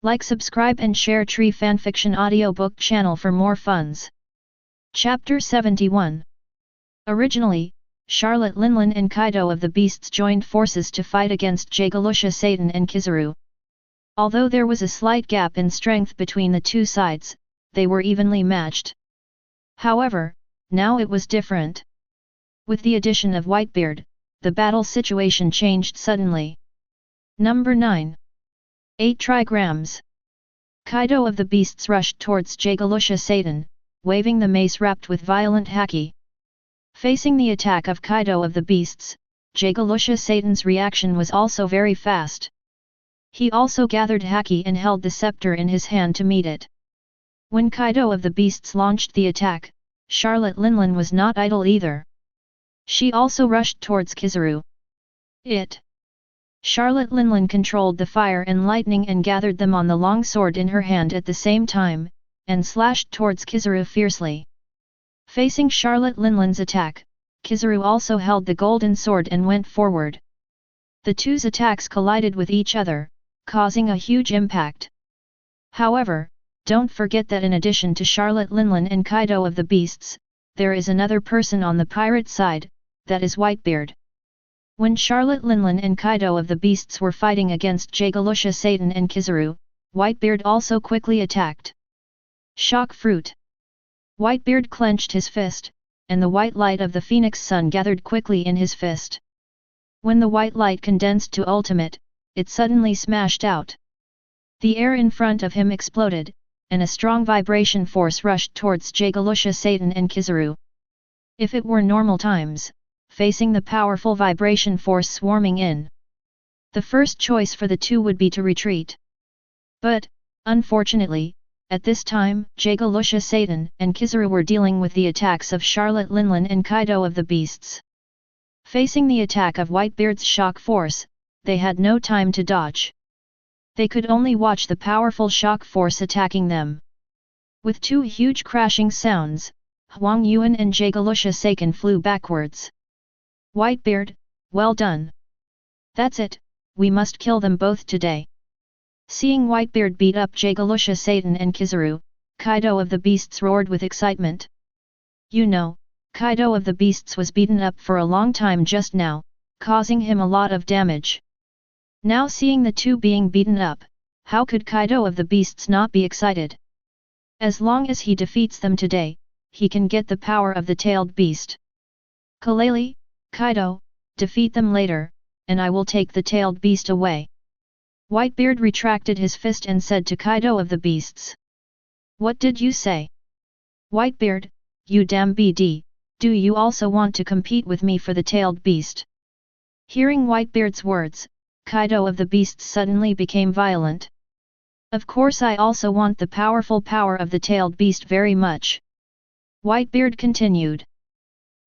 Like, subscribe and share Tree Fanfiction audiobook channel for more funs. Chapter 71. Originally, Charlotte Linlin and Kaido of the Beasts joined forces to fight against Jigalusha Satan and Kizaru. Although there was a slight gap in strength between the two sides, they were evenly matched. However, now it was different. With the addition of Whitebeard, the battle situation changed suddenly. Number 9. 8 trigrams. Kaido of the Beasts rushed towards Jigalusha Satan, waving the mace wrapped with violent haki. Facing the attack of Kaido of the Beasts, Jigalusha Satan's reaction was also very fast. He also gathered haki and held the scepter in his hand to meet it. When Kaido of the Beasts launched the attack, Charlotte Linlin was not idle either. She also rushed towards Kizaru. Charlotte Linlin controlled the fire and lightning and gathered them on the long sword in her hand at the same time, and slashed towards Kizaru fiercely. Facing Charlotte Linlin's attack, Kizaru also held the golden sword and went forward. The two's attacks collided with each other, causing a huge impact. However, don't forget that in addition to Charlotte Linlin and Kaido of the Beasts, there is another person on the pirate side, that is Whitebeard. When Charlotte Linlin and Kaido of the Beasts were fighting against Jigalusha Satan and Kizaru, Whitebeard also quickly attacked. Shock Fruit. Whitebeard clenched his fist, and the white light of the Phoenix Sun gathered quickly in his fist. When the white light condensed to ultimate, it suddenly smashed out. The air in front of him exploded, and a strong vibration force rushed towards Jigalusha Satan and Kizaru. If it were normal times, facing the powerful vibration force swarming in, the first choice for the two would be to retreat. But, unfortunately, at this time, Jigalusha Satan and Kizaru were dealing with the attacks of Charlotte Linlin and Kaido of the Beasts. Facing the attack of Whitebeard's shock force, they had no time to dodge. They could only watch the powerful shock force attacking them. With two huge crashing sounds, Huang Yuan and Jigalusha Satan flew backwards. Whitebeard, well done. That's it, we must kill them both today. Seeing Whitebeard beat up Jigalusha Satan and Kizaru, Kaido of the Beasts roared with excitement. You know, Kaido of the Beasts was beaten up for a long time just now, causing him a lot of damage. Now seeing the two being beaten up, how could Kaido of the Beasts not be excited? As long as he defeats them today, he can get the power of the tailed beast. Kalele, Kaido, defeat them later, and I will take the tailed beast away. Whitebeard retracted his fist and said to Kaido of the Beasts. What did you say? Whitebeard, you damn BD, do you also want to compete with me for the tailed beast? Hearing Whitebeard's words, Kaido of the Beasts suddenly became violent. Of course I also want the powerful power of the tailed beast very much. Whitebeard continued.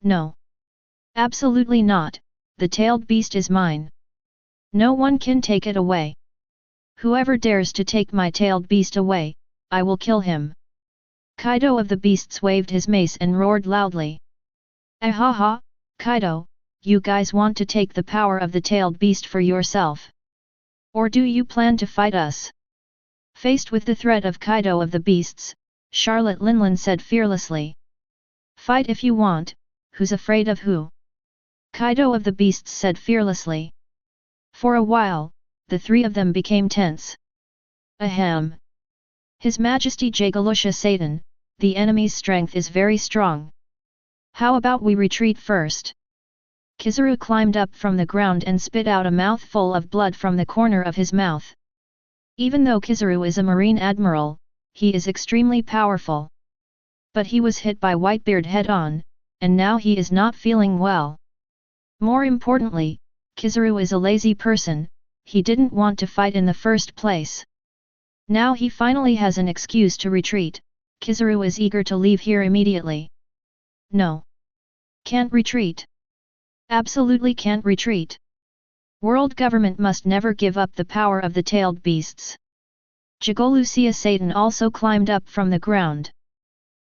No. Absolutely not, the tailed beast is mine. No one can take it away. Whoever dares to take my tailed beast away, I will kill him. Kaido of the Beasts waved his mace and roared loudly. Ahaha, Kaido, you guys want to take the power of the tailed beast for yourself? Or do you plan to fight us? Faced with the threat of Kaido of the Beasts, Charlotte Linlin said fearlessly. Fight if you want, who's afraid of who? Kaido of the Beasts said fearlessly. For a while, the three of them became tense. Ahem! His Majesty Jigalusha Satan, the enemy's strength is very strong. How about we retreat first? Kizaru climbed up from the ground and spit out a mouthful of blood from the corner of his mouth. Even though Kizaru is a marine admiral, he is extremely powerful. But he was hit by Whitebeard head-on, and now he is not feeling well. More importantly, Kizaru is a lazy person, he didn't want to fight in the first place. Now he finally has an excuse to retreat. Kizaru is eager to leave here immediately. No. Can't retreat. Absolutely can't retreat. World government must never give up the power of the tailed beasts. Jigalusha Satan also climbed up from the ground.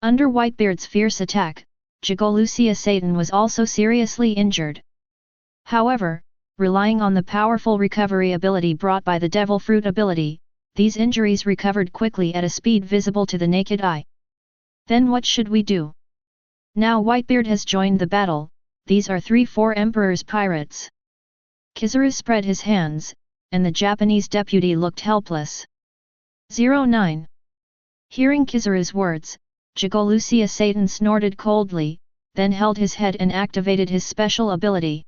Under Whitebeard's fierce attack, Jigalusha Satan was also seriously injured. However, relying on the powerful recovery ability brought by the Devil Fruit ability, these injuries recovered quickly at a speed visible to the naked eye. Then what should we do? Now Whitebeard has joined the battle, these are 3-4 Emperor's pirates. Kizaru spread his hands, and the Japanese deputy looked helpless. 09. Hearing Kizaru's words, Jigolucia Satan snorted coldly, then held his head and activated his special ability.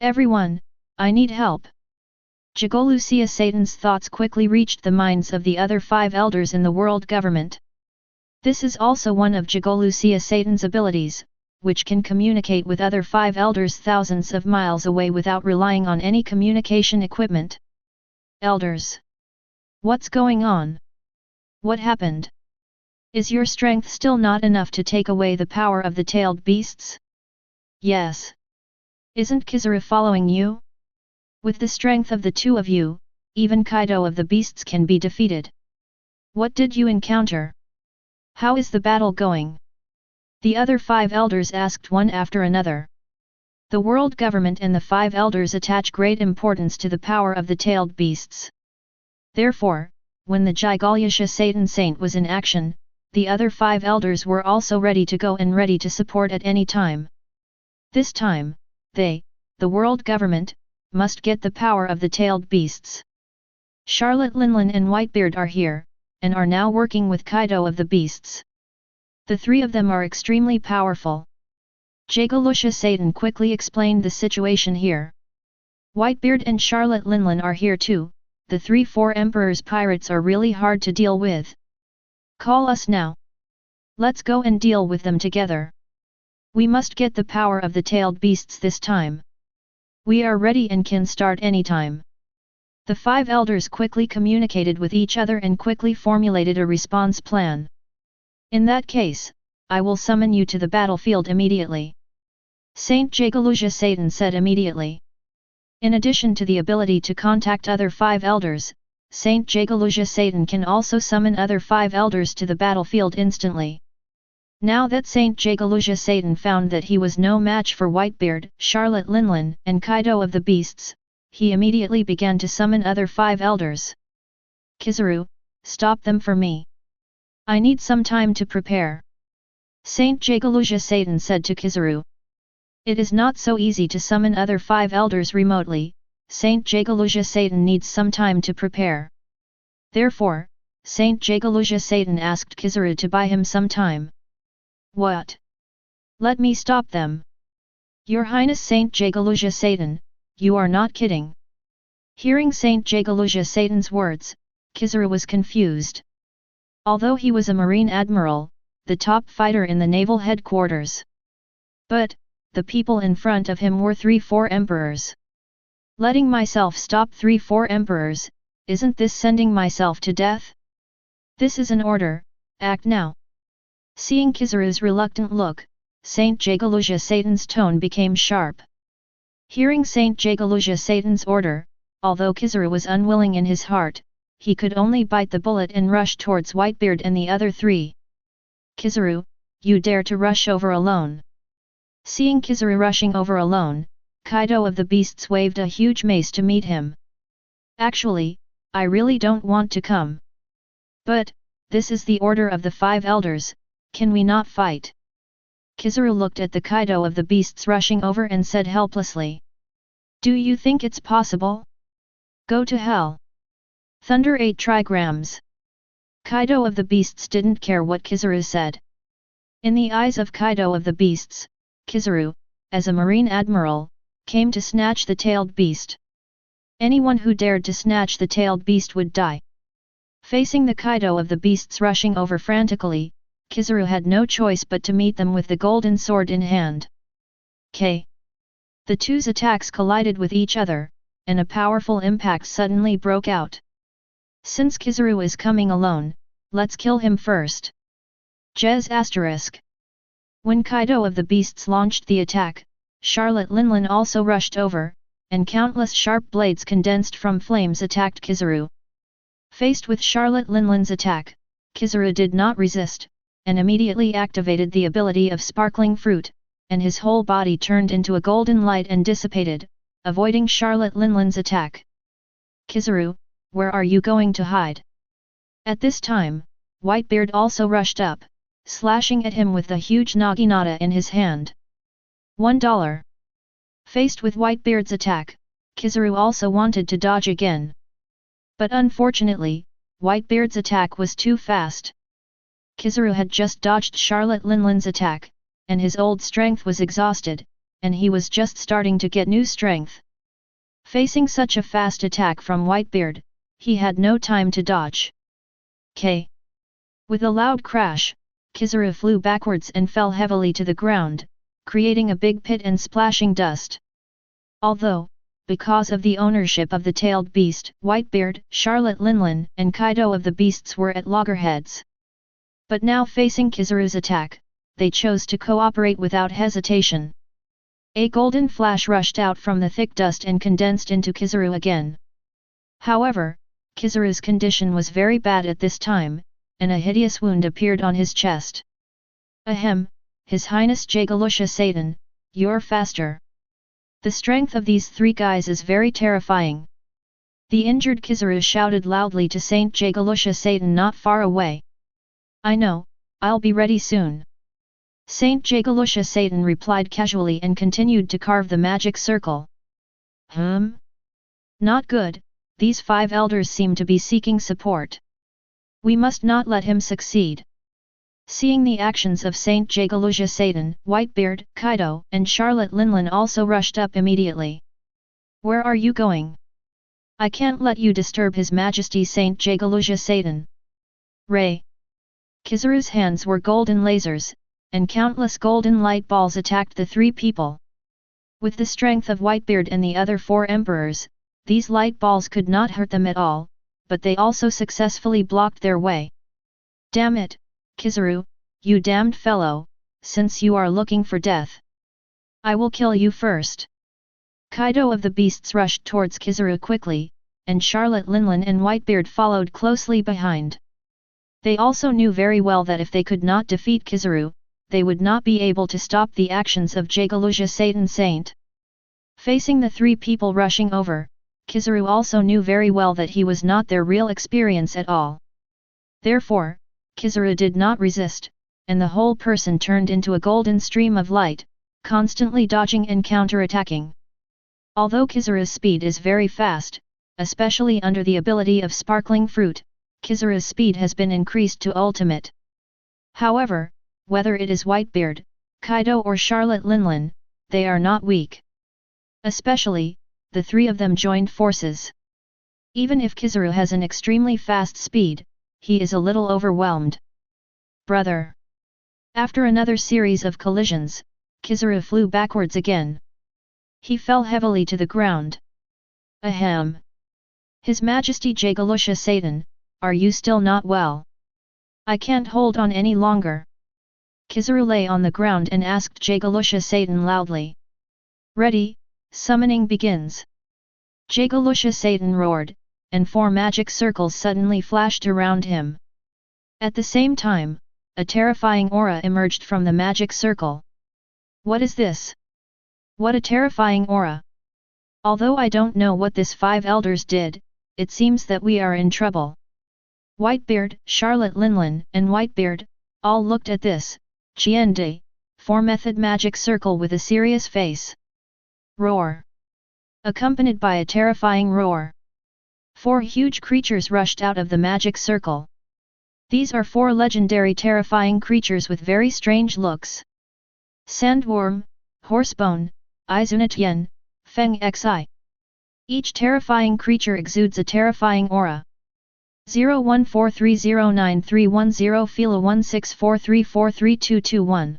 Everyone, I need help. Jigolucia Satan's thoughts quickly reached the minds of the other 5 elders in the world government. This is also one of Jigolucia Satan's abilities, which can communicate with other 5 elders thousands of miles away without relying on any communication equipment. Elders. What's going on? What happened? Is your strength still not enough to take away the power of the tailed beasts? Yes. Isn't Kizaru following you? With the strength of the 2 of you, even Kaido of the beasts can be defeated. What did you encounter? How is the battle going? The other 5 elders asked one after another. The world government and the 5 elders attach great importance to the power of the tailed beasts. Therefore, when the Jigolucia Satan Saint was in action, the other 5 elders were also ready to go and ready to support at any time. This time, they, the world government, must get the power of the tailed beasts. Charlotte Linlin and Whitebeard are here, and are now working with Kaido of the beasts. The 3 of them are extremely powerful. Jigolucia Satan quickly explained the situation here. Whitebeard and Charlotte Linlin are here too, the 3-4 Emperor's pirates are really hard to deal with. Call us now. Let's go and deal with them together. We must get the power of the tailed beasts this time. We are ready and can start anytime. The 5 elders quickly communicated with each other and quickly formulated a response plan. In that case, I will summon you to the battlefield immediately. Saint Jigolucia Satan said immediately. In addition to the ability to contact other 5 elders, Saint Jigolucia Satan can also summon other 5 elders to the battlefield instantly. Now that Saint Jigolucia Satan found that he was no match for Whitebeard, Charlotte Linlin, and Kaido of the beasts, he immediately began to summon other 5 elders. Kizaru, stop them for me. I need some time to prepare. Saint Jigolucia Satan said to Kizaru. It is not so easy to summon other 5 elders remotely, Saint Jigolucia Satan needs some time to prepare. Therefore, Saint Jigolucia Satan asked Kizaru to buy him some time. What? Let me stop them. Your Highness Saint Jigolucia Satan, you are not kidding. Hearing Saint Jigolucia Satan's words, Kizaru was confused. Although he was a Marine Admiral, the top fighter in the naval headquarters. But, the people in front of him were 3-4 emperors. Letting myself stop 3-4 emperors, isn't this sending myself to death? This is an order, act now. Seeing Kizaru's reluctant look, Saint Jigolucia Satan's tone became sharp. Hearing Saint Jigolucia Satan's order, although Kizaru was unwilling in his heart, he could only bite the bullet and rush towards Whitebeard and the other 3. Kizaru, you dare to rush over alone. Seeing Kizaru rushing over alone, Kaido of the beasts waved a huge mace to meet him. Actually, I really don't want to come. But, this is the order of the 5 elders, can we not fight? Kizaru looked at the Kaido of the beasts rushing over and said helplessly. Do you think it's possible? Go to hell. Thunder 8 trigrams. Kaido of the beasts didn't care what Kizaru said. In the eyes of Kaido of the beasts, Kizaru, as a Marine Admiral, came to snatch the tailed beast. Anyone who dared to snatch the tailed beast would die. Facing the Kaido of the beasts rushing over frantically, Kizaru had no choice but to meet them with the golden sword in hand. The 2's attacks collided with each other, and a powerful impact suddenly broke out. Since Kizaru is coming alone, let's kill him first. Jez**. When Kaido of the beasts launched the attack, Charlotte Linlin also rushed over, and countless sharp blades condensed from flames attacked Kizaru. Faced with Charlotte Linlin's attack, Kizaru did not resist, and immediately activated the ability of Sparkling Fruit, and his whole body turned into a golden light and dissipated, avoiding Charlotte Linlin's attack. Kizaru, where are you going to hide? At this time, Whitebeard also rushed up, slashing at him with the huge naginata in his hand. $1. Faced with Whitebeard's attack, Kizaru also wanted to dodge again. But unfortunately, Whitebeard's attack was too fast. Kizaru had just dodged Charlotte Linlin's attack, and his old strength was exhausted, and he was just starting to get new strength. Facing such a fast attack from Whitebeard, he had no time to dodge. K. With a loud crash, Kizaru flew backwards and fell heavily to the ground, creating a big pit and splashing dust. Although, because of the ownership of the tailed beast, Whitebeard, Charlotte Linlin, and Kaido of the beasts were at loggerheads. But now facing Kizaru's attack, they chose to cooperate without hesitation. A golden flash rushed out from the thick dust and condensed into Kizaru again. However, Kizaru's condition was very bad at this time, and a hideous wound appeared on his chest. Ahem, His Highness Jagalusha Satan, you're faster. The strength of these three guys is very terrifying. The injured Kizaru shouted loudly to Saint Jagalusha Satan not far away. I know, I'll be ready soon. Saint Jagalusha Satan replied casually and continued to carve the magic circle. Not good, these 5 elders seem to be seeking support. We must not let him succeed. Seeing the actions of Saint Jagalusha Satan, Whitebeard, Kaido, and Charlotte Linlin also rushed up immediately. Where are you going? I can't let you disturb His Majesty Saint Jagalusha Satan. Ray. Kizaru's hands were golden lasers, and countless golden light balls attacked the 3 people. With the strength of Whitebeard and the other 4 emperors, these light balls could not hurt them at all, but they also successfully blocked their way. Damn it, Kizaru, you damned fellow, since you are looking for death. I will kill you first. Kaido of the beasts rushed towards Kizaru quickly, and Charlotte Linlin and Whitebeard followed closely behind. They also knew very well that if they could not defeat Kizaru, they would not be able to stop the actions of Jagalusha Satan Saint. Facing the 3 people rushing over, Kizaru also knew very well that he was not their real experience at all. Therefore, Kizaru did not resist, and the whole person turned into a golden stream of light, constantly dodging and counter-attacking. Although Kizaru's speed is very fast, especially under the ability of Sparkling Fruit, Kizaru's speed has been increased to ultimate. However, whether it is Whitebeard, Kaido or Charlotte Linlin, they are not weak. Especially, the 3 of them joined forces. Even if Kizaru has an extremely fast speed, he is a little overwhelmed. Brother! After another series of collisions, Kizaru flew backwards again. He fell heavily to the ground. Ahem! His Majesty Jagalusha Satan, are you still not well? I can't hold on any longer. Kizaru lay on the ground and asked Jagalusha Satan loudly. Ready, summoning begins. Jagalusha Satan roared, and 4 magic circles suddenly flashed around him. At the same time, a terrifying aura emerged from the magic circle. What is this? What a terrifying aura! Although I don't know what this 5 elders did, it seems that we are in trouble. Whitebeard, Charlotte Linlin, and Whitebeard, all looked at this, Qiande, 4-method magic circle with a serious face. Roar! Accompanied by a terrifying roar. 4 huge creatures rushed out of the magic circle. These are 4 legendary terrifying creatures with very strange looks. Sandworm, Horsebone, Izunatian, Feng Xi. Each terrifying creature exudes a terrifying aura. 0143093110 Fila 1643432221.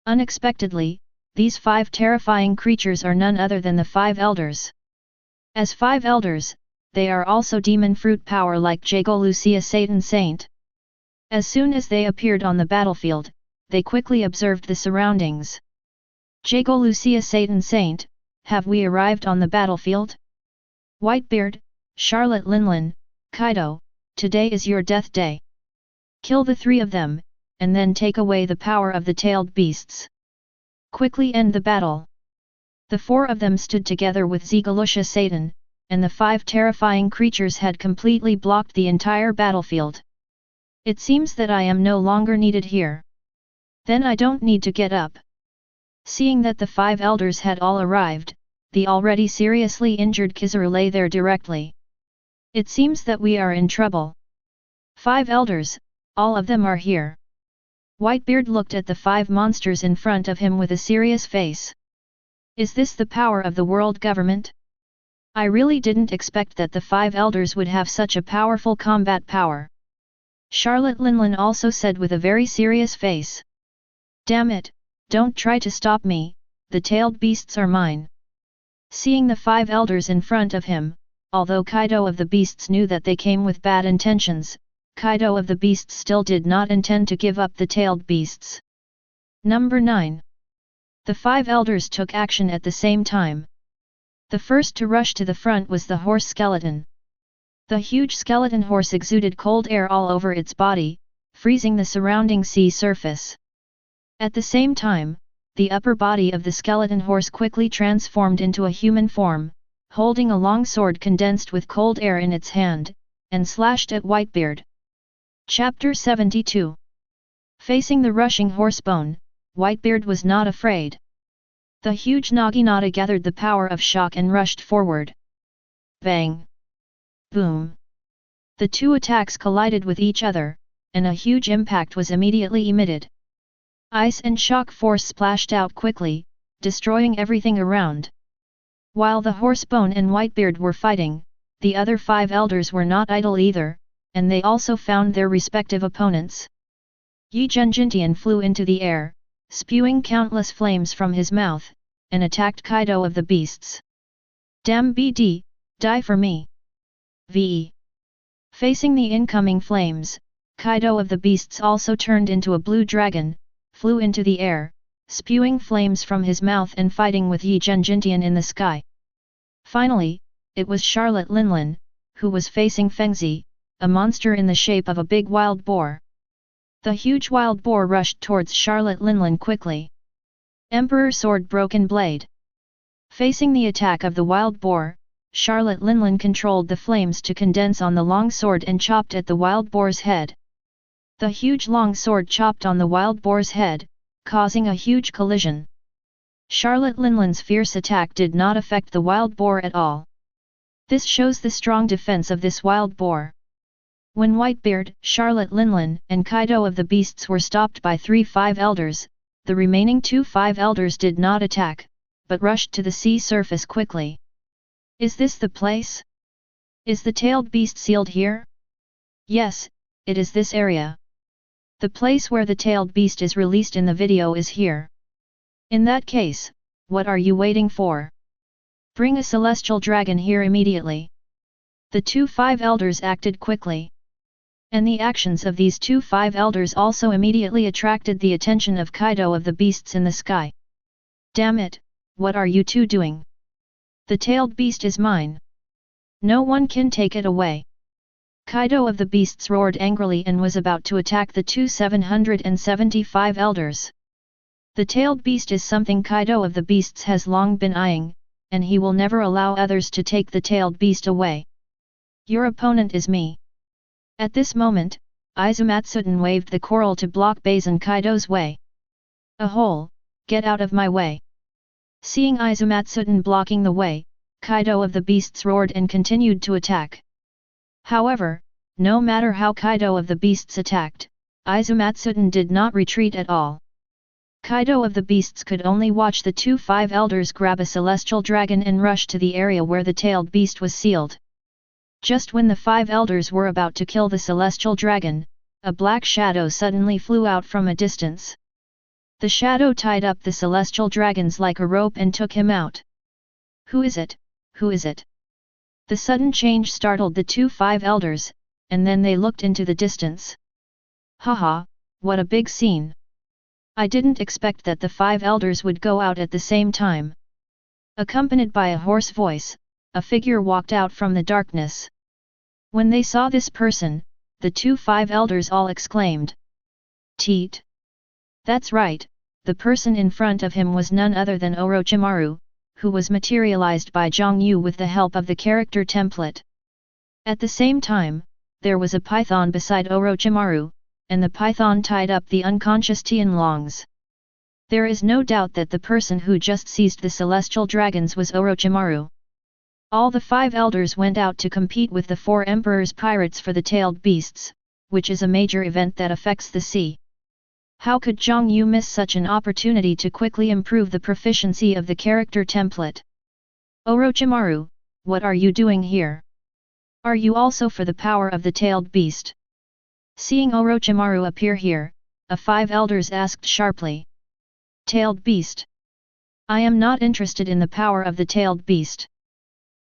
Unexpectedly, these 5 terrifying creatures are none other than the 5 elders. As 5 elders, they are also demon fruit power like Jagalusha Satan Saint. As soon as they appeared on the battlefield, they quickly observed the surroundings. Jagalusha Satan Saint, have we arrived on the battlefield? Whitebeard, Charlotte Linlin, Kaido, today is your death day. Kill the 3 of them, and then take away the power of the tailed beasts. Quickly end the battle. The 4 of them stood together with Jagalusha Satan, and the 5 terrifying creatures had completely blocked the entire battlefield. It seems that I am no longer needed here. Then I don't need to get up. Seeing that the 5 elders had all arrived, the already seriously injured Kizaru lay there directly. It seems that we are in trouble. 5 elders, all of them are here. Whitebeard looked at the 5 monsters in front of him with a serious face. Is this the power of the world government? I really didn't expect that the 5 elders would have such a powerful combat power. Charlotte Linlin also said with a very serious face. Damn it, don't try to stop me, the tailed beasts are mine. Seeing the 5 elders in front of him, although Kaido of the Beasts knew that they came with bad intentions, Kaido of the Beasts still did not intend to give up the tailed beasts. Number 9. The 5 elders took action at the same time. The first to rush to the front was the horse skeleton. The huge skeleton horse exuded cold air all over its body, freezing the surrounding sea surface. At the same time, the upper body of the skeleton horse quickly transformed into a human form, holding a long sword condensed with cold air in its hand, and slashed at Whitebeard. Chapter 72. Facing the rushing horsebone, Whitebeard was not afraid. The huge Naginata gathered the power of shock and rushed forward. Bang! Boom! The 2 attacks collided with each other, and a huge impact was immediately emitted. Ice and shock force splashed out quickly, destroying everything around. While the horsebone and Whitebeard were fighting, the other 5 elders were not idle either, and they also found their respective opponents. Yi Zhenjintian flew into the air, spewing countless flames from his mouth, and attacked Kaido of the Beasts. Damn BD, die for me! VE. Facing the incoming flames, Kaido of the Beasts also turned into a blue dragon, flew into the air, spewing flames from his mouth and fighting with Yi Zhenjintian in the sky. Finally, it was Charlotte Linlin, who was facing Fengzi, a monster in the shape of a big wild boar. The huge wild boar rushed towards Charlotte Linlin quickly. Emperor Sword Broken Blade. Facing the attack of the wild boar, Charlotte Linlin controlled the flames to condense on the long sword and chopped at the wild boar's head. The huge long sword chopped on the wild boar's head, causing a huge collision. Charlotte Linlin's fierce attack did not affect the wild boar at all. This shows the strong defense of this wild boar. When Whitebeard, Charlotte Linlin, and Kaido of the Beasts were stopped by 3 5 elders, the remaining 2 5 elders did not attack, but rushed to the sea surface quickly. Is this the place? Is the tailed beast sealed here? Yes, it is this area. The place where the tailed beast is released in the video is here. In that case, what are you waiting for? Bring a celestial dragon here immediately. The 2 5 elders acted quickly. And the actions of these 2 5 elders also immediately attracted the attention of Kaido of the Beasts in the sky. Damn it, what are you 2 doing? The tailed beast is mine. No one can take it away. Kaido of the Beasts roared angrily and was about to attack the 2 775 elders. The tailed beast is something Kaido of the Beasts has long been eyeing, and he will never allow others to take the tailed beast away. Your opponent is me. At this moment, Izumatsuten waved the coral to block Bazen Kaido's way. A hole, get out of my way. Seeing Izumatsuten blocking the way, Kaido of the Beasts roared and continued to attack. However, no matter how Kaido of the Beasts attacked, Izumatsuten did not retreat at all. Kaido of the Beasts could only watch the 2 5 elders grab a celestial dragon and rush to the area where the tailed beast was sealed. Just when the 5 elders were about to kill the celestial dragon, a black shadow suddenly flew out from a distance. The shadow tied up the celestial dragons like a rope and took him out. Who is it? Who is it? The sudden change startled the 2 5 elders, and then they looked into the distance. Haha, what a big scene! I didn't expect that the 5 elders would go out at the same time. Accompanied by a hoarse voice, a figure walked out from the darkness. When they saw this person, the 2 5 elders all exclaimed. Teet! That's right, the person in front of him was none other than Orochimaru, who was materialized by Jiang Yu with the help of the character template. At the same time, there was a python beside Orochimaru, and the python tied up the unconscious Tianlongs. There is no doubt that the person who just seized the celestial dragons was Orochimaru. All the 5 elders went out to compete with the 4 emperors' pirates for the tailed beasts, which is a major event that affects the sea. How could Jiang Yu miss such an opportunity to quickly improve the proficiency of the character template? Orochimaru, what are you doing here? Are you also for the power of the tailed beast? Seeing Orochimaru appear here, a 5 elders asked sharply. Tailed beast? I am not interested in the power of the tailed beast.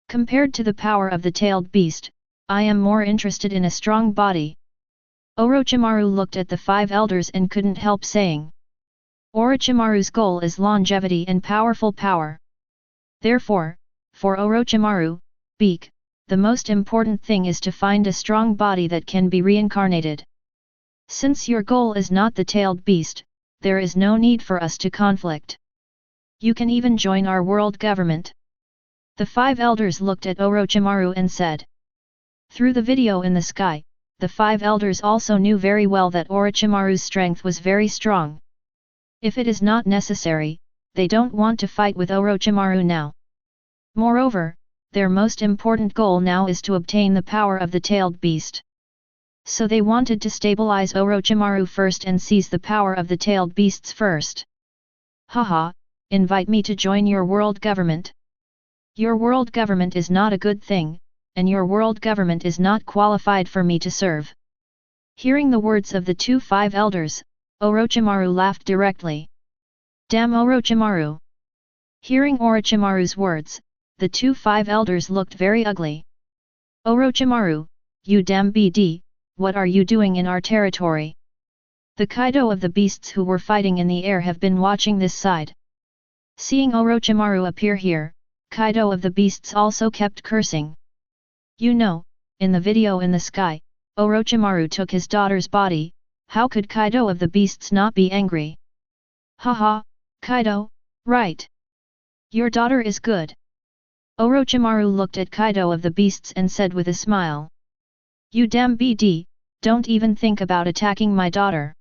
Compared to the power of the tailed beast, I am more interested in a strong body. Orochimaru looked at the 5 elders and couldn't help saying. Orochimaru's goal is longevity and powerful power. Therefore, for Orochimaru, Beak, the most important thing is to find a strong body that can be reincarnated. Since your goal is not the tailed beast, there is no need for us to conflict. You can even join our world government. The 5 elders looked at Orochimaru and said. Through the video in the sky, the 5 elders also knew very well that Orochimaru's strength was very strong. If it is not necessary, they don't want to fight with Orochimaru now. Moreover, their most important goal now is to obtain the power of the tailed beast. So they wanted to stabilize Orochimaru first and seize the power of the tailed beasts first. Haha, invite me to join your world government. Your world government is not a good thing, and your world government is not qualified for me to serve. Hearing the words of the 2 5 elders, Orochimaru laughed directly. Damn Orochimaru! Hearing Orochimaru's words, the 2 5 elders looked very ugly. Orochimaru, you damn BD, what are you doing in our territory? The Kaido of the beasts who were fighting in the air have been watching this side. Seeing Orochimaru appear here, Kaido of the beasts also kept cursing. You know, in the video in the sky, Orochimaru took his daughter's body, how could Kaido of the beasts not be angry? Haha, Kaido, right. Your daughter is good. Orochimaru looked at Kaido of the beasts and said with a smile. You damn BD, don't even think about attacking my daughter.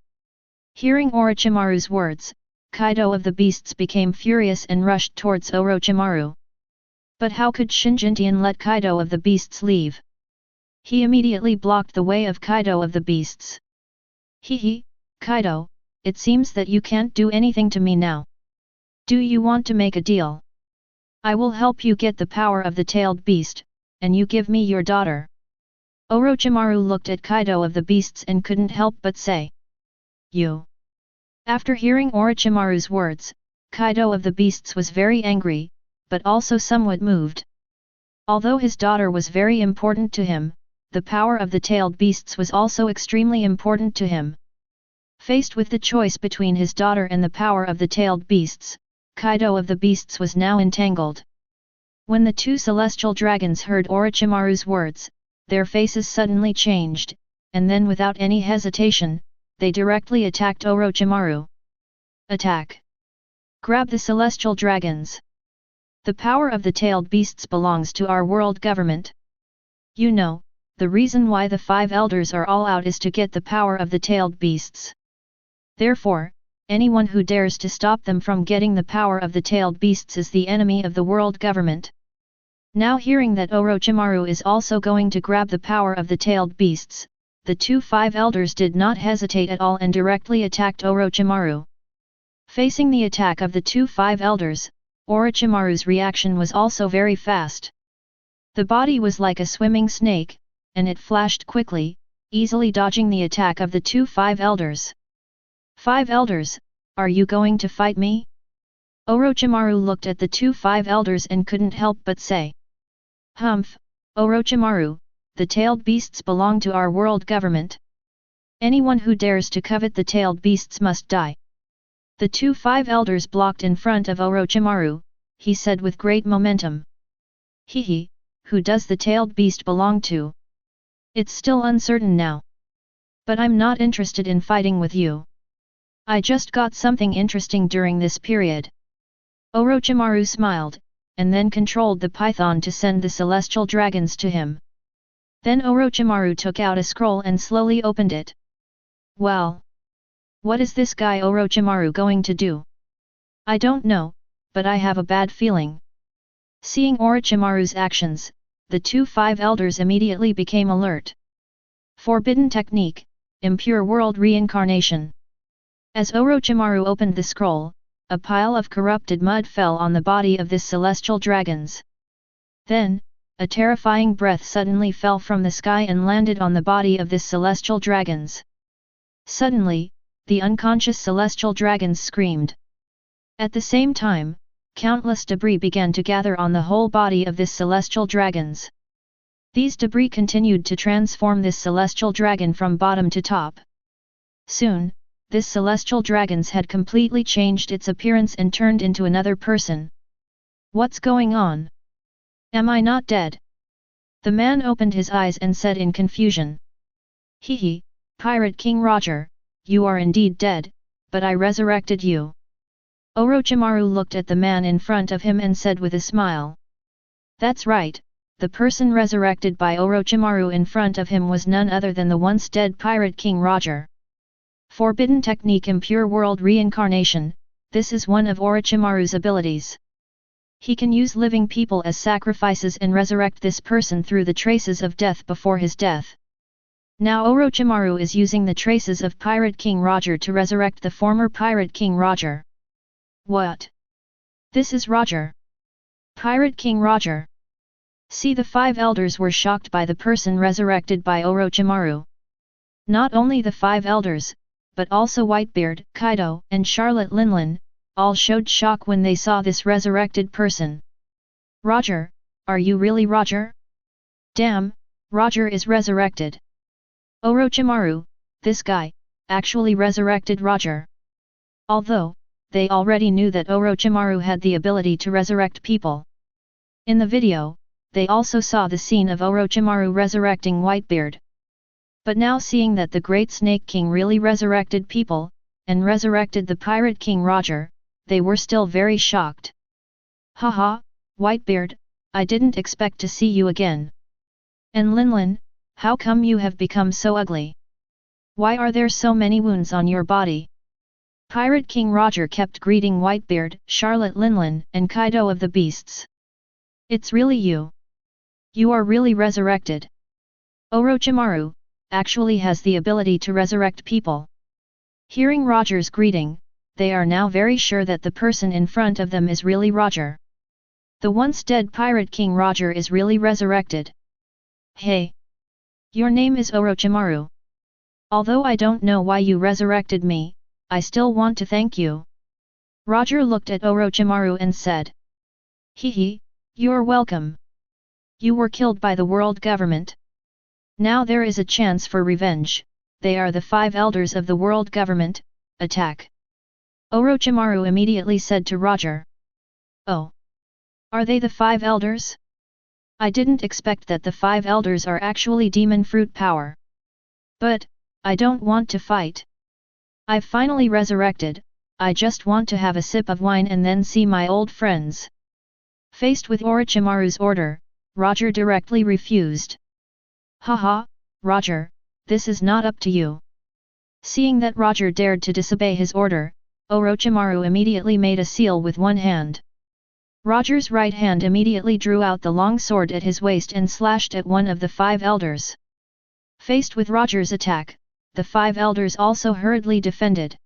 Hearing Orochimaru's words, Kaido of the beasts became furious and rushed towards Orochimaru. But how could Shinjintian let Kaido of the beasts leave? He immediately blocked the way of Kaido of the beasts. Hehe, Kaido, it seems that you can't do anything to me now. Do you want to make a deal? I will help you get the power of the tailed beast, and you give me your daughter. Orochimaru looked at Kaido of the beasts and couldn't help but say. You. After hearing Orochimaru's words, Kaido of the beasts was very angry, but also somewhat moved. Although his daughter was very important to him, the power of the tailed beasts was also extremely important to him. Faced with the choice between his daughter and the power of the tailed beasts, Kaido of the beasts was now entangled. When the 2 celestial dragons heard Orochimaru's words, their faces suddenly changed, and then without any hesitation, they directly attacked Orochimaru. Attack! Grab the celestial dragons! The power of the tailed beasts belongs to our world government. You know, the reason why the 5 elders are all out is to get the power of the tailed beasts. Therefore, anyone who dares to stop them from getting the power of the tailed beasts is the enemy of the world government. Now hearing that Orochimaru is also going to grab the power of the tailed beasts, the 2 5 elders did not hesitate at all and directly attacked Orochimaru. Facing the attack of the 2 5 elders, Orochimaru's reaction was also very fast. The body was like a swimming snake, and it flashed quickly, easily dodging the attack of the 2 5 elders. 5 elders, are you going to fight me? Orochimaru looked at the 2 5 elders and couldn't help but say. Humph, Orochimaru, the tailed beasts belong to our world government. Anyone who dares to covet the tailed beasts must die. The 2 5 elders blocked in front of Orochimaru, he said with great momentum. Hehe, who does the tailed beast belong to? It's still uncertain now. But I'm not interested in fighting with you. I just got something interesting during this period. Orochimaru smiled, and then controlled the python to send the celestial dragons to him. Then Orochimaru took out a scroll and slowly opened it. Well, what is this guy Orochimaru going to do? I don't know, but I have a bad feeling. Seeing Orochimaru's actions, the five elders immediately became alert. Forbidden technique, impure world reincarnation. As Orochimaru opened the scroll, a pile of corrupted mud fell on the body of this celestial dragons. Then, a terrifying breath suddenly fell from the sky and landed on the body of this celestial dragons. Suddenly, the unconscious celestial dragons screamed. At the same time, countless debris began to gather on the whole body of this celestial dragons. These debris continued to transform this celestial dragon from bottom to top. Soon, this celestial dragons had completely changed its appearance and turned into another person. What's going on? Am I not dead? The man opened his eyes and said in confusion. Hehe, Pirate King Roger, you are indeed dead, but I resurrected you. Orochimaru looked at the man in front of him and said with a smile. That's right, the person resurrected by Orochimaru in front of him was none other than the once dead Pirate King Roger. Forbidden technique impure world reincarnation, this is one of Orochimaru's abilities. He can use living people as sacrifices and resurrect this person through the traces of death before his death. Now Orochimaru is using the traces of Pirate King Roger to resurrect the former Pirate King Roger. What? This is Roger. Pirate King Roger. See, the five elders were shocked by the person resurrected by Orochimaru. Not only the five elders, but also Whitebeard, Kaido, and Charlotte Linlin, all showed shock when they saw this resurrected person. Roger, are you really Roger? Damn, Roger is resurrected. Orochimaru, this guy, actually resurrected Roger. Although, they already knew that Orochimaru had the ability to resurrect people. In the video, they also saw the scene of Orochimaru resurrecting Whitebeard. But now seeing that the Great Snake King really resurrected people, and resurrected the Pirate King Roger, they were still very shocked. Haha, Whitebeard, I didn't expect to see you again. And Linlin, how come you have become so ugly? Why are there so many wounds on your body? Pirate King Roger kept greeting Whitebeard, Charlotte Linlin, and Kaido of the Beasts. It's really you. You are really resurrected. Orochimaru actually has the ability to resurrect people. Hearing Roger's greeting, they are now very sure that the person in front of them is really Roger. The once dead Pirate King Roger is really resurrected. Hey! Your name is Orochimaru. Although I don't know why you resurrected me, I still want to thank you. Roger looked at Orochimaru and said. Hehe, you're welcome. You were killed by the world government. Now there is a chance for revenge, they are the five elders of the world government, attack. Orochimaru immediately said to Roger. Oh. Are they the five elders? I didn't expect that the five elders are actually demon fruit power. But, I don't want to fight. I've finally resurrected, I just want to have a sip of wine and then see my old friends. Faced with Orochimaru's order, Roger directly refused. Haha, Roger, this is not up to you. Seeing that Roger dared to disobey his order, Orochimaru immediately made a seal with one hand. Roger's right hand immediately drew out the long sword at his waist and slashed at one of the five elders. Faced with Roger's attack, the five elders also hurriedly defended.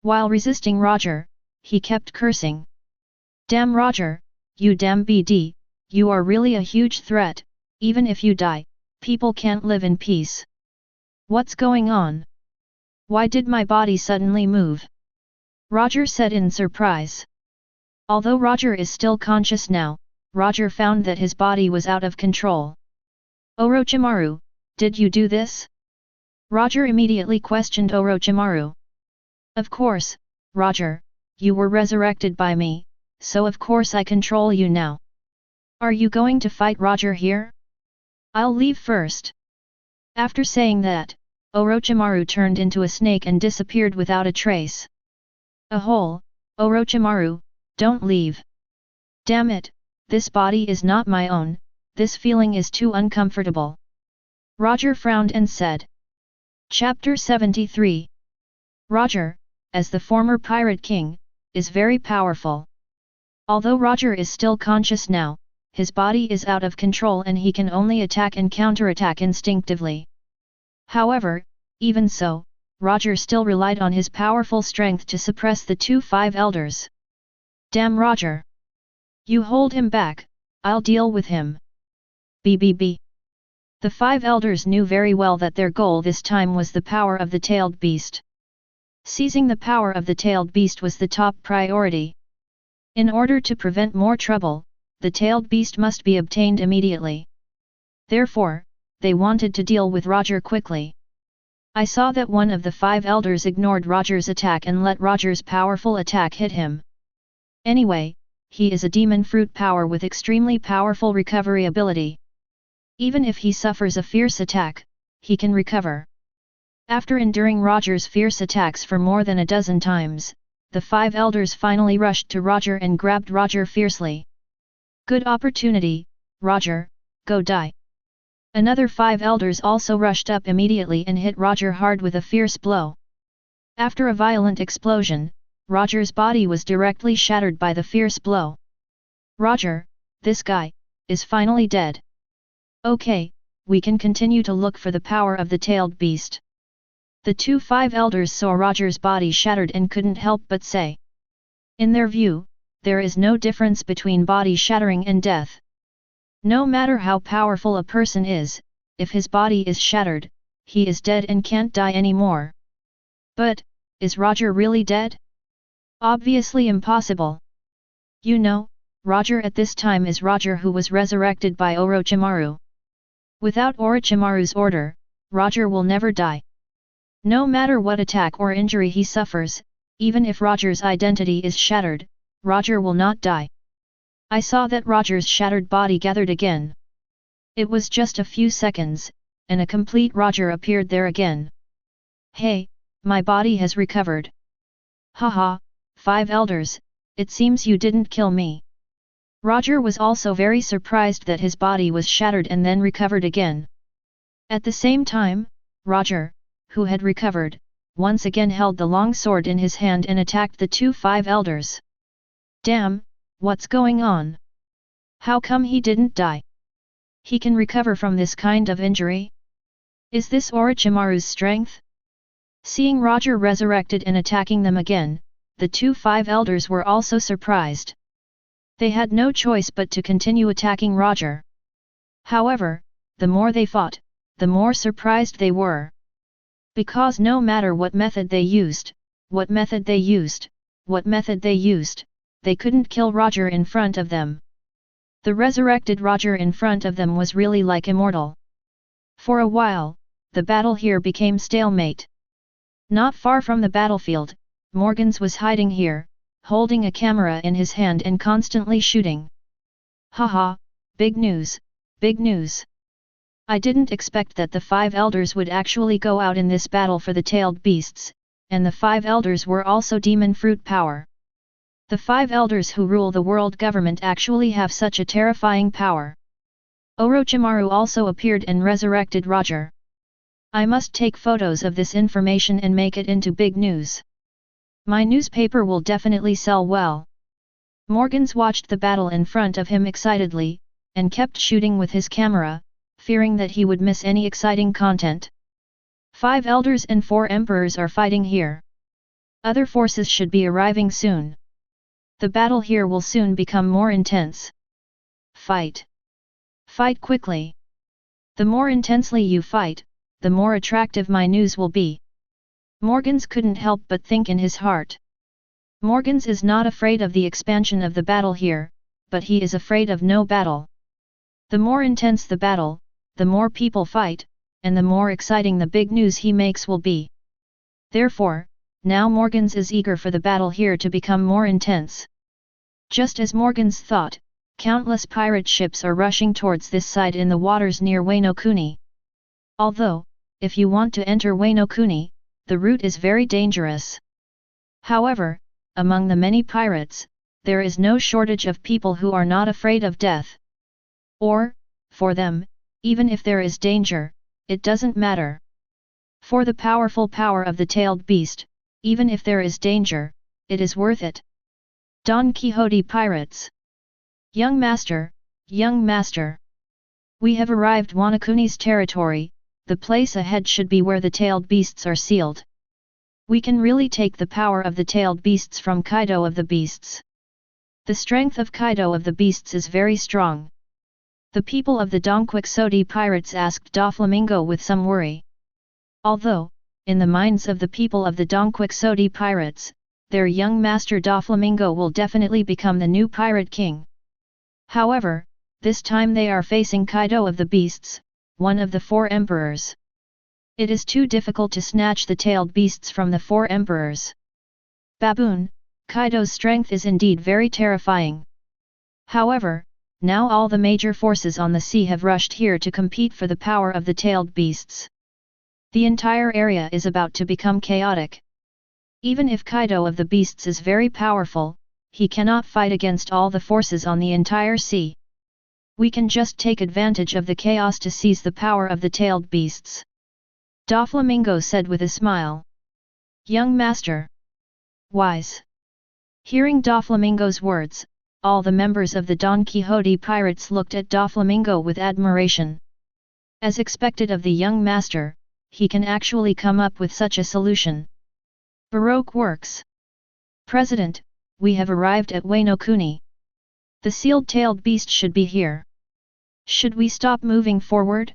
While resisting Roger, he kept cursing. Damn Roger, you damn BD, you are really a huge threat, even if you die, people can't live in peace. What's going on? Why did my body suddenly move? Roger said in surprise. Although Roger is still conscious now, Roger found that his body was out of control. Orochimaru, did you do this? Roger immediately questioned Orochimaru. Of course, Roger, you were resurrected by me, so of course I control you now. Are you going to fight Roger here? I'll leave first. After saying that, Orochimaru turned into a snake and disappeared without a trace. Ahole, Orochimaru, don't leave. Damn it, this body is not my own, this feeling is too uncomfortable. Roger frowned and said. Chapter 73. Roger, as the former pirate king, is very powerful. Although Roger is still conscious now, his body is out of control and he can only attack and counterattack instinctively. However, even so, Roger still relied on his powerful strength to suppress the 2 five elders. Damn Roger! You hold him back, I'll deal with him. BBB. The 5 elders knew very well that their goal this time was the power of the tailed beast. Seizing the power of the tailed beast was the top priority. In order to prevent more trouble, the tailed beast must be obtained immediately. Therefore, they wanted to deal with Roger quickly. I saw that one of the 5 elders ignored Roger's attack and let Roger's powerful attack hit him. Anyway, he is a demon fruit power with extremely powerful recovery ability. Even if he suffers a fierce attack, he can recover. After enduring Roger's fierce attacks for more than a dozen times, the 5 elders finally rushed to Roger and grabbed Roger fiercely. Good opportunity, Roger, go die. Another 5 elders also rushed up immediately and hit Roger hard with a fierce blow. After a violent explosion, Roger's body was directly shattered by the fierce blow. Roger, this guy, is finally dead. Okay, we can continue to look for the power of the tailed beast. The 2 five elders saw Roger's body shattered and couldn't help but say. In their view, there is no difference between body shattering and death. No matter how powerful a person is, if his body is shattered, he is dead and can't die anymore. But, is Roger really dead? Obviously impossible. You know, Roger at this time is Roger who was resurrected by Orochimaru. Without Orochimaru's order, Roger will never die. No matter what attack or injury he suffers, even if Roger's identity is shattered, Roger will not die. I saw that Roger's shattered body gathered again. It was just a few seconds, and a complete Roger appeared there again. Hey, my body has recovered. Haha, 5 elders, it seems you didn't kill me. Roger was also very surprised that his body was shattered and then recovered again. At the same time, Roger, who had recovered, once again held the long sword in his hand and attacked the 2 five elders. Damn, what's going on? How come he didn't die? He can recover from this kind of injury? Is this Orochimaru's strength? Seeing Roger resurrected and attacking them again, the 2 five elders were also surprised. They had no choice but to continue attacking Roger. However, the more they fought, the more surprised they were. Because no matter what method they used, they couldn't kill Roger in front of them. The resurrected Roger in front of them was really like immortal. For a while, the battle here became stalemate. Not far from the battlefield, Morgans was hiding here, holding a camera in his hand and constantly shooting. Haha, big news, big news. I didn't expect that the 5 elders would actually go out in this battle for the tailed beasts, and the 5 elders were also demon fruit power. The 5 elders who rule the world government actually have such a terrifying power. Orochimaru also appeared and resurrected Roger. I must take photos of this information and make it into big news. My newspaper will definitely sell well. Morgans watched the battle in front of him excitedly, and kept shooting with his camera, fearing that he would miss any exciting content. 5 elders and 4 emperors are fighting here. Other forces should be arriving soon. The battle here will soon become more intense. Fight. Fight quickly. The more intensely you fight, the more attractive my news will be. Morgans couldn't help but think in his heart. Morgans is not afraid of the expansion of the battle here, but he is afraid of no battle. The more intense the battle, the more people fight, and the more exciting the big news he makes will be. Therefore, now Morgans is eager for the battle here to become more intense. Just as Morgans thought, countless pirate ships are rushing towards this side in the waters near Wano Kuni. Although, if you want to enter Wano Kuni, the route is very dangerous. However, among the many pirates, there is no shortage of people who are not afraid of death. Or, for them, even if there is danger, it doesn't matter. For the powerful power of the tailed beast, even if there is danger, it is worth it. Don Quixote Pirates. Young Master, Young Master. We have arrived Wanakuni's territory, the place ahead should be where the tailed beasts are sealed. We can really take the power of the tailed beasts from Kaido of the Beasts. The strength of Kaido of the Beasts is very strong. The people of the Don Quixote Pirates asked Doflamingo with some worry. Although, in the minds of the people of the Don Quixote Pirates, their young master Doflamingo will definitely become the new pirate king. However, this time they are facing Kaido of the Beasts, one of the 4 emperors. It is too difficult to snatch the tailed beasts from the 4 emperors. Baboon, Kaido's strength is indeed very terrifying. However, now all the major forces on the sea have rushed here to compete for the power of the tailed beasts. The entire area is about to become chaotic. Even if Kaido of the Beasts is very powerful, he cannot fight against all the forces on the entire sea. We can just take advantage of the chaos to seize the power of the tailed beasts. Doflamingo said with a smile. Young Master. Wise. Hearing Doflamingo's words, all the members of the Don Quixote Pirates looked at Doflamingo with admiration. As expected of the young master, he can actually come up with such a solution. Baroque works. President, we have arrived at Wano Kuni. The sealed-tailed beast should be here. Should we stop moving forward?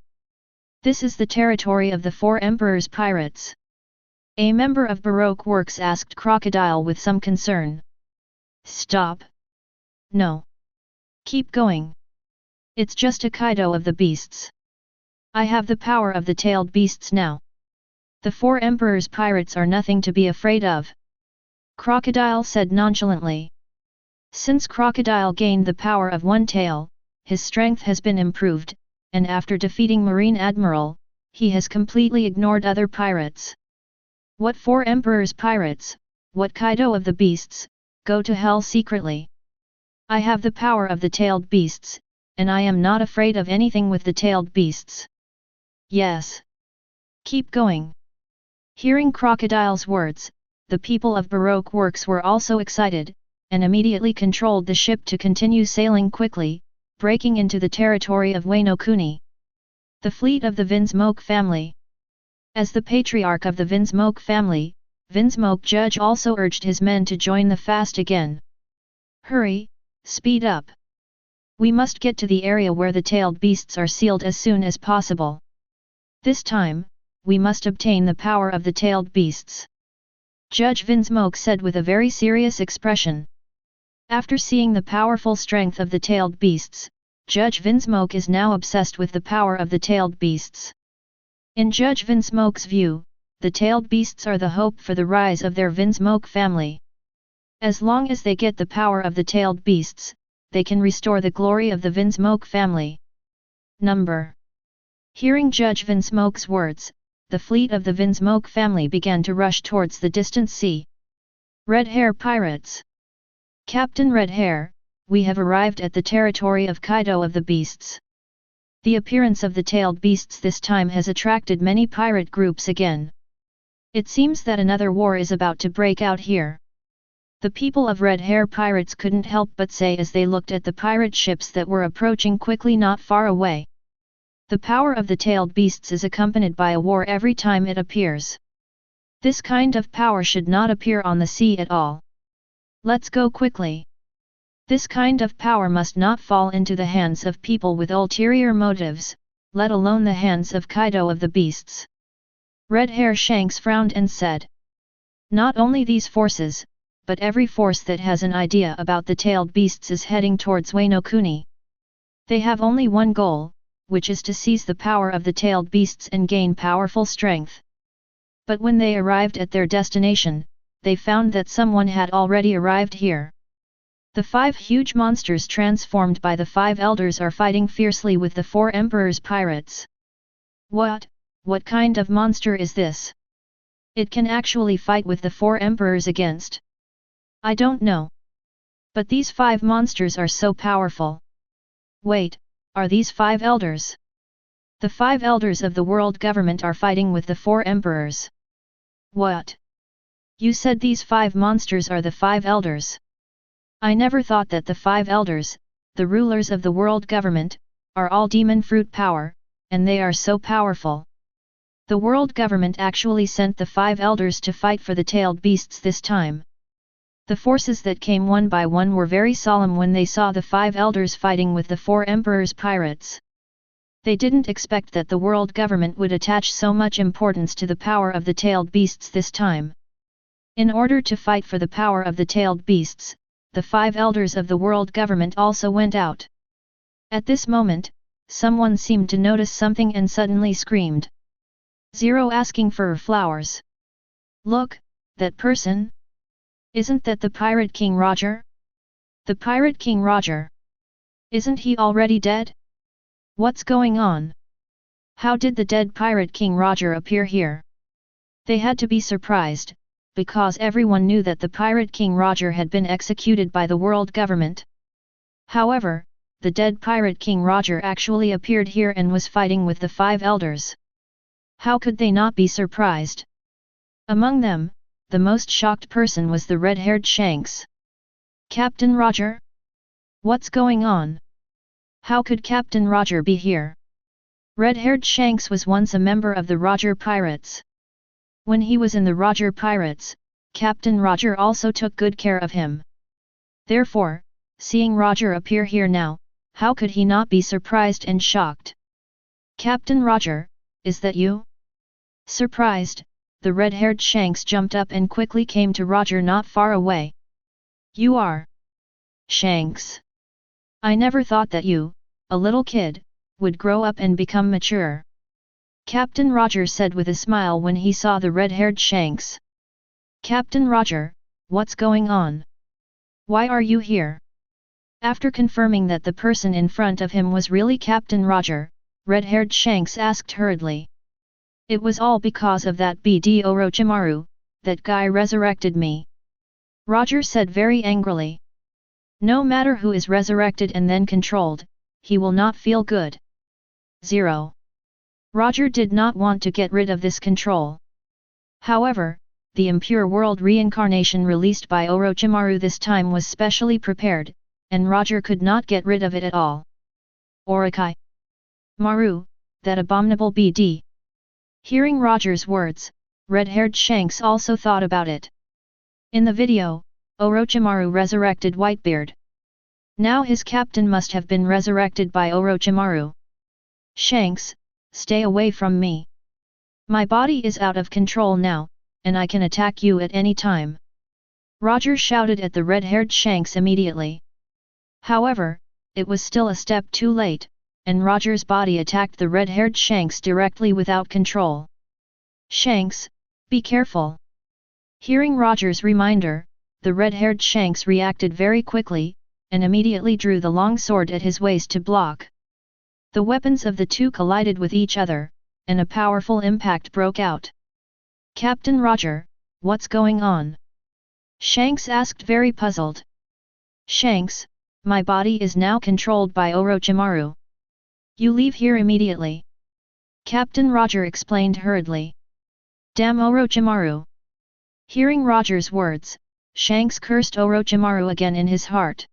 This is the territory of the 4 emperors' pirates. A member of Baroque Works asked Crocodile with some concern. Stop. No. Keep going. It's just a Kaido of the beasts. I have the power of the tailed beasts now. The 4 emperors' pirates are nothing to be afraid of. Crocodile said nonchalantly. Since Crocodile gained the power of one tail, his strength has been improved, and after defeating Marine Admiral, he has completely ignored other pirates. What 4 emperors' pirates, what Kaido of the beasts, go to hell secretly. I have the power of the tailed beasts, and I am not afraid of anything with the tailed beasts. Yes. Keep going. Hearing Crocodile's words, the people of Baroque Works were also excited, and immediately controlled the ship to continue sailing quickly, breaking into the territory of Wano Kuni. The fleet of the Vinsmoke family. As the patriarch of the Vinsmoke family, Vinsmoke Judge also urged his men to join the fast again. Hurry, speed up. We must get to the area where the tailed beasts are sealed as soon as possible. This time, we must obtain the power of the tailed beasts. Judge Vinsmoke said with a very serious expression. After seeing the powerful strength of the tailed beasts, Judge Vinsmoke is now obsessed with the power of the tailed beasts. In Judge Vinsmoke's view, the tailed beasts are the hope for the rise of their Vinsmoke family. As long as they get the power of the tailed beasts, they can restore the glory of the Vinsmoke family. Number. Hearing Judge Vinsmoke's words, the fleet of the Vinsmoke family began to rush towards the distant sea. Red Hair Pirates. Captain Red Hair, we have arrived at the territory of Kaido of the Beasts. The appearance of the tailed beasts this time has attracted many pirate groups again. It seems that another war is about to break out here. The people of Red Hair Pirates couldn't help but say as they looked at the pirate ships that were approaching quickly not far away. The power of the tailed beasts is accompanied by a war every time it appears. This kind of power should not appear on the sea at all. Let's go quickly. This kind of power must not fall into the hands of people with ulterior motives, let alone the hands of Kaido of the Beasts. Red Hair Shanks frowned and said. Not only these forces, but every force that has an idea about the tailed beasts is heading towards Wano Kuni. They have only one goal, which is to seize the power of the tailed beasts and gain powerful strength. But when they arrived at their destination, they found that someone had already arrived here. The 5 huge monsters transformed by the 5 elders are fighting fiercely with the 4 emperors' pirates. What kind of monster is this? It can actually fight with the 4 emperors against? I don't know. But these 5 monsters are so powerful. Wait, are these 5 elders? The 5 elders of the world government are fighting with the 4 emperors. What? You said these 5 monsters are the 5 elders. I never thought that the 5 elders, the rulers of the world government, are all demon fruit power, and they are so powerful. The world government actually sent the 5 elders to fight for the tailed beasts this time. The forces that came one by one were very solemn when they saw the 5 elders fighting with the 4 emperors' pirates. They didn't expect that the world government would attach so much importance to the power of the tailed beasts this time. In order to fight for the power of the tailed beasts, the 5 elders of the world government also went out. At this moment, someone seemed to notice something and suddenly screamed. Zero asking for flowers. Look, that person? Isn't that the Pirate King Roger? The Pirate King Roger. Isn't he already dead? What's going on? How did the dead Pirate King Roger appear here? They had to be surprised, because everyone knew that the Pirate King Roger had been executed by the world government. However, the dead Pirate King Roger actually appeared here and was fighting with the 5 elders. How could they not be surprised? Among them, the most shocked person was the red-haired Shanks. Captain Roger? What's going on? How could Captain Roger be here? Red-haired Shanks was once a member of the Roger Pirates. When he was in the Roger Pirates, Captain Roger also took good care of him. Therefore, seeing Roger appear here now, how could he not be surprised and shocked? Captain Roger, is that you? Surprised, the red-haired Shanks jumped up and quickly came to Roger not far away. You are Shanks. I never thought that you, a little kid, would grow up and become mature. Captain Roger said with a smile when he saw the red-haired Shanks. Captain Roger, what's going on? Why are you here? After confirming that the person in front of him was really Captain Roger, red-haired Shanks asked hurriedly. It was all because of that BD Orochimaru, that guy resurrected me. Roger said very angrily. No matter who is resurrected and then controlled, he will not feel good. 0. Roger did not want to get rid of this control. However, the impure world reincarnation released by Orochimaru this time was specially prepared, and Roger could not get rid of it at all. Orochi Maru, that abominable BD. Hearing Roger's words, red-haired Shanks also thought about it. In the video, Orochimaru resurrected Whitebeard. Now his captain must have been resurrected by Orochimaru. Shanks, stay away from me. My body is out of control now, and I can attack you at any time. Roger shouted at the red-haired Shanks immediately. However, it was still a step too late, and Roger's body attacked the red-haired Shanks directly without control. Shanks, be careful. Hearing Roger's reminder, the red-haired Shanks reacted very quickly, and immediately drew the long sword at his waist to block. The weapons of the two collided with each other, and a powerful impact broke out. Captain Roger, what's going on? Shanks asked very puzzled. Shanks, my body is now controlled by Orochimaru. You leave here immediately. Captain Roger explained hurriedly. Damn Orochimaru! Hearing Roger's words, Shanks cursed Orochimaru again in his heart.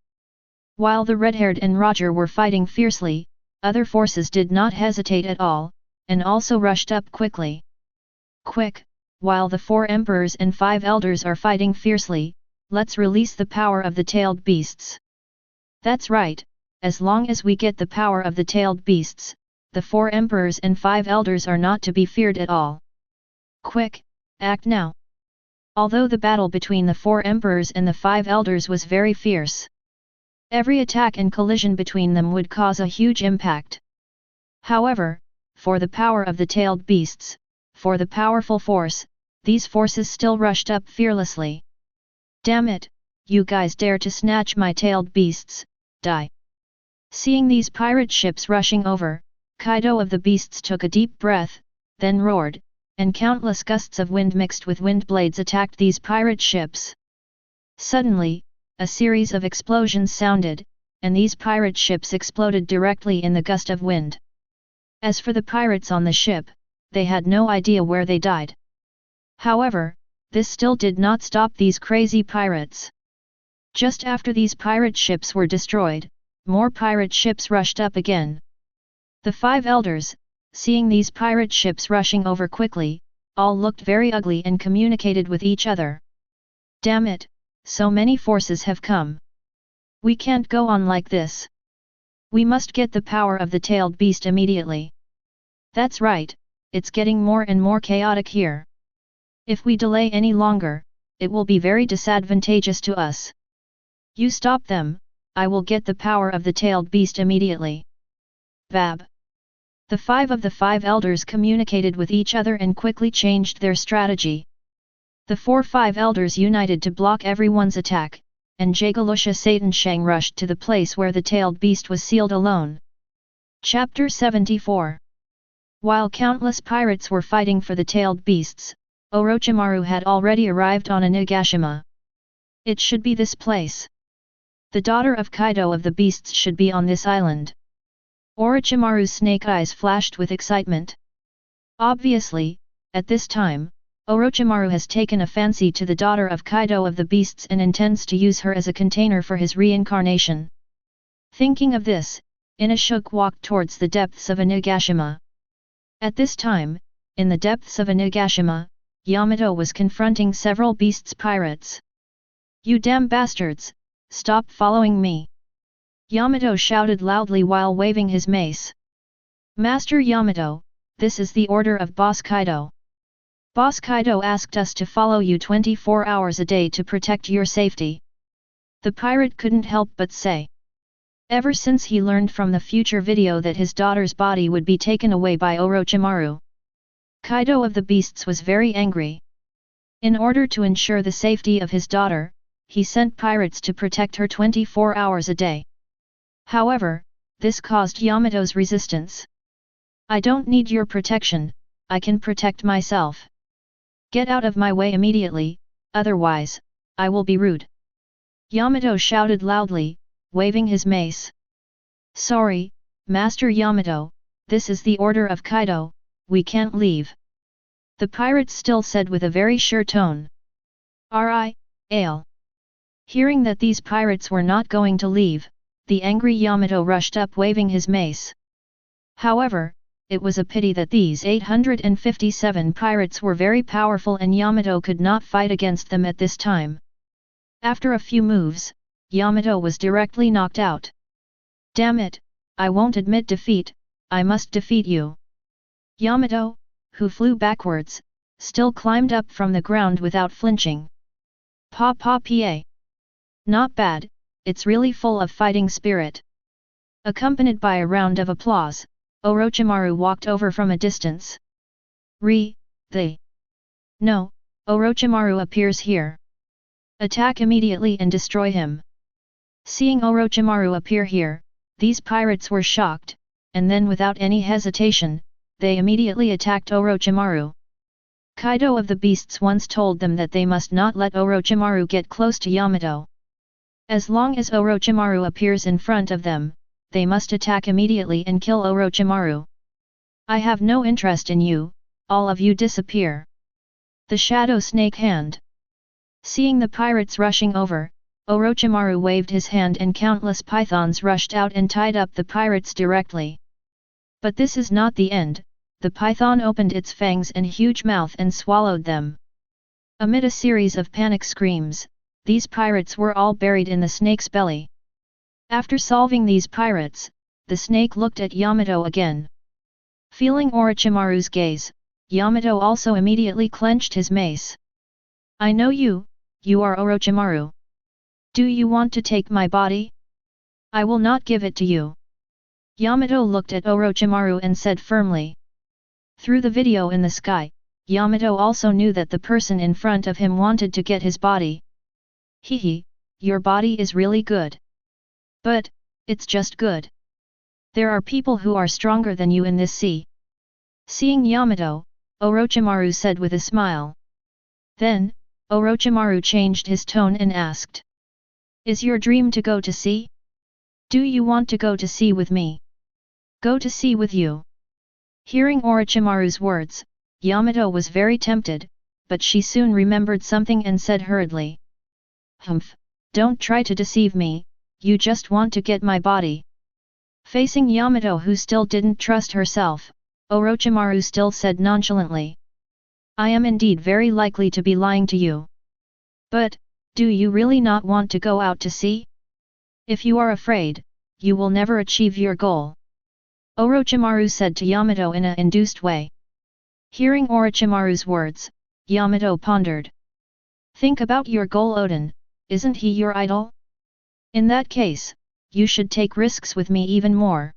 While the red-haired and Roger were fighting fiercely, other forces did not hesitate at all, and also rushed up quickly. Quick, while the 4 emperors and 5 elders are fighting fiercely, let's release the power of the tailed beasts. That's right, as long as we get the power of the tailed beasts, the 4 emperors and 5 elders are not to be feared at all. Quick, act now. Although the battle between the 4 emperors and the 5 elders was very fierce, every attack and collision between them would cause a huge impact. However, for the power of the tailed beasts, for the powerful force, these forces still rushed up fearlessly. Damn it, you guys dare to snatch my tailed beasts, die. Seeing these pirate ships rushing over, Kaido of the beasts took a deep breath, then roared, and countless gusts of wind mixed with wind blades attacked these pirate ships. Suddenly, a series of explosions sounded, and these pirate ships exploded directly in the gust of wind. As for the pirates on the ship, they had no idea where they died. However, this still did not stop these crazy pirates. Just after these pirate ships were destroyed, more pirate ships rushed up again. The 5 elders, seeing these pirate ships rushing over quickly, all looked very ugly and communicated with each other. Damn it, so many forces have come. We can't go on like this. We must get the power of the tailed beast immediately. That's right, it's getting more and more chaotic here. If we delay any longer, it will be very disadvantageous to us. You stop them, I will get the power of the tailed beast immediately. Bab. The 5 of the 5 elders communicated with each other and quickly changed their strategy. The 5 elders united to block everyone's attack, and Jagalusha Satan Shang rushed to the place where the tailed beast was sealed alone. Chapter 74. While countless pirates were fighting for the tailed beasts, Orochimaru had already arrived on Onigashima. It should be this place. The daughter of Kaido of the beasts should be on this island. Orochimaru's snake eyes flashed with excitement. Obviously, at this time, Orochimaru has taken a fancy to the daughter of Kaido of the beasts and intends to use her as a container for his reincarnation. Thinking of this, Inosuke walked towards the depths of Onigashima. At this time, in the depths of Onigashima, Yamato was confronting several beasts' pirates. You damn bastards, stop following me! Yamato shouted loudly while waving his mace. Master Yamato, this is the order of Boss Kaido. Boss Kaido asked us to follow you 24 hours a day to protect your safety. The pirate couldn't help but say. Ever since he learned from the future video that his daughter's body would be taken away by Orochimaru, Kaido of the beasts was very angry. In order to ensure the safety of his daughter, he sent pirates to protect her 24 hours a day. However, this caused Yamato's resistance. I don't need your protection, I can protect myself. Get out of my way immediately, otherwise, I will be rude. Yamato shouted loudly, waving his mace. Sorry, Master Yamato, this is the order of Kaido, we can't leave. The pirates still said with a very sure tone. Ale. Hearing that these pirates were not going to leave, the angry Yamato rushed up waving his mace. However, it was a pity that these 857 pirates were very powerful and Yamato could not fight against them at this time. After a few moves, Yamato was directly knocked out. Damn it, I won't admit defeat, I must defeat you. Yamato, who flew backwards, still climbed up from the ground without flinching. Pa. Not bad, it's really full of fighting spirit. Accompanied by a round of applause, Orochimaru walked over from a distance. No, Orochimaru appears here. Attack immediately and destroy him. Seeing Orochimaru appear here, these pirates were shocked, and then without any hesitation, they immediately attacked Orochimaru. Kaido of the beasts once told them that they must not let Orochimaru get close to Yamato. As long as Orochimaru appears in front of them, they must attack immediately and kill Orochimaru. I have no interest in you, all of you disappear. The Shadow Snake Hand. Seeing the pirates rushing over, Orochimaru waved his hand and countless pythons rushed out and tied up the pirates directly. But this is not the end, the python opened its fangs and huge mouth and swallowed them. Amid a series of panic screams, these pirates were all buried in the snake's belly. After solving these pirates, the snake looked at Yamato again. Feeling Orochimaru's gaze, Yamato also immediately clenched his mace. I know you are Orochimaru. Do you want to take my body? I will not give it to you. Yamato looked at Orochimaru and said firmly. Through the video in the sky, Yamato also knew that the person in front of him wanted to get his body. Hehe, your body is really good. But, it's just good. There are people who are stronger than you in this sea. Seeing Yamato, Orochimaru said with a smile. Then, Orochimaru changed his tone and asked. Is your dream to go to sea? Do you want to go to sea with me? Go to sea with you. Hearing Orochimaru's words, Yamato was very tempted, but she soon remembered something and said hurriedly. Humph, don't try to deceive me, you just want to get my body. Facing Yamato who still didn't trust herself, Orochimaru still said nonchalantly. I am indeed very likely to be lying to you. But, do you really not want to go out to sea? If you are afraid, you will never achieve your goal. Orochimaru said to Yamato in an induced way. Hearing Orochimaru's words, Yamato pondered. Think about your goal, Odin, isn't he your idol? In that case, you should take risks with me even more.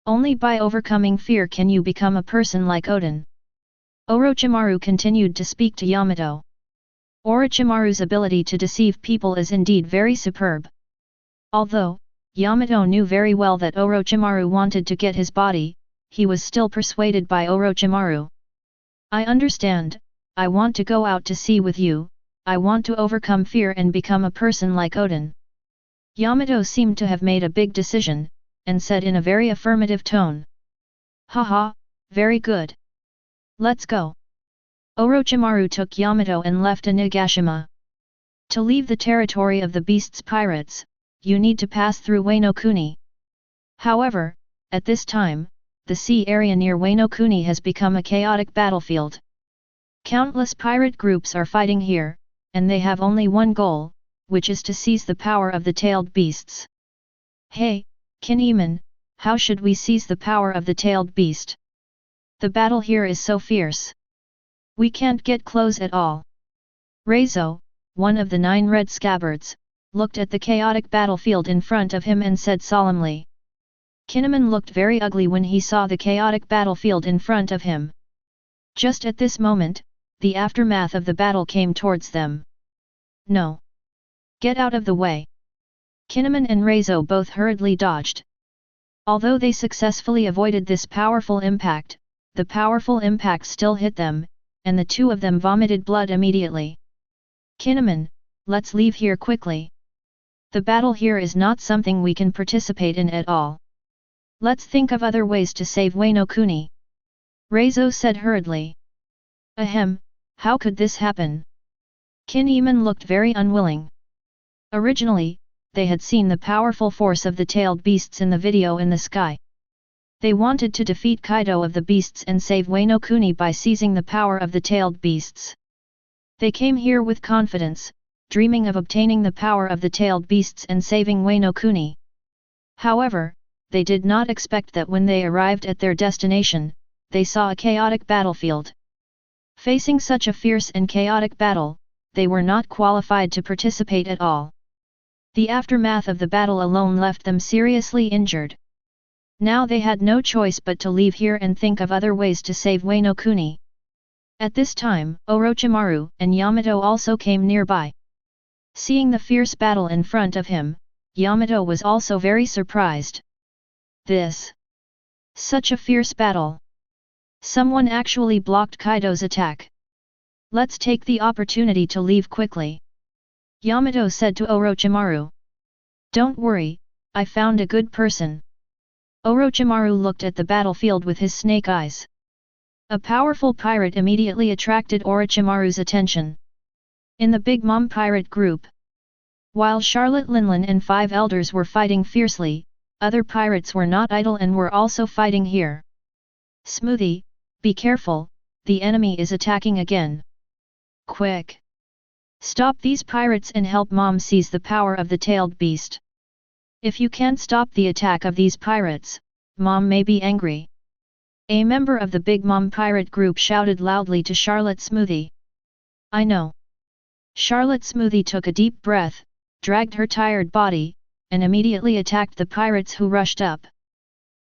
Only by overcoming fear can you become a person like Odin. Orochimaru continued to speak to Yamato. Orochimaru's ability to deceive people is indeed very superb. Although, Yamato knew very well that Orochimaru wanted to get his body, he was still persuaded by Orochimaru. I understand, I want to go out to sea with you, I want to overcome fear and become a person like Odin. Yamato seemed to have made a big decision, and said in a very affirmative tone. Haha, very good. Let's go. Orochimaru took Yamato and left Onigashima. To leave the territory of the beast's pirates, you need to pass through Wano Kuni. However, at this time, the sea area near Wano Kuni has become a chaotic battlefield. Countless pirate groups are fighting here, and they have only one goal, which is to seize the power of the tailed beasts. Hey, Kinemon, how should we seize the power of the tailed beast? The battle here is so fierce. We can't get close at all. Reizo, one of the 9 red scabbards, looked at the chaotic battlefield in front of him and said solemnly. Kinemon looked very ugly when he saw the chaotic battlefield in front of him. Just at this moment, the aftermath of the battle came towards them. No! Get out of the way! Kinemon and Reizo both hurriedly dodged. Although they successfully avoided this powerful impact, the powerful impact still hit them, and the two of them vomited blood immediately. Kinemon, let's leave here quickly. The battle here is not something we can participate in at all. Let's think of other ways to save Wano Kuni. Reizo said hurriedly. Ahem, how could this happen? Kinemon looked very unwilling. Originally, they had seen the powerful force of the tailed beasts in the video in the sky. They wanted to defeat Kaido of the beasts and save Wano Kuni by seizing the power of the tailed beasts. They came here with confidence, dreaming of obtaining the power of the tailed beasts and saving Wano Kuni. However, they did not expect that when they arrived at their destination, they saw a chaotic battlefield. Facing such a fierce and chaotic battle, they were not qualified to participate at all. The aftermath of the battle alone left them seriously injured. Now they had no choice but to leave here and think of other ways to save Wano Kuni. At this time, Orochimaru and Yamato also came nearby. Seeing the fierce battle in front of him, Yamato was also very surprised. Such a fierce battle! Someone actually blocked Kaido's attack. Let's take the opportunity to leave quickly. Yamato said to Orochimaru. Don't worry, I found a good person. Orochimaru looked at the battlefield with his snake eyes. A powerful pirate immediately attracted Orochimaru's attention. In the Big Mom pirate group, while Charlotte Linlin and 5 elders were fighting fiercely, other pirates were not idle and were also fighting here. Smoothie, be careful, the enemy is attacking again. Quick! Stop these pirates and help Mom seize the power of the tailed beast. If you can't stop the attack of these pirates, Mom may be angry. A member of the Big Mom pirate group shouted loudly to Charlotte Smoothie. I know. Charlotte Smoothie took a deep breath, dragged her tired body, and immediately attacked the pirates who rushed up.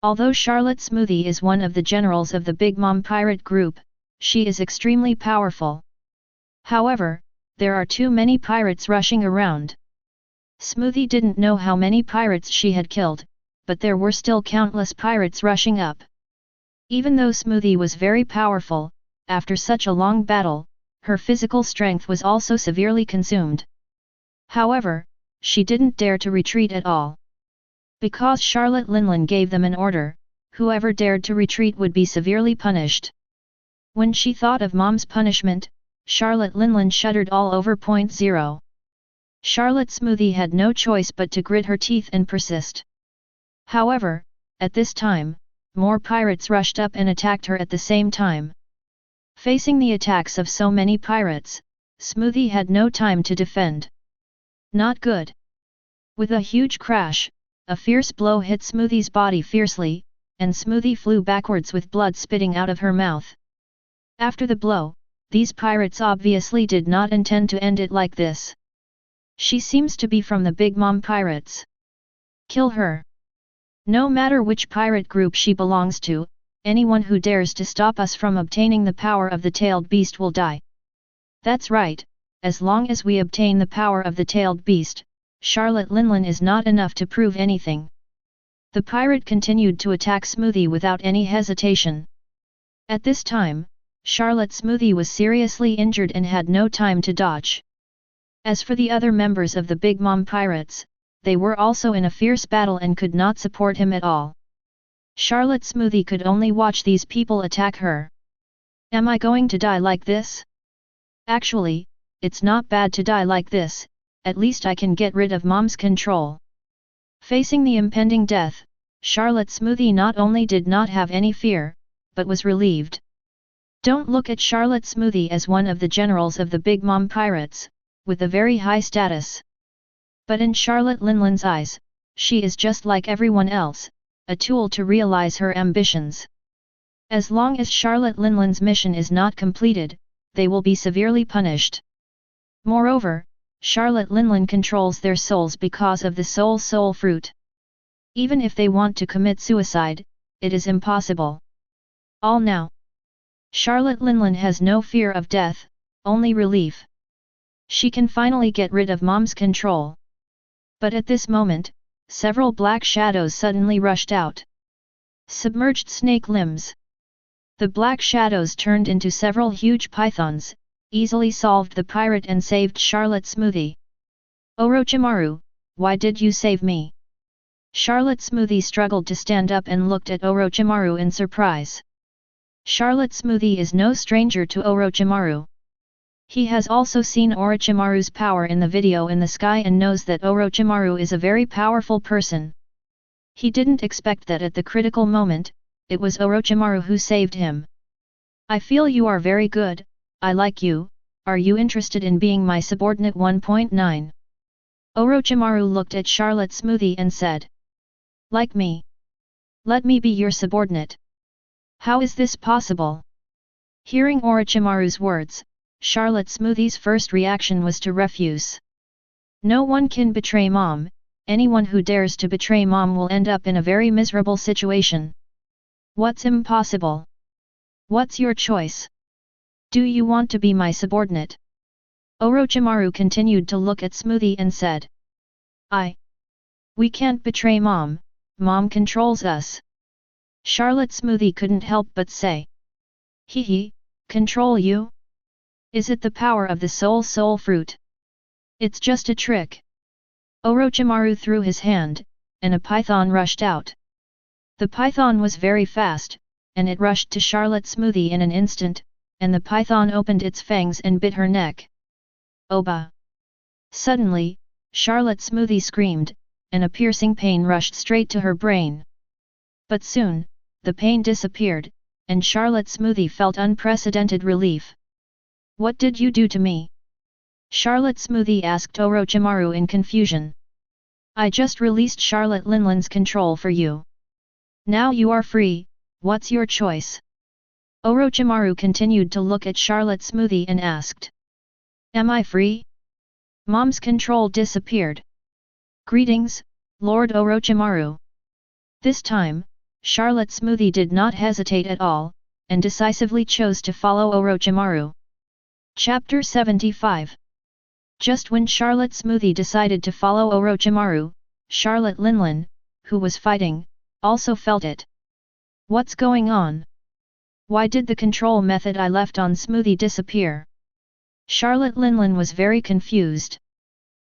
Although Charlotte Smoothie is one of the generals of the Big Mom pirate group, she is extremely powerful. However, there are too many pirates rushing around. Smoothie didn't know how many pirates she had killed, but there were still countless pirates rushing up. Even though Smoothie was very powerful, after such a long battle, her physical strength was also severely consumed. However, she didn't dare to retreat at all. Because Charlotte Linlin gave them an order, whoever dared to retreat would be severely punished. When she thought of Mom's punishment, Charlotte Linlin shuddered all over. 0. Charlotte Smoothie had no choice but to grit her teeth and persist. However, at this time, more pirates rushed up and attacked her at the same time. Facing the attacks of so many pirates, Smoothie had no time to defend. Not good. With a huge crash, a fierce blow hit Smoothie's body fiercely, and Smoothie flew backwards with blood spitting out of her mouth. After the blow, these pirates obviously did not intend to end it like this. She seems to be from the Big Mom Pirates. Kill her. No matter which pirate group she belongs to, anyone who dares to stop us from obtaining the power of the tailed beast will die. That's right, as long as we obtain the power of the tailed beast, Charlotte Linlin is not enough to prove anything. The pirate continued to attack Smoothie without any hesitation. At this time, Charlotte Smoothie was seriously injured and had no time to dodge. As for the other members of the Big Mom Pirates, they were also in a fierce battle and could not support him at all. Charlotte Smoothie could only watch these people attack her. Am I going to die like this? Actually, it's not bad to die like this, at least I can get rid of Mom's control. Facing the impending death, Charlotte Smoothie not only did not have any fear, but was relieved. Don't look at Charlotte Smoothie as one of the generals of the Big Mom Pirates, with a very high status. But in Charlotte Linlin's eyes, she is just like everyone else, a tool to realize her ambitions. As long as Charlotte Linlin's mission is not completed, they will be severely punished. Moreover, Charlotte Linlin controls their souls because of the soul fruit. Even if they want to commit suicide, it is impossible. All now. Charlotte Linlin has no fear of death, only relief. She can finally get rid of Mom's control. But at this moment, several black shadows suddenly rushed out. Submerged snake limbs. The black shadows turned into several huge pythons, easily solved the pirate and saved Charlotte Smoothie. Orochimaru, why did you save me? Charlotte Smoothie struggled to stand up and looked at Orochimaru in surprise. Charlotte Smoothie is no stranger to Orochimaru. He has also seen Orochimaru's power in the video in the sky and knows that Orochimaru is a very powerful person. He didn't expect that at the critical moment, it was Orochimaru who saved him. I feel you are very good, I like you, are you interested in being my subordinate? 1.9. Orochimaru looked at Charlotte Smoothie and said. Like me? Let me be your subordinate. How is this possible? Hearing Orochimaru's words, Charlotte Smoothie's first reaction was to refuse. No one can betray Mom, anyone who dares to betray Mom will end up in a very miserable situation. What's impossible? What's your choice? Do you want to be my subordinate? Orochimaru continued to look at Smoothie and said. We can't betray Mom, Mom controls us. Charlotte Smoothie couldn't help but say. Control you? Is it the power of the soul fruit? It's just a trick. Orochimaru threw his hand, and a python rushed out. The python was very fast, and it rushed to Charlotte Smoothie in an instant, and the python opened its fangs and bit her neck. Oba! Suddenly, Charlotte Smoothie screamed, and a piercing pain rushed straight to her brain. But soon, the pain disappeared, and Charlotte Smoothie felt unprecedented relief. What did you do to me? Charlotte Smoothie asked Orochimaru in confusion. I just released Charlotte Linlin's control for you. Now you are free, what's your choice? Orochimaru continued to look at Charlotte Smoothie and asked. Am I free? Mom's control disappeared. Greetings, Lord Orochimaru. This time, Charlotte Smoothie did not hesitate at all, and decisively chose to follow Orochimaru. Chapter 75. Just when Charlotte Smoothie decided to follow Orochimaru, Charlotte Linlin, who was fighting, also felt it. What's going on? Why did the control method I left on Smoothie disappear? Charlotte Linlin was very confused.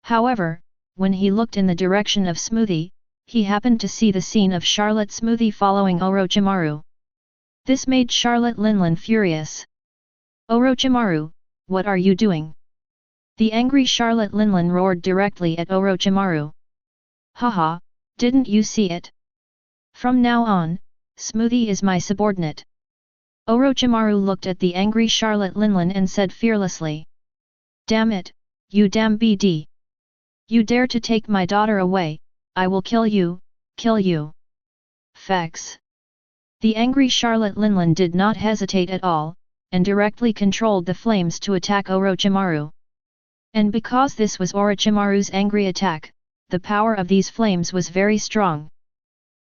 However, when he looked in the direction of Smoothie, he happened to see the scene of Charlotte Smoothie following Orochimaru. This made Charlotte Linlin furious. Orochimaru, what are you doing? The angry Charlotte Linlin roared directly at Orochimaru. Haha, didn't you see it? From now on, Smoothie is my subordinate. Orochimaru looked at the angry Charlotte Linlin and said fearlessly. Damn it, you damn BD! You dare to take my daughter away, I will kill you, kill you. Facts. The angry Charlotte Linlin did not hesitate at all, and directly controlled the flames to attack Orochimaru. And because this was Orochimaru's angry attack, the power of these flames was very strong.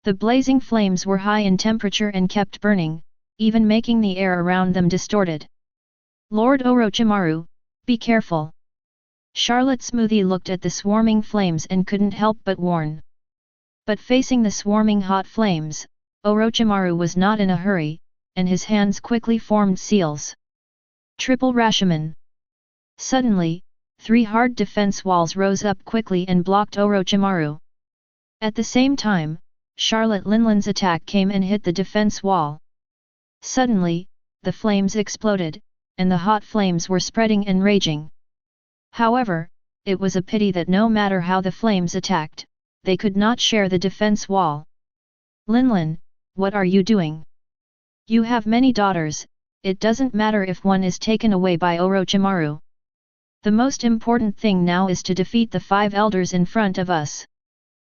The blazing flames were high in temperature and kept burning, even making the air around them distorted. Lord Orochimaru, be careful. Charlotte Smoothie looked at the swarming flames and couldn't help but warn. But facing the swarming hot flames, Orochimaru was not in a hurry, and his hands quickly formed seals. Triple Rashomon. Suddenly, 3 hard defense walls rose up quickly and blocked Orochimaru. At the same time, Charlotte Linlin's attack came and hit the defense wall. Suddenly, the flames exploded, and the hot flames were spreading and raging. However, it was a pity that no matter how the flames attacked, they could not share the defense wall. Linlin, what are you doing? You have many daughters, it doesn't matter if one is taken away by Orochimaru. The most important thing now is to defeat the 5 elders in front of us.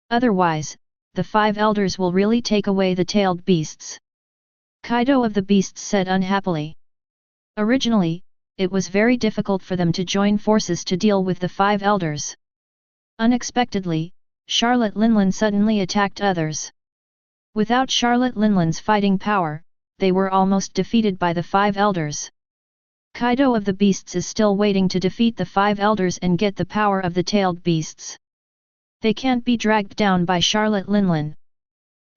Otherwise, the 5 elders will really take away the tailed beasts. Kaido of the Beasts said unhappily. Originally, it was very difficult for them to join forces to deal with the 5 elders. Unexpectedly, Charlotte Linlin suddenly attacked others. Without Charlotte Linlin's fighting power, they were almost defeated by the 5 elders. Kaido of the Beasts is still waiting to defeat the 5 elders and get the power of the tailed beasts. They can't be dragged down by Charlotte Linlin.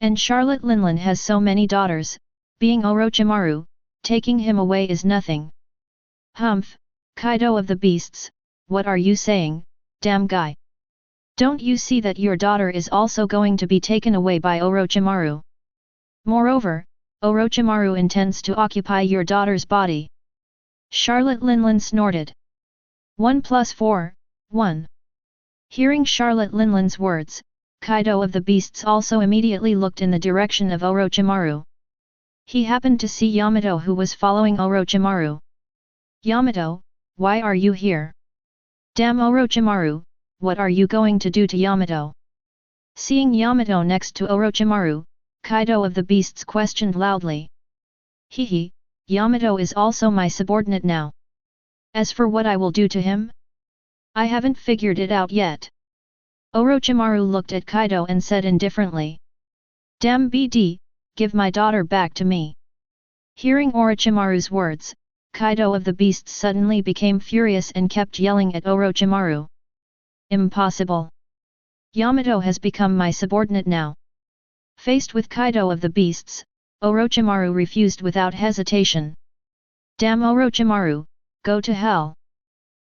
And Charlotte Linlin has so many daughters, being Orochimaru, taking him away is nothing. Humph, Kaido of the Beasts, what are you saying, damn guy? Don't you see that your daughter is also going to be taken away by Orochimaru? Moreover, Orochimaru intends to occupy your daughter's body. Charlotte Linlin snorted. 1 + 4, 1. Hearing Charlotte Linlin's words, Kaido of the Beasts also immediately looked in the direction of Orochimaru. He happened to see Yamato, who was following Orochimaru. Yamato, why are you here? Damn Orochimaru, what are you going to do to Yamato? Seeing Yamato next to Orochimaru, Kaido of the Beasts questioned loudly. Hehe, Yamato is also my subordinate now. As for what I will do to him? I haven't figured it out yet. Orochimaru looked at Kaido and said indifferently. Damn BD, give my daughter back to me. Hearing Orochimaru's words, Kaido of the Beasts suddenly became furious and kept yelling at Orochimaru. Impossible. Yamato has become my subordinate now. Faced with Kaido of the Beasts, Orochimaru refused without hesitation. Damn Orochimaru, go to hell.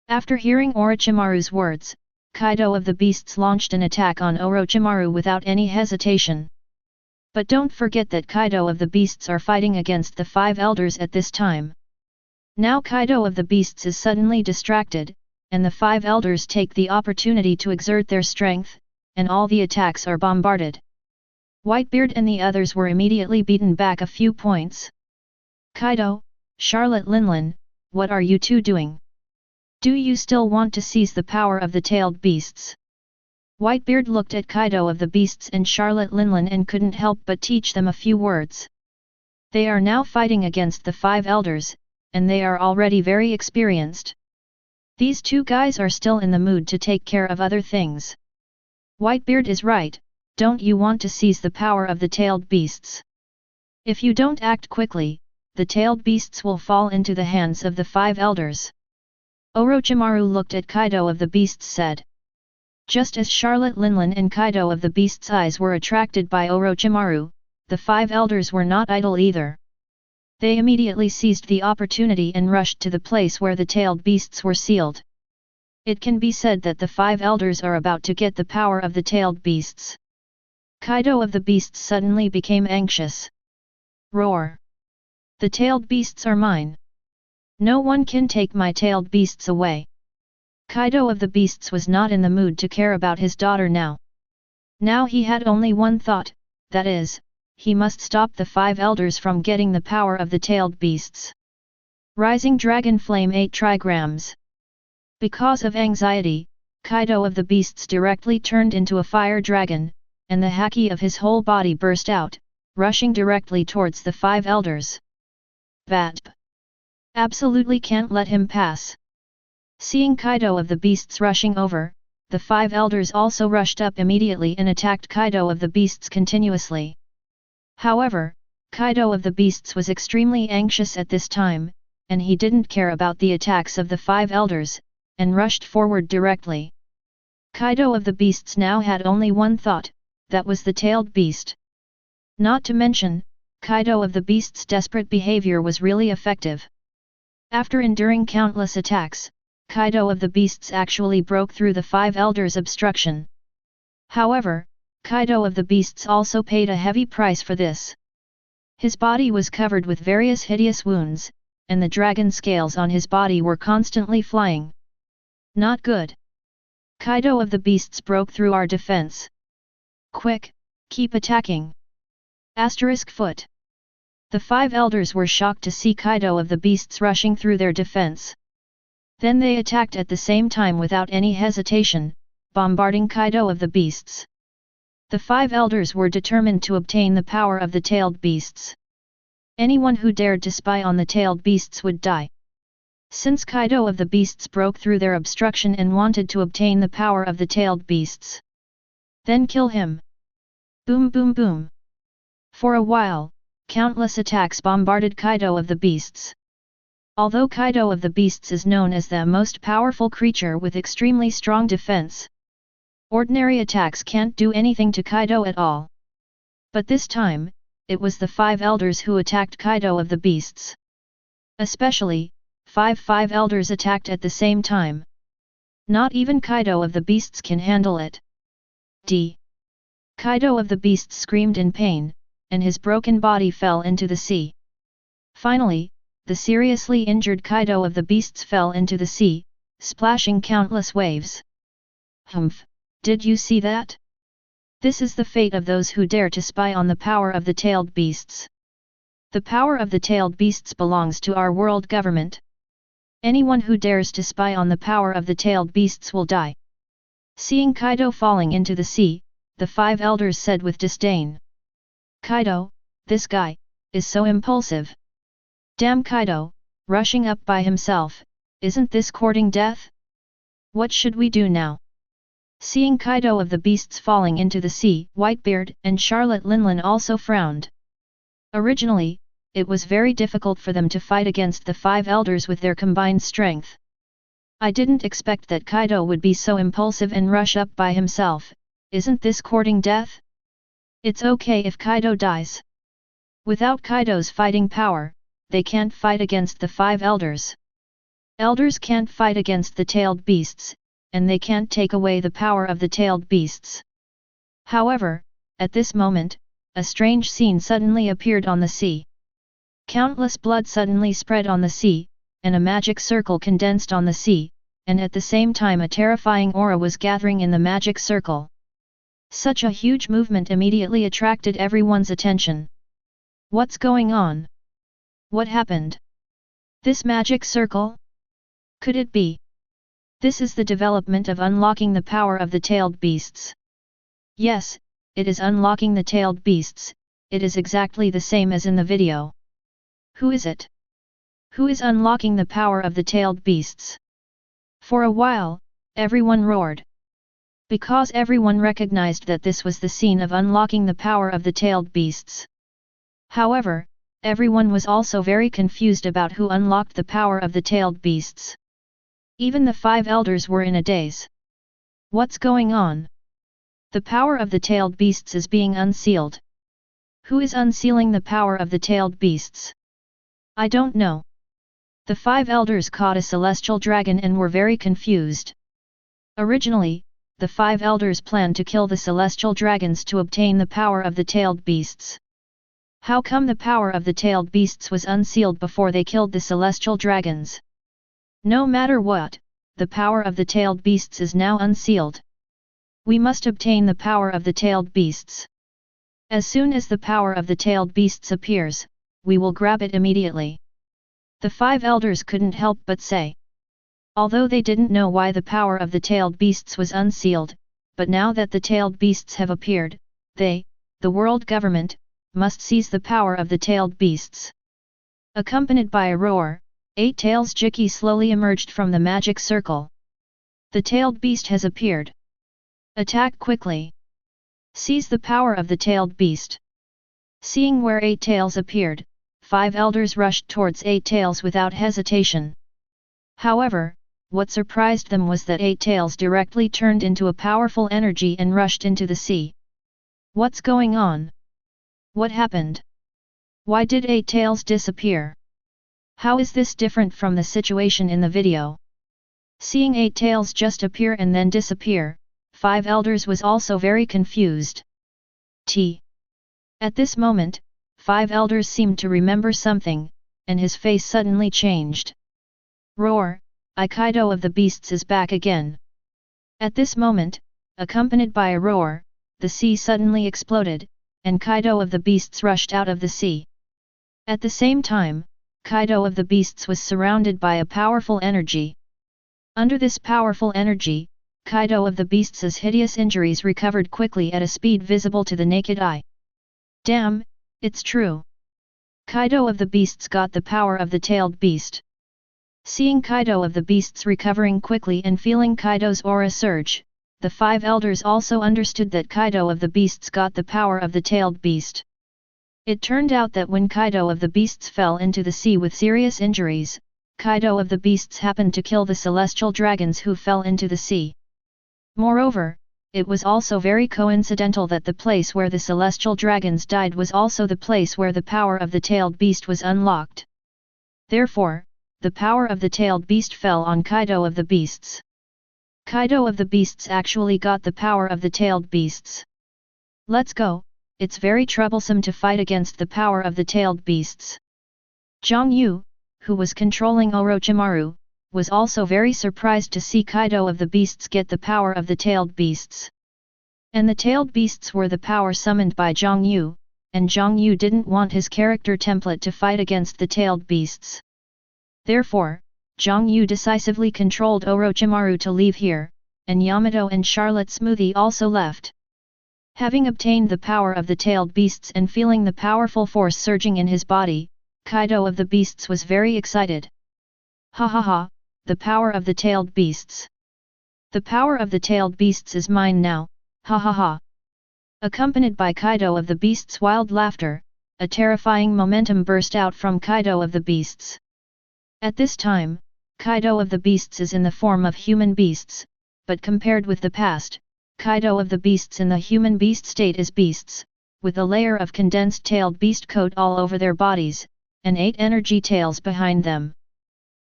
After hearing Orochimaru's words, Kaido of the Beasts launched an attack on Orochimaru without any hesitation. But don't forget that Kaido of the Beasts are fighting against the 5 elders at this time. Now Kaido of the Beasts is suddenly distracted, and the 5 elders take the opportunity to exert their strength, and all the attacks are bombarded. Whitebeard and the others were immediately beaten back a few points. Kaido, Charlotte Linlin, what are you two doing? Do you still want to seize the power of the tailed beasts? Whitebeard looked at Kaido of the Beasts and Charlotte Linlin and couldn't help but teach them a few words. They are now fighting against the 5 elders, and they are already very experienced. These 2 guys are still in the mood to take care of other things. Whitebeard is right, don't you want to seize the power of the tailed beasts? If you don't act quickly, the tailed beasts will fall into the hands of the 5 elders. Orochimaru looked at Kaido of the Beasts said. Just as Charlotte Linlin and Kaido of the Beasts' eyes were attracted by Orochimaru, the 5 elders were not idle either. They immediately seized the opportunity and rushed to the place where the tailed beasts were sealed. It can be said that the 5 elders are about to get the power of the tailed beasts. Kaido of the beasts suddenly became anxious. Roar! The tailed beasts are mine. No one can take my tailed beasts away. Kaido of the beasts was not in the mood to care about his daughter now. Now he had only one thought, that is, he must stop the 5 elders from getting the power of the tailed beasts. Rising Dragon Flame 8 trigrams. Because of anxiety, Kaido of the beasts directly turned into a fire dragon, and the haki of his whole body burst out, rushing directly towards the 5 elders. Batp! Absolutely can't let him pass. Seeing Kaido of the beasts rushing over, the 5 elders also rushed up immediately and attacked Kaido of the beasts continuously. However, Kaido of the beasts was extremely anxious at this time, and he didn't care about the attacks of the 5 elders, and rushed forward directly. Kaido of the beasts now had only one thought, that was the tailed beast. Not to mention, Kaido of the beasts' desperate behavior was really effective. After enduring countless attacks, Kaido of the beasts actually broke through the 5 elders' obstruction. However, Kaido of the beasts also paid a heavy price for this. His body was covered with various hideous wounds, and the dragon scales on his body were constantly flying. Not good. Kaido of the beasts broke through our defense. Quick, keep attacking. Foot. The 5 elders were shocked to see Kaido of the beasts rushing through their defense. Then they attacked at the same time without any hesitation, bombarding Kaido of the beasts. The 5 elders were determined to obtain the power of the tailed beasts. Anyone who dared to spy on the tailed beasts would die. Since Kaido of the beasts broke through their obstruction and wanted to obtain the power of the tailed beasts, then kill him. Boom boom boom. For a while, countless attacks bombarded Kaido of the beasts. Although Kaido of the beasts is known as the most powerful creature with extremely strong defense, ordinary attacks can't do anything to Kaido at all. But this time, it was the 5 elders who attacked Kaido of the beasts. Especially, 5 elders attacked at the same time. Not even Kaido of the beasts can handle it. Kaido of the beasts screamed in pain, and his broken body fell into the sea. Finally, the seriously injured Kaido of the beasts fell into the sea, splashing countless waves. Humph, did you see that? This is the fate of those who dare to spy on the power of the tailed beasts. The power of the tailed beasts belongs to our world government. Anyone who dares to spy on the power of the tailed beasts will die. Seeing Kaido falling into the sea, the 5 elders said with disdain. Kaido, this guy, is so impulsive. Damn Kaido, rushing up by himself, isn't this courting death? What should we do now? Seeing Kaido of the beasts falling into the sea, Whitebeard and Charlotte Linlin also frowned. Originally, it was very difficult for them to fight against the 5 elders with their combined strength. I didn't expect that Kaido would be so impulsive and rush up by himself, isn't this courting death? It's okay if Kaido dies. Without Kaido's fighting power, they can't fight against the 5 elders. Elders can't fight against the tailed beasts, and they can't take away the power of the tailed beasts. However, at this moment, a strange scene suddenly appeared on the sea. Countless blood suddenly spread on the sea, and a magic circle condensed on the sea, and at the same time a terrifying aura was gathering in the magic circle. Such a huge movement immediately attracted everyone's attention. What's going on? What happened? This magic circle? Could it be? This is the development of unlocking the power of the tailed beasts. Yes, it is unlocking the tailed beasts, it is exactly the same as in the video. Who is it? Who is unlocking the power of the tailed beasts? For a while, everyone roared. Because everyone recognized that this was the scene of unlocking the power of the tailed beasts. However, everyone was also very confused about who unlocked the power of the tailed beasts. Even the 5 elders were in a daze. What's going on? The power of the tailed beasts is being unsealed. Who is unsealing the power of the tailed beasts? I don't know. The 5 elders caught a celestial dragon and were very confused. Originally, the 5 elders planned to kill the celestial dragons to obtain the power of the tailed beasts. How come the power of the tailed beasts was unsealed before they killed the celestial dragons? No matter what, the power of the tailed beasts is now unsealed. We must obtain the power of the tailed beasts. As soon as the power of the tailed beasts appears, we will grab it immediately. The 5 elders couldn't help but say. Although they didn't know why the power of the tailed beasts was unsealed, but now that the tailed beasts have appeared, they, the world government, must seize the power of the tailed beasts. Accompanied by a roar, 8 Tails Jiki slowly emerged from the magic circle. The tailed beast has appeared. Attack quickly. Seize the power of the tailed beast. Seeing where 8 Tails appeared, 5 elders rushed towards 8 Tails without hesitation. However, what surprised them was that 8 Tails directly turned into a powerful energy and rushed into the sea. What's going on? What happened? Why did 8 Tails disappear? How is this different from the situation in the video? Seeing 8 Tails just appear and then disappear, 5 elders was also very confused. At this moment, 5 elders seemed to remember something, and his face suddenly changed. Roar, Kaido of the beasts is back again. At this moment, accompanied by a roar, the sea suddenly exploded, and Kaido of the beasts rushed out of the sea. At the same time, Kaido of the beasts was surrounded by a powerful energy. Under this powerful energy, Kaido of the beasts' hideous injuries recovered quickly at a speed visible to the naked eye. Damn, it's true. Kaido of the beasts got the power of the tailed beast. Seeing Kaido of the beasts recovering quickly and feeling Kaido's aura surge, the 5 elders also understood that Kaido of the beasts got the power of the tailed beast. It turned out that when Kaido of the beasts fell into the sea with serious injuries, Kaido of the beasts happened to kill the celestial dragons who fell into the sea. Moreover, it was also very coincidental that the place where the celestial dragons died was also the place where the power of the tailed beast was unlocked. Therefore, the power of the tailed beast fell on Kaido of the beasts. Kaido of the beasts actually got the power of the tailed beasts. Let's go, it's very troublesome to fight against the power of the tailed beasts. Jiang Yu, who was controlling Orochimaru, was also very surprised to see Kaido of the beasts get the power of the tailed beasts. And the tailed beasts were the power summoned by Jiang Yu, and Jiang Yu didn't want his character template to fight against the tailed beasts. Therefore, Jiang Yu decisively controlled Orochimaru to leave here, and Yamato and Charlotte Smoothie also left. Having obtained the power of the tailed beasts and feeling the powerful force surging in his body, Kaido of the beasts was very excited. Ha ha ha, the power of the tailed beasts. The power of the tailed beasts is mine now, ha ha ha. Accompanied by Kaido of the beasts' wild laughter, a terrifying momentum burst out from Kaido of the beasts. At this time, Kaido of the beasts is in the form of human beasts, but compared with the past, Kaido of the beasts in the human beast state is beasts, with a layer of condensed tailed beast coat all over their bodies, and 8 energy tails behind them.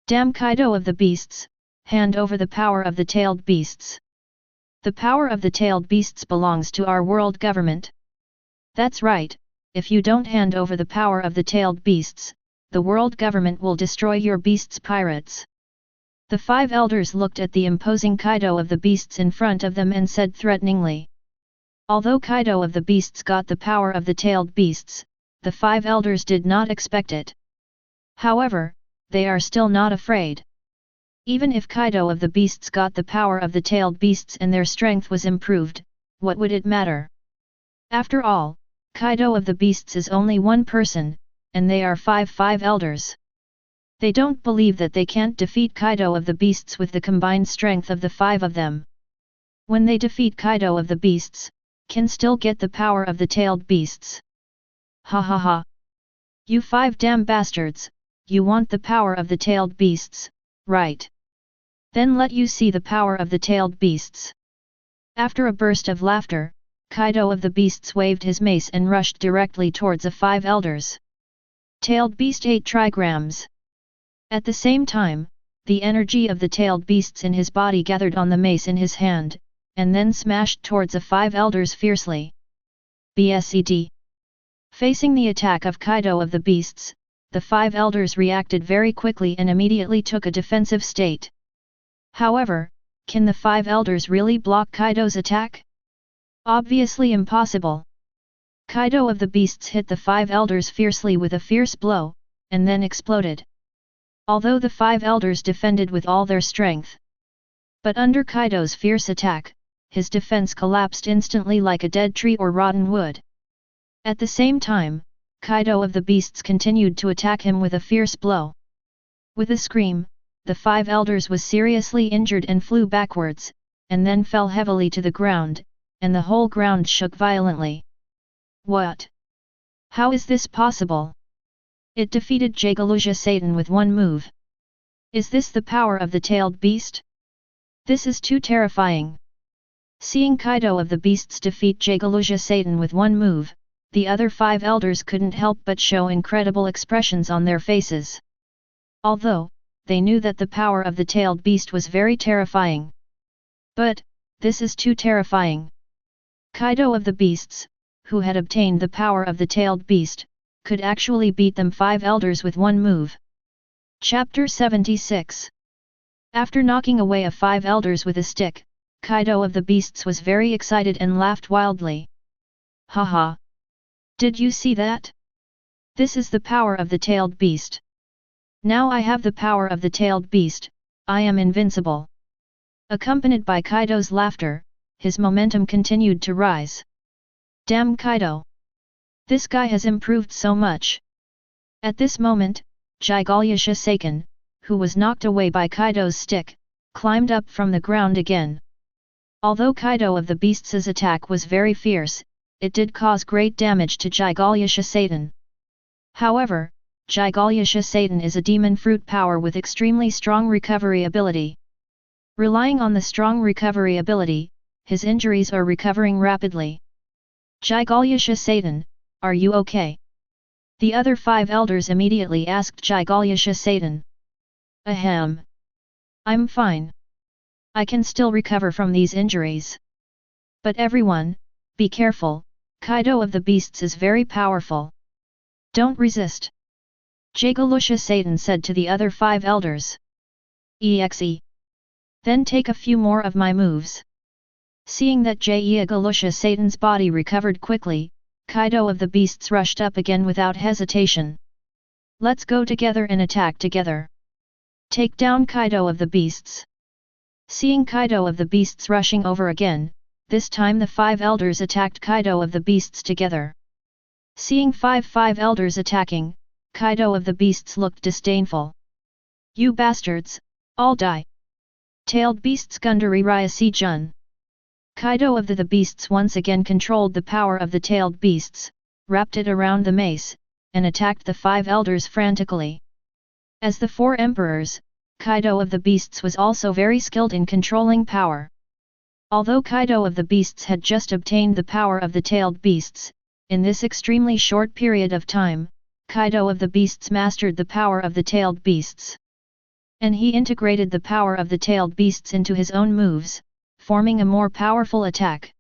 Damn Kaido of the beasts, hand over the power of the tailed beasts. The power of the tailed beasts belongs to our world government. That's right, if you don't hand over the power of the tailed beasts, the world government will destroy your beasts' pirates. The 5 elders looked at the imposing Kaido of the beasts in front of them and said threateningly. Although Kaido of the beasts got the power of the tailed beasts, the 5 elders did not expect it. However, they are still not afraid. Even if Kaido of the beasts got the power of the tailed beasts and their strength was improved, what would it matter? After all, Kaido of the beasts is only one person, and they are 5 elders. They don't believe that they can't defeat Kaido of the beasts with the combined strength of the 5 of them. When they defeat Kaido of the beasts, can still get the power of the tailed beasts. Ha ha ha. You 5 damn bastards, you want the power of the tailed beasts, right? Then let you see the power of the tailed beasts. After a burst of laughter, Kaido of the beasts waved his mace and rushed directly towards the 5 elders. Tailed beast 8 trigrams. At the same time, the energy of the tailed beasts in his body gathered on the mace in his hand, and then smashed towards the 5 elders fiercely. BSED. Facing the attack of Kaido of the beasts, the 5 elders reacted very quickly and immediately took a defensive state. However, can the 5 elders really block Kaido's attack? Obviously impossible. Kaido of the beasts hit the 5 elders fiercely with a fierce blow, and then exploded. Although the 5 elders defended with all their strength, but under Kaido's fierce attack, his defense collapsed instantly like a dead tree or rotten wood. At the same time, Kaido of the beasts continued to attack him with a fierce blow. With a scream, the 5 elders was seriously injured and flew backwards, and then fell heavily to the ground, and the whole ground shook violently. What? How is this possible? It defeated Jagaluja Satan with one move. Is this the power of the tailed beast? This is too terrifying. Seeing Kaido of the beasts defeat Jagaluja Satan with one move, the other 5 elders couldn't help but show incredible expressions on their faces. Although, they knew that the power of the tailed beast was very terrifying. But, this is too terrifying. Kaido of the beasts, who had obtained the power of the tailed beast, could actually beat them 5 elders with one move. Chapter 76. After knocking away a 5 elders with a stick, Kaido of the beasts was very excited and laughed wildly. Haha! Did you see that? This is the power of the tailed beast. Now I have the power of the tailed beast, I am invincible. Accompanied by Kaido's laughter, his momentum continued to rise. Damn Kaido! This guy has improved so much. At this moment, Jagaluja Satan, who was knocked away by Kaido's stick, climbed up from the ground again. Although Kaido of the beasts' attack was very fierce, it did cause great damage to Jagaluja Satan. However, Jagaluja Satan is a demon fruit power with extremely strong recovery ability. Relying on the strong recovery ability, his injuries are recovering rapidly. Jagaluja Satan, are you okay? The other 5 elders immediately asked Jagaluja Satan. Ahem. I'm fine. I can still recover from these injuries. But everyone, be careful, Kaido of the beasts is very powerful. Don't resist. Jagaluja Satan said to the other 5 elders. Exe. Then take a few more of my moves. Seeing that Jagaluja Satan's body recovered quickly, Kaido of the beasts rushed up again without hesitation. Let's go together and attack together. Take down Kaido of the beasts. Seeing Kaido of the beasts rushing over again, this time the 5 elders attacked Kaido of the beasts together. Seeing 5 elders attacking, Kaido of the beasts looked disdainful. You bastards, all die. Tailed beasts Gundari Ryasi Jun. Kaido of the beasts once again controlled the power of the tailed beasts, wrapped it around the mace, and attacked the 5 elders frantically. As the 4 emperors, Kaido of the beasts was also very skilled in controlling power. Although Kaido of the beasts had just obtained the power of the tailed beasts, in this extremely short period of time, Kaido of the beasts mastered the power of the tailed beasts. And he integrated the power of the tailed beasts into his own moves, forming a more powerful attack.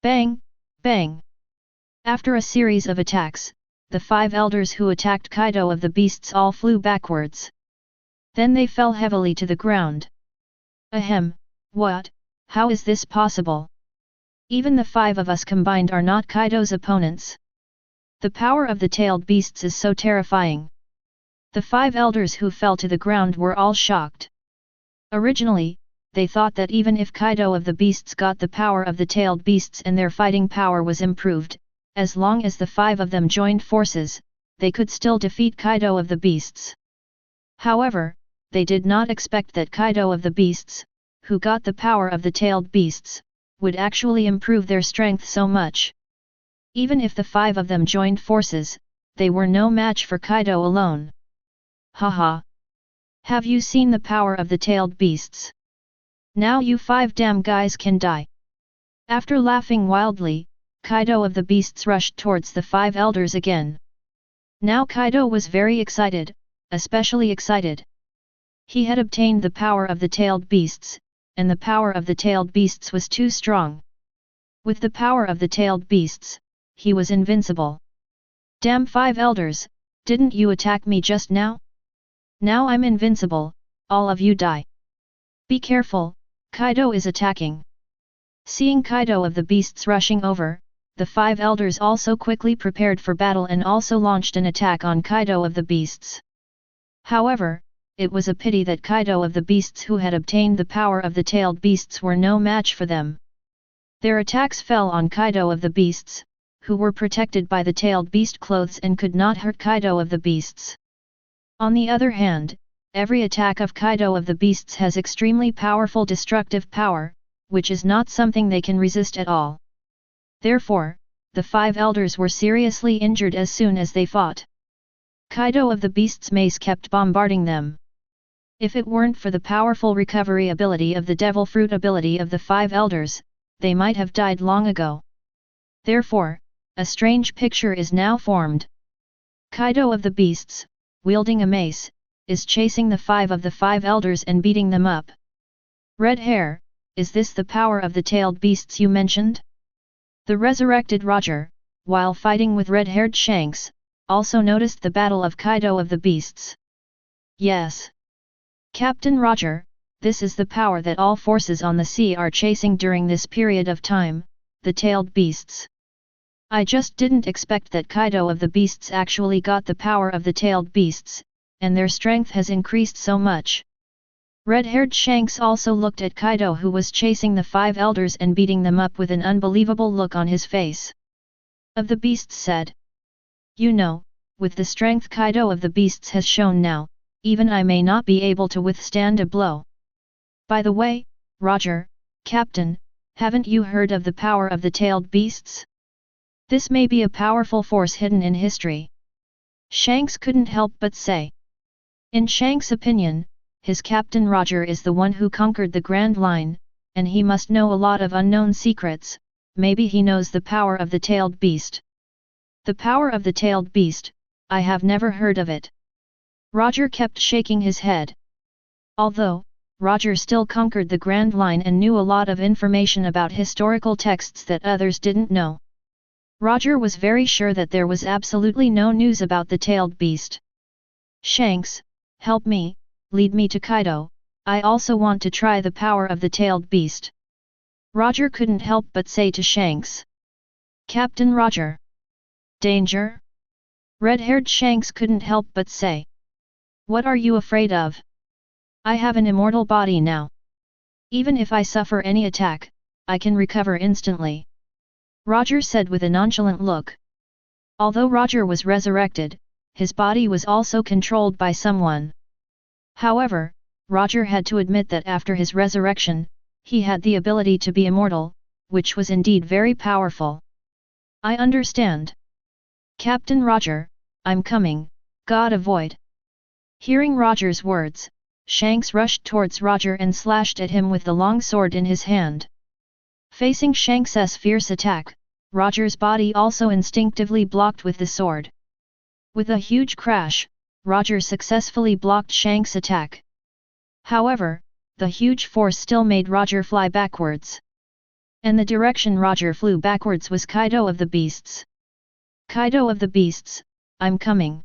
Bang! Bang! After a series of attacks, the 5 elders who attacked Kaido of the beasts all flew backwards. Then they fell heavily to the ground. Ahem, what? How is this possible? Even the 5 of us combined are not Kaido's opponents. The power of the tailed beasts is so terrifying. The 5 elders who fell to the ground were all shocked. Originally, they thought that even if Kaido of the beasts got the power of the tailed beasts and their fighting power was improved, as long as the 5 of them joined forces, they could still defeat Kaido of the beasts. However, they did not expect that Kaido of the beasts, who got the power of the tailed beasts, would actually improve their strength so much. Even if the 5 of them joined forces, they were no match for Kaido alone. Haha! Have you seen the power of the tailed beasts? Now you 5 damn guys can die. After laughing wildly, Kaido of the beasts rushed towards the 5 elders again. Now Kaido was very excited, especially excited. He had obtained the power of the tailed beasts, and the power of the tailed beasts was too strong. With the power of the tailed beasts, he was invincible. Damn 5 elders, didn't you attack me just now? Now I'm invincible, all of you die. Be careful, Kaido is attacking. Seeing Kaido of the beasts rushing over, the 5 elders also quickly prepared for battle and also launched an attack on Kaido of the beasts. However, it was a pity that Kaido of the beasts who had obtained the power of the tailed beasts were no match for them. Their attacks fell on Kaido of the beasts, who were protected by the tailed beast clothes and could not hurt Kaido of the beasts. On the other hand, every attack of Kaido of the beasts has extremely powerful destructive power, which is not something they can resist at all. Therefore, the 5 elders were seriously injured as soon as they fought. Kaido of the beasts' mace kept bombarding them. If it weren't for the powerful recovery ability of the devil fruit ability of the 5 elders, they might have died long ago. Therefore, a strange picture is now formed. Kaido of the beasts, wielding a mace, is chasing the 5 of the 5 elders and beating them up. Red hair, is this the power of the tailed beasts you mentioned? The resurrected Roger, while fighting with red-haired Shanks, also noticed the battle of Kaido of the beasts. Yes. Captain Roger, this is the power that all forces on the sea are chasing during this period of time, the tailed beasts. I just didn't expect that Kaido of the beasts actually got the power of the tailed beasts, and their strength has increased so much. Red-haired Shanks also looked at Kaido who was chasing the 5 elders and beating them up with an unbelievable look on his face. Of the beasts said, "You know, with the strength Kaido of the beasts has shown now, even I may not be able to withstand a blow. By the way, Roger, Captain, haven't you heard of the power of the tailed beasts? This may be a powerful force hidden in history." Shanks couldn't help but say. In Shanks' opinion, his Captain Roger is the one who conquered the Grand Line, and he must know a lot of unknown secrets. Maybe he knows the power of the tailed beast. The power of the tailed beast, I have never heard of it. Roger kept shaking his head. Although, Roger still conquered the Grand Line and knew a lot of information about historical texts that others didn't know. Roger was very sure that there was absolutely no news about the tailed beast. Shanks, help me, lead me to Kaido, I also want to try the power of the tailed beast. Roger couldn't help but say to Shanks. Captain Roger. Danger? Red-haired Shanks couldn't help but say. What are you afraid of? I have an immortal body now. Even if I suffer any attack, I can recover instantly. Roger said with a nonchalant look. Although Roger was resurrected, his body was also controlled by someone. However, Roger had to admit that after his resurrection, he had the ability to be immortal, which was indeed very powerful. I understand. Captain Roger, I'm coming, God avoid. Hearing Roger's words, Shanks rushed towards Roger and slashed at him with the long sword in his hand. Facing Shanks' fierce attack, Roger's body also instinctively blocked with the sword. With a huge crash, Roger successfully blocked Shanks' attack. However, the huge force still made Roger fly backwards. And the direction Roger flew backwards was Kaido of the beasts. Kaido of the beasts, I'm coming.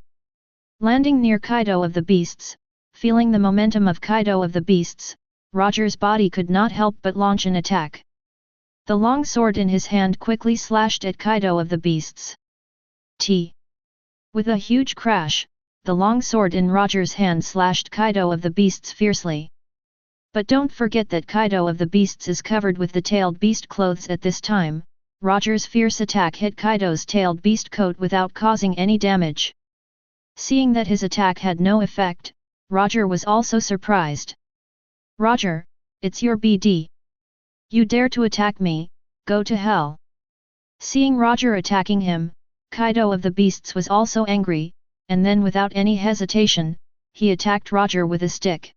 Landing near Kaido of the beasts, feeling the momentum of Kaido of the beasts, Roger's body could not help but launch an attack. The long sword in his hand quickly slashed at Kaido of the beasts. With a huge crash, the long sword in Roger's hand slashed Kaido of the beasts fiercely. But don't forget that Kaido of the beasts is covered with the tailed beast clothes at this time. Roger's fierce attack hit Kaido's tailed beast coat without causing any damage. Seeing that his attack had no effect, Roger was also surprised. Roger, it's your BD. You dare to attack me, go to hell. Seeing Roger attacking him, Kaido of the beasts was also angry, and then without any hesitation, he attacked Roger with a stick.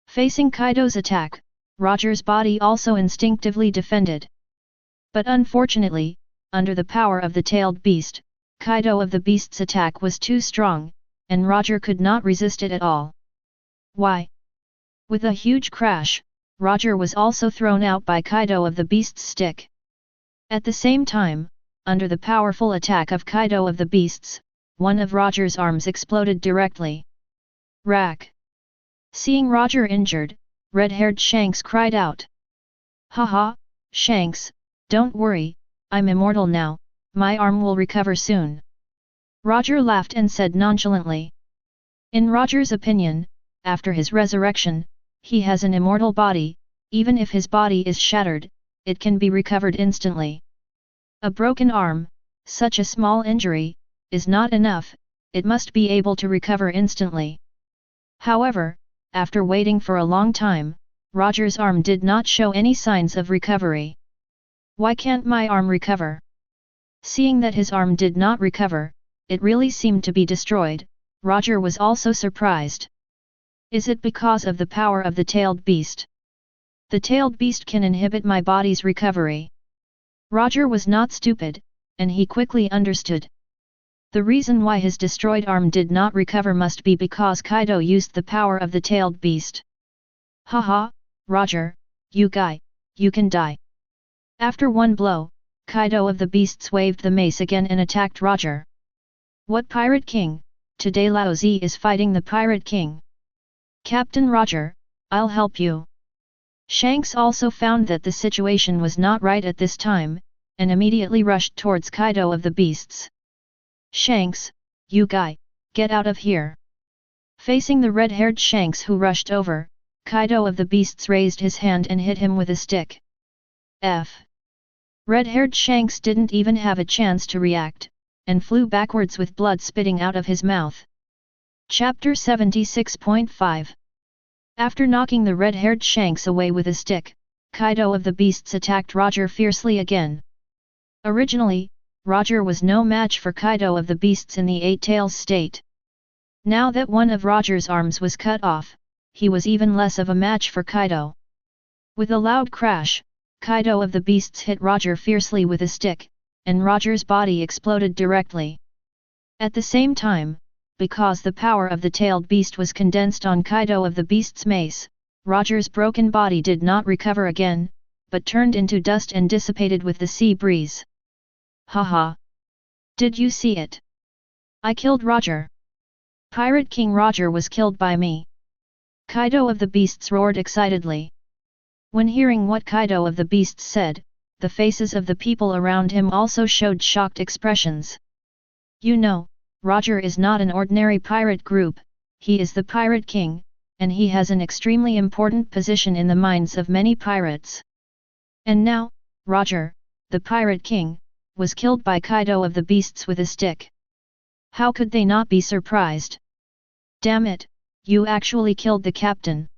Facing Kaido's attack, Roger's body also instinctively defended. But unfortunately, under the power of the tailed beast, Kaido of the beast's attack was too strong, and Roger could not resist it at all. Why, With a huge crash, Roger was also thrown out by Kaido of the Beast's stick. At the same time, under the powerful attack of Kaido of the Beasts, one of Roger's arms exploded directly. Rack! Seeing Roger injured, red-haired Shanks cried out. Haha, Shanks, don't worry, I'm immortal now, my arm will recover soon. Roger laughed and said nonchalantly. In Roger's opinion, after his resurrection, he has an immortal body, even if his body is shattered, it can be recovered instantly. A broken arm, such a small injury, is not enough, it must be able to recover instantly. However, after waiting for a long time, Roger's arm did not show any signs of recovery. Why can't my arm recover? Seeing that his arm did not recover, it really seemed to be destroyed, Roger was also surprised. Is it because of the power of the tailed beast? The tailed beast can inhibit my body's recovery. Roger was not stupid, and he quickly understood. The reason why his destroyed arm did not recover must be because Kaido used the power of the tailed beast. Haha, Roger, you guy, you can die. After one blow, Kaido of the Beasts waved the mace again and attacked Roger. What Pirate King? Today Lao Zi is fighting the Pirate King. Captain Roger, I'll help you. Shanks also found that the situation was not right at this time, and immediately rushed towards Kaido of the Beasts. Shanks, you guy, get out of here. Facing the red-haired Shanks who rushed over, Kaido of the Beasts raised his hand and hit him with a stick. Red-haired Shanks didn't even have a chance to react, and flew backwards with blood spitting out of his mouth. Chapter 76.5. After knocking the red-haired Shanks away with a stick, Kaido of the Beasts attacked Roger fiercely again. Originally, Roger was no match for Kaido of the Beasts in the Eight Tails state. Now that one of Roger's arms was cut off, he was even less of a match for Kaido. With a loud crash, Kaido of the Beasts hit Roger fiercely with a stick, and Roger's body exploded directly. At the same time, because the power of the tailed beast was condensed on Kaido of the Beast's mace, Roger's broken body did not recover again, but turned into dust and dissipated with the sea breeze. Haha! Did you see it? I killed Roger. Pirate King Roger was killed by me. Kaido of the Beasts roared excitedly. When hearing what Kaido of the Beasts said, the faces of the people around him also showed shocked expressions. You know, Roger is not an ordinary pirate group, he is the Pirate King, and he has an extremely important position in the minds of many pirates. And now, Roger, the Pirate King, was killed by Kaido of the Beasts with a stick. How could they not be surprised? Damn it, you actually killed the captain.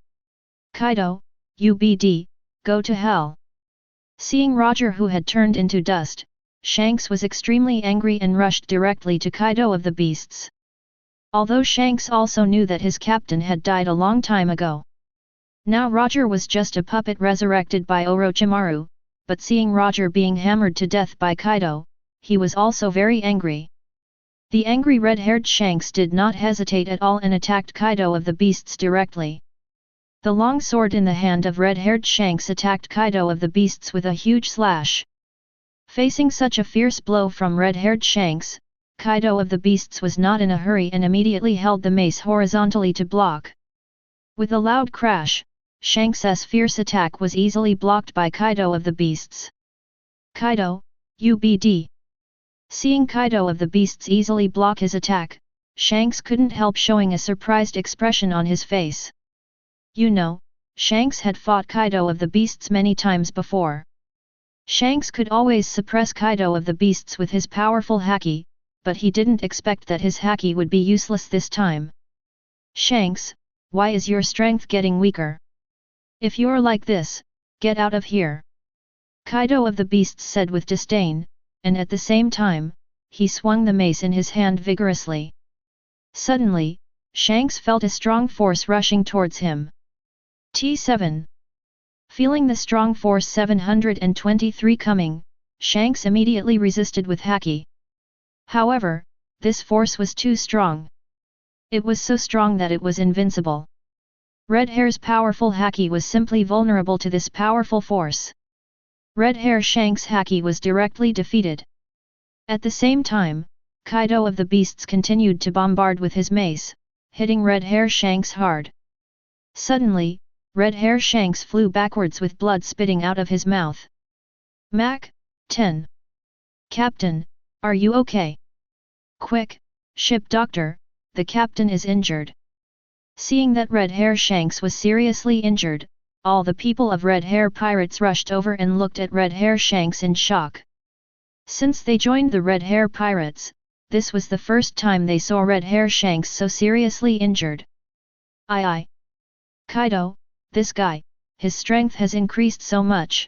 Kaido, UBD, go to hell. Seeing Roger who had turned into dust, Shanks was extremely angry and rushed directly to Kaido of the Beasts. Although Shanks also knew that his captain had died a long time ago. Now Roger was just a puppet resurrected by Orochimaru, but seeing Roger being hammered to death by Kaido, he was also very angry. The angry red-haired Shanks did not hesitate at all and attacked Kaido of the Beasts directly. The long sword in the hand of red-haired Shanks attacked Kaido of the Beasts with a huge slash. Facing such a fierce blow from red-haired Shanks, Kaido of the Beasts was not in a hurry and immediately held the mace horizontally to block. With a loud crash, Shanks' fierce attack was easily blocked by Kaido of the Beasts. Kaido, UBD. Seeing Kaido of the Beasts easily block his attack, Shanks couldn't help showing a surprised expression on his face. You know, Shanks had fought Kaido of the Beasts many times before. Shanks could always suppress Kaido of the Beasts with his powerful haki, but he didn't expect that his haki would be useless this time. Shanks, why is your strength getting weaker? If you're like this, get out of here. Kaido of the Beasts said with disdain, and at the same time, he swung the mace in his hand vigorously. Suddenly, Shanks felt a strong force rushing towards him. T7. Feeling the strong force 723 coming, Shanks immediately resisted with haki. However, this force was too strong. It was so strong that it was invincible. Red Hair's powerful haki was simply vulnerable to this powerful force. Red Hair Shank's haki was directly defeated. At the same time, Kaido of the Beasts continued to bombard with his mace, hitting Red Hair Shanks hard. Suddenly, Red Hair Shanks flew backwards with blood spitting out of his mouth. Mach 10. Captain, are you okay? Quick, ship doctor, the captain is injured. Seeing that Red Hair Shanks was seriously injured, all the people of Red Hair Pirates rushed over and looked at Red Hair Shanks in shock. Since they joined the Red Hair Pirates, this was the first time they saw Red Hair Shanks so seriously injured. Aye. Kaido, this guy, his strength has increased so much.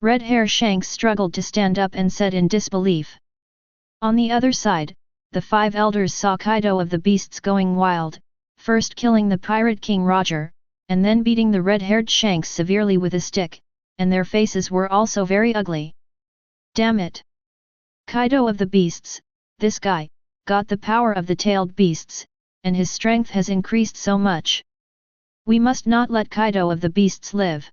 Red Hair Shanks struggled to stand up and said in disbelief. On the other side, the 5 elders saw Kaido of the Beasts going wild, first killing the Pirate King Roger, and then beating the red-haired Shanks severely with a stick, and their faces were also very ugly. Damn it! Kaido of the Beasts, this guy, got the power of the tailed beasts, and his strength has increased so much. We must not let Kaido of the Beasts live.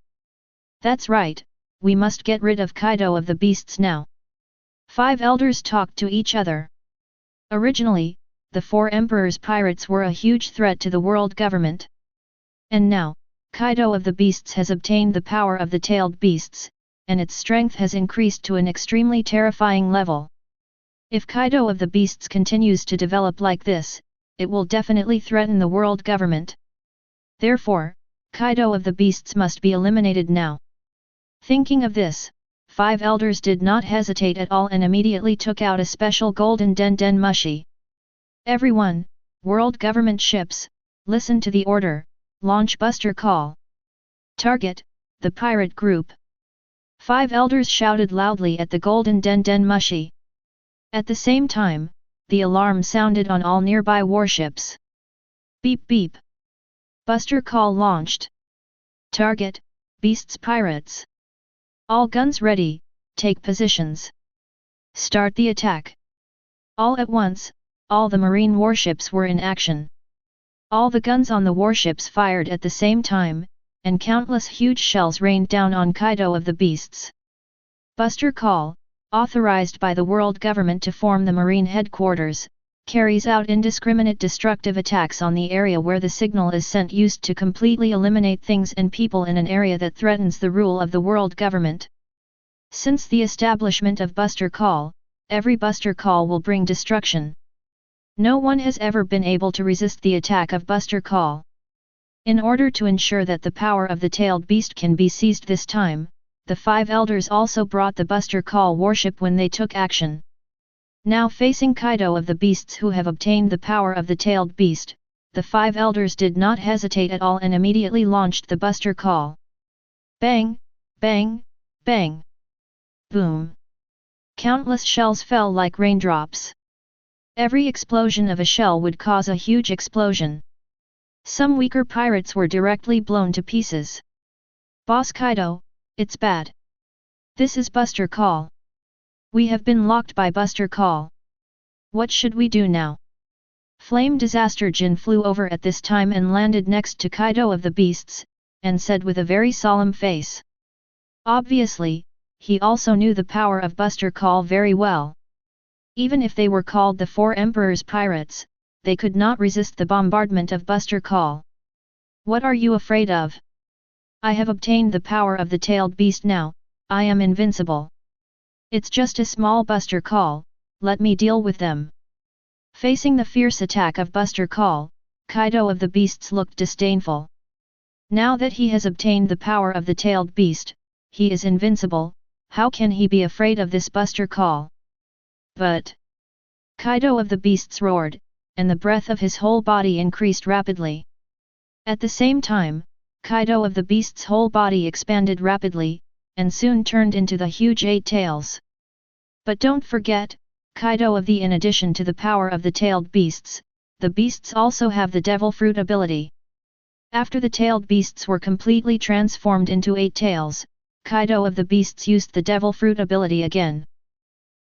That's right, we must get rid of Kaido of the Beasts now. 5 elders talked to each other. Originally, the 4 Emperor's pirates were a huge threat to the world government. And now, Kaido of the Beasts has obtained the power of the tailed beasts, and its strength has increased to an extremely terrifying level. If Kaido of the Beasts continues to develop like this, it will definitely threaten the world government. Therefore, Kaido of the Beasts must be eliminated now. Thinking of this, 5 elders did not hesitate at all and immediately took out a special golden den mushi. Everyone, world government ships, listen to the order, launch Buster Call. Target, the pirate group. 5 elders shouted loudly at the golden den mushi. At the same time, the alarm sounded on all nearby warships. Beep beep. Buster Call launched. Target, Beasts Pirates. All guns ready, take positions. Start the attack. All at once, all the marine warships were in action. All the guns on the warships fired at the same time, and countless huge shells rained down on Kaido of the Beasts. Buster Call, authorized by the world government to form the marine headquarters, carries out indiscriminate destructive attacks on the area where the signal is sent, used to completely eliminate things and people in an area that threatens the rule of the world government. Since the establishment of Buster Call, every Buster Call will bring destruction. No one has ever been able to resist the attack of Buster Call. In order to ensure that the power of the tailed beast can be seized this time, the 5 elders also brought the Buster Call warship when they took action. Now facing Kaido of the Beasts who have obtained the power of the tailed beast, the 5 elders did not hesitate at all and immediately launched the Buster Call. Bang, bang, bang. Boom. Countless shells fell like raindrops. Every explosion of a shell would cause a huge explosion. Some weaker pirates were directly blown to pieces. Boss Kaido, it's bad. This is Buster Call. We have been locked by Buster Call. What should we do now? Flame Disaster Jin flew over at this time and landed next to Kaido of the Beasts, and said with a very solemn face. Obviously, he also knew the power of Buster Call very well. Even if they were called the 4 Emperor's Pirates, they could not resist the bombardment of Buster Call. What are you afraid of? I have obtained the power of the tailed beast now, I am invincible. It's just a small Buster Call, let me deal with them. Facing the fierce attack of Buster Call, Kaido of the Beasts looked disdainful. Now that he has obtained the power of the tailed beast, he is invincible, how can he be afraid of this Buster Call? But Kaido of the Beasts roared, and the breath of his whole body increased rapidly. At the same time, Kaido of the Beast's whole body expanded rapidly, and soon turned into the huge 8 tails. But don't forget, Kaido of the in addition to the power of the tailed beasts, the beasts also have the devil fruit ability. After the tailed beasts were completely transformed into 8 tails, Kaido of the Beasts used the devil fruit ability again.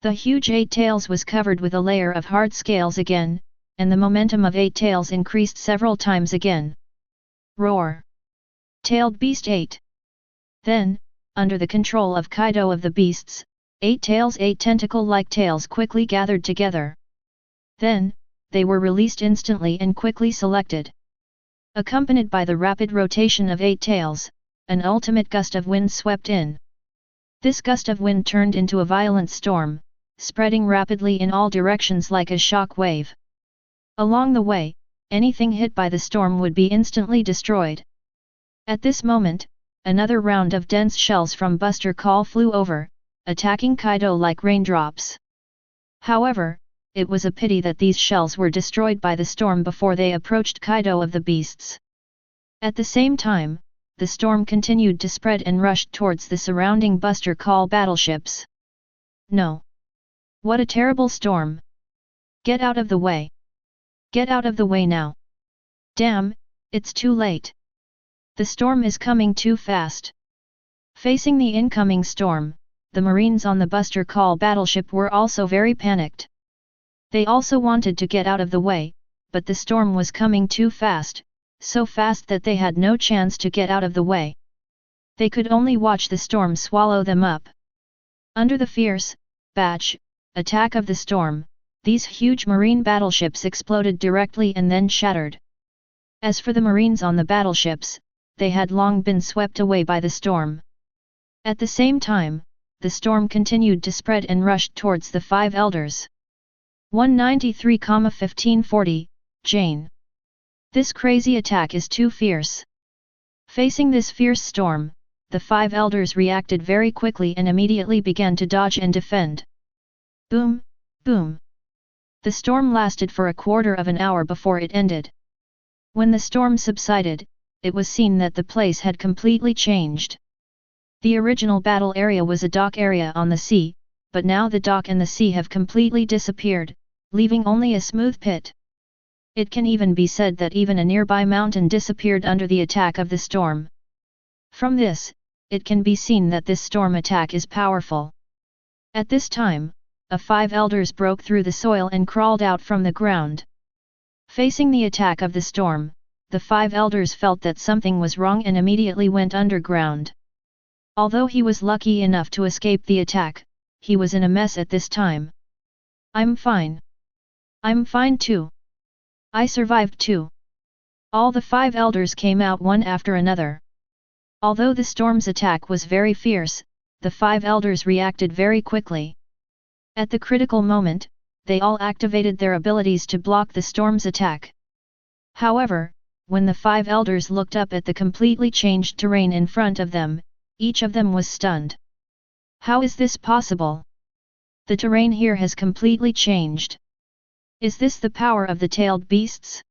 The huge 8 tails was covered with a layer of hard scales again, and the momentum of 8 tails increased several times again. Roar! Tailed Beast 8. Then, under the control of Kaido of the Beasts, 8 tentacle-like tails quickly gathered together. Then, they were released instantly and quickly selected. Accompanied by the rapid rotation of 8 tails, an ultimate gust of wind swept in. This gust of wind turned into a violent storm, spreading rapidly in all directions like a shock wave. Along the way, anything hit by the storm would be instantly destroyed. At this moment, another round of dense shells from Buster Call flew over, attacking Kaido like raindrops. However, it was a pity that these shells were destroyed by the storm before they approached Kaido of the Beasts. At the same time, the storm continued to spread and rushed towards the surrounding Buster Call battleships. No! What a terrible storm! Get out of the way! Get out of the way now! Damn, it's too late! The storm is coming too fast! Facing the incoming storm, the Marines on the Buster Call battleship were also very panicked. They also wanted to get out of the way, but the storm was coming too fast, so fast that they had no chance to get out of the way. They could only watch the storm swallow them up. Under the fierce attack of the storm, these huge marine battleships exploded directly and then shattered. As for the Marines on the battleships, they had long been swept away by the storm. At the same time, the storm continued to spread and rushed towards the 5 elders. 193,1540, Jane. This crazy attack is too fierce. Facing this fierce storm, the 5 elders reacted very quickly and immediately began to dodge and defend. Boom, boom. The storm lasted for a quarter of an hour before it ended. When the storm subsided, it was seen that the place had completely changed. The original battle area was a dock area on the sea, but now the dock and the sea have completely disappeared, leaving only a smooth pit. It can even be said that even a nearby mountain disappeared under the attack of the storm. From this, it can be seen that this storm attack is powerful. At this time, 5 elders broke through the soil and crawled out from the ground. Facing the attack of the storm, the 5 elders felt that something was wrong and immediately went underground. Although he was lucky enough to escape the attack, he was in a mess at this time. I'm fine. I'm fine too. I survived too. All the 5 elders came out one after another. Although the storm's attack was very fierce, the 5 elders reacted very quickly. At the critical moment, they all activated their abilities to block the storm's attack. However, when the 5 elders looked up at the completely changed terrain in front of them, each of them was stunned. How is this possible? The terrain here has completely changed. Is this the power of the tailed beasts?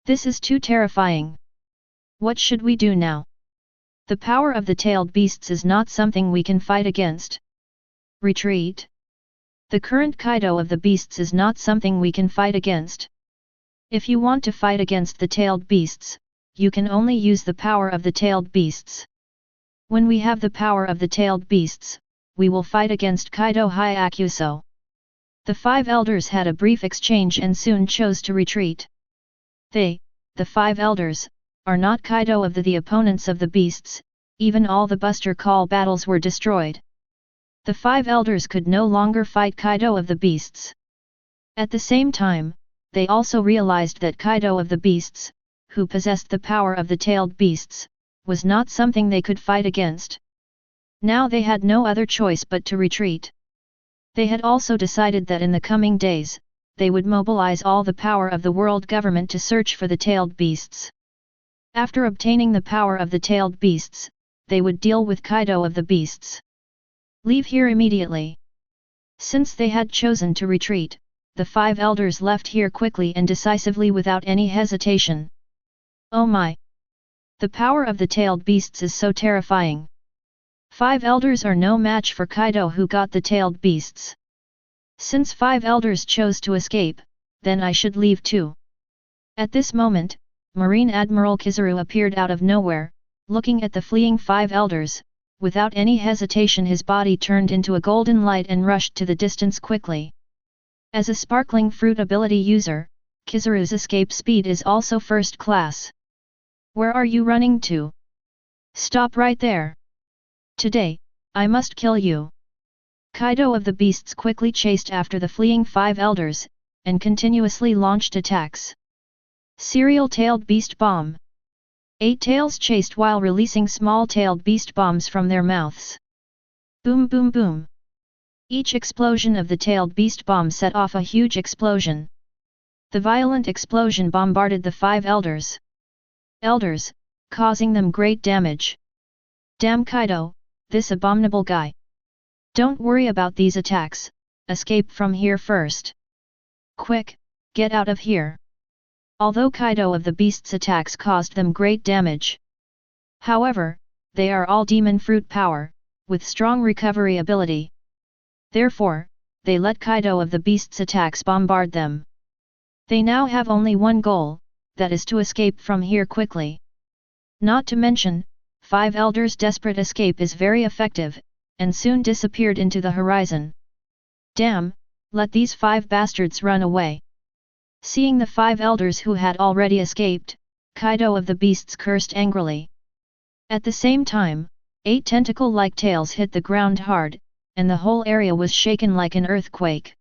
This is too terrifying. What should we do now? The power of the tailed beasts is not something we can fight against. Retreat. The current Kaido of the beasts is not something we can fight against. If you want to fight against the tailed beasts, you can only use the power of the tailed beasts. When we have the power of the tailed beasts, we will fight against Kaido Hyakuso. The 5 elders had a brief exchange and soon chose to retreat. They, the 5 elders, are not Kaido of the opponents of the beasts, even all the Buster Call battles were destroyed. The 5 elders could no longer fight Kaido of the beasts. At the same time, they also realized that Kaido of the beasts, who possessed the power of the tailed beasts, was not something they could fight against. Now they had no other choice but to retreat. They had also decided that in the coming days, they would mobilize all the power of the world government to search for the tailed beasts. After obtaining the power of the tailed beasts, they would deal with Kaido of the beasts. Leave here immediately. Since they had chosen to retreat, the 5 elders left here quickly and decisively without any hesitation. Oh my! The power of the tailed beasts is so terrifying. 5 elders are no match for Kaido who got the tailed beasts. Since 5 elders chose to escape, then I should leave too. At this moment, Marine Admiral Kizaru appeared out of nowhere, looking at the fleeing 5 elders. Without any hesitation his body turned into a golden light and rushed to the distance quickly. As a sparkling fruit ability user, Kizaru's escape speed is also first class. Where are you running to? Stop right there! Today, I must kill you! Kaido of the Beasts quickly chased after the fleeing 5 elders, and continuously launched attacks. Serial-tailed beast bomb. 8 tails chased while releasing small-tailed beast bombs from their mouths. Boom boom boom. Each explosion of the tailed beast bomb set off a huge explosion. The violent explosion bombarded the 5 elders, causing them great damage. Damn Kaido, this abominable guy. Don't worry about these attacks, escape from here first. Quick, get out of here. Although Kaido of the Beasts' attacks caused them great damage. However, they are all demon fruit power, with strong recovery ability. Therefore, they let Kaido of the Beasts' attacks bombard them. They now have only one goal, that is to escape from here quickly. Not to mention, 5 elders' desperate escape is very effective, and soon disappeared into the horizon. Damn, let these 5 bastards run away. Seeing the 5 elders who had already escaped, Kaido of the Beasts cursed angrily. At the same time, 8 tentacle-like tails hit the ground hard, and the whole area was shaken like an earthquake.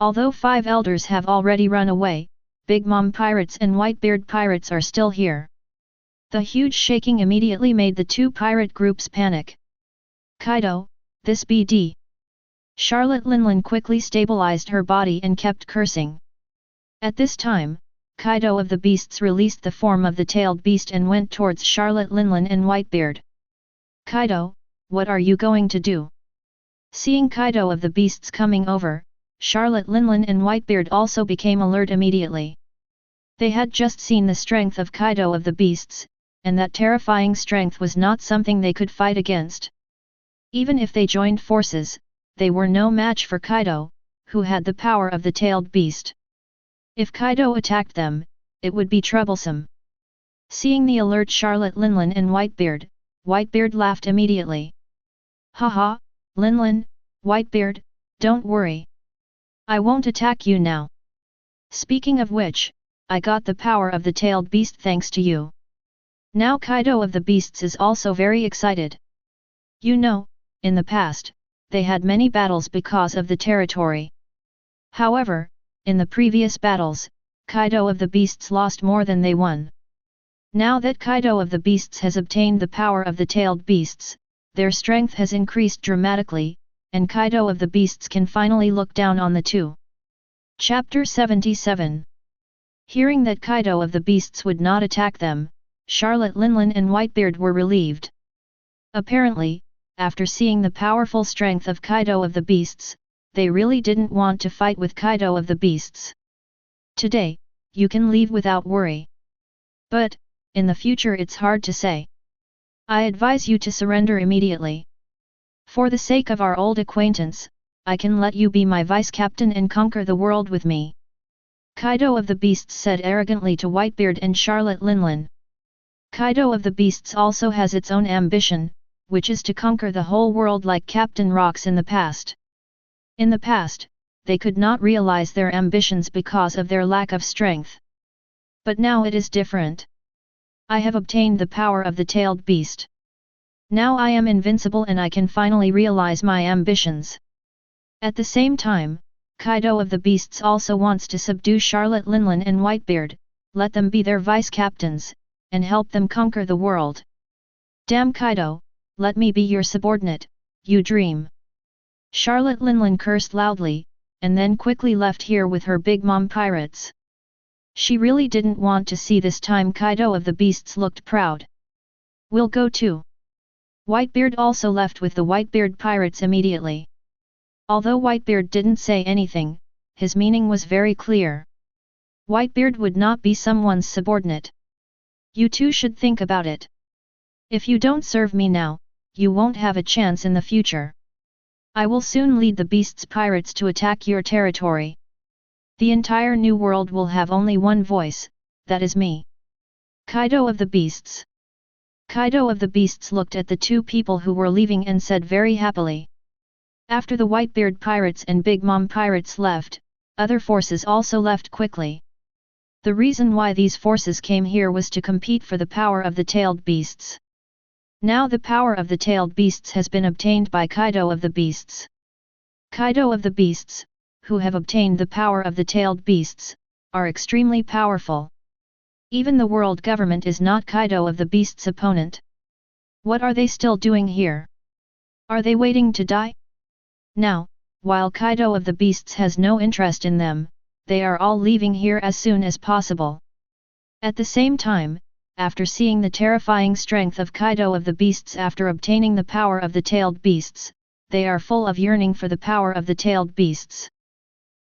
Although 5 elders have already run away, Big Mom pirates and Whitebeard pirates are still here. The huge shaking immediately made the 2 pirate groups panic. Kaido, this BD. Charlotte Linlin quickly stabilized her body and kept cursing. At this time, Kaido of the Beasts released the form of the tailed beast and went towards Charlotte Linlin and Whitebeard. Kaido, what are you going to do? Seeing Kaido of the Beasts coming over, Charlotte Linlin and Whitebeard also became alert immediately. They had just seen the strength of Kaido of the Beasts, and that terrifying strength was not something they could fight against. Even if they joined forces, they were no match for Kaido, who had the power of the tailed beast. If Kaido attacked them, it would be troublesome. Seeing the alert Charlotte Linlin and Whitebeard laughed immediately. Haha, Linlin, Whitebeard, don't worry. I won't attack you now. Speaking of which, I got the power of the tailed beast thanks to you. Now Kaido of the Beasts is also very excited. You know, in the past, they had many battles because of the territory. However, in the previous battles, Kaido of the Beasts lost more than they won. Now that Kaido of the Beasts has obtained the power of the tailed beasts, their strength has increased dramatically, and Kaido of the Beasts can finally look down on the 2. Chapter 77. Hearing that Kaido of the Beasts would not attack them, Charlotte Linlin and Whitebeard were relieved. Apparently, after seeing the powerful strength of Kaido of the Beasts, they really didn't want to fight with Kaido of the Beasts. Today, you can leave without worry. But, in the future it's hard to say. I advise you to surrender immediately. For the sake of our old acquaintance, I can let you be my vice-captain and conquer the world with me. Kaido of the Beasts said arrogantly to Whitebeard and Charlotte Linlin. Kaido of the Beasts also has its own ambition, which is to conquer the whole world like Captain Rocks in the past. In the past, they could not realize their ambitions because of their lack of strength. But now it is different. I have obtained the power of the tailed beast. Now I am invincible and I can finally realize my ambitions. At the same time, Kaido of the Beasts also wants to subdue Charlotte Linlin and Whitebeard, let them be their vice-captains, and help them conquer the world. Damn Kaido, let me be your subordinate, you dream. Charlotte Linlin cursed loudly, and then quickly left here with her Big Mom pirates. She really didn't want to see this time Kaido of the Beasts looked proud. We'll go too. Whitebeard also left with the Whitebeard pirates immediately. Although Whitebeard didn't say anything, his meaning was very clear. Whitebeard would not be someone's subordinate. You two should think about it. If you don't serve me now, you won't have a chance in the future. I will soon lead the Beasts pirates to attack your territory. The entire new world will have only one voice, that is me. Kaido of the Beasts. Kaido of the Beasts looked at the 2 people who were leaving and said very happily. After the Whitebeard pirates and Big Mom pirates left, other forces also left quickly. The reason why these forces came here was to compete for the power of the tailed beasts. Now the power of the tailed beasts has been obtained by Kaido of the beasts. Kaido of the beasts, who have obtained the power of the tailed beasts, are extremely powerful. Even the world government is not Kaido of the beasts' opponent. What are they still doing here? Are they waiting to die? Now, while Kaido of the beasts has no interest in them, they are all leaving here as soon as possible. At the same time, after seeing the terrifying strength of Kaido of the beasts after obtaining the power of the tailed beasts, they are full of yearning for the power of the tailed beasts.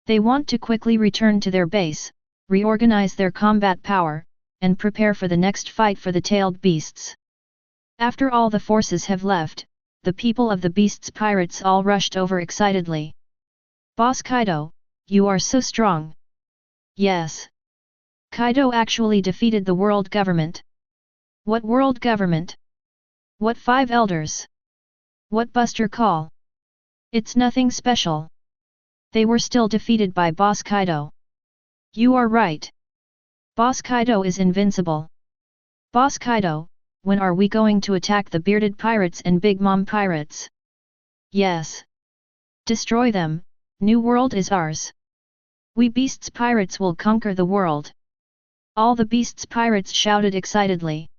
They want to quickly return to their base, reorganize their combat power, and prepare for the next fight for the tailed beasts. After all the forces have left, the people of the beasts' pirates all rushed over excitedly. Boss Kaido, you are so strong. Yes. Kaido actually defeated the world government. What world government? What 5 elders? What Buster Call? It's nothing special. They were still defeated by Boss Kaido. You are right. Boss Kaido is invincible. Boss Kaido, when are we going to attack the bearded pirates and Big Mom pirates? Yes. Destroy them, New World is ours. We beasts pirates will conquer the world. All the beasts pirates shouted excitedly.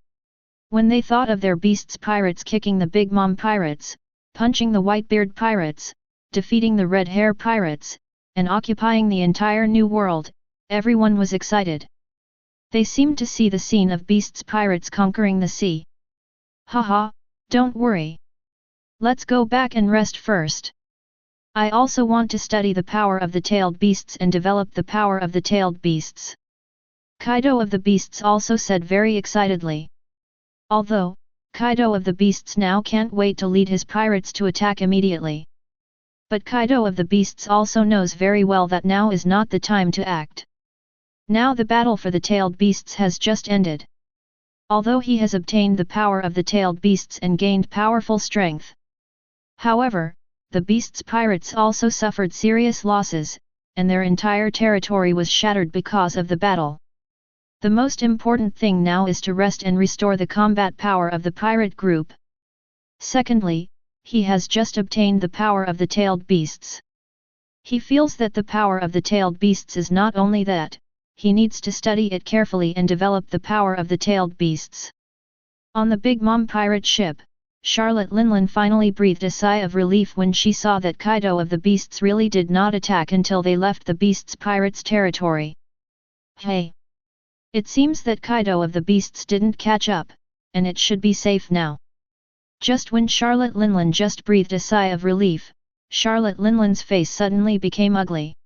When they thought of their beasts pirates kicking the Big Mom pirates, punching the Whitebeard pirates, defeating the Red Hair pirates, and occupying the entire New World, everyone was excited. They seemed to see the scene of beasts pirates conquering the sea. Haha, don't worry. Let's go back and rest first. I also want to study the power of the tailed beasts and develop the power of the tailed beasts. Kaido of the beasts also said very excitedly. Although, Kaido of the beasts now can't wait to lead his pirates to attack immediately. But Kaido of the beasts also knows very well that now is not the time to act. Now the battle for the tailed beasts has just ended. Although he has obtained the power of the tailed beasts and gained powerful strength. However, the beasts' pirates also suffered serious losses, and their entire territory was shattered because of the battle. The most important thing now is to rest and restore the combat power of the pirate group. Secondly, he has just obtained the power of the tailed beasts. He feels that the power of the tailed beasts is not only that, he needs to study it carefully and develop the power of the tailed beasts. On the Big Mom pirate ship, Charlotte Linlin finally breathed a sigh of relief when she saw that Kaido of the beasts really did not attack until they left the beasts pirates' territory. Hey! It seems that Kaido of the beasts didn't catch up, and it should be safe now. Just when Charlotte Linlin just breathed a sigh of relief, Charlotte Linlin's face suddenly became ugly.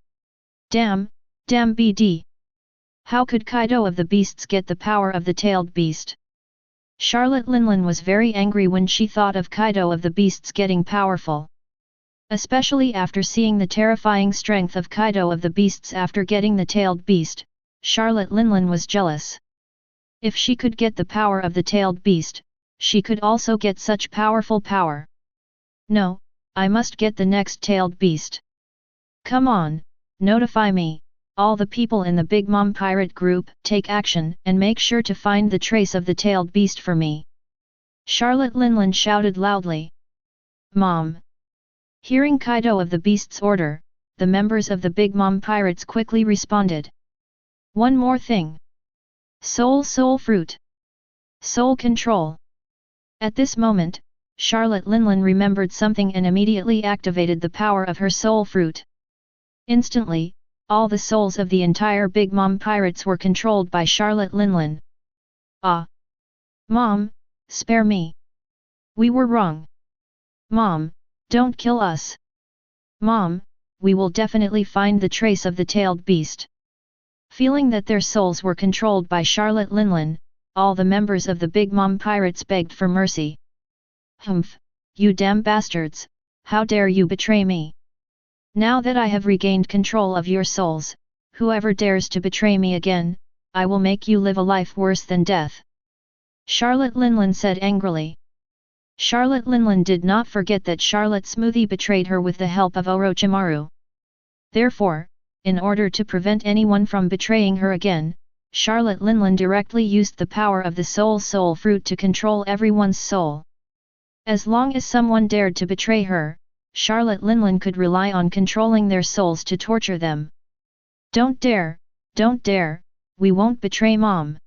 Damn BD! How could Kaido of the beasts get the power of the tailed beast? Charlotte Linlin was very angry when she thought of Kaido of the beasts getting powerful. Especially after seeing the terrifying strength of Kaido of the beasts after getting the tailed beast, Charlotte Linlin was jealous. If she could get the power of the tailed beast, she could also get such powerful power. No, I must get the next tailed beast. Come on, notify me, all the people in the Big Mom pirate group, take action and make sure to find the trace of the tailed beast for me. Charlotte Linlin shouted loudly. Mom! Hearing Kaido of the beast's order, the members of the Big Mom pirates quickly responded. One more thing. Soul fruit. Soul control. At this moment, Charlotte Linlin remembered something and immediately activated the power of her soul fruit. Instantly, all the souls of the entire Big Mom pirates were controlled by Charlotte Linlin. Ah! Mom, spare me. We were wrong. Mom, don't kill us. Mom, we will definitely find the trace of the tailed beast. Feeling that their souls were controlled by Charlotte Linlin, all the members of the Big Mom pirates begged for mercy. Humph, you damn bastards, how dare you betray me? Now that I have regained control of your souls, whoever dares to betray me again, I will make you live a life worse than death. Charlotte Linlin said angrily. Charlotte Linlin did not forget that Charlotte Smoothie betrayed her with the help of Orochimaru. Therefore, in order to prevent anyone from betraying her again, Charlotte Linlin directly used the power of the soul fruit to control everyone's soul. As long as someone dared to betray her, Charlotte Linlin could rely on controlling their souls to torture them. Don't dare, we won't betray Mom.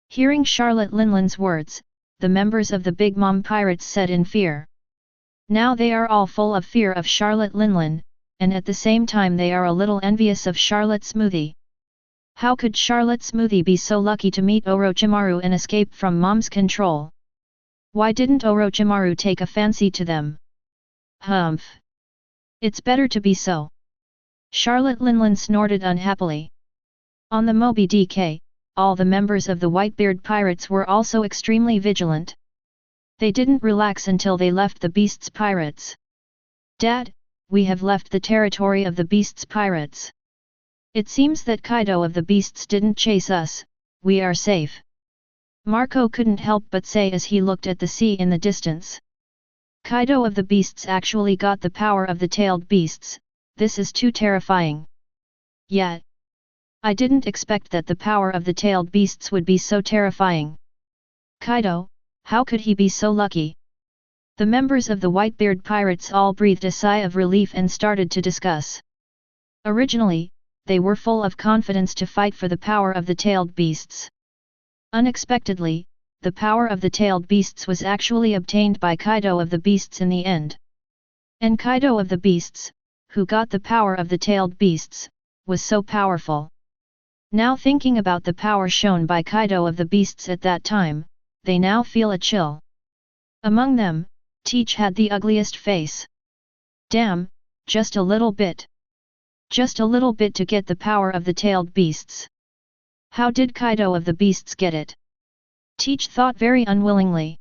Hearing Charlotte Linlin's words, the members of the Big Mom Pirates said in fear. Now they are all full of fear of Charlotte Linlin, and at the same time they are a little envious of Charlotte Smoothie. How could Charlotte Smoothie be so lucky to meet Orochimaru and escape from Mom's control? Why didn't Orochimaru take a fancy to them? Humph. It's better to be so. Charlotte Linlin snorted unhappily. On the Moby DK, all the members of the Whitebeard Pirates were also extremely vigilant. They didn't relax until they left the Beasts Pirates. Dad, we have left the territory of the Beasts Pirates. It seems that Kaido of the Beasts didn't chase us, we are safe. Marco couldn't help but say as he looked at the sea in the distance. Kaido of the Beasts actually got the power of the tailed beasts, this is too terrifying. Yet, I didn't expect that the power of the tailed beasts would be so terrifying. Kaido, how could he be so lucky? The members of the Whitebeard Pirates all breathed a sigh of relief and started to discuss. Originally, they were full of confidence to fight for the power of the tailed beasts. Unexpectedly, the power of the tailed beasts was actually obtained by Kaido of the Beasts in the end. And Kaido of the Beasts, who got the power of the tailed beasts, was so powerful. Now thinking about the power shown by Kaido of the Beasts at that time, they now feel a chill. Among them, Teach had the ugliest face. Damn, just a little bit. Just a little bit to get the power of the tailed beasts. How did Kaido of the Beasts get it? Teach thought very unwillingly.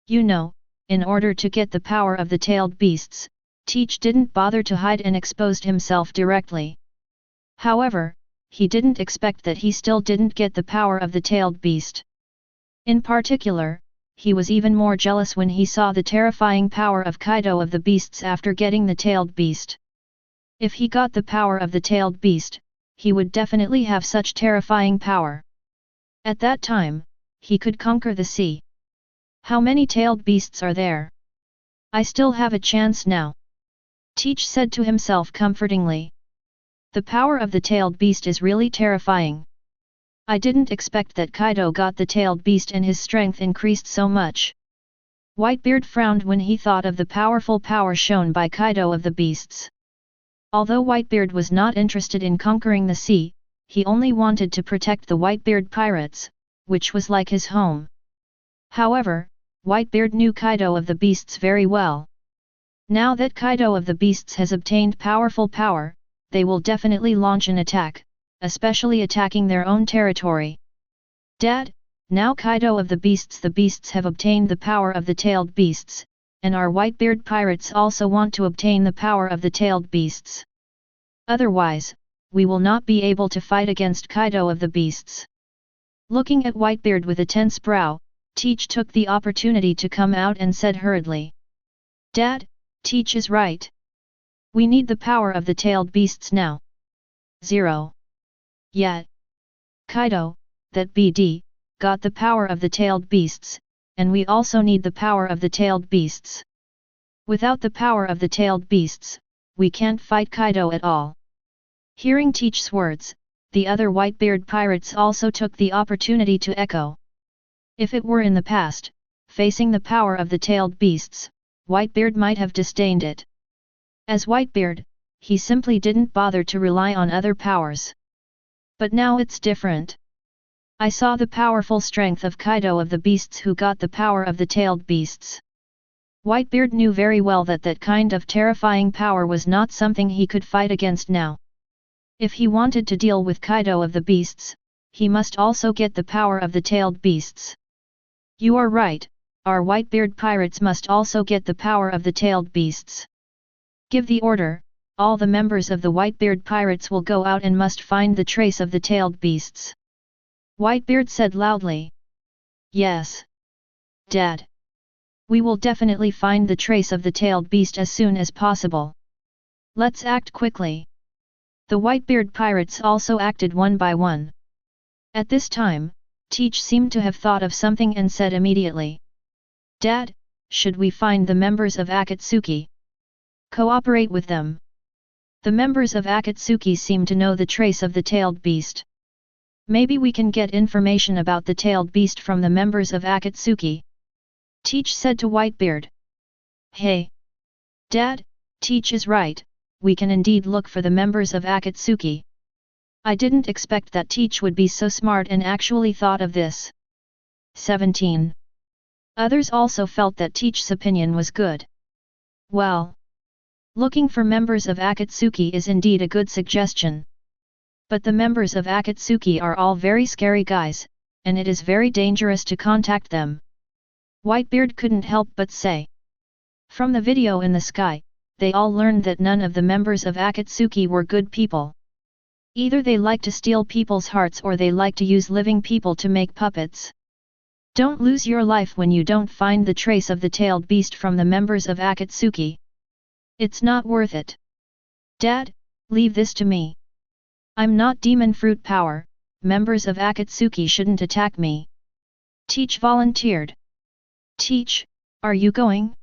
You know, in order to get the power of the tailed beasts, Teach didn't bother to hide and exposed himself directly. However, he didn't expect that he still didn't get the power of the tailed beast. In particular, he was even more jealous when he saw the terrifying power of Kaido of the Beasts after getting the tailed beast. If he got the power of the tailed beast, he would definitely have such terrifying power. At that time, he could conquer the sea. How many tailed beasts are there? I still have a chance now. Teach said to himself comfortingly. The power of the tailed beast is really terrifying. I didn't expect that Kaido got the tailed beast and his strength increased so much. Whitebeard frowned when he thought of the powerful power shown by Kaido of the Beasts. Although Whitebeard was not interested in conquering the sea, he only wanted to protect the Whitebeard Pirates, which was like his home. However, Whitebeard knew Kaido of the Beasts very well. Now that Kaido of the Beasts has obtained powerful power, they will definitely launch an attack, especially attacking their own territory. Dad, now Kaido of the Beasts have obtained the power of the tailed beasts, and our Whitebeard Pirates also want to obtain the power of the tailed beasts. Otherwise, we will not be able to fight against Kaido of the Beasts. Looking at Whitebeard with a tense brow, Teach took the opportunity to come out and said hurriedly. Dad, Teach is right. We need the power of the tailed beasts now. 0. Yet, Kaido, that BD, got the power of the tailed beasts, and we also need the power of the tailed beasts. Without the power of the tailed beasts, we can't fight Kaido at all. Hearing Teach's words, the other Whitebeard Pirates also took the opportunity to echo. If it were in the past, facing the power of the tailed beasts, Whitebeard might have disdained it. As Whitebeard, he simply didn't bother to rely on other powers. But now it's different. I saw the powerful strength of Kaido of the Beasts who got the power of the tailed beasts. Whitebeard knew very well that that kind of terrifying power was not something he could fight against now. If he wanted to deal with Kaido of the Beasts, he must also get the power of the tailed beasts. You are right, our Whitebeard Pirates must also get the power of the tailed beasts. Give the order, all the members of the Whitebeard Pirates will go out and must find the trace of the tailed beasts. Whitebeard said loudly. Yes. Dad. We will definitely find the trace of the tailed beast as soon as possible. Let's act quickly. The Whitebeard Pirates also acted one by one. At this time, Teach seemed to have thought of something and said immediately. Dad, should we find the members of Akatsuki? Cooperate with them. The members of Akatsuki seem to know the trace of the tailed beast. Maybe we can get information about the tailed beast from the members of Akatsuki. Teach said to Whitebeard. Hey! Dad, Teach is right, we can indeed look for the members of Akatsuki. I didn't expect that Teach would be so smart and actually thought of this. 17. Others also felt that Teach's opinion was good. Well, looking for members of Akatsuki is indeed a good suggestion. But the members of Akatsuki are all very scary guys, and it is very dangerous to contact them. Whitebeard couldn't help but say. From the video in the sky, they all learned that none of the members of Akatsuki were good people. Either they like to steal people's hearts or they like to use living people to make puppets. Don't lose your life when you don't find the trace of the tailed beast from the members of Akatsuki. It's not worth it. Dad, leave this to me. I'm not demon fruit power, members of Akatsuki shouldn't attack me. Teach volunteered. Teach, are you going?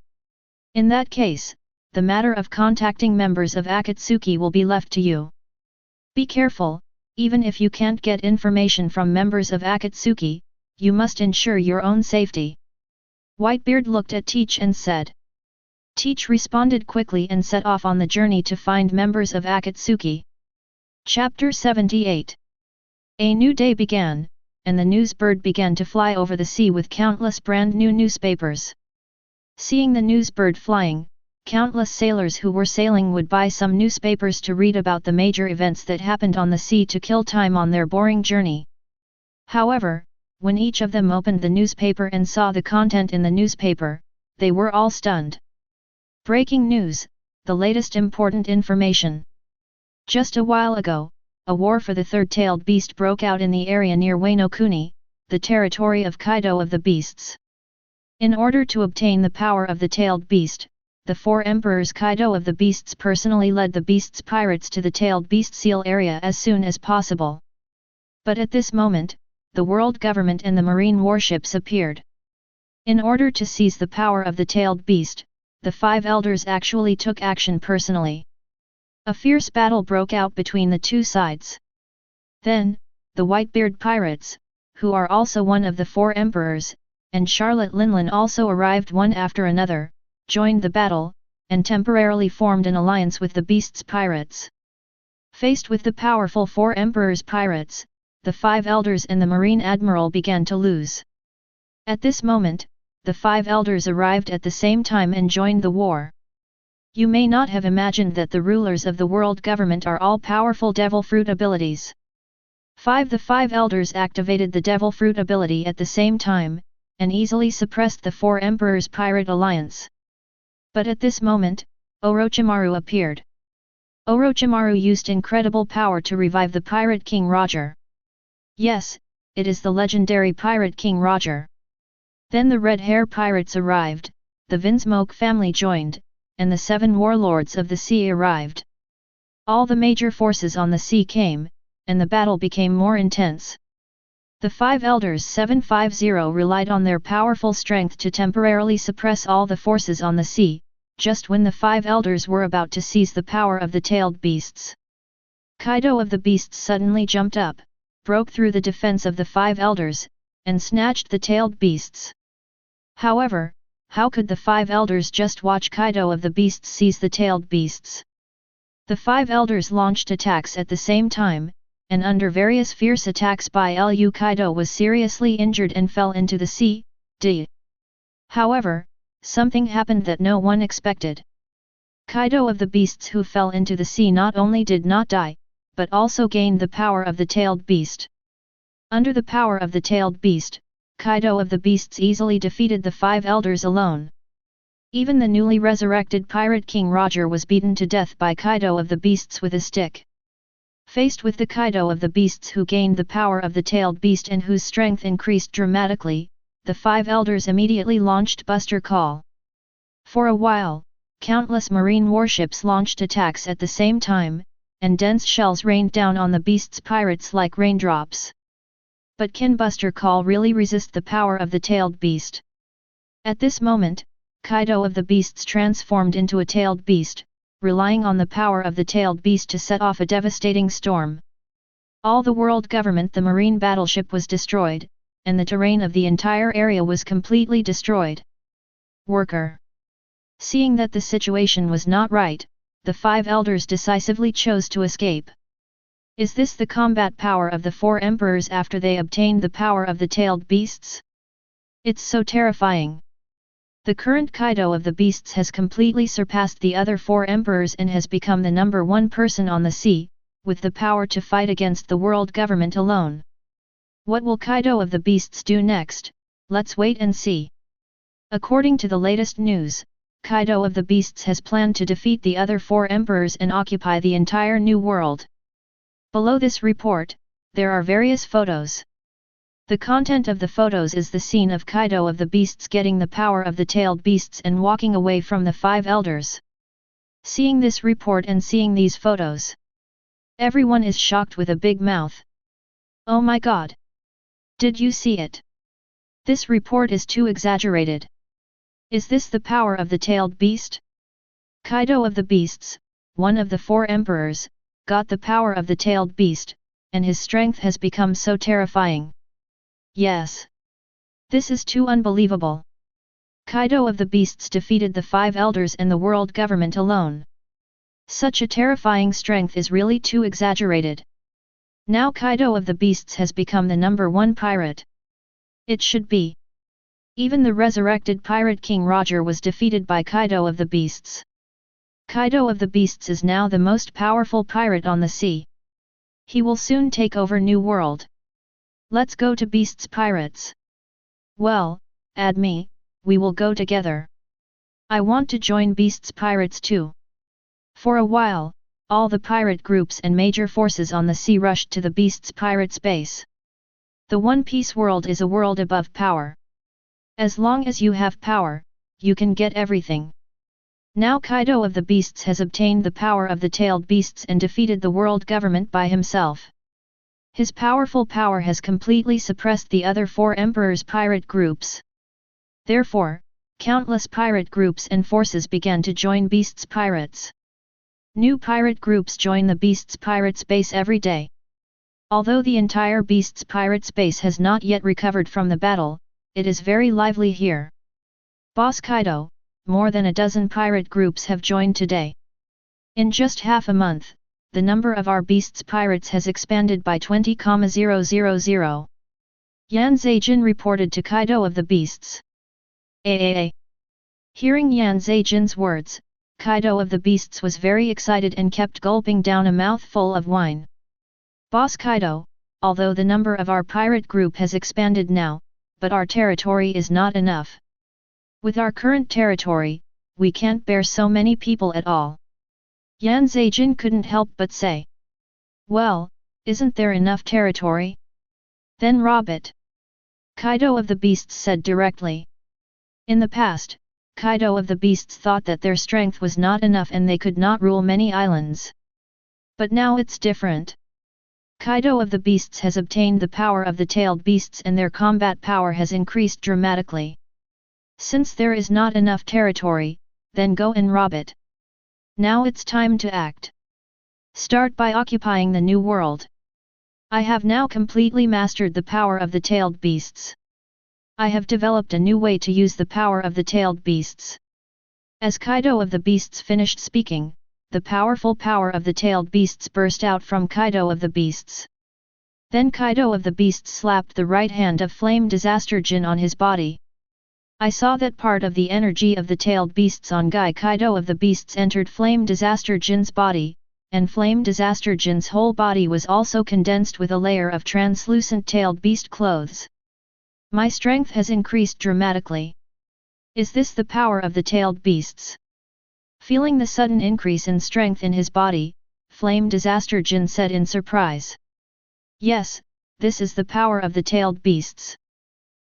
In that case, the matter of contacting members of Akatsuki will be left to you. Be careful, even if you can't get information from members of Akatsuki, you must ensure your own safety. Whitebeard looked at Teach and said. Teach responded quickly and set off on the journey to find members of Akatsuki. Chapter 78. A new day began, and the news bird began to fly over the sea with countless brand new newspapers. Seeing the news bird flying, countless sailors who were sailing would buy some newspapers to read about the major events that happened on the sea to kill time on their boring journey. However, when each of them opened the newspaper and saw the content in the newspaper, they were all stunned. Breaking news, the latest important information. Just a while ago, a war for the third-tailed beast broke out in the area near Wano-kuni, the territory of Kaido of the Beasts. In order to obtain the power of the tailed beast, the four emperors Kaido of the Beasts personally led the beast's pirates to the tailed beast seal area as soon as possible. But at this moment, the world government and the marine warships appeared. In order to seize the power of the tailed beast, the five elders actually took action personally. A fierce battle broke out between the two sides. Then, the Whitebeard pirates, who are also one of the four emperors, and Charlotte Linlin also arrived one after another, joined the battle, and temporarily formed an alliance with the beast's pirates. Faced with the powerful four emperors' pirates, the five elders and the marine admiral began to lose. At this moment, the five elders arrived at the same time and joined the war. You may not have imagined that the rulers of the world government are all powerful devil fruit abilities. The five elders activated the devil fruit ability at the same time, and easily suppressed the four emperors' pirate alliance. But at this moment, Orochimaru appeared. Orochimaru used incredible power to revive the pirate King Roger. Yes, it is the legendary pirate King Roger. Then the red hair pirates arrived, the Vinsmoke family joined, and the seven warlords of the sea arrived. All the major forces on the sea came, and the battle became more intense. The five elders 750 relied on their powerful strength to temporarily suppress all the forces on the sea, just when the five elders were about to seize the power of the tailed beasts. Kaido of the Beasts suddenly jumped up, broke through the defense of the five elders, and snatched the tailed beasts. However, how could the five elders just watch Kaido of the Beasts seize the tailed beasts? The five elders launched attacks at the same time, and under various fierce attacks by Lu Kaido was seriously injured and fell into the sea. However, something happened that no one expected. Kaido of the Beasts who fell into the sea not only did not die, but also gained the power of the tailed beast. Under the power of the tailed beast, Kaido of the Beasts easily defeated the five elders alone. Even the newly resurrected pirate King Roger was beaten to death by Kaido of the Beasts with a stick. Faced with the Kaido of the Beasts who gained the power of the tailed beast and whose strength increased dramatically, the five elders immediately launched Buster Call. For a while, countless marine warships launched attacks at the same time, and dense shells rained down on the beast's pirates like raindrops. But can Buster Call really resist the power of the tailed beast? At this moment, Kaido of the Beasts transformed into a tailed beast, relying on the power of the tailed beast to set off a devastating storm. All the world government, the marine battleship was destroyed, and the terrain of the entire area was completely destroyed. Worker. Seeing that the situation was not right, the 5 elders decisively chose to escape. Is this the combat power of the 4 emperors after they obtained the power of the tailed beasts? It's so terrifying. The current Kaido of the Beasts has completely surpassed the other 4 emperors and has become the number 1 person on the sea, with the power to fight against the world government alone. What will Kaido of the Beasts do next? Let's wait and see. According to the latest news, Kaido of the Beasts has planned to defeat the other 4 emperors and occupy the entire New World. Below this report, there are various photos. The content of the photos is the scene of Kaido of the Beasts getting the power of the tailed beasts and walking away from the 5 elders. Seeing this report and seeing these photos, everyone is shocked with a big mouth. Oh my god! Did you see it? This report is too exaggerated. Is this the power of the tailed beast? Kaido of the Beasts, one of the 4 emperors, got the power of the tailed beast, and his strength has become so terrifying. Yes. This is too unbelievable. Kaido of the Beasts defeated the 5 elders and the world government alone. Such a terrifying strength is really too exaggerated. Now Kaido of the Beasts has become the number 1 pirate. It should be. Even the resurrected pirate King Roger was defeated by Kaido of the Beasts. Kaido of the Beasts is now the most powerful pirate on the sea. He will soon take over New World. Let's go to Beasts Pirates. Well, add me, we will go together. I want to join Beasts Pirates too. For a while, all the pirate groups and major forces on the sea rushed to the Beasts Pirates base. The One Piece world is a world above power. As long as you have power, you can get everything. Now Kaido of the Beasts has obtained the power of the tailed beasts and defeated the world government by himself. His powerful power has completely suppressed the other 4 emperors' pirate groups. Therefore, countless pirate groups and forces began to join Beasts Pirates. New pirate groups join the Beasts Pirates base every day. Although the entire Beasts Pirates base has not yet recovered from the battle, it is very lively here. Boss Kaido, more than a dozen pirate groups have joined today. In just half a month, the number of our Beasts Pirates has expanded by 20,000. Yan Zeijin reported to Kaido of the Beasts. Hearing Yan Zeijin's words, Kaido of the Beasts was very excited and kept gulping down a mouthful of wine. Boss Kaido, although the number of our pirate group has expanded now, but our territory is not enough. With our current territory, we can't bear so many people at all. Yan Zeijin couldn't help but say. Well, isn't there enough territory? Then rob it. Kaido of the Beasts said directly. In the past, Kaido of the Beasts thought that their strength was not enough and they could not rule many islands. But now it's different. Kaido of the Beasts has obtained the power of the tailed beasts and their combat power has increased dramatically. Since there is not enough territory, then go and rob it. Now it's time to act. Start by occupying the New World. I have now completely mastered the power of the tailed beasts. I have developed a new way to use the power of the tailed beasts. As Kaido of the Beasts finished speaking, the powerful power of the tailed beasts burst out from Kaido of the Beasts. Then Kaido of the Beasts slapped the right hand of Flame Disaster Jin on his body. I saw that part of the energy of the tailed beasts on Guy Kaido of the Beasts entered Flame Disaster Jin's body, and Flame Disaster Jin's whole body was also condensed with a layer of translucent tailed beast clothes. My strength has increased dramatically. Is this the power of the tailed beasts? Feeling the sudden increase in strength in his body, Flame Disaster Jin said in surprise. Yes, this is the power of the tailed beasts.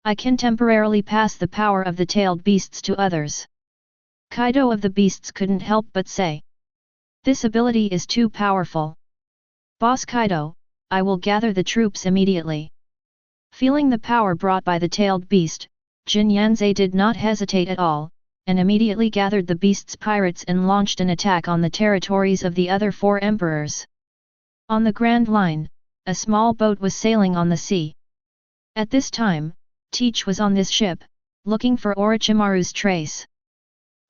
I can temporarily pass the power of the tailed beasts to others. Kaido of the Beasts couldn't help but say. This ability is too powerful. Boss Kaido, I will gather the troops immediately. Feeling the power brought by the tailed beast, Jin Yanzai did not hesitate at all, and immediately gathered the beast's pirates and launched an attack on the territories of the other 4 emperors. On the Grand Line, a small boat was sailing on the sea. At this time, Teach was on this ship, looking for Orochimaru's trace.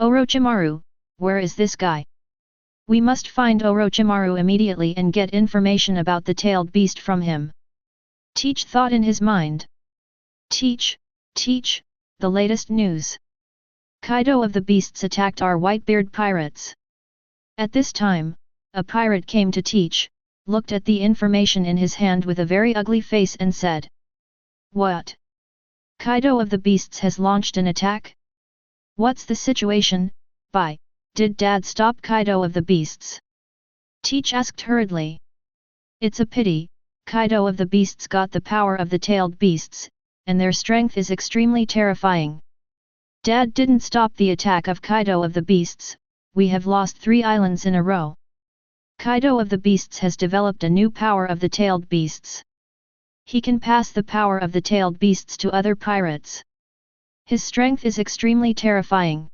Orochimaru, where is this guy? We must find Orochimaru immediately and get information about the tailed beast from him. Teach thought in his mind. Teach, the latest news. Kaido of the beasts attacked our Whitebeard pirates. At this time, a pirate came to Teach, looked at the information in his hand with a very ugly face and said. What? Kaido of the beasts has launched an attack? What's the situation? Did Dad stop Kaido of the beasts? Teach asked hurriedly. It's a pity, Kaido of the beasts got the power of the tailed beasts, and their strength is extremely terrifying. Dad didn't stop the attack of Kaido of the beasts, we have lost 3 islands in a row. Kaido of the beasts has developed a new power of the tailed beasts. He can pass the power of the tailed beasts to other pirates. His strength is extremely terrifying.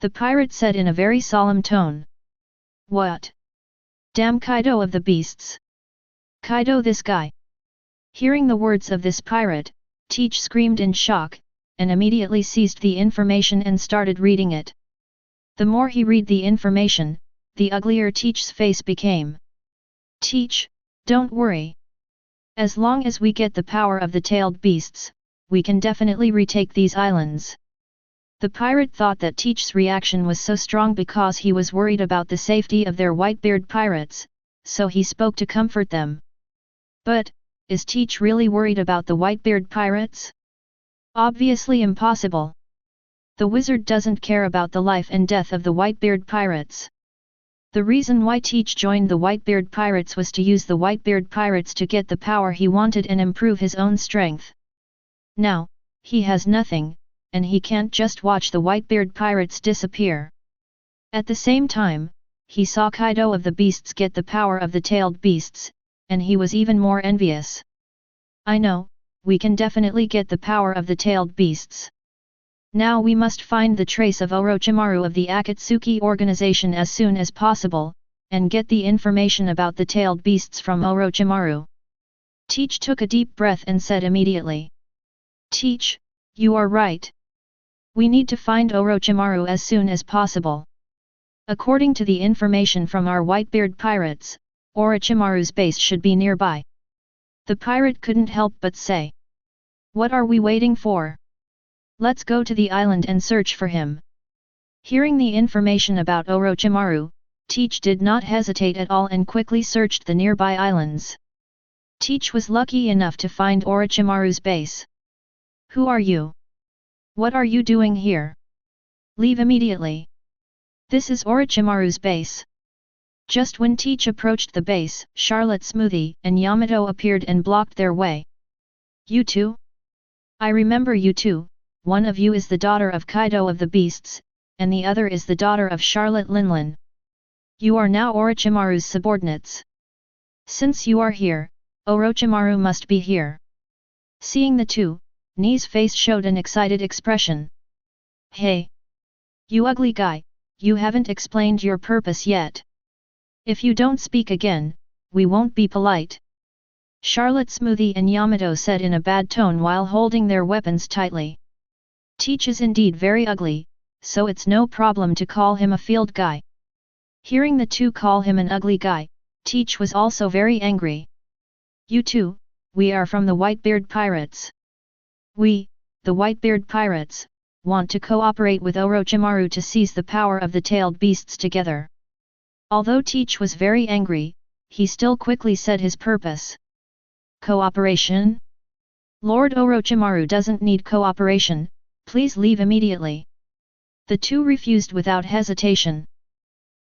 The pirate said in a very solemn tone. What? Damn Kaido of the beasts! Kaido this guy! Hearing the words of this pirate, Teach screamed in shock, and immediately seized the information and started reading it. The more he read the information, the uglier Teach's face became. Teach, don't worry. As long as we get the power of the tailed beasts, we can definitely retake these islands. The pirate thought that Teach's reaction was so strong because he was worried about the safety of their Whitebeard pirates, so he spoke to comfort them. But, is Teach really worried about the Whitebeard pirates? Obviously impossible. The wizard doesn't care about the life and death of the Whitebeard pirates. The reason why Teach joined the Whitebeard pirates was to use the Whitebeard pirates to get the power he wanted and improve his own strength. Now, he has nothing, and he can't just watch the Whitebeard pirates disappear. At the same time, he saw Kaido of the beasts get the power of the tailed beasts, and he was even more envious. I know, we can definitely get the power of the tailed beasts. Now we must find the trace of Orochimaru of the Akatsuki Organization as soon as possible, and get the information about the tailed beasts from Orochimaru. Teach took a deep breath and said immediately. Teach, you are right. We need to find Orochimaru as soon as possible. According to the information from our Whitebeard pirates, Orochimaru's base should be nearby. The pirate couldn't help but say. What are we waiting for? Let's go to the island and search for him. Hearing the information about Orochimaru, Teach did not hesitate at all and quickly searched the nearby islands. Teach was lucky enough to find Orochimaru's base. Who are you? What are you doing here? Leave immediately. This is Orochimaru's base. Just when Teach approached the base, Charlotte Smoothie and Yamato appeared and blocked their way. You two? I remember you two, one of you is the daughter of Kaido of the Beasts, and the other is the daughter of Charlotte Linlin. You are now Orochimaru's subordinates. Since you are here, Orochimaru must be here. Seeing the two, Ni's face showed an excited expression. Hey! You ugly guy, you haven't explained your purpose yet. If you don't speak again, we won't be polite. Charlotte Smoothie and Yamato said in a bad tone while holding their weapons tightly. Teach is indeed very ugly, so it's no problem to call him a field guy. Hearing the two call him an ugly guy, Teach was also very angry. You two, we are from the Whitebeard Pirates. We, the Whitebeard Pirates, want to cooperate with Orochimaru to seize the power of the tailed beasts together. Although Teach was very angry, he still quickly said his purpose. Cooperation? Lord Orochimaru doesn't need cooperation, please leave immediately. The two refused without hesitation.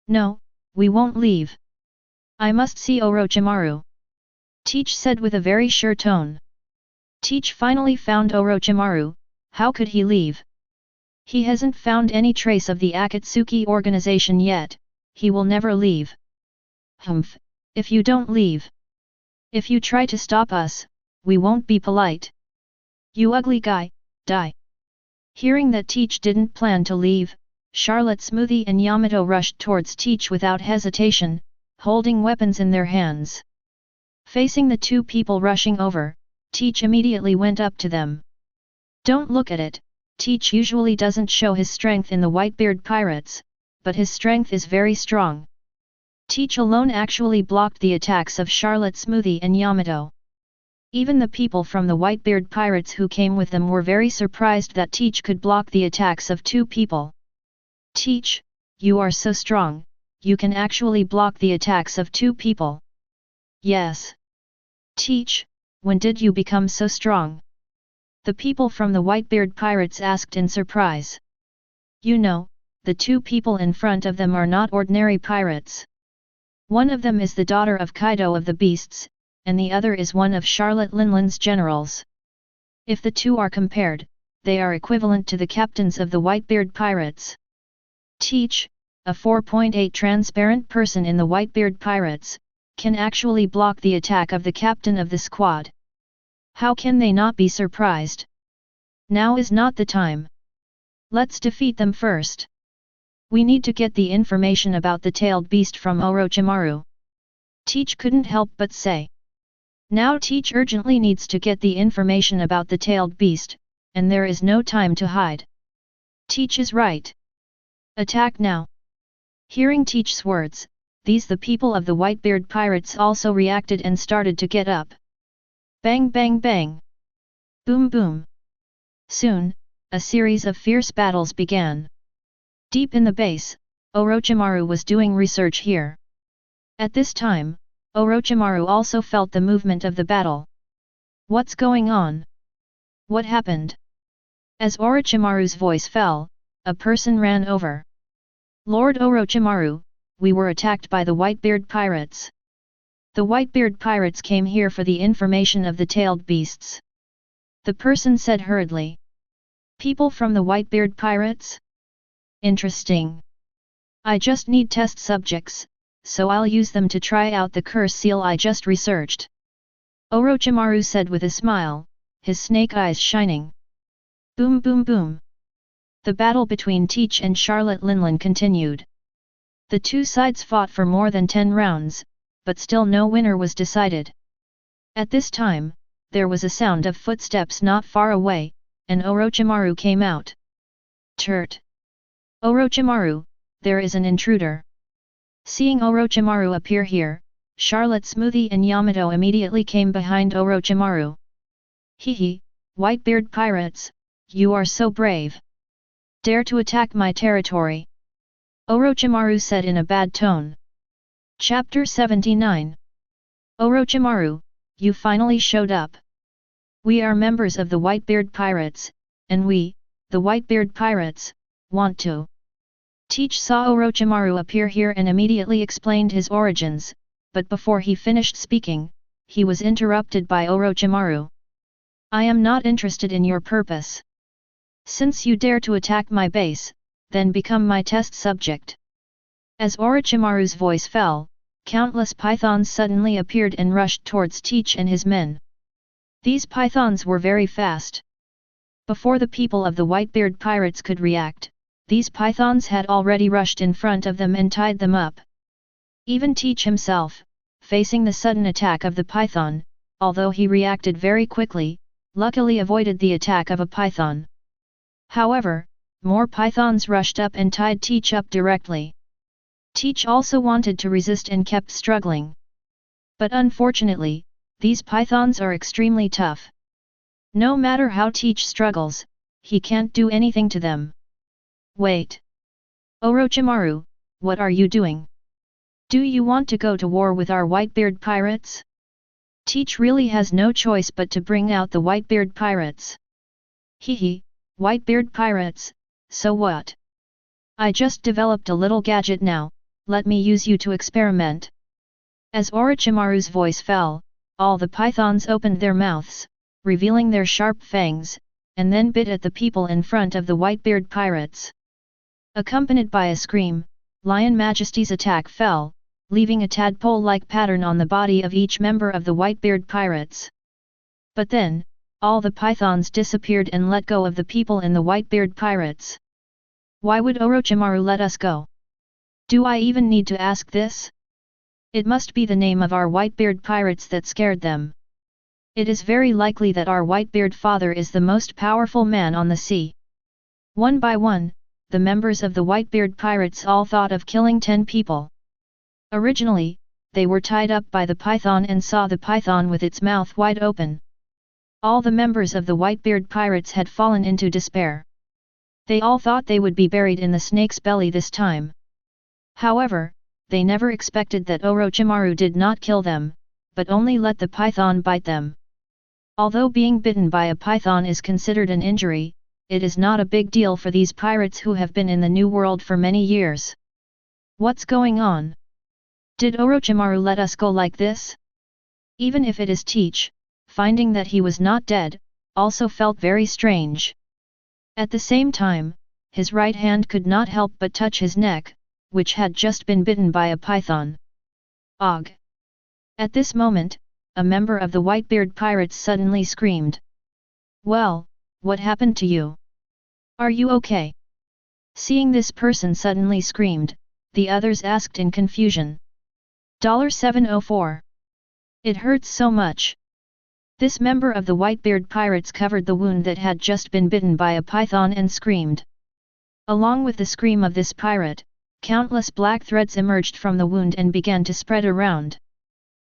No, we won't leave. I must see Orochimaru. Teach said with a very sure tone. Teach finally found Orochimaru, how could he leave? He hasn't found any trace of the Akatsuki Organization yet, he will never leave. Humph, if you don't leave. If you try to stop us, we won't be polite. You ugly guy, die! Hearing that Teach didn't plan to leave, Charlotte Smoothie and Yamato rushed towards Teach without hesitation, holding weapons in their hands. Facing the two people rushing over, Teach immediately went up to them. Don't look at it, Teach usually doesn't show his strength in the Whitebeard pirates, but his strength is very strong. Teach alone actually blocked the attacks of Charlotte Smoothie and Yamato. Even the people from the Whitebeard pirates who came with them were very surprised that Teach could block the attacks of two people. Teach, you are so strong, you can actually block the attacks of two people. Yes. Teach, when did you become so strong? The people from the Whitebeard pirates asked in surprise. You know, the two people in front of them are not ordinary pirates. One of them is the daughter of Kaido of the Beasts, and the other is one of Charlotte Linland's generals. If the two are compared, they are equivalent to the captains of the Whitebeard pirates. Teach, a 4.8 transparent person in the Whitebeard pirates, can actually block the attack of the captain of the squad. How can they not be surprised? Now is not the time. Let's defeat them first. We need to get the information about the tailed beast from Orochimaru. Teach couldn't help but say. Now Teach urgently needs to get the information about the tailed beast, and there is no time to hide. Teach is right. Attack now. Hearing Teach's words, the people of the Whitebeard pirates also reacted and started to get up. Bang bang bang. Boom boom. Soon, a series of fierce battles began. Deep in the base, Orochimaru was doing research here. At this time, Orochimaru also felt the movement of the battle. What's going on? What happened? As Orochimaru's voice fell, a person ran over. Lord Orochimaru, we were attacked by the Whitebeard pirates. The Whitebeard pirates came here for the information of the tailed beasts. The person said hurriedly. People from the Whitebeard pirates? Interesting. I just need test subjects, so I'll use them to try out the curse seal I just researched. Orochimaru said with a smile, his snake eyes shining. Boom boom boom. The battle between Teach and Charlotte Linland continued. The two sides fought for more than 10 rounds, but still no winner was decided. At this time, there was a sound of footsteps not far away, and Orochimaru came out. Turt. Orochimaru, there is an intruder. Seeing Orochimaru appear here, Charlotte Smoothie and Yamato immediately came behind Orochimaru. Hehe, Whitebeard pirates, you are so brave. Dare to attack my territory. Orochimaru said in a bad tone. Chapter 79. Orochimaru, you finally showed up. We are members of the Whitebeard pirates, and we, the Whitebeard pirates, want to. Teach saw Orochimaru appear here and immediately explained his origins, but before he finished speaking, he was interrupted by Orochimaru. I am not interested in your purpose. Since you dare to attack my base, then become my test subject. As Orochimaru's voice fell, countless pythons suddenly appeared and rushed towards Teach and his men. These pythons were very fast. Before the people of the Whitebeard pirates could react, these pythons had already rushed in front of them and tied them up. Even Teach himself, facing the sudden attack of the python, although he reacted very quickly, luckily avoided the attack of a python. However, more pythons rushed up and tied Teach up directly. Teach also wanted to resist and kept struggling. But unfortunately, these pythons are extremely tough. No matter how Teach struggles, he can't do anything to them. Wait. Orochimaru, what are you doing? Do you want to go to war with our Whitebeard pirates? Teach really has no choice but to bring out the Whitebeard pirates. Hehe, Whitebeard pirates, so what? I just developed a little gadget now, let me use you to experiment. As Orochimaru's voice fell, all the pythons opened their mouths, revealing their sharp fangs, and then bit at the people in front of the Whitebeard pirates. Accompanied by a scream, Lion Majesty's attack fell, leaving a tadpole-like pattern on the body of each member of the Whitebeard pirates. But then, all the pythons disappeared and let go of the people in the Whitebeard pirates. Why would Orochimaru let us go? Do I even need to ask this? It must be the name of our Whitebeard pirates that scared them. It is very likely that our Whitebeard father is the most powerful man on the sea. One by one, the members of the Whitebeard pirates all thought of killing 10 people. Originally, they were tied up by the python and saw the python with its mouth wide open. All the members of the Whitebeard pirates had fallen into despair. They all thought they would be buried in the snake's belly this time. However, they never expected that Orochimaru did not kill them, but only let the python bite them. Although being bitten by a python is considered an injury, it is not a big deal for these pirates who have been in the New World for many years. What's going on? Did Orochimaru let us go like this? Even if it is Teach, finding that he was not dead, also felt very strange. At the same time, his right hand could not help but touch his neck, which had just been bitten by a python. Og! At this moment, a member of the Whitebeard pirates suddenly screamed. Well, what happened to you? Are you okay? Seeing this person suddenly screamed, the others asked in confusion. $704. It hurts so much. This member of the Whitebeard pirates covered the wound that had just been bitten by a python and screamed. Along with the scream of this pirate, countless black threads emerged from the wound and began to spread around.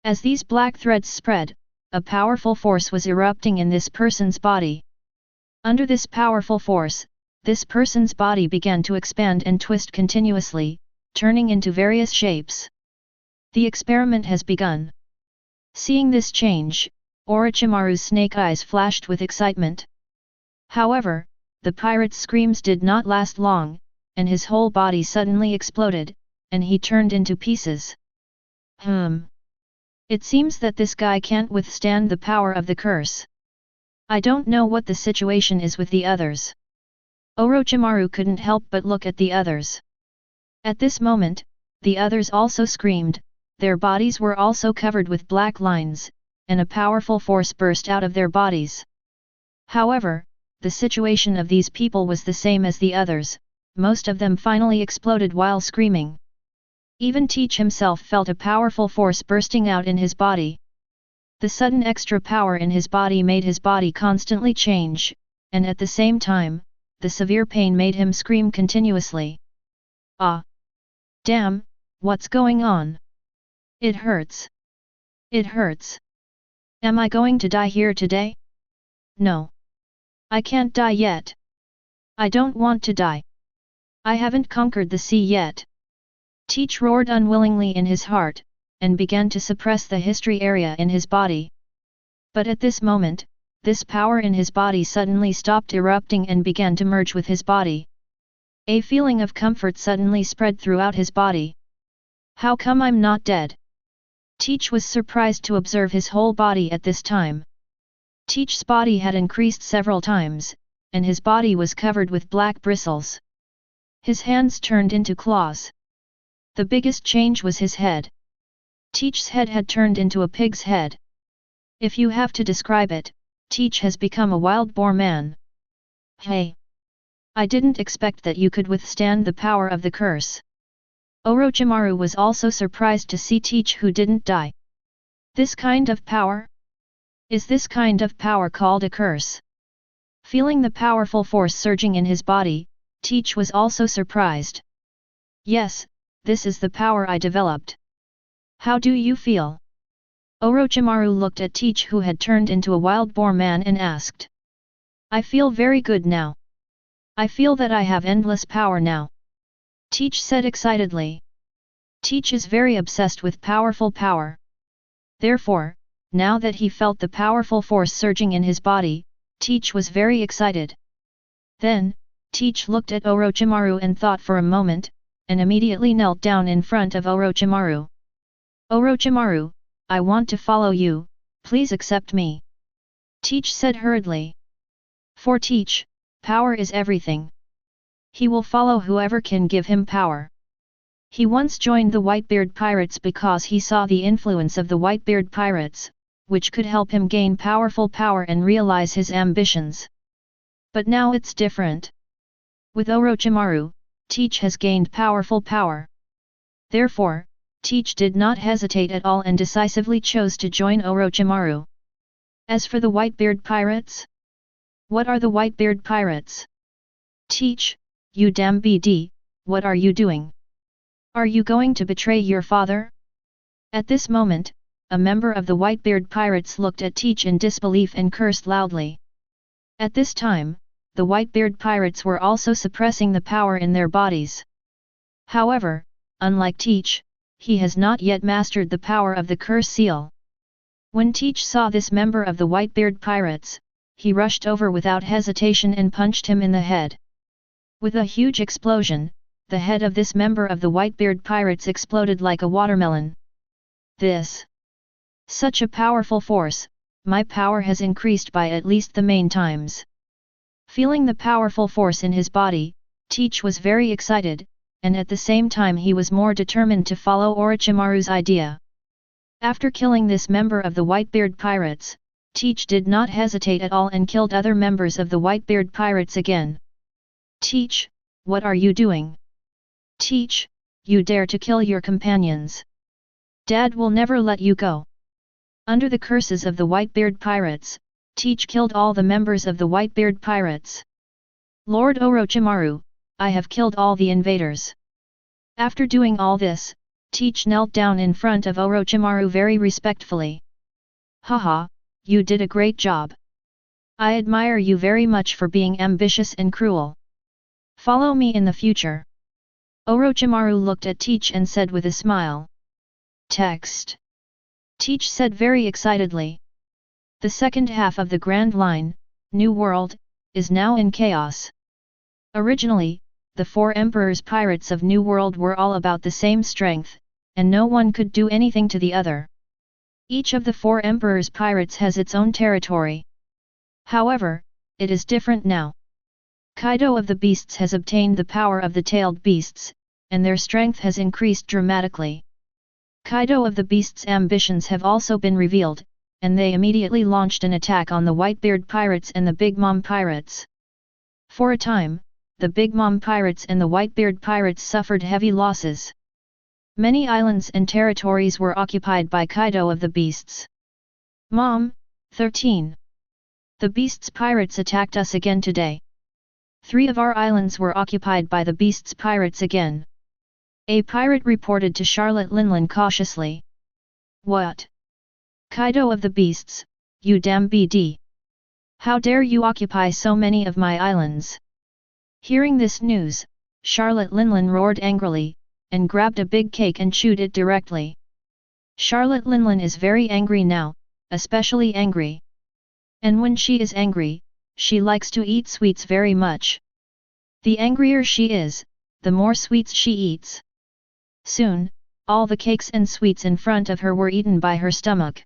As these black threads spread, a powerful force was erupting in this person's body. Under this powerful force, this person's body began to expand and twist continuously, turning into various shapes. The experiment has begun. Seeing this change, Orochimaru's snake eyes flashed with excitement. However, the pirate's screams did not last long, and his whole body suddenly exploded, and he turned into pieces. It seems that this guy can't withstand the power of the curse. I don't know what the situation is with the others. Orochimaru couldn't help but look at the others. At this moment, the others also screamed, their bodies were also covered with black lines, and a powerful force burst out of their bodies. However, the situation of these people was the same as the others, most of them finally exploded while screaming. Even Teach himself felt a powerful force bursting out in his body. The sudden extra power in his body made his body constantly change, and at the same time, the severe pain made him scream continuously. Ah! Damn, what's going on? It hurts. It hurts. Am I going to die here today? No. I can't die yet. I don't want to die. I haven't conquered the sea yet. Teach roared unwillingly in his heart, and began to suppress the history area in his body. But at this moment, this power in his body suddenly stopped erupting and began to merge with his body. A feeling of comfort suddenly spread throughout his body. How come I'm not dead? Teach was surprised to observe his whole body at this time. Teach's body had increased several times, and his body was covered with black bristles. His hands turned into claws. The biggest change was his head. Teach's head had turned into a pig's head. If you have to describe it, Teach has become a wild boar man. Hey! I didn't expect that you could withstand the power of the curse. Orochimaru was also surprised to see Teach who didn't die. This kind of power? Is this kind of power called a curse? Feeling the powerful force surging in his body, Teach was also surprised. Yes, this is the power I developed. How do you feel? Orochimaru looked at Teach who had turned into a wild boar man and asked. I feel very good now. I feel that I have endless power now. Teach said excitedly. Teach is very obsessed with powerful power. Therefore, now that he felt the powerful force surging in his body, Teach was very excited. Then, Teach looked at Orochimaru and thought for a moment, and immediately knelt down in front of Orochimaru. Orochimaru, I want to follow you, please accept me. Teach said hurriedly. For Teach, power is everything. He will follow whoever can give him power. He once joined the Whitebeard pirates because he saw the influence of the Whitebeard pirates, which could help him gain powerful power and realize his ambitions. But now it's different. With Orochimaru, Teach has gained powerful power. Therefore, Teach did not hesitate at all and decisively chose to join Orochimaru. As for the Whitebeard pirates? What are the Whitebeard pirates? Teach, you damn BD, what are you doing? Are you going to betray your father? At this moment, a member of the Whitebeard pirates looked at Teach in disbelief and cursed loudly. At this time, the Whitebeard pirates were also suppressing the power in their bodies. However, unlike Teach, he has not yet mastered the power of the curse seal. When Teach saw this member of the Whitebeard pirates, he rushed over without hesitation and punched him in the head. With a huge explosion, the head of this member of the Whitebeard pirates exploded like a watermelon. Such a powerful force, my power has increased by at least the main times. Feeling the powerful force in his body, Teach was very excited, and at the same time he was more determined to follow Orochimaru's idea. After killing this member of the Whitebeard pirates, Teach did not hesitate at all and killed other members of the Whitebeard pirates again. Teach, what are you doing? Teach, you dare to kill your companions. Dad will never let you go. Under the curses of the Whitebeard pirates, Teach killed all the members of the Whitebeard pirates. Lord Orochimaru, I have killed all the invaders. After doing all this, Teach knelt down in front of Orochimaru very respectfully. Haha, you did a great job. I admire you very much for being ambitious and cruel. Follow me in the future. Orochimaru looked at Teach and said with a smile. Text. Teach said very excitedly. The second half of the Grand Line, New World, is now in chaos. Originally, the four Emperor's pirates of New World were all about the same strength, and no one could do anything to the other. Each of the four Emperor's pirates has its own territory. However, it is different now. Kaido of the Beasts has obtained the power of the tailed beasts, and their strength has increased dramatically. Kaido of the Beasts' ambitions have also been revealed, and they immediately launched an attack on the Whitebeard pirates and the Big Mom pirates. For a time, the Big Mom pirates and the Whitebeard pirates suffered heavy losses. Many islands and territories were occupied by Kaido of the Beasts. Mom, 13. The Beasts pirates attacked us again today. 3 of our islands were occupied by the Beasts pirates again. A pirate reported to Charlotte Linlin cautiously. What? Kaido of the Beasts, you damn BD. How dare you occupy so many of my islands? Hearing this news, Charlotte Linlin roared angrily, and grabbed a big cake and chewed it directly. Charlotte Linlin is very angry now, especially angry. And when she is angry, she likes to eat sweets very much. The angrier she is, the more sweets she eats. Soon, all the cakes and sweets in front of her were eaten by her stomach.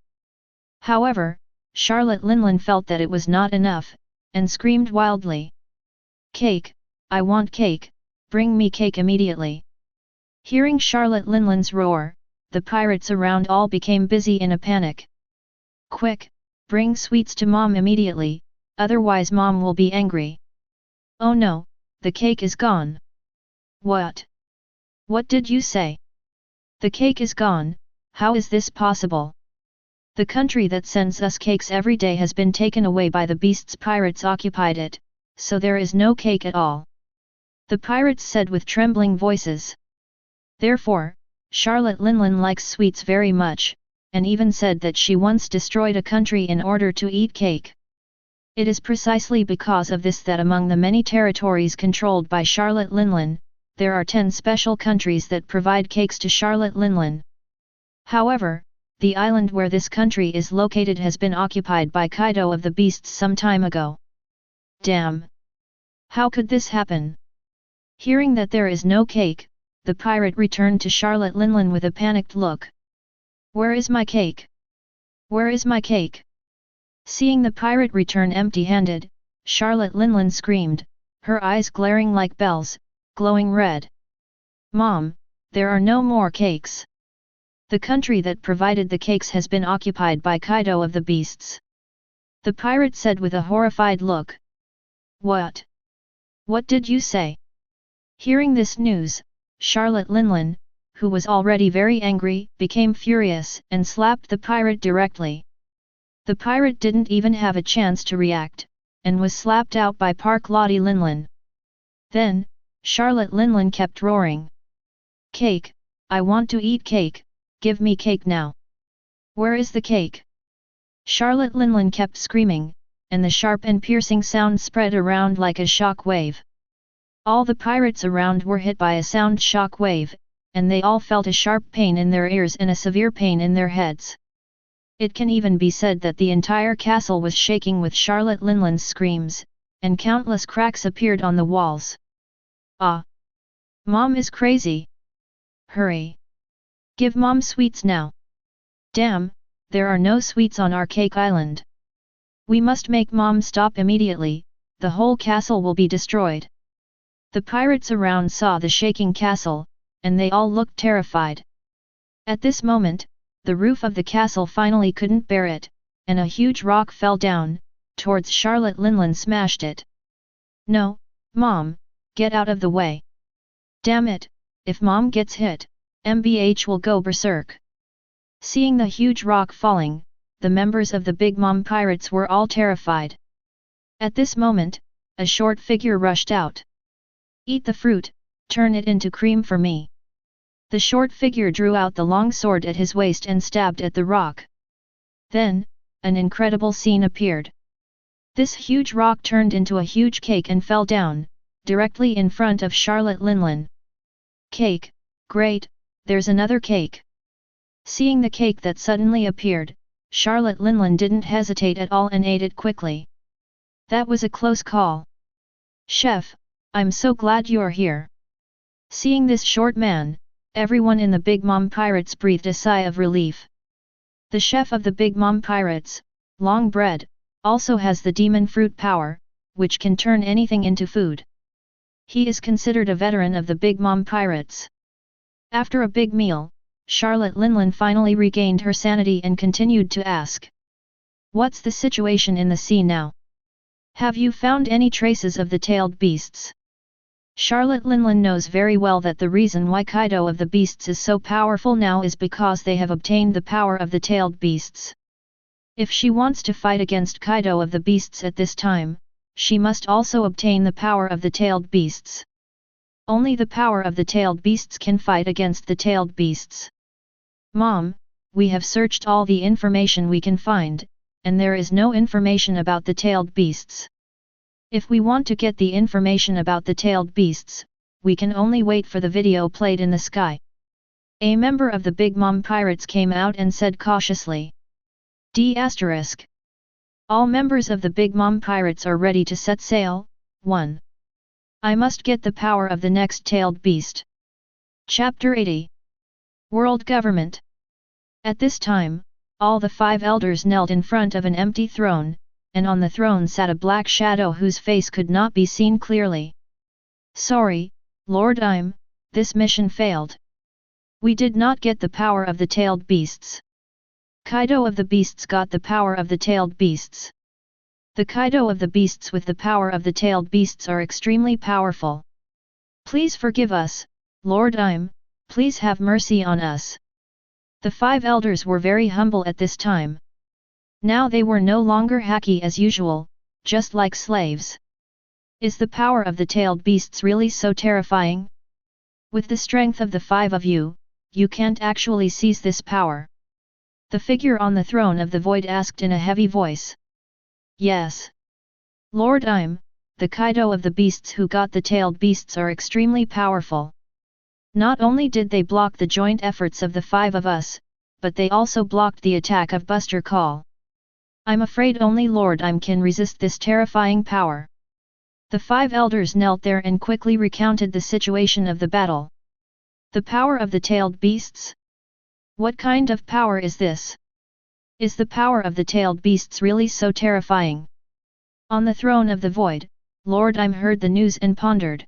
However, Charlotte Linlin felt that it was not enough, and screamed wildly. Cake, I want cake, bring me cake immediately. Hearing Charlotte Linlin's roar, the pirates around all became busy in a panic. Quick, bring sweets to Mom immediately, otherwise Mom will be angry. Oh no, the cake is gone. What? What did you say? The cake is gone, how is this possible? The country that sends us cakes every day has been taken away by the Beasts pirates occupied it, so there is no cake at all. The pirates said with trembling voices. Therefore, Charlotte Linlin likes sweets very much, and even said that she once destroyed a country in order to eat cake. It is precisely because of this that among the many territories controlled by Charlotte Linlin, there are 10 special countries that provide cakes to Charlotte Linlin. However, the island where this country is located has been occupied by Kaido of the Beasts some time ago. Damn! How could this happen? Hearing that there is no cake, the pirate returned to Charlotte Linlin with a panicked look. Where is my cake? Where is my cake? Seeing the pirate return empty-handed, Charlotte Linlin screamed, her eyes glaring like bells, glowing red. Mom, there are no more cakes. The country that provided the cakes has been occupied by Kaido of the Beasts. The pirate said with a horrified look. What? What did you say? Hearing this news, Charlotte Linlin, who was already very angry, became furious and slapped the pirate directly. The pirate didn't even have a chance to react, and was slapped out by Park Lottie Linlin. Then, Charlotte Linlin kept roaring. Cake, I want to eat cake, give me cake now. Where is the cake? Charlotte Linlin kept screaming, and the sharp and piercing sound spread around like a shock wave. All the pirates around were hit by a sound shock wave, and they all felt a sharp pain in their ears and a severe pain in their heads. It can even be said that the entire castle was shaking with Charlotte Linlin's screams, and countless cracks appeared on the walls. Ah! Mom is crazy! Hurry! Give Mom sweets now! Damn, there are no sweets on our cake island. We must make Mom stop immediately, the whole castle will be destroyed. The pirates around saw the shaking castle, and they all looked terrified. At this moment, the roof of the castle finally couldn't bear it, and a huge rock fell down, towards Charlotte Linlin smashed it. No, Mom, get out of the way. Damn it, if Mom gets hit, MBH will go berserk. Seeing the huge rock falling, the members of the Big Mom Pirates were all terrified. At this moment, a short figure rushed out. Eat the fruit, turn it into cream for me. The short figure drew out the long sword at his waist and stabbed at the rock. Then, an incredible scene appeared. This huge rock turned into a huge cake and fell down, directly in front of Charlotte Linlin. Cake, great, there's another cake. Seeing the cake that suddenly appeared, Charlotte Linlin didn't hesitate at all and ate it quickly. That was a close call. Chef, I'm so glad you're here. Seeing this short man, everyone in the Big Mom Pirates breathed a sigh of relief. The chef of the Big Mom Pirates, Long Bread, also has the demon fruit power, which can turn anything into food. He is considered a veteran of the Big Mom Pirates. After a big meal, Charlotte Linlin finally regained her sanity and continued to ask. What's the situation in the sea now? Have you found any traces of the tailed beasts? Charlotte Linlin knows very well that the reason why Kaido of the Beasts is so powerful now is because they have obtained the power of the tailed beasts. If she wants to fight against Kaido of the Beasts at this time, she must also obtain the power of the tailed beasts. Only the power of the tailed beasts can fight against the tailed beasts. Mom, we have searched all the information we can find, and there is no information about the tailed beasts. If we want to get the information about the tailed beasts, we can only wait for the video played in the sky. A member of the Big Mom Pirates came out and said cautiously. D***. All members of the Big Mom Pirates are ready to set sail. 1. I must get the power of the next tailed beast. Chapter 80. World Government. At this time, all the 5 elders knelt in front of an empty throne, and on the throne sat a black shadow whose face could not be seen clearly. Sorry, Lord this mission failed. We did not get the power of the tailed beasts. Kaido of the Beasts got the power of the tailed beasts. The Kaido of the Beasts with the power of the tailed beasts are extremely powerful. Please forgive us, Lord please have mercy on us. The 5 elders were very humble at this time. Now they were no longer hacky as usual, just like slaves. Is the power of the tailed beasts really so terrifying? With the strength of the 5 of you, you can't actually seize this power. The figure on the throne of the void asked in a heavy voice. Yes. Lord the Kaido of the beasts who got the tailed beasts are extremely powerful. Not only did they block the joint efforts of the 5 of us, but they also blocked the attack of Buster Call. I'm afraid only Lord can resist this terrifying power. The 5 elders knelt there and quickly recounted the situation of the battle. The power of the tailed beasts? What kind of power is this? Is the power of the tailed beasts really so terrifying? On the throne of the void, Lord heard the news and pondered.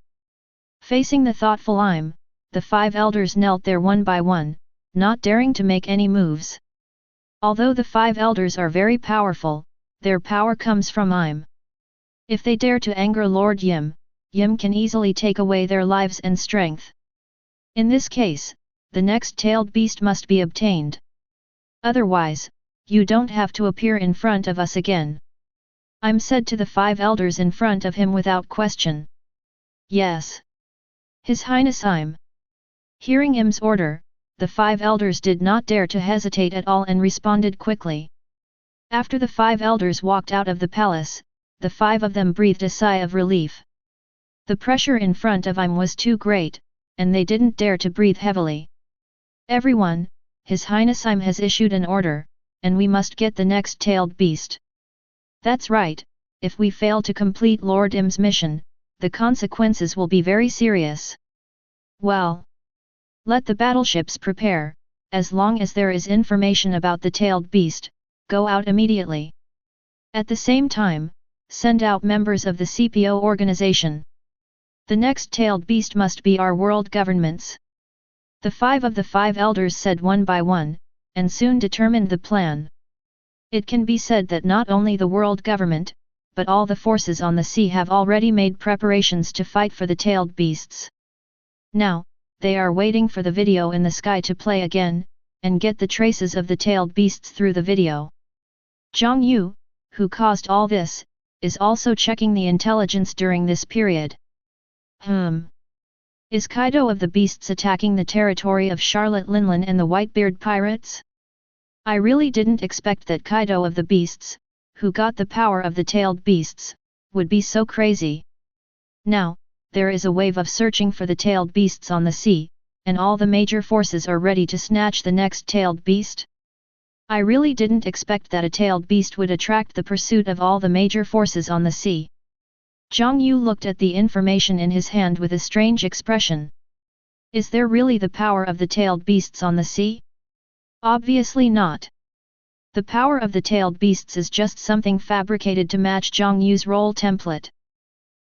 Facing the thoughtful the 5 elders knelt there one by one, not daring to make any moves. Although the 5 elders are very powerful, their power comes from Im. If they dare to anger Lord Yim, Yim can easily take away their lives and strength. In this case, the next tailed beast must be obtained. Otherwise, you don't have to appear in front of us again. Im said to the 5 elders in front of him without question. Yes. His Highness Im. Hearing Im's order, the 5 elders did not dare to hesitate at all and responded quickly. After the 5 elders walked out of the palace, the 5 of them breathed a sigh of relief. The pressure in front of Im was too great, and they didn't dare to breathe heavily. Everyone, His Highness Im has issued an order, and we must get the next tailed beast. That's right, if we fail to complete Lord Im's mission, the consequences will be very serious. Well, let the battleships prepare, as long as there is information about the tailed beast, go out immediately. At the same time, send out members of the CPO organization. The next tailed beast must be our world governments. The 5 of the 5 elders said one by one, and soon determined the plan. It can be said that not only the world government, but all the forces on the sea have already made preparations to fight for the tailed beasts. Now, they are waiting for the video in the sky to play again, and get the traces of the tailed beasts through the video. Jiang Yu, who caused all this, is also checking the intelligence during this period. Is Kaido of the Beasts attacking the territory of Charlotte Linlin and the Whitebeard pirates? I really didn't expect that Kaido of the Beasts, who got the power of the tailed beasts, would be so crazy. Now, there is a wave of searching for the tailed beasts on the sea, and all the major forces are ready to snatch the next tailed beast. I really didn't expect that a tailed beast would attract the pursuit of all the major forces on the sea. Jiang Yu looked at the information in his hand with a strange expression. Is there really the power of the tailed beasts on the sea? Obviously not. The power of the tailed beasts is just something fabricated to match Jiang Yu's role template.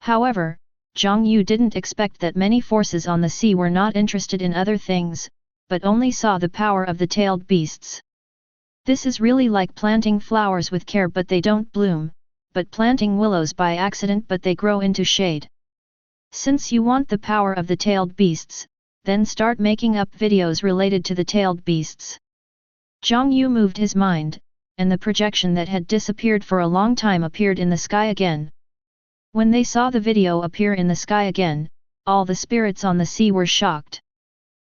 However, Jiang Yu didn't expect that many forces on the sea were not interested in other things, but only saw the power of the tailed beasts. This is really like planting flowers with care but they don't bloom, but planting willows by accident but they grow into shade. Since you want the power of the tailed beasts, then start making up videos related to the tailed beasts. Jiang Yu moved his mind, and the projection that had disappeared for a long time appeared in the sky again. When they saw the video appear in the sky again, all the spirits on the sea were shocked.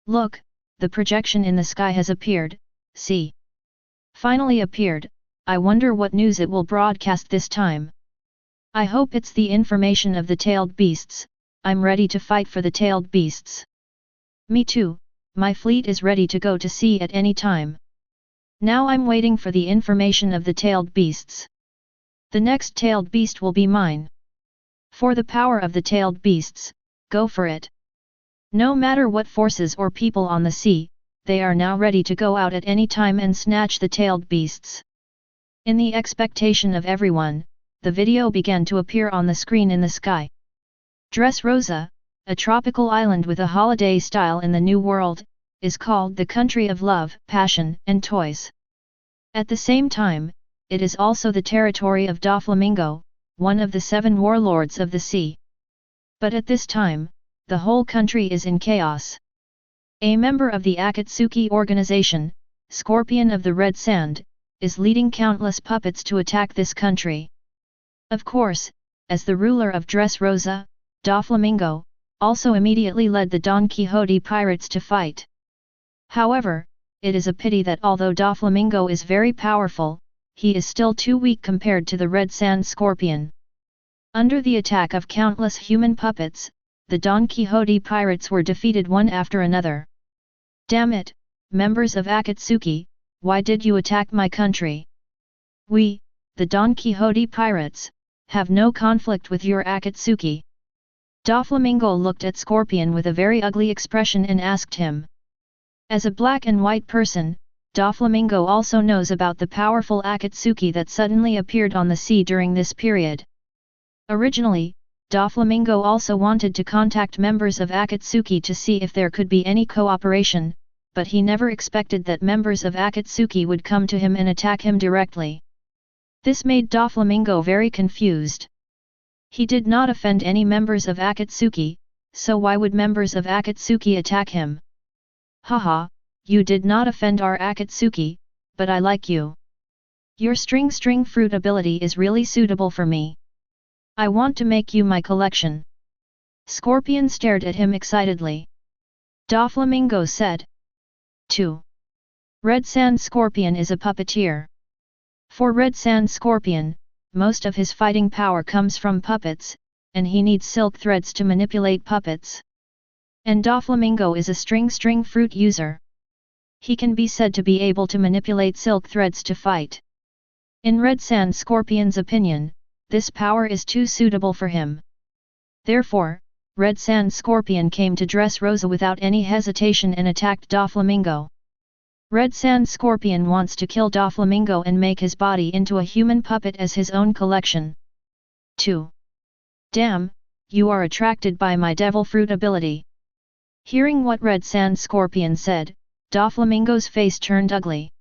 Look, the projection in the sky has appeared, see. Finally appeared, I wonder what news it will broadcast this time. I hope it's the information of the tailed beasts. I'm ready to fight for the tailed beasts. Me too, my fleet is ready to go to sea at any time. Now I'm waiting for the information of the tailed beasts. The next tailed beast will be mine. For the power of the tailed beasts, go for it. No matter what forces or people on the sea, they are now ready to go out at any time and snatch the tailed beasts. In the expectation of everyone, the video began to appear on the screen in the sky. Dressrosa, a tropical island with a holiday style in the New World, is called the country of love, passion, and toys. At the same time, it is also the territory of Doflamingo, one of the 7 warlords of the sea. But at this time, the whole country is in chaos. A member of the Akatsuki Organization, Scorpion of the Red Sand, is leading countless puppets to attack this country. Of course, as the ruler of Dressrosa, Doflamingo also immediately led the Don Quixote pirates to fight. However, it is a pity that although Doflamingo is very powerful, he is still too weak compared to the Red Sand Scorpion. Under the attack of countless human puppets, the Don Quixote pirates were defeated one after another. Damn it, members of Akatsuki, why did you attack my country? We, the Don Quixote pirates, have no conflict with your Akatsuki. Doflamingo looked at Scorpion with a very ugly expression and asked him. As a black and white person, Doflamingo also knows about the powerful Akatsuki that suddenly appeared on the sea during this period. Originally, Doflamingo also wanted to contact members of Akatsuki to see if there could be any cooperation, but he never expected that members of Akatsuki would come to him and attack him directly. This made Doflamingo very confused. He did not offend any members of Akatsuki, so why would members of Akatsuki attack him? Haha, you did not offend our Akatsuki, but I like you. Your string fruit ability is really suitable for me. I want to make you my collection. Scorpion stared at him excitedly. Doflamingo said. 2. Red Sand Scorpion is a puppeteer. For Red Sand Scorpion, most of his fighting power comes from puppets, and he needs silk threads to manipulate puppets. And Doflamingo is a string fruit user. He can be said to be able to manipulate silk threads to fight. In Red Sand Scorpion's opinion, this power is too suitable for him. Therefore, Red Sand Scorpion came to Dressrosa without any hesitation and attacked Doflamingo. Red Sand Scorpion wants to kill Doflamingo and make his body into a human puppet as his own collection. 2. Damn, you are attracted by my devil fruit ability. Hearing what Red Sand Scorpion said, Doflamingo's face turned ugly.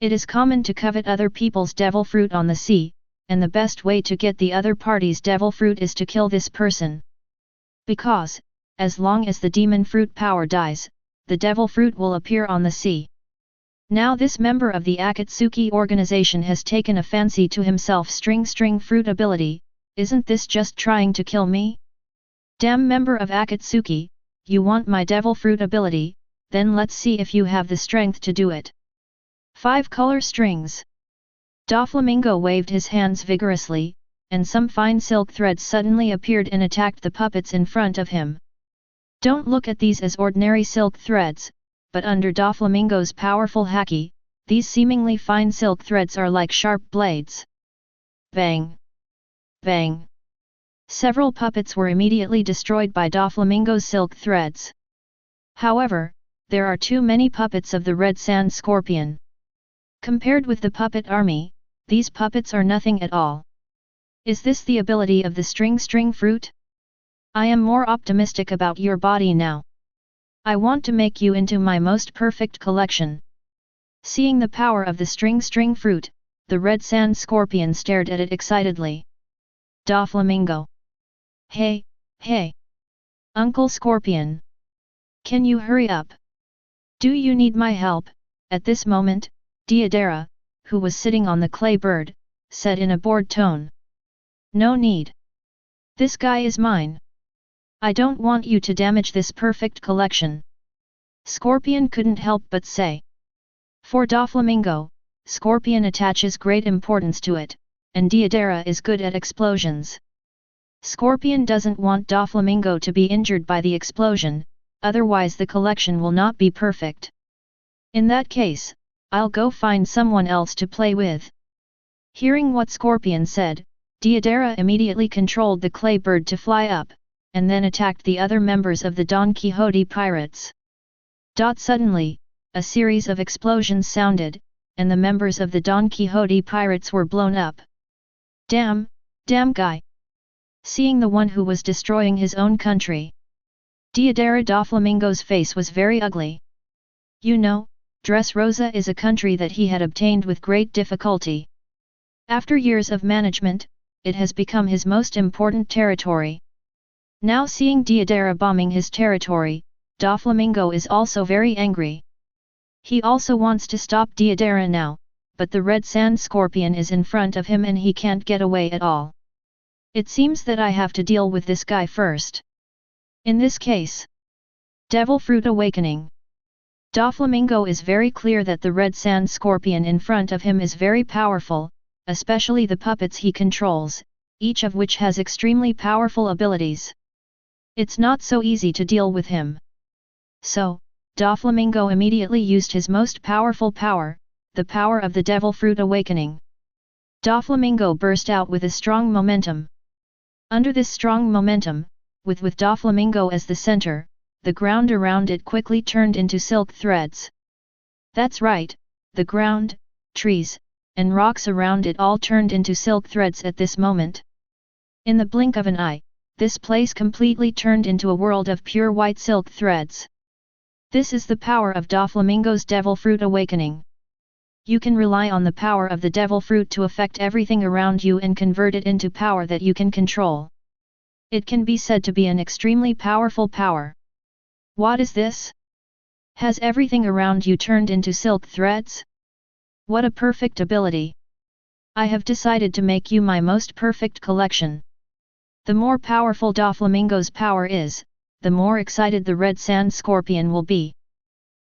It is common to covet other people's devil fruit on the sea, and the best way to get the other party's devil fruit is to kill this person. Because, as long as the demon fruit power dies, the devil fruit will appear on the sea. Now this member of the Akatsuki Organization has taken a fancy to himself string fruit ability, isn't this just trying to kill me? Damn member of Akatsuki, you want my devil fruit ability, then let's see if you have the strength to do it. 5 color strings. Doflamingo waved his hands vigorously, and some fine silk threads suddenly appeared and attacked the puppets in front of him. Don't look at these as ordinary silk threads, but under Doflamingo's powerful haki, these seemingly fine silk threads are like sharp blades. Bang! Bang! Several puppets were immediately destroyed by Doflamingo's silk threads. However, there are too many puppets of the Red Sand Scorpion. Compared with the puppet army, these puppets are nothing at all. Is this the ability of the string fruit? I am more optimistic about your body now. I want to make you into my most perfect collection. Seeing the power of the string fruit, the Red Sand Scorpion stared at it excitedly. Doflamingo. Hey, hey! Uncle Scorpion! Can you hurry up? Do you need my help? At this moment, Deidara, who was sitting on the clay bird, said in a bored tone. No need. This guy is mine. I don't want you to damage this perfect collection. Scorpion couldn't help but say. For Doflamingo, Scorpion attaches great importance to it, and Deidara is good at explosions. Scorpion doesn't want Doflamingo to be injured by the explosion, otherwise the collection will not be perfect. In that case, I'll go find someone else to play with. Hearing what Scorpion said, Deidara immediately controlled the clay bird to fly up, and then attacked the other members of the Don Quixote pirates. Suddenly, a series of explosions sounded, and the members of the Don Quixote pirates were blown up. Damn guy! Seeing the one who was destroying his own country, Deidara Doflamingo's face was very ugly. You know, Dressrosa is a country that he had obtained with great difficulty. After years of management, it has become his most important territory. Now seeing Deidara bombing his territory, Doflamingo is also very angry. He also wants to stop Deidara now, but the Red Sand Scorpion is in front of him and he can't get away at all. It seems that I have to deal with this guy first. In this case, Devil Fruit Awakening. Doflamingo is very clear that the Red Sand Scorpion in front of him is very powerful, especially the puppets he controls, each of which has extremely powerful abilities. It's not so easy to deal with him. So, Doflamingo immediately used his most powerful power, the power of the Devil Fruit Awakening. Doflamingo burst out with a strong momentum. Under this strong momentum, with Doflamingo as the center, the ground around it quickly turned into silk threads. That's right, the ground, trees, and rocks around it all turned into silk threads at this moment. In the blink of an eye, this place completely turned into a world of pure white silk threads. This is the power of Doflamingo's Devil Fruit Awakening. You can rely on the power of the Devil Fruit to affect everything around you and convert it into power that you can control. It can be said to be an extremely powerful power. What is this? Has everything around you turned into silk threads? What a perfect ability! I have decided to make you my most perfect collection. The more powerful Doflamingo's power is, the more excited the red sand scorpion will be.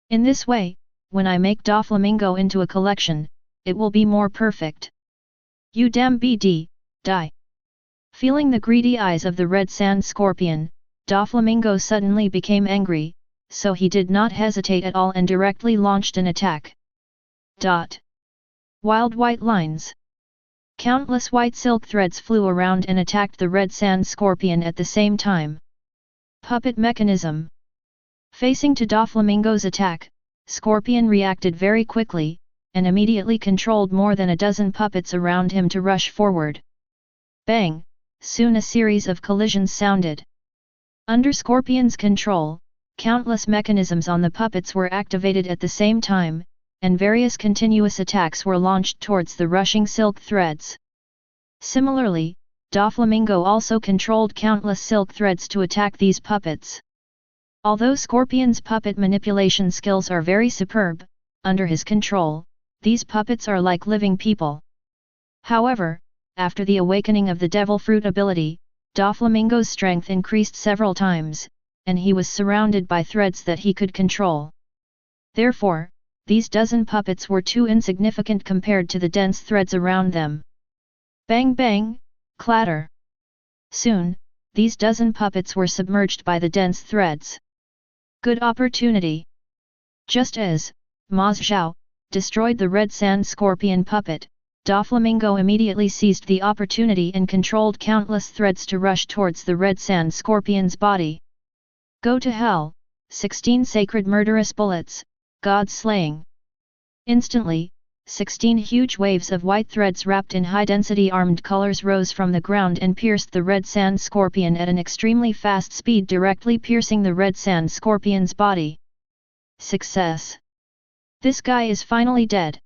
In this way, when I make Doflamingo into a collection, it will be more perfect. You damn BD, die! Feeling the greedy eyes of the red sand scorpion, Doflamingo suddenly became angry, so he did not hesitate at all and directly launched an attack. Wild white lines. Countless white silk threads flew around and attacked the red sand scorpion at the same time. Puppet mechanism. Facing to Doflamingo's attack, Scorpion reacted very quickly, and immediately controlled more than a dozen puppets around him to rush forward. Bang! Soon a series of collisions sounded. Under Scorpion's control, countless mechanisms on the puppets were activated at the same time, and various continuous attacks were launched towards the rushing silk threads. Similarly, Doflamingo also controlled countless silk threads to attack these puppets. Although Scorpion's puppet manipulation skills are very superb, under his control, these puppets are like living people. However, after the awakening of the Devil Fruit ability, Doflamingo's strength increased several times, and he was surrounded by threads that he could control. Therefore, these dozen puppets were too insignificant compared to the dense threads around them. Bang bang, clatter! Soon, these dozen puppets were submerged by the dense threads. Good opportunity! Just as Ma Zhao destroyed the red sand scorpion puppet, Doflamingo immediately seized the opportunity and controlled countless threads to rush towards the red sand scorpion's body. Go to hell! 16 sacred murderous bullets, God slaying! Instantly, 16 huge waves of white threads wrapped in high-density armed colors rose from the ground and pierced the red sand scorpion at an extremely fast speed, directly piercing the red sand scorpion's body. Success! This guy is finally dead.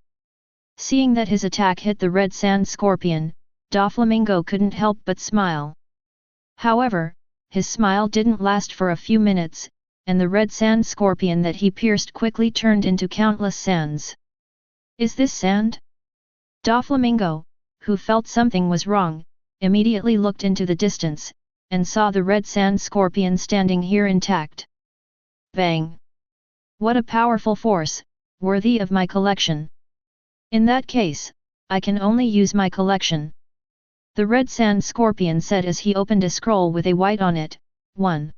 Seeing that his attack hit the red sand scorpion, Doflamingo couldn't help but smile. However, his smile didn't last for a few minutes, and the red sand scorpion that he pierced quickly turned into countless sands. Is this sand? Doflamingo, who felt something was wrong, immediately looked into the distance, and saw the red sand scorpion standing here intact. Bang! What a powerful force, worthy of my collection. In that case, I can only use my collection. The red sand scorpion said as he opened a scroll with a white on it. 1.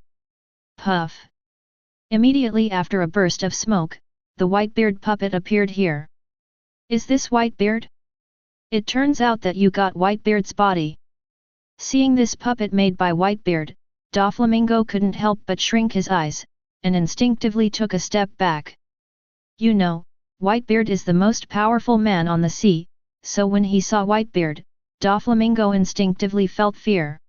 Puff! Immediately after a burst of smoke, the Whitebeard puppet appeared here. Is this Whitebeard? It turns out that you got Whitebeard's body. Seeing this puppet made by Whitebeard, Doflamingo couldn't help but shrink his eyes, and instinctively took a step back. You know, Whitebeard is the most powerful man on the sea, so when he saw Whitebeard, Doflamingo instinctively felt fear.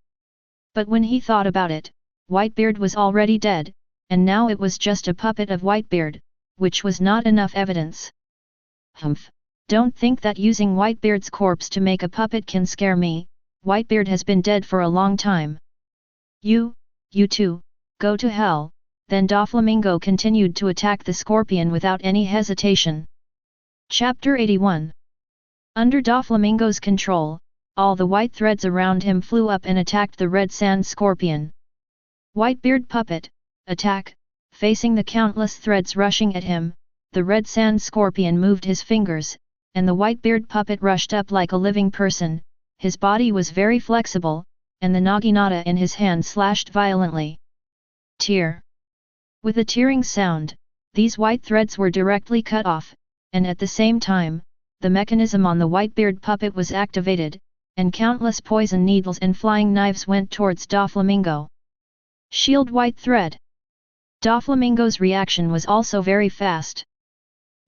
But when he thought about it, Whitebeard was already dead, and now it was just a puppet of Whitebeard, which was not enough evidence. Humph! Don't think that using Whitebeard's corpse to make a puppet can scare me. Whitebeard has been dead for a long time. You too, go to hell. Then Doflamingo continued to attack the scorpion without any hesitation. Chapter 81. Under Doflamingo's control, all the white threads around him flew up and attacked the red sand scorpion. Whitebeard puppet, attack! Facing the countless threads rushing at him, the red sand scorpion moved his fingers, and the Whitebeard puppet rushed up like a living person. His body was very flexible, and the naginata in his hand slashed violently. Tear! With a tearing sound, these white threads were directly cut off, and at the same time, the mechanism on the Whitebeard puppet was activated, and countless poison needles and flying knives went towards Doflamingo. Shield white thread! Doflamingo's reaction was also very fast.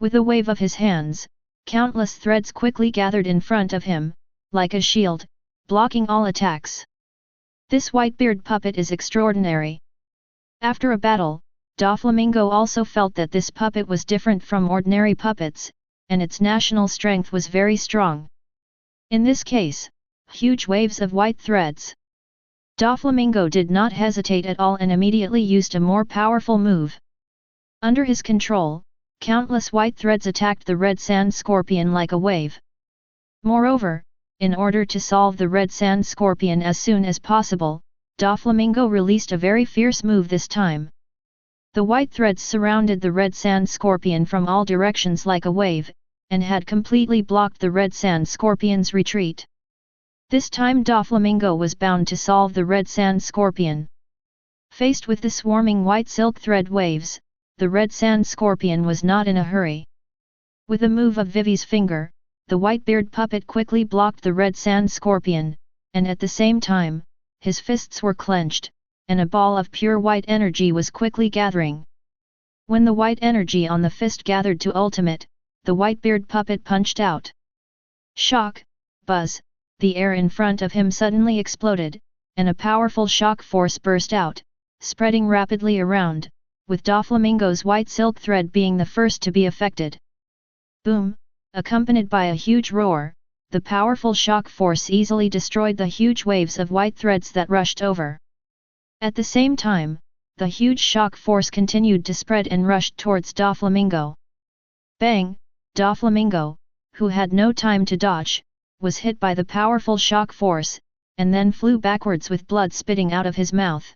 With a wave of his hands, countless threads quickly gathered in front of him, like a shield, blocking all attacks. This Whitebeard puppet is extraordinary. After a battle, Doflamingo also felt that this puppet was different from ordinary puppets, and its national strength was very strong. In this case, huge waves of white threads. Doflamingo did not hesitate at all and immediately used a more powerful move. Under his control, countless white threads attacked the red sand scorpion like a wave. Moreover, in order to solve the red sand scorpion as soon as possible, Doflamingo released a very fierce move this time. The white threads surrounded the red sand scorpion from all directions like a wave, and had completely blocked the red sand scorpion's retreat. This time Doflamingo was bound to solve the red sand scorpion. Faced with the swarming white silk thread waves, the red sand scorpion was not in a hurry. With a move of Vivi's finger, the white-beard puppet quickly blocked the red sand scorpion, and at the same time, his fists were clenched, and a ball of pure white energy was quickly gathering. When the white energy on the fist gathered to ultimate, the white-beard puppet punched out. Shock, buzz, the air in front of him suddenly exploded, and a powerful shock force burst out, spreading rapidly around, with Doflamingo's white silk thread being the first to be affected. Boom! Accompanied by a huge roar, the powerful shock force easily destroyed the huge waves of white threads that rushed over. At the same time, the huge shock force continued to spread and rushed towards Doflamingo. Bang! Doflamingo, who had no time to dodge, was hit by the powerful shock force, and then flew backwards with blood spitting out of his mouth.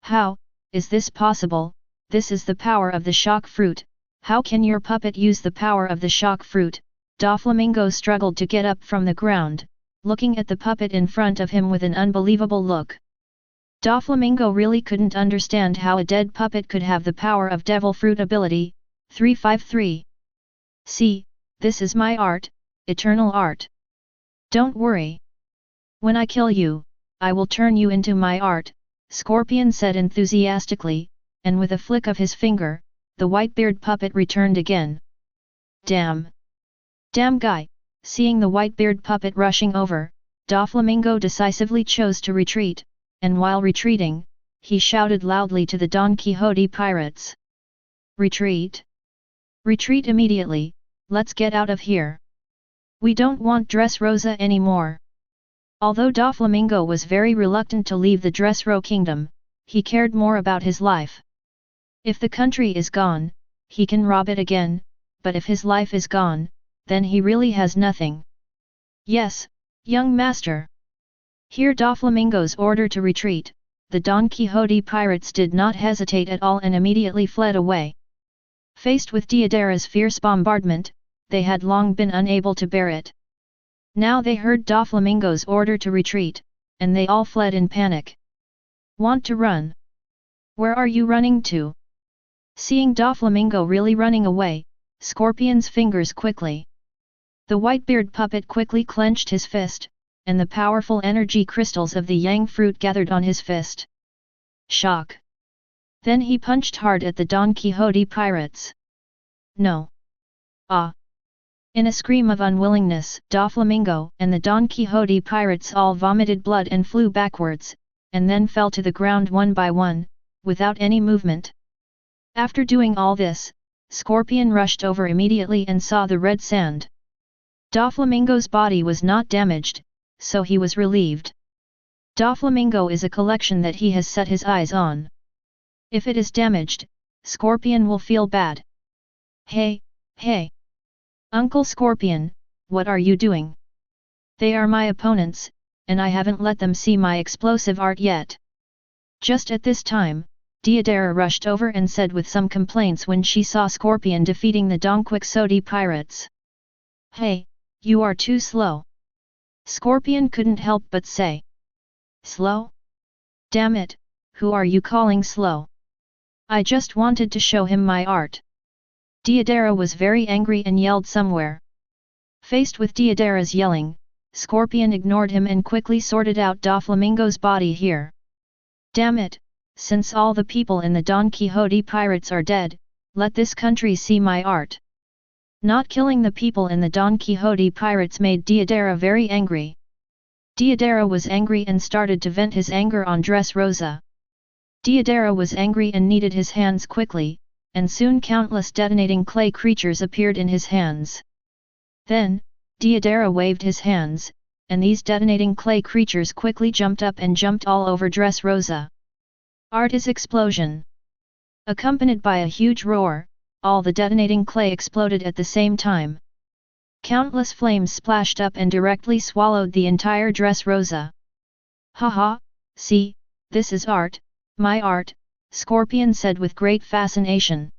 How is this possible? This is the power of the shock fruit. How can your puppet use the power of the shock fruit? Doflamingo struggled to get up from the ground, looking at the puppet in front of him with an unbelievable look. Doflamingo really couldn't understand how a dead puppet could have the power of devil fruit ability. 353. See, this is my art, eternal art. Don't worry. When I kill you, I will turn you into my art, Scorpion said enthusiastically, and with a flick of his finger, the white-beard puppet returned again. Damn! Damn guy! Seeing the white-beard puppet rushing over, Doflamingo decisively chose to retreat, and while retreating, he shouted loudly to the Don Quixote pirates. Retreat! Retreat immediately, let's get out of here. We don't want Dressrosa anymore. Although Doflamingo was very reluctant to leave the Dressrosa kingdom, he cared more about his life. If the country is gone, he can rob it again, but if his life is gone, then he really has nothing. Yes, young master. Hear Doflamingo's order to retreat, the Don Quixote pirates did not hesitate at all and immediately fled away. Faced with Deidara's fierce bombardment, they had long been unable to bear it. Now they heard Doflamingo's order to retreat, and they all fled in panic. Want to run? Where are you running to? Seeing Doflamingo really running away, Scorpion's fingers quickly. The white-beard puppet quickly clenched his fist, and the powerful energy crystals of the yang fruit gathered on his fist. Shock! Then he punched hard at the Don Quixote pirates. No! Ah! In a scream of unwillingness, Doflamingo and the Don Quixote pirates all vomited blood and flew backwards, and then fell to the ground one by one, without any movement. After doing all this, Scorpion rushed over immediately and saw the red sand. Doflamingo's body was not damaged, so he was relieved. Doflamingo is a collection that he has set his eyes on. If it is damaged, Scorpion will feel bad. Hey, hey! Uncle Scorpion, what are you doing? They are my opponents, and I haven't let them see my explosive art yet. Just at this time, Deidara rushed over and said with some complaints when she saw Scorpion defeating the Don Quixote pirates. Hey, you are too slow. Scorpion couldn't help but say. Slow? Damn it, who are you calling slow? I just wanted to show him my art. Deidara was very angry and yelled somewhere. Faced with Deidara's yelling, Scorpion ignored him and quickly sorted out Doflamingo's body here. Damn it! Since all the people in the Don Quixote pirates are dead, let this country see my art. Not killing the people in the Don Quixote pirates made Deidara very angry. Deidara was angry and started to vent his anger on Dressrosa. Deodara was angry and kneaded his hands quickly, and soon countless detonating clay creatures appeared in his hands. Then, Deodara waved his hands, and these detonating clay creatures quickly jumped up and jumped all over Dressrosa. Art is explosion. Accompanied by a huge roar, all the detonating clay exploded at the same time. Countless flames splashed up and directly swallowed the entire Dressrosa. Haha, see, this is art, my art, Scorpion said with great fascination.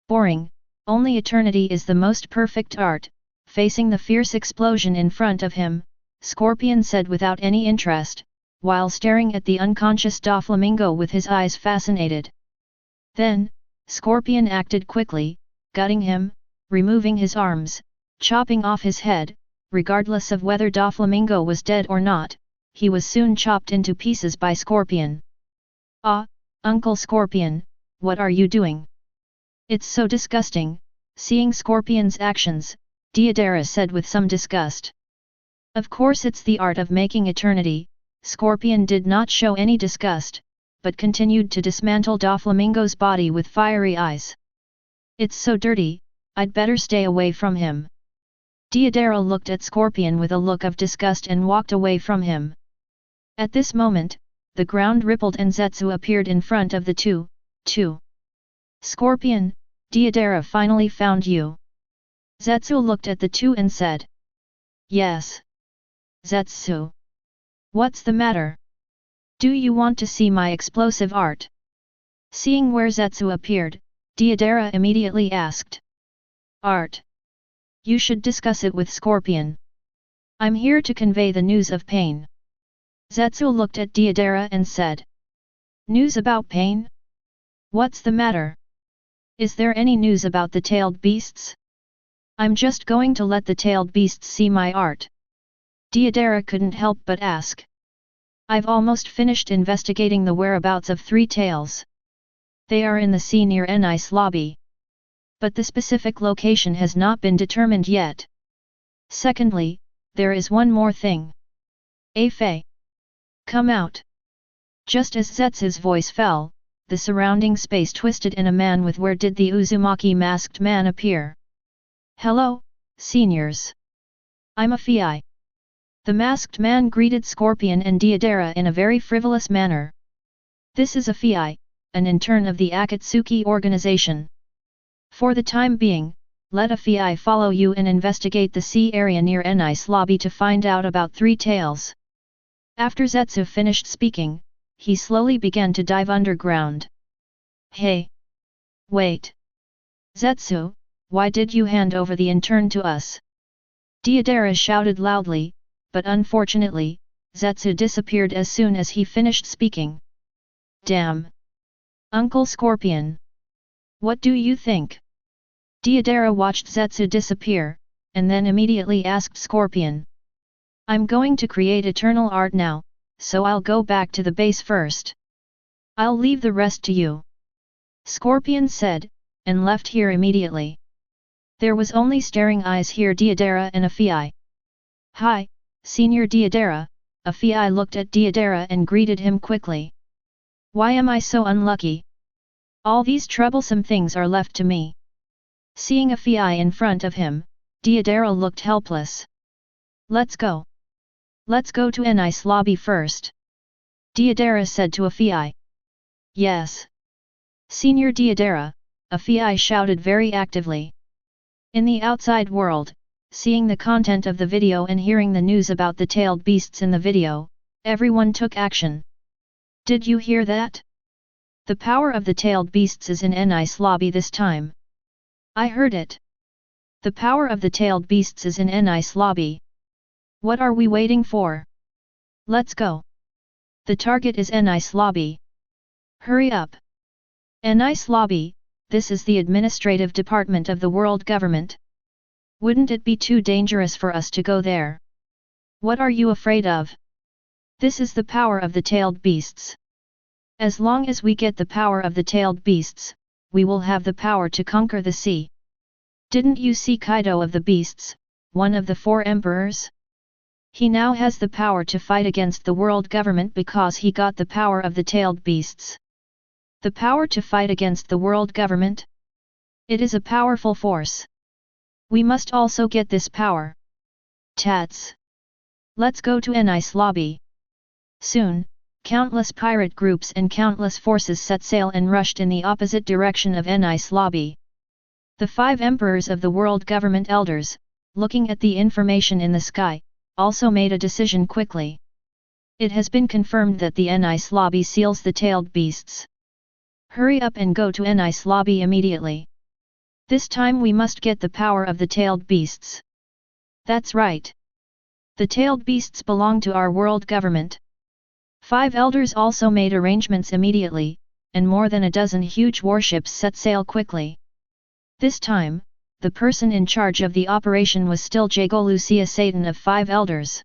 Boring, only eternity is the most perfect art. Facing the fierce explosion in front of him, Scorpion said without any interest, while staring at the unconscious Doflamingo with his eyes fascinated. Then, Scorpion acted quickly, gutting him, removing his arms, chopping off his head, regardless of whether Doflamingo was dead or not, he was soon chopped into pieces by Scorpion. Ah, Uncle Scorpion, what are you doing? It's so disgusting, seeing Scorpion's actions, Deodara said with some disgust. Of course it's the art of making eternity, Scorpion did not show any disgust, but continued to dismantle Doflamingo's body with fiery eyes. It's so dirty, I'd better stay away from him. Deodara looked at Scorpion with a look of disgust and walked away from him. At this moment, the ground rippled and Zetsu appeared in front of the two. Scorpion, Deodara finally found you. Zetsu looked at the two and said. Yes. Zetsu. What's the matter? Do you want to see my explosive art? Seeing where Zetsu appeared, Deodara immediately asked. Art. You should discuss it with Scorpion. I'm here to convey the news of pain. Zetsu looked at Deodara and said. News about pain? What's the matter? Is there any news about the tailed beasts? I'm just going to let the tailed beasts see my art. Deodara couldn't help but ask. I've almost finished investigating the whereabouts of 3 tails. They are in the sea near an ice lobby. But the specific location has not been determined yet. Secondly, there is one more thing. Fei. Come out. Just as Zetsu's voice fell, the surrounding space twisted and a man with where did the Uzumaki masked man appear? Hello, seniors. I'm a Fei. The masked man greeted Scorpion and Deodara in a very frivolous manner. This is a Fei, an intern of the Akatsuki Organization. For the time being, let a Fei follow you and investigate the sea area near an ice lobby to find out about 3 tails. After Zetsu finished speaking, he slowly began to dive underground. Hey! Wait! Zetsu, why did you hand over the intern to us? Deodara shouted loudly, but unfortunately, Zetsu disappeared as soon as he finished speaking. Damn! Uncle Scorpion! What do you think? Deodara watched Zetsu disappear, and then immediately asked Scorpion. I'm going to create eternal art now, so I'll go back to the base first. I'll leave the rest to you. Scorpion said, and left here immediately. There was only staring eyes here Deodara and a Fei. Hi, Senior Deodara, a Fei looked at Deodara and greeted him quickly. Why am I so unlucky? All these troublesome things are left to me. Seeing a Fei in front of him, Deodara looked helpless. Let's go. Let's go to an ice lobby first. Deodara said to a Fei. Yes. Senior Deodara, a Fei shouted very actively. In the outside world, seeing the content of the video and hearing the news about the tailed beasts in the video, everyone took action. Did you hear that? The power of the tailed beasts is in an ice lobby this time. I heard it. The power of the tailed beasts is in an ice lobby. What are we waiting for? Let's go. The target is an ice lobby. Hurry up. An ice lobby, this is the administrative department of the world government. Wouldn't it be too dangerous for us to go there? What are you afraid of? This is the power of the tailed beasts. As long as we get the power of the tailed beasts, we will have the power to conquer the sea. Didn't you see Kaido of the beasts, one of the 4 emperors? He now has the power to fight against the world government because he got the power of the tailed beasts. The power to fight against the world government? It is a powerful force. We must also get this power. Tats. Let's go to an ice lobby. Soon, countless pirate groups and countless forces set sail and rushed in the opposite direction of an ice lobby. The 5 emperors of the world government elders, looking at the information in the sky, also made a decision quickly. It has been confirmed that the N-Ice lobby seals the tailed beasts. Hurry up and go to N-Ice lobby immediately. This time we must get the power of the tailed beasts. That's right. The tailed beasts belong to our world government. 5 elders also made arrangements immediately, and more than a dozen huge warships set sail quickly. This time, the person in charge of the operation was still Jago Lucia Satan of 5 elders.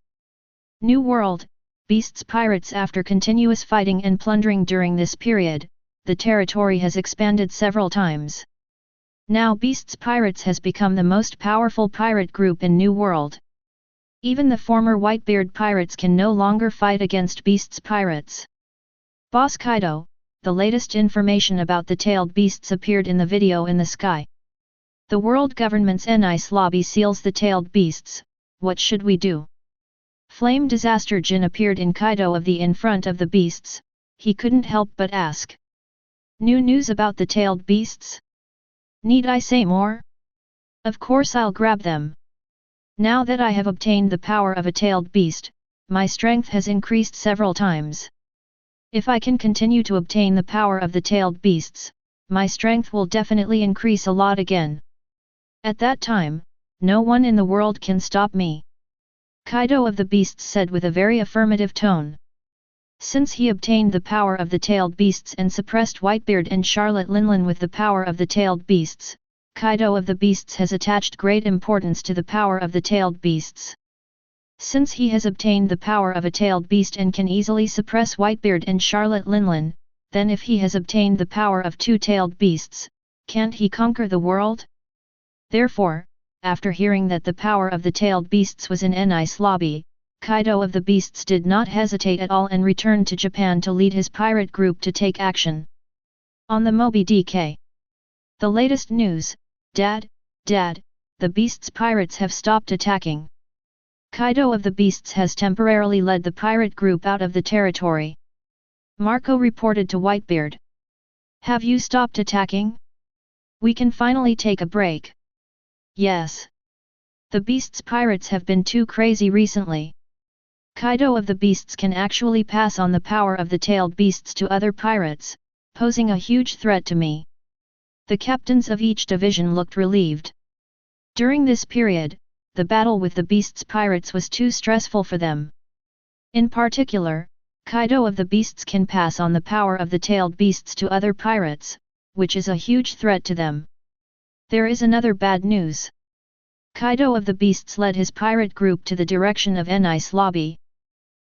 New World, Beasts Pirates. After continuous fighting and plundering during this period, the territory has expanded several times. Now Beasts Pirates has become the most powerful pirate group in New World. Even the former Whitebeard pirates can no longer fight against Beasts Pirates. Boss Kaido, the latest information about the tailed beasts appeared in the video in the sky. The world government's N-Ice lobby seals the tailed beasts. What should we do? Flame Disaster Jin appeared in Kaido of the in front of the beasts. He couldn't help but ask. New news about the tailed beasts? Need I say more? Of course I'll grab them. Now that I have obtained the power of a tailed beast, my strength has increased several times. If I can continue to obtain the power of the tailed beasts, my strength will definitely increase a lot again. At that time, no one in the world can stop me. Kaido of the Beasts said with a very affirmative tone. Since he obtained the power of the tailed beasts and suppressed Whitebeard and Charlotte Linlin with the power of the tailed beasts, Kaido of the Beasts has attached great importance to the power of the tailed beasts. Since he has obtained the power of a tailed beast and can easily suppress Whitebeard and Charlotte Linlin, then if he has obtained the power of 2 tailed beasts, can't he conquer the world? Therefore, after hearing that the power of the tailed beasts was in N-Ice lobby, Kaido of the Beasts did not hesitate at all and returned to Japan to lead his pirate group to take action. On the Moby DK. The latest news, Dad, the Beasts pirates have stopped attacking. Kaido of the Beasts has temporarily led the pirate group out of the territory. Marco reported to Whitebeard. Have you stopped attacking? We can finally take a break. Yes. The Beasts pirates have been too crazy recently. Kaido of the Beasts can actually pass on the power of the tailed beasts to other pirates, posing a huge threat to me. The captains of each division looked relieved. During this period, the battle with the Beasts pirates was too stressful for them. In particular, Kaido of the Beasts can pass on the power of the tailed beasts to other pirates, which is a huge threat to them. There is another bad news. Kaido of the Beasts led his pirate group to the direction of N-Ice lobby.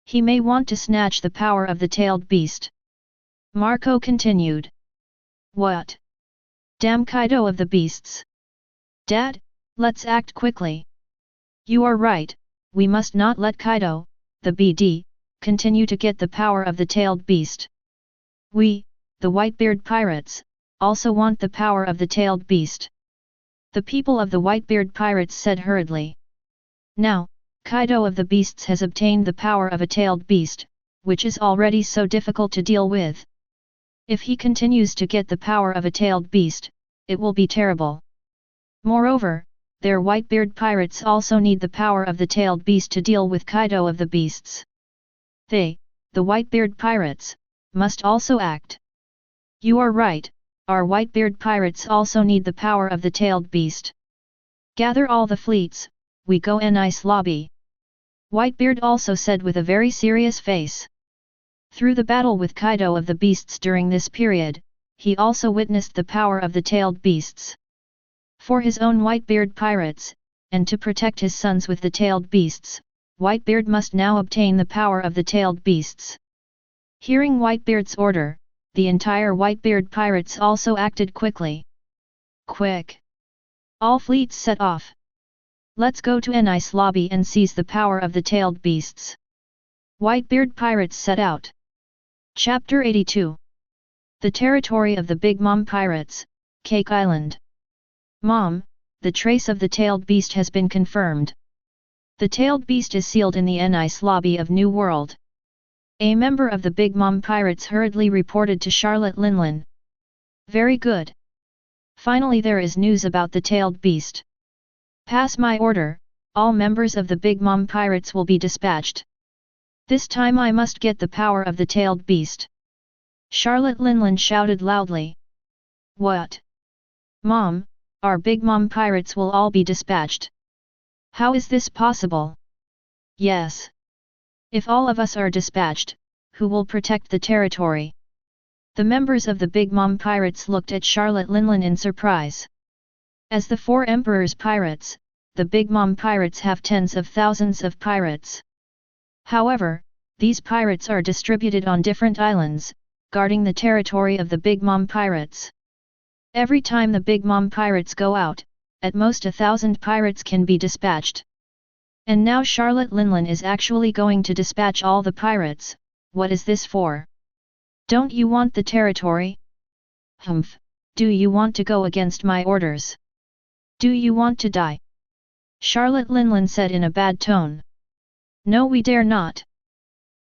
He may want to snatch the power of the tailed beast. Marco continued. What? Damn Kaido of the Beasts! Dad, let's act quickly. You are right, we must not let Kaido, the BD, continue to get the power of the tailed beast. We, the Whitebeard pirates, also want the power of the tailed beast. The people of the Whitebeard pirates said hurriedly. Now, Kaido of the Beasts has obtained the power of a tailed beast, which is already so difficult to deal with. If he continues to get the power of a tailed beast, it will be terrible. Moreover, their Whitebeard pirates also need the power of the tailed beast to deal with Kaido of the Beasts. They, the Whitebeard pirates, must also act. You are right, our Whitebeard pirates also need the power of the tailed beast. Gather all the fleets, we go N-Ice lobby. Whitebeard also said with a very serious face. Through the battle with Kaido of the Beasts during this period, he also witnessed the power of the tailed beasts. For his own Whitebeard pirates, and to protect his sons with the tailed beasts, Whitebeard must now obtain the power of the tailed beasts. Hearing Whitebeard's order, the entire Whitebeard pirates also acted quickly. Quick! All fleets set off. Let's go to N-Ice lobby and seize the power of the tailed beasts. Whitebeard pirates set out. Chapter 82. The territory of the Big Mom Pirates, Cake Island. Mom, the trace of the tailed beast has been confirmed. The tailed beast is sealed in the Nice lobby of New World. A member of the Big Mom Pirates hurriedly reported to Charlotte Linlin. Very good. Finally there is news about the tailed beast. Pass my order, all members of the Big Mom Pirates will be dispatched. This time I must get the power of the tailed beast. Charlotte Linlin shouted loudly. What? Mom, our Big Mom Pirates will all be dispatched. How is this possible? Yes. If all of us are dispatched, who will protect the territory? The members of the Big Mom Pirates looked at Charlotte Linlin in surprise. As the 4 Emperor's Pirates, the Big Mom Pirates have tens of thousands of pirates. However, these pirates are distributed on different islands, guarding the territory of the Big Mom Pirates. Every time the Big Mom Pirates go out, at most 1,000 pirates can be dispatched. And now Charlotte Linlin is actually going to dispatch all the pirates. What is this for? Don't you want the territory? Humph, do you want to go against my orders? Do you want to die? Charlotte Linlin said in a bad tone. No, we dare not.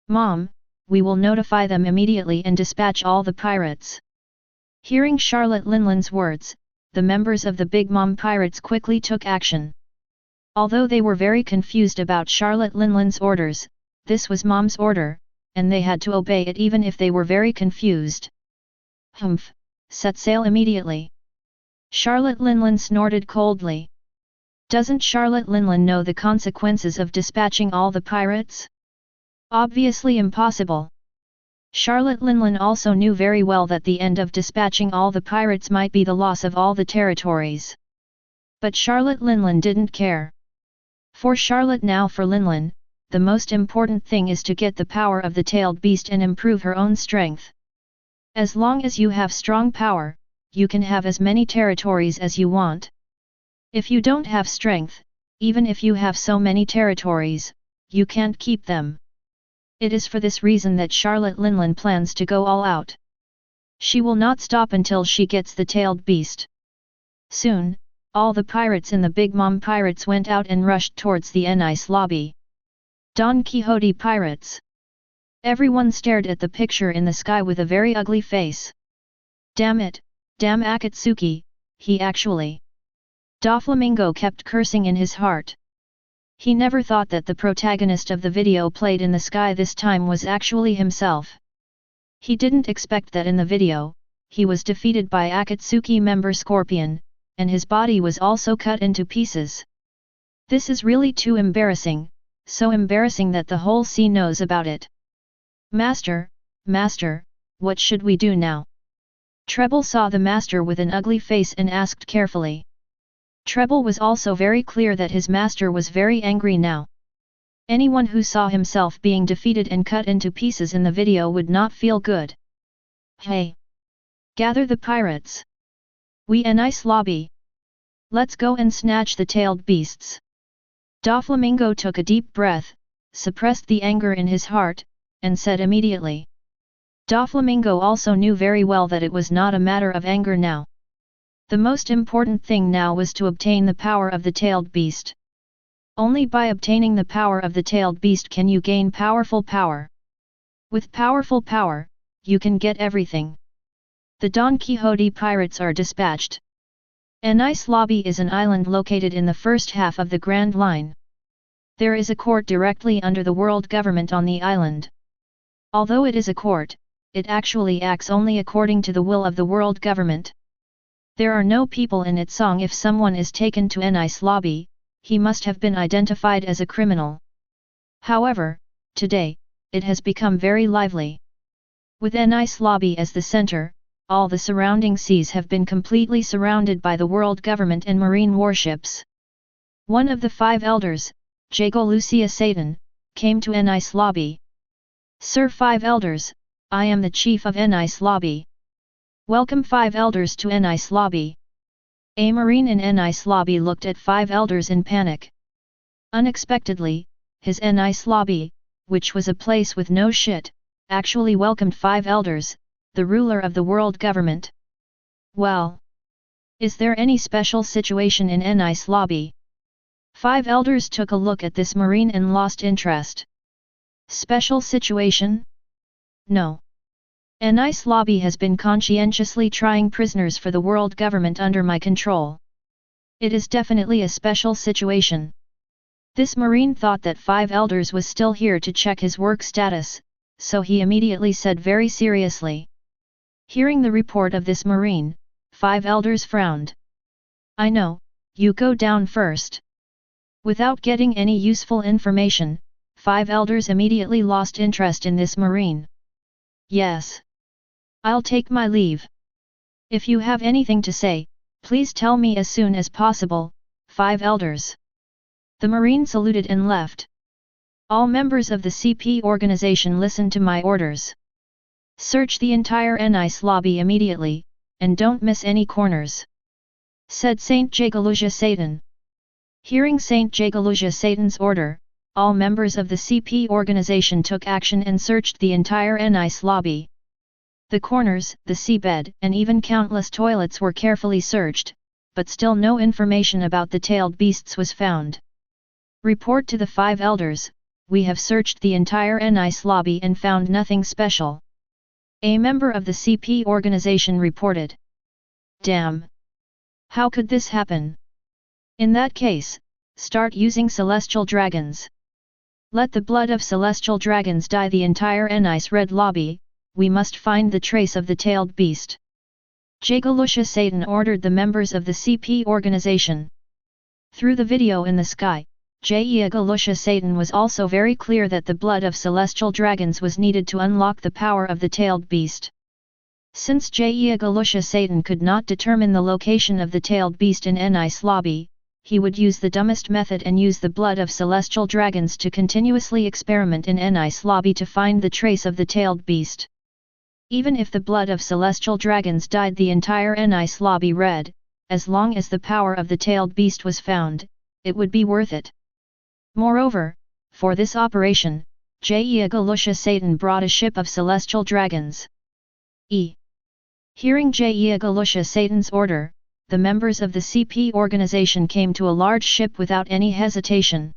Mom, we will notify them immediately and dispatch all the pirates. Hearing Charlotte Linlin's words, the members of the Big Mom Pirates quickly took action. Although they were very confused about Charlotte Linlin's orders, this was Mom's order, and they had to obey it even if they were very confused. Humph, set sail immediately. Charlotte Linlin snorted coldly. Doesn't Charlotte Linlin know the consequences of dispatching all the pirates? Obviously impossible. Charlotte Linlin also knew very well that the end of dispatching all the pirates might be the loss of all the territories. But Charlotte Linlin didn't care. For Charlotte now for Linlin, the most important thing is to get the power of the tailed beast and improve her own strength. As long as you have strong power, you can have as many territories as you want. If you don't have strength, even if you have so many territories, you can't keep them. It is for this reason that Charlotte Linlin plans to go all out. She will not stop until she gets the tailed beast. Soon, all the pirates in the Big Mom Pirates went out and rushed towards the Nice lobby. Don Quixote Pirates. Everyone stared at the picture in the sky with a very ugly face. Damn it, damn Akatsuki, he actually. Doflamingo kept cursing in his heart. He never thought that the protagonist of the video played in the sky this time was actually himself. He didn't expect that in the video, he was defeated by Akatsuki member Scorpion, and his body was also cut into pieces. This is really too embarrassing, so embarrassing that the whole sea knows about it. Master, Master, what should we do now? Treble saw the master with an ugly face and asked carefully. Treble was also very clear that his master was very angry now. Anyone who saw himself being defeated and cut into pieces in the video would not feel good. Hey! Gather the pirates! We a nice lobby! Let's go and snatch the tailed beasts! Doflamingo took a deep breath, suppressed the anger in his heart, and said immediately. Doflamingo also knew very well that it was not a matter of anger now. The most important thing now was to obtain the power of the tailed beast. Only by obtaining the power of the tailed beast can you gain powerful power. With powerful power, you can get everything. The Don Quixote pirates are dispatched. A nice lobby is an island located in the first half of the Grand Line. There is a court directly under the world government on the island. Although it is a court, it actually acts only according to the will of the world government. There are no people in its song. If someone is taken to a nice lobby, he must have been identified as a criminal. However, today, it has become very lively. With a nice lobby as the center, all the surrounding seas have been completely surrounded by the world government and marine warships. One of the 5 elders, Jago Lucia Satan, came to a nice lobby. Sir 5 elders, I am the chief of a nice lobby. Welcome 5 elders to a nice lobby. A marine in a nice lobby looked at 5 elders in panic. Unexpectedly, his a nice lobby, which was a place with no shit, actually welcomed 5 elders, the ruler of the world government. Well, is there any special situation in Nice lobby? 5 elders took a look at this marine and lost interest. Special situation? No. Nice lobby has been conscientiously trying prisoners for the world government under my control. It is definitely a special situation. This marine thought that 5 elders was still here to check his work status, so he immediately said very seriously. Hearing the report of this marine, 5 elders frowned. I know, you go down first. Without getting any useful information, 5 elders immediately lost interest in this marine. Yes. I'll take my leave. If you have anything to say, please tell me as soon as possible, 5 elders. The marine saluted and left. All members of the CP organization listen to my orders. Search the entire Nice lobby immediately, and don't miss any corners, said Saint Jagaluja Satan. Hearing Saint Jagaluja Satan's order, all members of the CP organization took action and searched the entire Nice lobby. The corners, the seabed, and even countless toilets were carefully searched, but still no information about the tailed beasts was found. Report to the 5 elders, we have searched the entire Nice lobby and found nothing special. A member of the CP organization reported. Damn! How could this happen? In that case, start using celestial dragons. Let the blood of celestial dragons dye the entire Nice red lobby, we must find the trace of the tailed beast. Jagalusha Satan ordered the members of the CP organization. Through the video in the sky, Jagalusha Satan was also very clear that the blood of celestial dragons was needed to unlock the power of the tailed beast. Since Jagalusha Satan could not determine the location of the tailed beast in Nice lobby, he would use the dumbest method and use the blood of celestial dragons to continuously experiment in Nice lobby to find the trace of the tailed beast. Even if the blood of celestial dragons dyed the entire Nice lobby red, as long as the power of the tailed beast was found, it would be worth it. Moreover, for this operation, Jagalusha Satan brought a ship of celestial dragons. Hearing Jagalusha Satan's order, the members of the CP organization came to a large ship without any hesitation.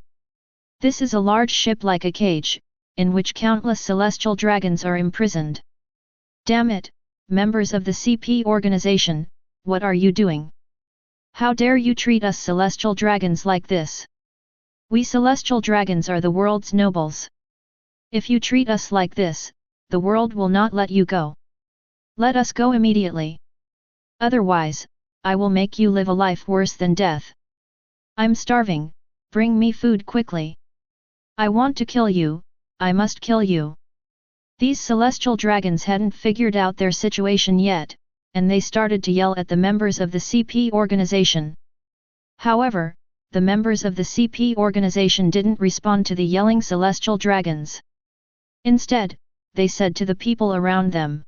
This is a large ship like a cage, in which countless celestial dragons are imprisoned. Damn it, members of the CP organization, what are you doing? How dare you treat us celestial dragons like this? We celestial dragons are the world's nobles. If you treat us like this, the world will not let you go. Let us go immediately. Otherwise, I will make you live a life worse than death. I'm starving, bring me food quickly. I want to kill you, I must kill you. These celestial dragons hadn't figured out their situation yet, and they started to yell at the members of the CP organization. However, the members of the CP organization didn't respond to the yelling celestial dragons. Instead, they said to the people around them.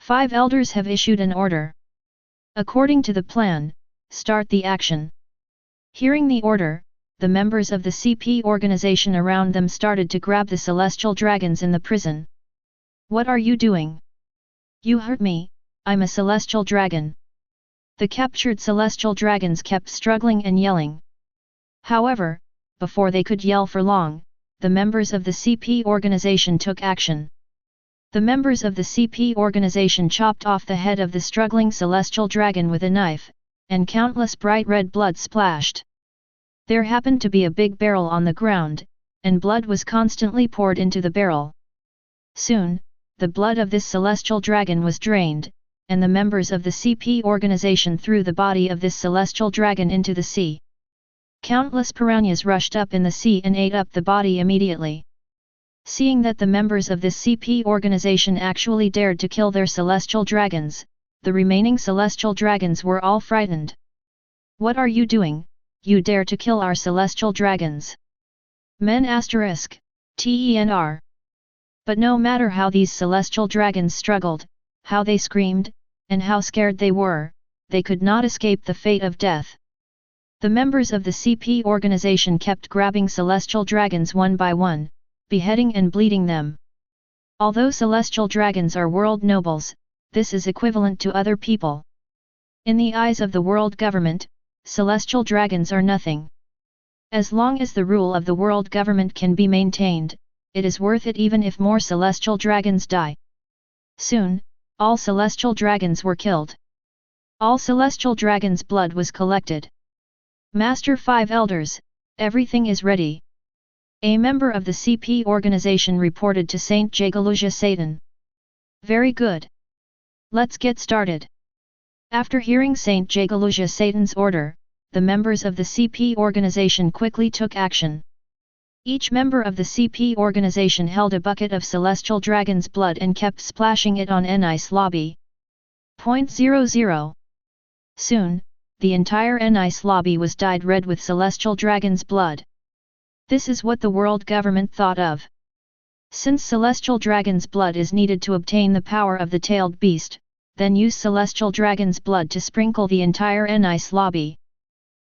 5 elders have issued an order. According to the plan, start the action. Hearing the order, the members of the CP organization around them started to grab the celestial dragons in the prison. What are you doing? You hurt me, I'm a celestial dragon. The captured celestial dragons kept struggling and yelling. However, before they could yell for long, the members of the CP organization took action. The members of the CP organization chopped off the head of the struggling celestial dragon with a knife, and countless bright red blood splashed. There happened to be a big barrel on the ground, and blood was constantly poured into the barrel. Soon, the blood of this celestial dragon was drained, and the members of the CP organization threw the body of this celestial dragon into the sea. Countless piranhas rushed up in the sea and ate up the body immediately. Seeing that the members of this CP organization actually dared to kill their celestial dragons, the remaining celestial dragons were all frightened. What are you doing? You dare to kill our celestial dragons? Men *TENR. But no matter how these celestial dragons struggled, how they screamed, and how scared they were, they could not escape the fate of death. The members of the CP organization kept grabbing celestial dragons one by one, beheading and bleeding them. Although celestial dragons are world nobles, this is equivalent to other people. In the eyes of the world government, celestial dragons are nothing. As long as the rule of the world government can be maintained, it is worth it even if more celestial dragons die. Soon, all celestial dragons were killed. All celestial dragons' blood was collected. Master 5 Elders, everything is ready. A member of the CP organization reported to Saint Jagaluja Satan. Very good. Let's get started. After hearing Saint Jagaluja Satan's order, the members of the CP organization quickly took action. Each member of the CP organization held a bucket of celestial dragon's blood and kept splashing it on N-Ice lobby. 0.00. Soon, the entire N-Ice lobby was dyed red with celestial dragon's blood. This is what the world government thought of. Since celestial dragon's blood is needed to obtain the power of the tailed beast, then use celestial dragon's blood to sprinkle the entire N-Ice lobby.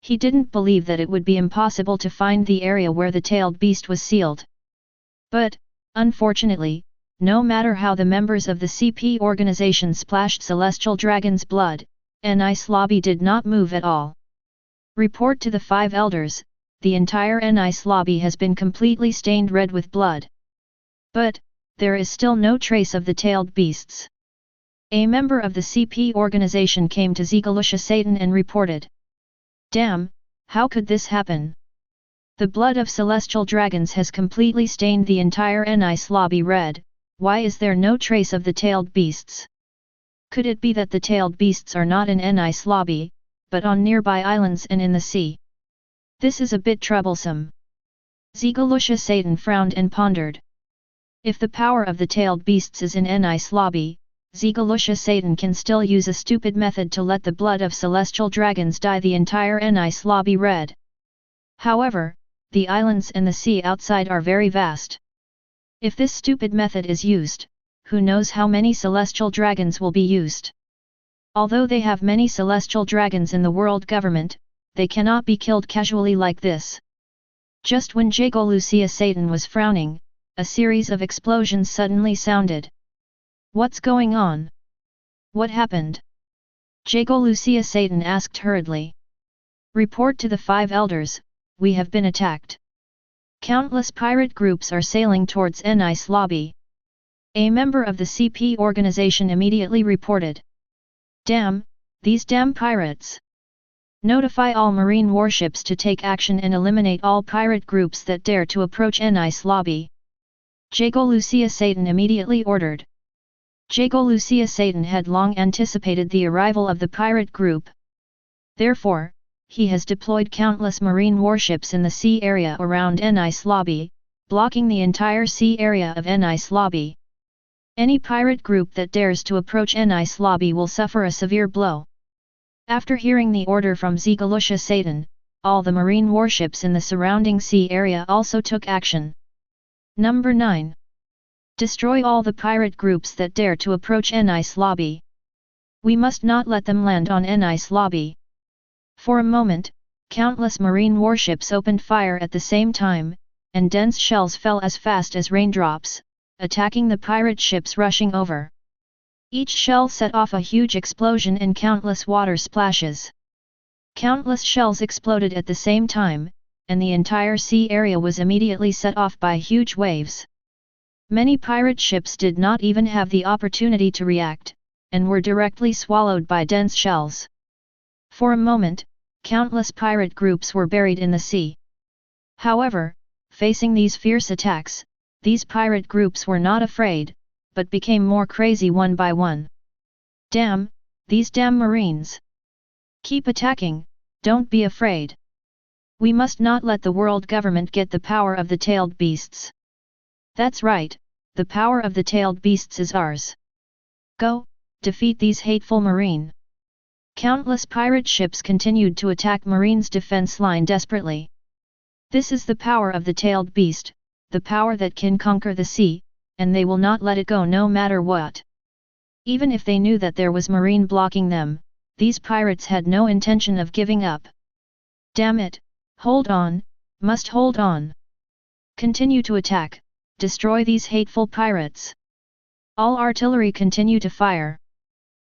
He didn't believe that it would be impossible to find the area where the tailed beast was sealed. But, unfortunately, no matter how the members of the CP organization splashed celestial dragon's blood, N-Ice lobby did not move at all. Report to the 5 Elders, the entire N-Ice lobby has been completely stained red with blood. But, there is still no trace of the tailed beasts. A member of the CP organization came to Jagaluja Satan and reported. Damn, how could this happen? The blood of celestial dragons has completely stained the entire N-Ice lobby red, why is there no trace of the tailed beasts? Could it be that the tailed beasts are not in N-Ice lobby, but on nearby islands and in the sea? This is a bit troublesome. Jagaluja Satan frowned and pondered. If the power of the tailed beasts is in N-Ice lobby, Jagaluja Satan can still use a stupid method to let the blood of celestial dragons dye the entire N-Ice lobby red. However, the islands and the sea outside are very vast. If this stupid method is used, who knows how many celestial dragons will be used. Although they have many celestial dragons in the world government, they cannot be killed casually like this. Just when Jagaluja Satan was frowning, a series of explosions suddenly sounded. What's going on? What happened? Jagaluja Satan asked hurriedly. Report to the 5 Elders, we have been attacked. Countless pirate groups are sailing towards N-Ice lobby. A member of the CP organization immediately reported. Damn, these damn pirates. Notify all marine warships to take action and eliminate all pirate groups that dare to approach N-Ice lobby. Jagaluja Satan immediately ordered. Jagaluja Satan had long anticipated the arrival of the pirate group. Therefore, he has deployed countless marine warships in the sea area around N-Ice lobby, blocking the entire sea area of N-Ice lobby. Any pirate group that dares to approach N-Ice lobby will suffer a severe blow. After hearing the order from Jagaluja Satan, all the marine warships in the surrounding sea area also took action. Number 9. Destroy all the pirate groups that dare to approach N-Ice lobby. We must not let them land on N-Ice lobby. For a moment, countless marine warships opened fire at the same time, and dense shells fell as fast as raindrops, attacking the pirate ships rushing over. Each shell set off a huge explosion and countless water splashes. Countless shells exploded at the same time, and the entire sea area was immediately set off by huge waves. Many pirate ships did not even have the opportunity to react, and were directly swallowed by dense shells. For a moment, countless pirate groups were buried in the sea. However, facing these fierce attacks, these pirate groups were not afraid, but became more crazy one by one. Damn, these damn marines! Keep attacking, don't be afraid. We must not let the world government get the power of the tailed beasts. That's right, the power of the tailed beasts is ours. Go, defeat these hateful marine. Countless pirate ships continued to attack Marine's defense line desperately. This is the power of the tailed beast, the power that can conquer the sea, and they will not let it go no matter what. Even if they knew that there was Marine blocking them, these pirates had no intention of giving up. Damn it, hold on, must hold on. Continue to attack, destroy these hateful pirates. All artillery continue to fire.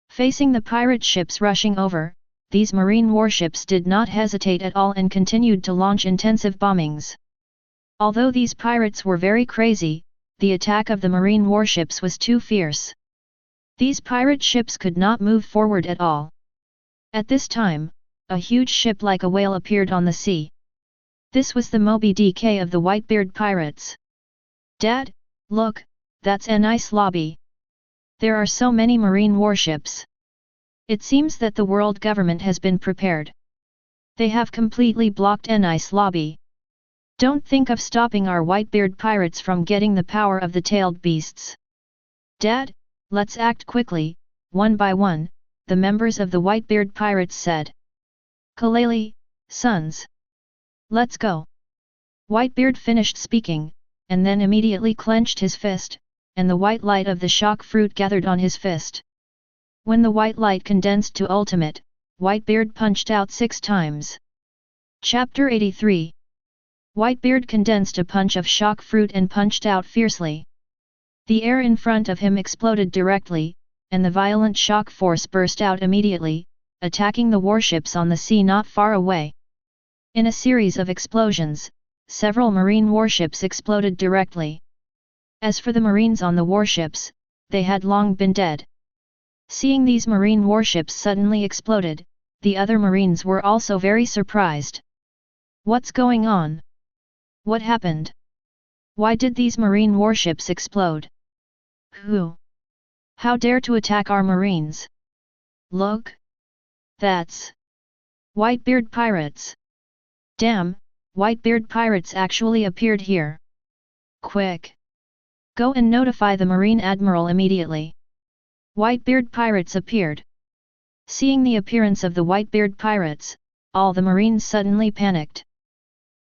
Facing the pirate ships rushing over, these marine warships did not hesitate at all and continued to launch intensive bombings. Although these pirates were very crazy, the attack of the marine warships was too fierce. These pirate ships could not move forward at all. At this time, a huge ship like a whale appeared on the sea. This was the Moby Dick of the Whitebeard pirates. "Dad, look, that's a nice lobby. There are so many marine warships. It seems that the world government has been prepared. They have completely blocked a nice lobby. Don't think of stopping our Whitebeard pirates from getting the power of the tailed beasts. Dad, let's act quickly." One by one, the members of the Whitebeard pirates said. "Kalele, sons. Let's go." Whitebeard finished speaking, and then immediately clenched his fist, and the white light of the shock fruit gathered on his fist. When the white light condensed to ultimate, Whitebeard punched out 6 times. Chapter 83. Whitebeard condensed a punch of shock fruit and punched out fiercely. The air in front of him exploded directly, and the violent shock force burst out immediately, attacking the warships on the sea not far away. In a series of explosions, several marine warships exploded directly. As for the marines on the warships, they had long been dead. Seeing these marine warships suddenly exploded, the other marines were also very surprised. "What's going on? What happened? Why did these marine warships explode? Who? How dare to attack our marines? Look! That's Whitebeard pirates! Damn, Whitebeard pirates actually appeared here! Quick! Go and notify the Marine Admiral immediately!" Whitebeard pirates appeared. Seeing the appearance of the Whitebeard pirates, all the marines suddenly panicked.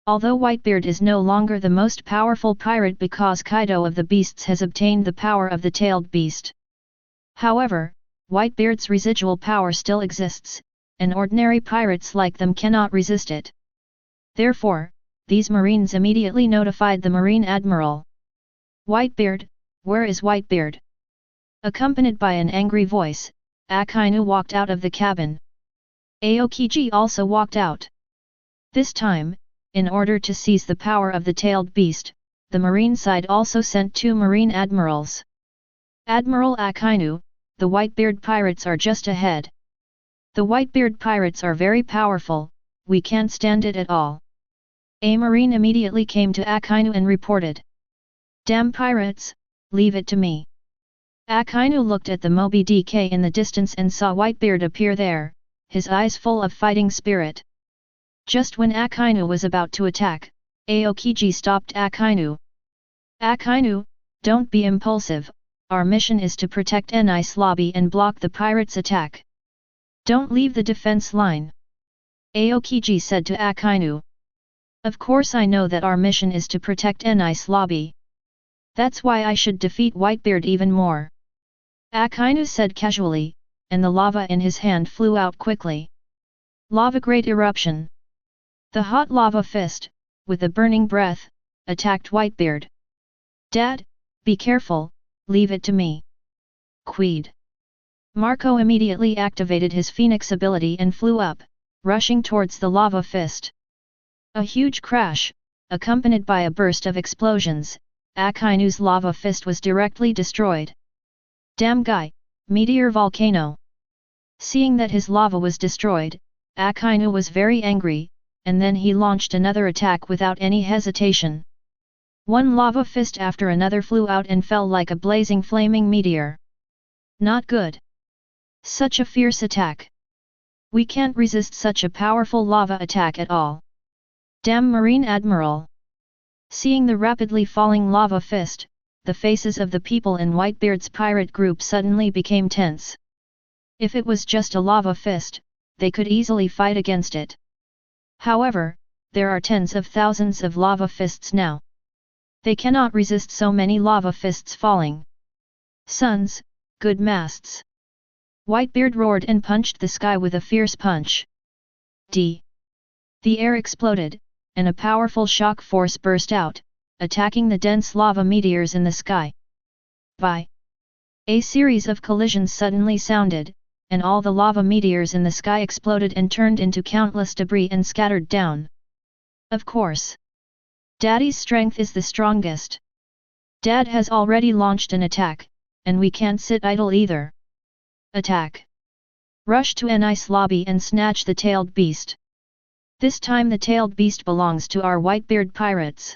Although Whitebeard is no longer the most powerful pirate because Kaido of the Beasts has obtained the power of the tailed beast. However, Whitebeard's residual power still exists, and ordinary pirates like them cannot resist it. Therefore, these marines immediately notified the Marine Admiral. "Whitebeard, where is Whitebeard?" Accompanied by an angry voice, Akainu walked out of the cabin. Aokiji also walked out. This time, in order to seize the power of the tailed beast, the marine side also sent 2 marine admirals. "Admiral Akainu, the Whitebeard pirates are just ahead. The Whitebeard pirates are very powerful, we can't stand it at all." A marine immediately came to Akainu and reported. "Damn pirates, leave it to me." Akainu looked at the Moby Dick in the distance and saw Whitebeard appear there, his eyes full of fighting spirit. Just when Akainu was about to attack, Aokiji stopped Akainu. "Akainu, don't be impulsive, our mission is to protect Nice Lobby and block the pirates' attack. Don't leave the defense line." Aokiji said to Akainu. "Of course I know that our mission is to protect Nice Lobby. That's why I should defeat Whitebeard even more." Akainu said casually, and the lava in his hand flew out quickly. Lava Great Eruption. The hot lava fist, with a burning breath, attacked Whitebeard. "Dad, be careful, leave it to me." Queed. Marco immediately activated his Phoenix ability and flew up, rushing towards the lava fist. A huge crash, accompanied by a burst of explosions, Akainu's lava fist was directly destroyed. "Damn guy, meteor volcano!" Seeing that his lava was destroyed, Akainu was very angry, and then he launched another attack without any hesitation. One lava fist after another flew out and fell like a blazing flaming meteor. Not good. Such a fierce attack. We can't resist such a powerful lava attack at all. Damn Marine Admiral! Seeing the rapidly falling lava fist, the faces of the people in Whitebeard's pirate group suddenly became tense. If it was just a lava fist, they could easily fight against it. However, there are tens of thousands of lava fists now. They cannot resist so many lava fists falling. "Sons, good masts!" Whitebeard roared and punched the sky with a fierce punch. The air exploded, and a powerful shock force burst out, attacking the dense lava meteors in the sky. A series of collisions suddenly sounded, and all the lava meteors in the sky exploded and turned into countless debris and scattered down. Of course. Daddy's strength is the strongest. Dad has already launched an attack, and we can't sit idle either. Attack! Rush to an ice lobby and snatch the tailed beast. This time the tailed beast belongs to our Whitebeard pirates.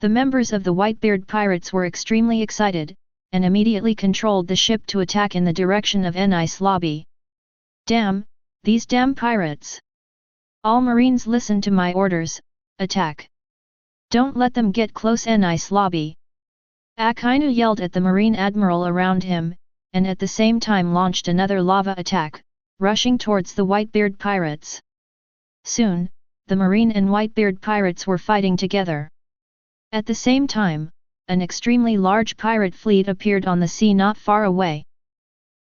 The members of the Whitebeard pirates were extremely excited, and immediately controlled the ship to attack in the direction of an ice lobby. Damn, these damn pirates! All marines listen to my orders, attack! Don't let them get close an ice lobby! Akainu yelled at the marine admiral around him, and at the same time launched another lava attack, rushing towards the Whitebeard pirates. Soon, the marine and Whitebeard pirates were fighting together. At the same time, an extremely large pirate fleet appeared on the sea not far away.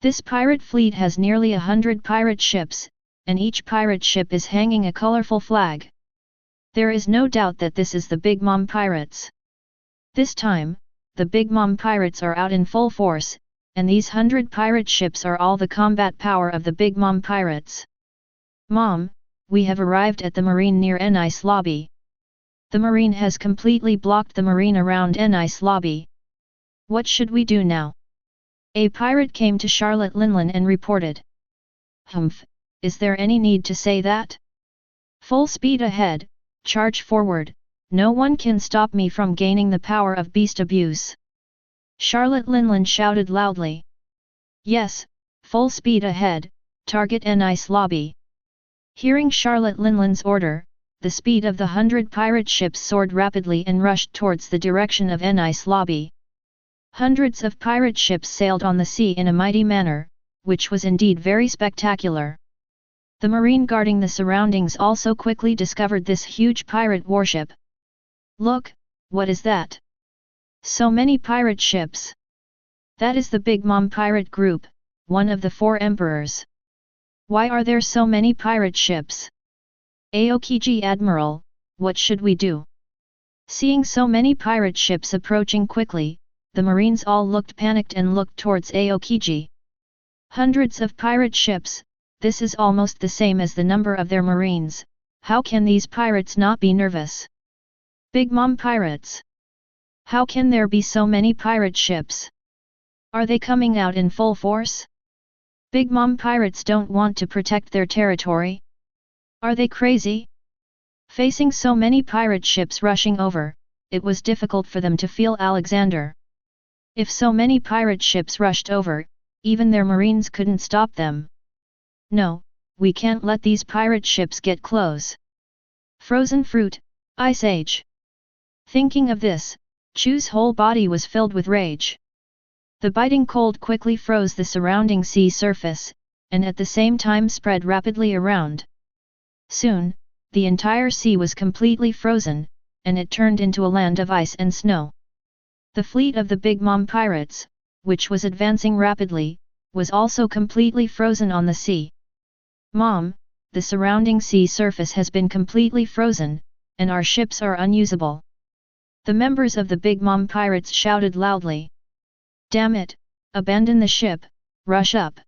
This pirate fleet has nearly 100 pirate ships, and each pirate ship is hanging a colorful flag. There is no doubt that this is the Big Mom pirates. This time, the Big Mom pirates are out in full force, and these 100 pirate ships are all the combat power of the Big Mom pirates. Mom, we have arrived at the marine near an ice lobby. The marine has completely blocked the marine around an ice lobby. What should we do now? A pirate came to Charlotte Linlin and reported. Humph, is there any need to say that? Full speed ahead, charge forward, no one can stop me from gaining the power of beast abuse. Charlotte Linlin shouted loudly. Yes, full speed ahead, target an ice lobby. Hearing Charlotte Linlin's order, the speed of the 100 pirate ships soared rapidly and rushed towards the direction of an ice lobby. Hundreds of pirate ships sailed on the sea in a mighty manner, which was indeed very spectacular. The marine guarding the surroundings also quickly discovered this huge pirate warship. Look, what is that? So many pirate ships. That is the Big Mom pirate group, one of the 4 emperors. Why are there so many pirate ships? Aokiji Admiral, what should we do? Seeing so many pirate ships approaching quickly, the marines all looked panicked and looked towards Aokiji. Hundreds of pirate ships, this is almost the same as the number of their marines, how can these pirates not be nervous? Big Mom pirates! How can there be so many pirate ships? Are they coming out in full force? Big Mom pirates don't want to protect their territory? Are they crazy? Facing so many pirate ships rushing over, it was difficult for them to feel Alexander. If so many pirate ships rushed over, even their marines couldn't stop them. No, we can't let these pirate ships get close. Frozen fruit, Ice Age. Thinking of this, Chu's whole body was filled with rage. The biting cold quickly froze the surrounding sea surface, and at the same time spread rapidly around. Soon, the entire sea was completely frozen, and it turned into a land of ice and snow. The fleet of the Big Mom pirates, which was advancing rapidly, was also completely frozen on the sea. Mom, the surrounding sea surface has been completely frozen, and our ships are unusable. The members of the Big Mom pirates shouted loudly. Damn it, abandon the ship, rush up.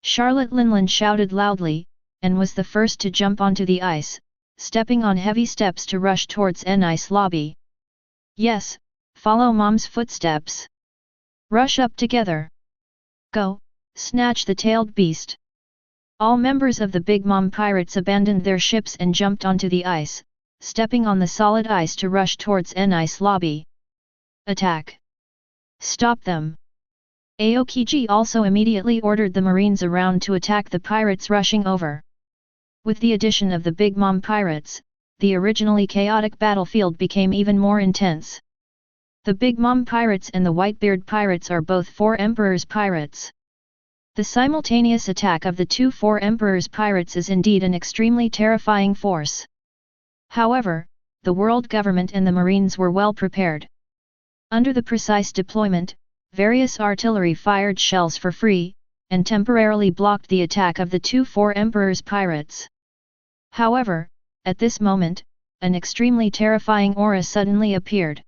Charlotte Linlin shouted loudly, and was the first to jump onto the ice, stepping on heavy steps to rush towards an ice lobby. Yes, follow Mom's footsteps. Rush up together. Go, snatch the tailed beast. All members of the Big Mom pirates abandoned their ships and jumped onto the ice, stepping on the solid ice to rush towards an ice lobby. Attack! Stop them! Aokiji also immediately ordered the marines around to attack the pirates rushing over. With the addition of the Big Mom pirates, the originally chaotic battlefield became even more intense. The Big Mom pirates and the Whitebeard pirates are both 4 Emperors pirates. The simultaneous attack of the 4 Emperors pirates is indeed an extremely terrifying force. However, the world government and the marines were well prepared. Under the precise deployment, various artillery fired shells for free, and temporarily blocked the attack of the 4 Emperors pirates. However, at this moment, an extremely terrifying aura suddenly appeared.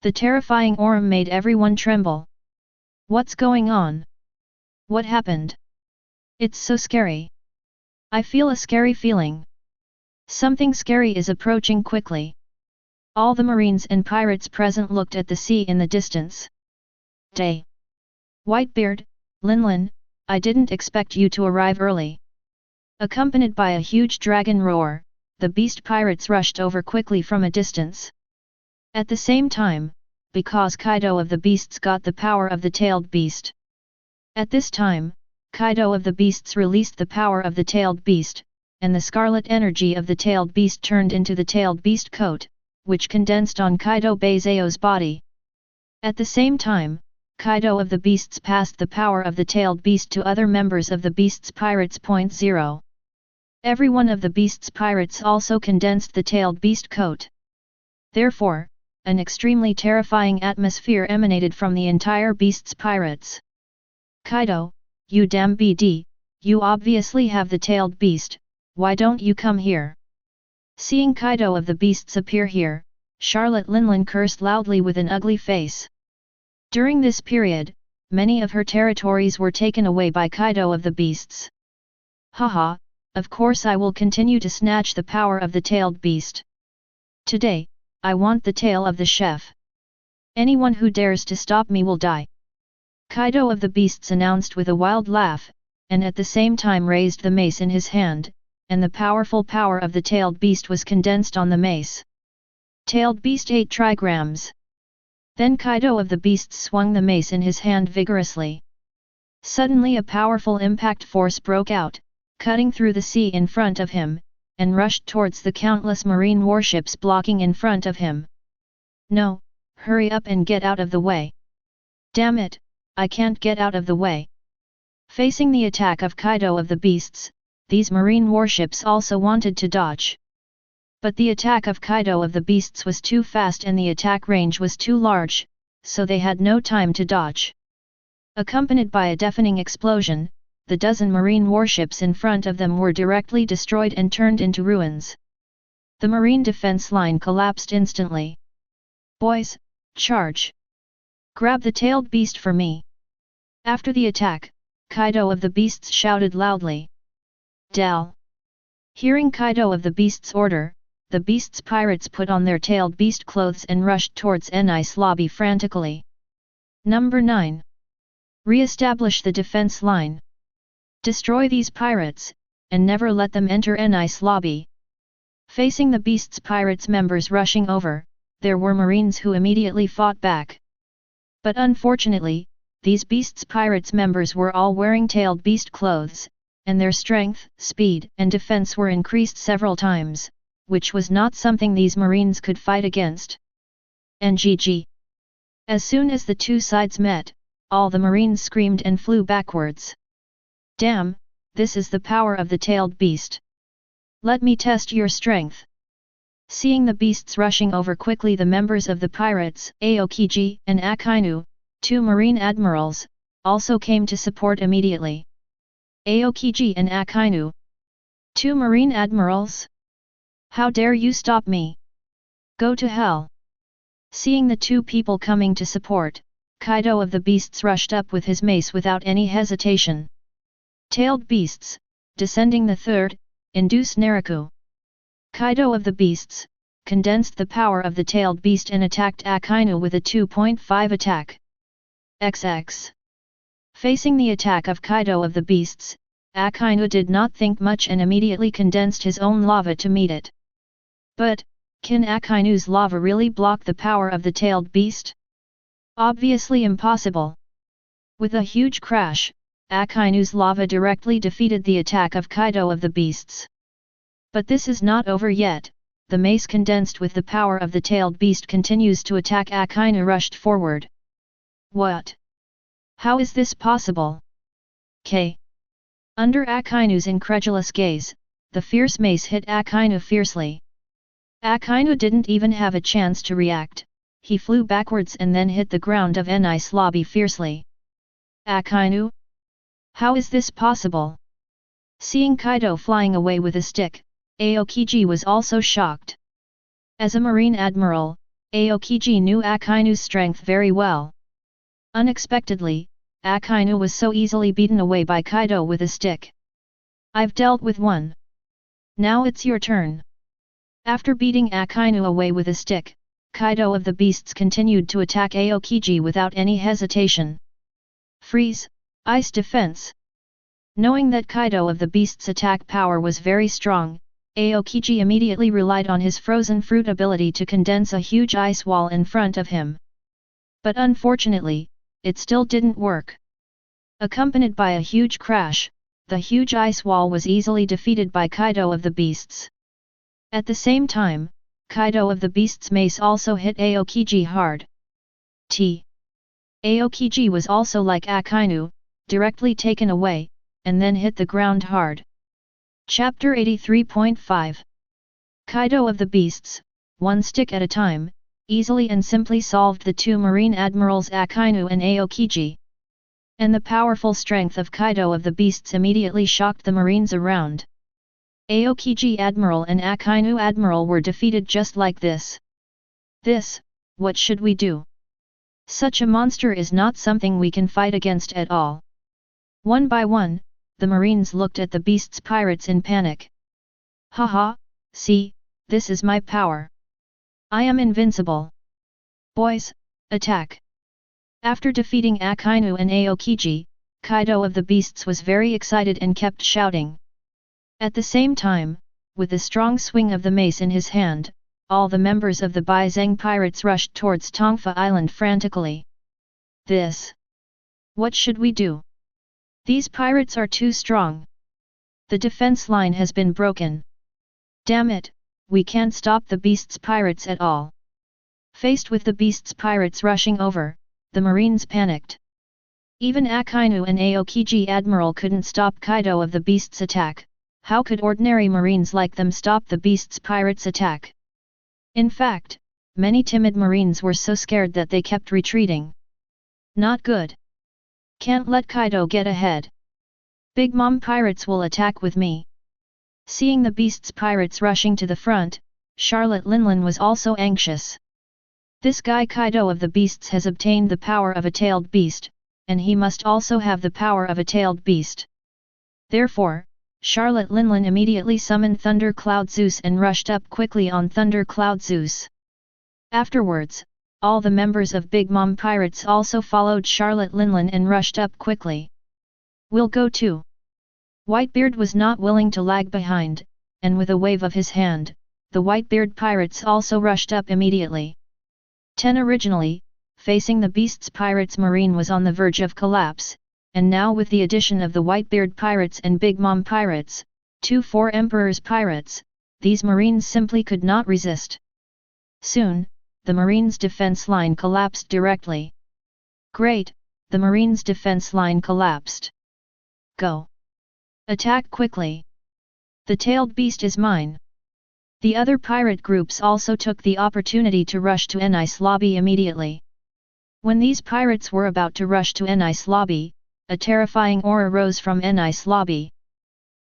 The terrifying aura made everyone tremble. What's going on? What happened? It's so scary. I feel a scary feeling. Something scary is approaching quickly. All the marines and pirates present looked at the sea in the distance. Day. Whitebeard, Linlin, I didn't expect you to arrive early. Accompanied by a huge dragon roar, the beast pirates rushed over quickly from a distance. At the same time, because Kaido of the beasts got the power of the tailed beast. At this time, Kaido of the beasts released the power of the tailed beast, and the scarlet energy of the tailed beast turned into the tailed beast coat, which condensed on Kaido Beizeo's body. At the same time, Kaido of the beasts passed the power of the tailed beast to other members of the beasts pirates. 0. Every one of the beasts pirates also condensed the tailed beast coat. Therefore, an extremely terrifying atmosphere emanated from the entire beasts pirates. Kaido, you damn BD, you obviously have the tailed beast, why don't you come here? Seeing Kaido of the beasts appear here, Charlotte Linlin cursed loudly with an ugly face. During this period, many of her territories were taken away by Kaido of the beasts. Haha, of course I will continue to snatch the power of the tailed beast. Today, I want the tail of the chef. Anyone who dares to stop me will die. Kaido of the beasts announced with a wild laugh, and at the same time raised the mace in his hand, and the powerful power of the tailed beast was condensed on the mace. Tailed beast 8 trigrams. Then Kaido of the beasts swung the mace in his hand vigorously. Suddenly a powerful impact force broke out, cutting through the sea in front of him, and rushed towards the countless marine warships blocking in front of him. No, hurry up and get out of the way. Damn it, I can't get out of the way. Facing the attack of Kaido of the beasts, these marine warships also wanted to dodge. But the attack of Kaido of the beasts was too fast and the attack range was too large, so they had no time to dodge. Accompanied by a deafening explosion, the dozen marine warships in front of them were directly destroyed and turned into ruins. The marine defense line collapsed instantly. Boys, charge! Grab the tailed beast for me! After the attack, Kaido of the beasts shouted loudly. Dal! Hearing Kaido of the beasts' order, the beasts' pirates put on their tailed beast clothes and rushed towards Nice lobby frantically. Number 9. Re-establish the defense line. Destroy these pirates, and never let them enter Nice lobby. Facing the beasts' pirates members rushing over, there were marines who immediately fought back. But unfortunately, these beasts' pirates members were all wearing tailed beast clothes, and their strength, speed and defense were increased several times, which was not something these marines could fight against. NGG. As soon as the two sides met, all the marines screamed and flew backwards. Damn, this is the power of the tailed beast. Let me test your strength. Seeing the beasts rushing over quickly, the members of the pirates, Aokiji and Akainu, 2 marine admirals, also came to support immediately. Aokiji and Akainu, 2 marine admirals? How dare you stop me? Go to hell! Seeing the 2 people coming to support, Kaido of the beasts rushed up with his mace without any hesitation. Tailed beasts, descending the 3rd, induce Naraku. Kaido of the beasts, condensed the power of the tailed beast and attacked Akainu with a 2.5 attack. XX. Facing the attack of Kaido of the beasts, Akainu did not think much and immediately condensed his own lava to meet it. But, can Akainu's lava really block the power of the tailed beast? Obviously impossible. With a huge crash, Akainu's lava directly defeated the attack of Kaido of the beasts. But this is not over yet. The mace condensed with the power of the tailed beast continues to attack. Akainu rushed forward. What? How is this possible? K. Under Akainu's incredulous gaze, the fierce mace hit Akainu fiercely. Akainu didn't even have a chance to react, he flew backwards and then hit the ground of Nice lobby fiercely. Akainu? How is this possible? Seeing Kaido flying away with a stick, Aokiji was also shocked. As a marine admiral, Aokiji knew Akainu's strength very well. Unexpectedly, Akainu was so easily beaten away by Kaido with a stick. I've dealt with one. Now it's your turn. After beating Akainu away with a stick, Kaido of the Beasts continued to attack Aokiji without any hesitation. Freeze, Ice Defense. Knowing that Kaido of the Beasts' attack power was very strong, Aokiji immediately relied on his frozen fruit ability to condense a huge ice wall in front of him. But unfortunately, it still didn't work. Accompanied by a huge crash, the huge ice wall was easily defeated by Kaido of the Beasts. At the same time, Kaido of the Beasts' mace also hit Aokiji hard. Aokiji was also like Akainu, directly taken away, and then hit the ground hard. Chapter 83.5 Kaido of the Beasts, one stick at a time, easily and simply solved the two marine admirals Akainu and Aokiji. And the powerful strength of Kaido of the Beasts immediately shocked the marines around. Aokiji Admiral and Akainu Admiral were defeated just like this. What should we do? Such a monster is not something we can fight against at all. One by one, the marines looked at the Beasts' pirates in panic. Haha, see, this is my power. I am invincible. Boys, attack! After defeating Akainu and Aokiji, Kaido of the Beasts was very excited and kept shouting. At the same time, with the strong swing of the mace in his hand, all the members of the Baizeng pirates rushed towards Tongfa Island frantically. What should we do? These pirates are too strong. The defense line has been broken. Damn it, we can't stop the Beasts' pirates at all. Faced with the Beasts' pirates rushing over, the marines panicked. Even Akainu and Aokiji Admiral couldn't stop Kaido of the Beasts' attack. How could ordinary marines like them stop the Beasts' pirates' attack? In fact, many timid marines were so scared that they kept retreating. Not good. Can't let Kaido get ahead. Big Mom pirates will attack with me. Seeing the Beasts' pirates rushing to the front, Charlotte Linlin was also anxious. This guy Kaido of the Beasts has obtained the power of a tailed beast, and he must also have the power of a tailed beast. Therefore, Charlotte Linlin immediately summoned Thunder Cloud Zeus and rushed up quickly on Thunder Cloud Zeus. Afterwards, all the members of Big Mom Pirates also followed Charlotte Linlin and rushed up quickly. We'll go too. Whitebeard was not willing to lag behind, and with a wave of his hand, the Whitebeard Pirates also rushed up immediately. Originally, facing the Beasts Pirates Marine was on the verge of collapse, and now with the addition of the Whitebeard Pirates and Big Mom Pirates, 4 Emperor's Pirates, these Marines simply could not resist. Soon, the Marines' defense line collapsed directly. Great, the Marines' defense line collapsed. Go! Attack quickly! The tailed beast is mine! The other pirate groups also took the opportunity to rush to Enice Lobby immediately. When these pirates were about to rush to Enice Lobby, a terrifying aura rose from Enice Lobby.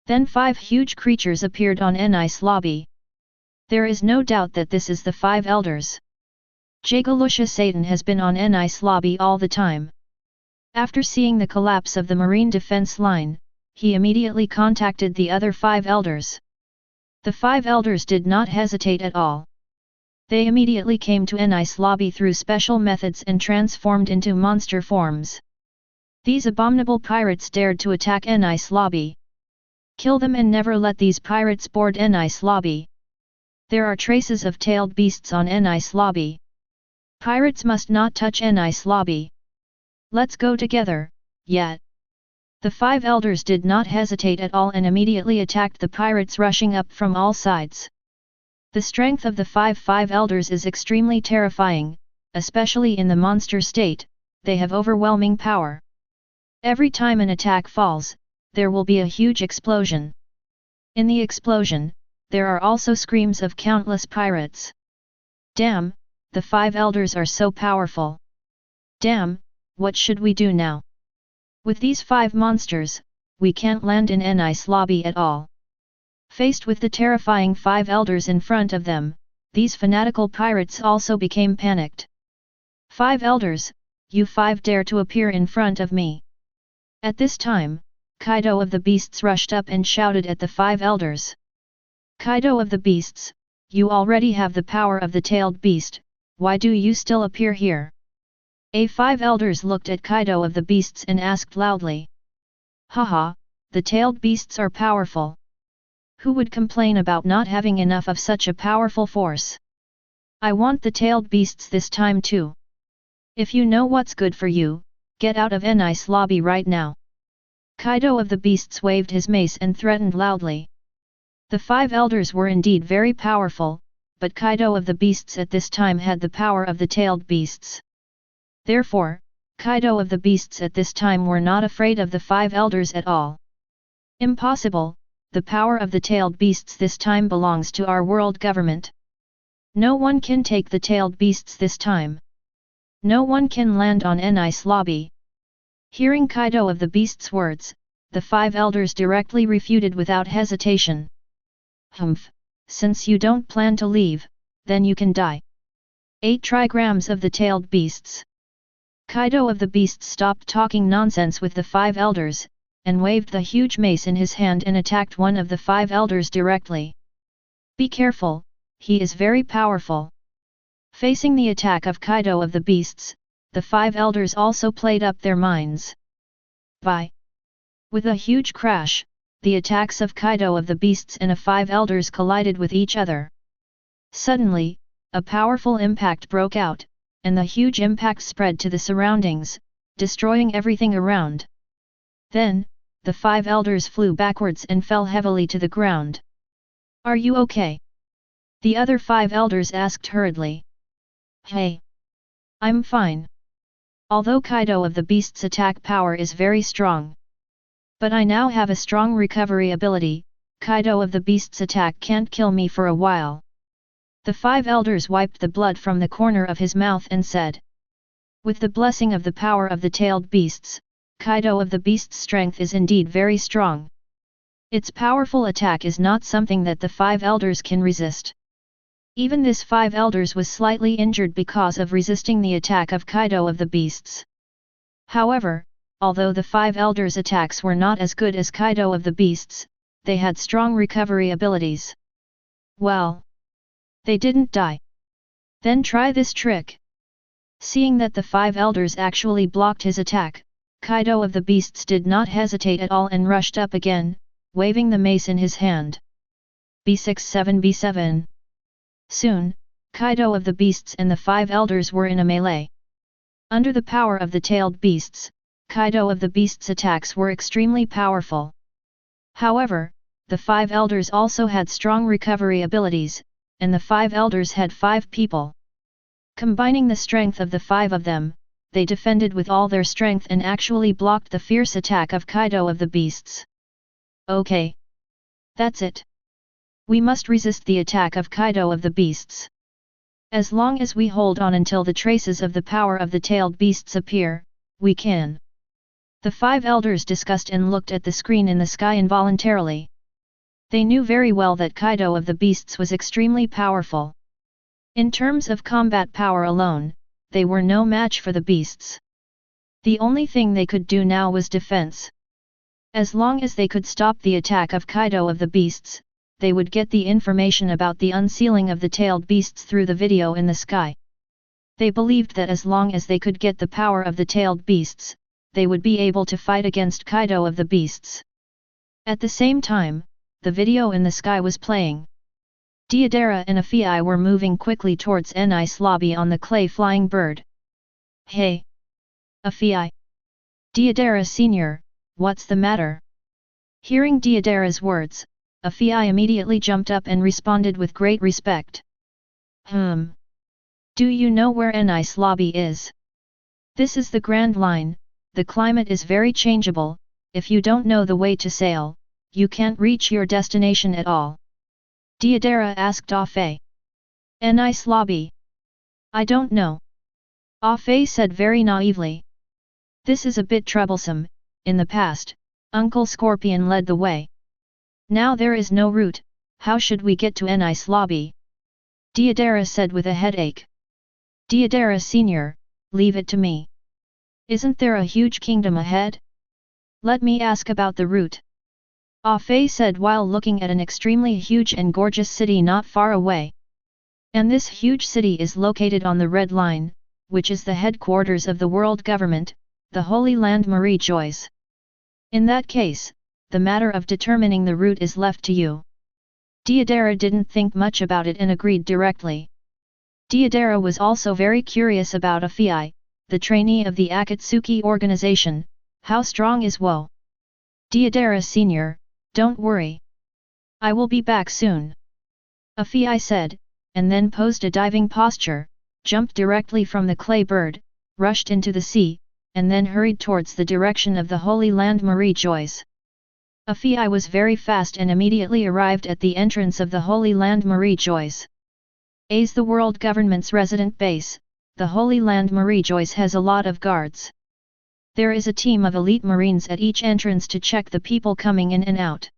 Then 5 huge creatures appeared on Enice Lobby. There is no doubt that this is the 5 elders. Jagalusha Satan has been on Enice Lobby all the time. After seeing the collapse of the marine defense line, he immediately contacted the other 5 elders. The 5 elders did not hesitate at all. They immediately came to Enice Lobby through special methods and transformed into monster forms. These abominable pirates dared to attack Enice Lobby. Kill them and never let these pirates board Enice Lobby. There are traces of tailed beasts on Enice Lobby. Pirates must not touch Enice Lobby. Let's go together, yet. The 5 elders did not hesitate at all and immediately attacked the pirates rushing up from all sides. The strength of the 5 elders is extremely terrifying, especially in the monster state, they have overwhelming power. Every time an attack falls, there will be a huge explosion. In the explosion, there are also screams of countless pirates. Damn, the 5 elders are so powerful. Damn, what should we do now? With these 5 monsters, we can't land in Enice Lobby at all. Faced with the terrifying 5 elders in front of them, these fanatical pirates also became panicked. 5 elders, you 5 dare to appear in front of me. At this time, Kaido of the Beasts rushed up and shouted at the 5 elders. Kaido of the Beasts, you already have the power of the tailed beast, why do you still appear here? A5 elders looked at Kaido of the Beasts and asked loudly. Haha, the tailed beasts are powerful. Who would complain about not having enough of such a powerful force? I want the tailed beasts this time too. If you know what's good for you, get out of Nice lobby right now. Kaido of the Beasts waved his mace and threatened loudly. The 5 elders were indeed very powerful, but Kaido of the Beasts at this time had the power of the tailed beasts. Therefore, Kaido of the Beasts at this time were not afraid of the 5 elders at all. Impossible, the power of the tailed beasts this time belongs to our world government. No one can take the tailed beasts this time. No one can land on Nice lobby. Hearing Kaido of the Beasts' words, the 5 elders directly refuted without hesitation. Humph, since you don't plan to leave, then you can die. 8 trigrams of the tailed beasts. Kaido of the Beasts stopped talking nonsense with the 5 elders, and waved the huge mace in his hand and attacked one of the 5 elders directly. Be careful, he is very powerful. Facing the attack of Kaido of the Beasts, the 5 elders also played up their minds. Bye. With a huge crash, the attacks of Kaido of the Beasts and 5 elders collided with each other. Suddenly, a powerful impact broke out, and the huge impact spread to the surroundings, destroying everything around. Then, the 5 elders flew backwards and fell heavily to the ground. Are you okay? The other 5 elders asked hurriedly. Hey! I'm fine. Although Kaido of the Beast's attack power is very strong. But I now have a strong recovery ability, Kaido of the Beast's attack can't kill me for a while. The 5 elders wiped the blood from the corner of his mouth and said. With the blessing of the power of the tailed beasts, Kaido of the Beast's strength is indeed very strong. Its powerful attack is not something that the 5 elders can resist. Even this 5 elders was slightly injured because of resisting the attack of Kaido of the Beasts. However, although the 5 elders' attacks were not as good as Kaido of the Beasts, they had strong recovery abilities. Well, they didn't die. Then try this trick. Seeing that the 5 elders actually blocked his attack, Kaido of the Beasts did not hesitate at all and rushed up again, waving the mace in his hand. B67B7. Soon, Kaido of the Beasts and the 5 elders were in a melee. Under the power of the tailed beasts, Kaido of the Beasts' attacks were extremely powerful. However, the 5 elders also had strong recovery abilities, and the 5 elders had 5 people. Combining the strength of the 5 of them, they defended with all their strength and actually blocked the fierce attack of Kaido of the Beasts. Okay. That's it. We must resist the attack of Kaido of the Beasts. As long as we hold on until the traces of the power of the tailed beasts appear, we can. The 5 elders discussed and looked at the screen in the sky involuntarily. They knew very well that Kaido of the Beasts was extremely powerful. In terms of combat power alone, they were no match for the beasts. The only thing they could do now was defense. As long as they could stop the attack of Kaido of the Beasts, they would get the information about the unsealing of the tailed beasts through the video in the sky. They believed that as long as they could get the power of the tailed beasts, they would be able to fight against Kaido of the Beasts. At the same time, the video in the sky was playing. Deidara and Afei were moving quickly towards Nice lobby on the clay flying bird. Hey! Afei! Deidara Sr., what's the matter? Hearing Deidara's words, Afei immediately jumped up and responded with great respect. Do you know where Nice lobby is? This is the Grand Line, the climate is very changeable, if you don't know the way to sail, you can't reach your destination at all. Deidara asked Afei. Nice lobby? I don't know. Afei said very naively. This is a bit troublesome, in the past, Uncle Scorpion led the way. Now there is no route, how should we get to Nice lobby? Deidara said with a headache. Deidara Sr., leave it to me. Isn't there a huge kingdom ahead? Let me ask about the route. Ah Fei said while looking at an extremely huge and gorgeous city not far away. And this huge city is located on the Red Line, which is the headquarters of the world government, the Holy Land Marie Joyce. In that case, the matter of determining the route is left to you. Deidara didn't think much about it and agreed directly. Deidara was also very curious about Afei, the trainee of the Akatsuki Organization. How strong is Wo? Deidara Senior, don't worry. I will be back soon. Afei said, and then posed a diving posture, jumped directly from the clay bird, rushed into the sea, and then hurried towards the direction of the Holy Land Marie Joyce. Afei was very fast and immediately arrived at the entrance of the Holy Land Marie Joyce. As the world government's resident base, the Holy Land Marie Joyce has a lot of guards. There is a team of elite marines at each entrance to check the people coming in and out.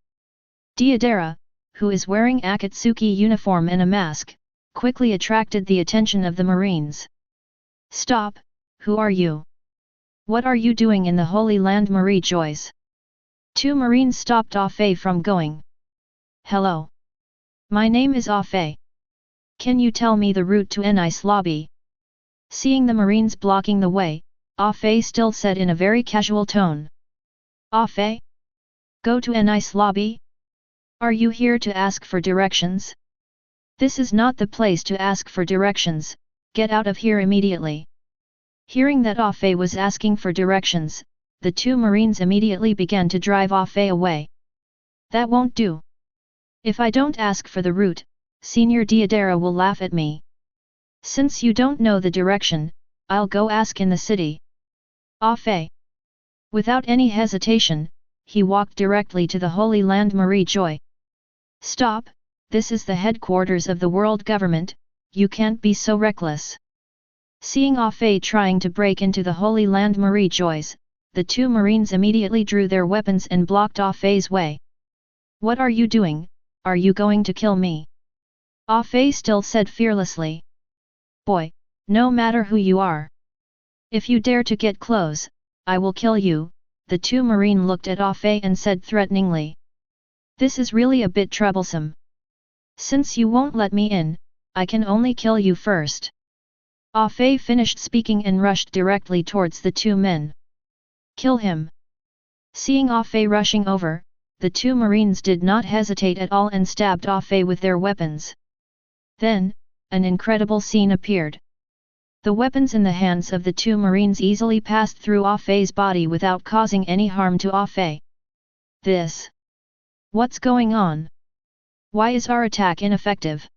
Deidara, who is wearing Akatsuki uniform and a mask, quickly attracted the attention of the marines. Stop, who are you? What are you doing in the Holy Land Marie Joyce? Two marines stopped Afei from going. Hello. My name is Afei. Can you tell me the route to Nice lobby? Seeing the marines blocking the way, Afei still said in a very casual tone. Afei? Go to Nice lobby? Are you here to ask for directions? This is not the place to ask for directions, get out of here immediately. Hearing that Afei was asking for directions, the two marines immediately began to drive Afei away. That won't do. If I don't ask for the route, Senior Deidara will laugh at me. Since you don't know the direction, I'll go ask in the city. Afei. Without any hesitation, he walked directly to the Holy Land Marie Joy. Stop, this is the headquarters of the world government, you can't be so reckless. Seeing Afei trying to break into the Holy Land Marie Joyce, the two marines immediately drew their weapons and blocked Afei's way. What are you doing? Are you going to kill me? Afei still said fearlessly. Boy, no matter who you are. If you dare to get close, I will kill you, the two marine looked at Afei and said threateningly. This is really a bit troublesome. Since you won't let me in, I can only kill you first. Afei finished speaking and rushed directly towards the two men. Kill him. Seeing Afei rushing over, the two marines did not hesitate at all and stabbed Afei with their weapons. Then, an incredible scene appeared. The weapons in the hands of the two marines easily passed through Afei's body without causing any harm to Afei. This. What's going on? Why is our attack ineffective?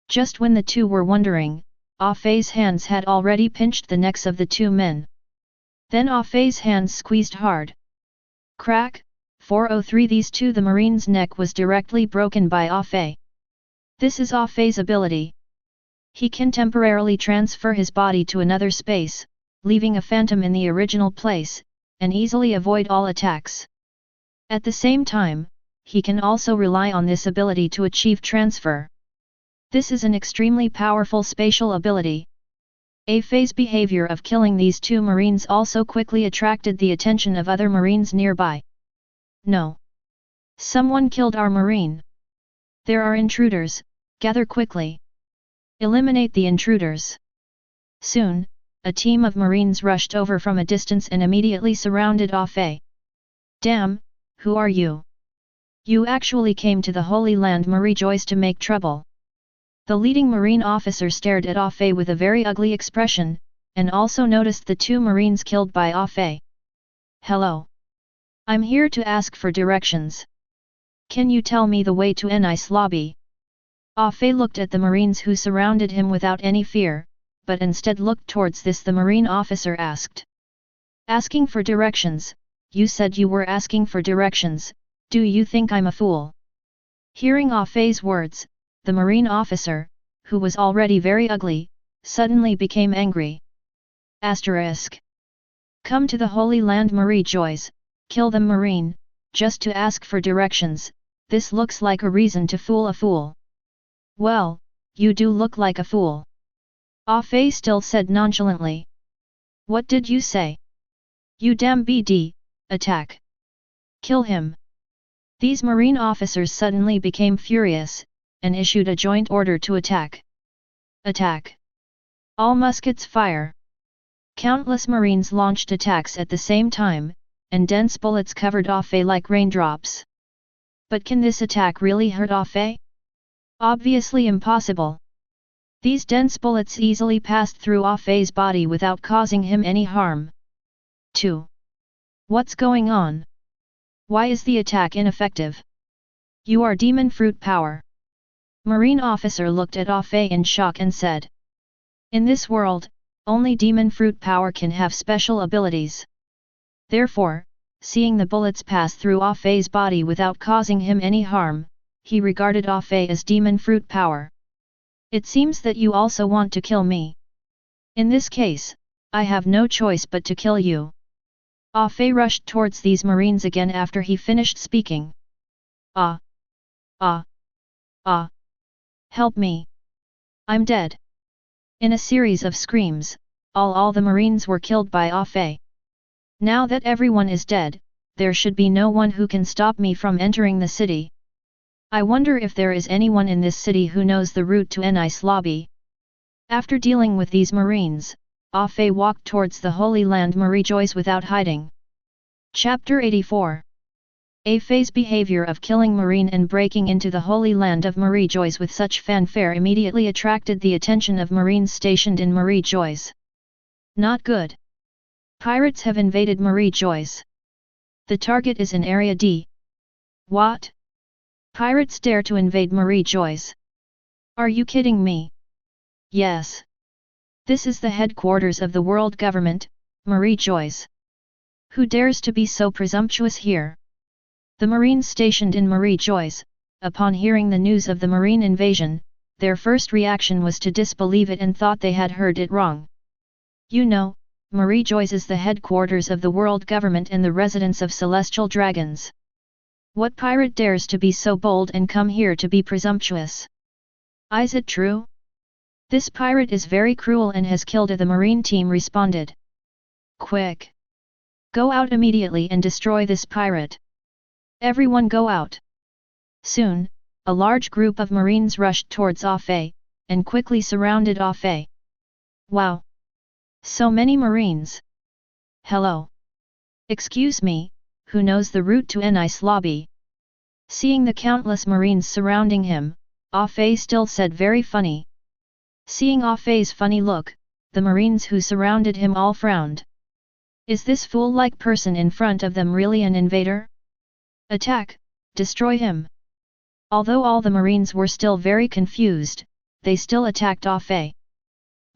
Just when the two were wondering, Afei's hands had already pinched the necks of the two men. Then Afei's hands squeezed hard. Crack, 403. These two the marine's neck was directly broken by Afei. This is Afei's ability. He can temporarily transfer his body to another space, leaving a phantom in the original place, and easily avoid all attacks. At the same time, he can also rely on this ability to achieve transfer. This is an extremely powerful spatial ability. Afei's behavior of killing these two marines also quickly attracted the attention of other marines nearby. No. Someone killed our marine. There are intruders, gather quickly. Eliminate the intruders. Soon, a team of marines rushed over from a distance and immediately surrounded Afei. Damn, who are you? You actually came to the Holy Land Marie Joyce to make trouble. The leading marine officer stared at Afei with a very ugly expression, and also noticed the two marines killed by Afei. Hello. I'm here to ask for directions. Can you tell me the way to Nice lobby? Afei looked at the marines who surrounded him without any fear, but instead looked towards this the marine officer asked. Asking for directions, you said you were asking for directions, do you think I'm a fool? Hearing Afei's words, the marine officer, who was already very ugly, suddenly became angry. Asterisk. Come to the Holy Land Marie Joyce, kill them marine, just to ask for directions, this looks like a reason to fool a fool. Well, you do look like a fool. Afei still said nonchalantly. What did you say? You damn BD, attack! Kill him! These marine officers suddenly became furious, and issued a joint order to attack. Attack! All muskets fire! Countless marines launched attacks at the same time, and dense bullets covered Afe like raindrops. But can this attack really hurt Afe? Obviously impossible. These dense bullets easily passed through Afe's body without causing him any harm. 2. What's going on? Why is the attack ineffective? You are demon fruit power. Marine officer looked at Afe in shock and said. In this world, only demon fruit power can have special abilities. Therefore, seeing the bullets pass through Afe's body without causing him any harm, he regarded Afe as demon fruit power. It seems that you also want to kill me. In this case, I have no choice but to kill you. Afe rushed towards these marines again after he finished speaking. Ah! Ah! Ah! Help me! I'm dead! In a series of screams, all the marines were killed by Afe. Now that everyone is dead, there should be no one who can stop me from entering the city. I wonder if there is anyone in this city who knows the route to an ice lobby. After dealing with these marines, Afe walked towards the Holy Land Marijois without hiding. Chapter 84. Afe's behavior of killing marine and breaking into the Holy Land of Marijois with such fanfare immediately attracted the attention of marines stationed in Marijois. Not good. Pirates have invaded Marijois. The target is in Area D. What? Pirates dare to invade Marijois? Are you kidding me? Yes. This is the headquarters of the world government, Marijois. Who dares to be so presumptuous here? The marines stationed in Marijois, upon hearing the news of the marine invasion, their first reaction was to disbelieve it and thought they had heard it wrong. You know, Marijois is the headquarters of the world government and the residence of celestial dragons. What pirate dares to be so bold and come here to be presumptuous? Is it true? This pirate is very cruel and has killed the marine team responded. Quick! Go out immediately and destroy this pirate. Everyone go out. Soon, a large group of marines rushed towards Afe, and quickly surrounded Afe. Wow! So many marines! Hello! Excuse me, who knows the route to an ice lobby? Seeing the countless marines surrounding him, Afe still said very funny. Seeing Afe's funny look, the marines who surrounded him all frowned. Is this fool-like person in front of them really an invader? Attack, destroy him! Although all the marines were still very confused, they still attacked Afe.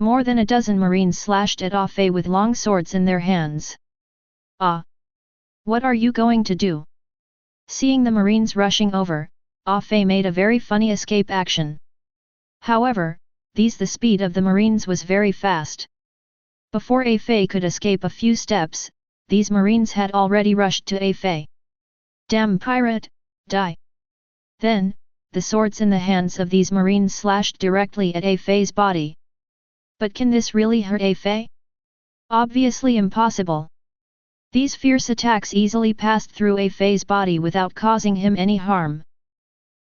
More than a dozen marines slashed at Afe with long swords in their hands. Ah! What are you going to do? Seeing the marines rushing over, Afe made a very funny escape action. However, the speed of the marines was very fast. Before Afe could escape a few steps, these marines had already rushed to Afe. Damn pirate, die! Then, the swords in the hands of these marines slashed directly at Afe's body. But can this really hurt Afe? Obviously impossible. These fierce attacks easily passed through Afe's body without causing him any harm.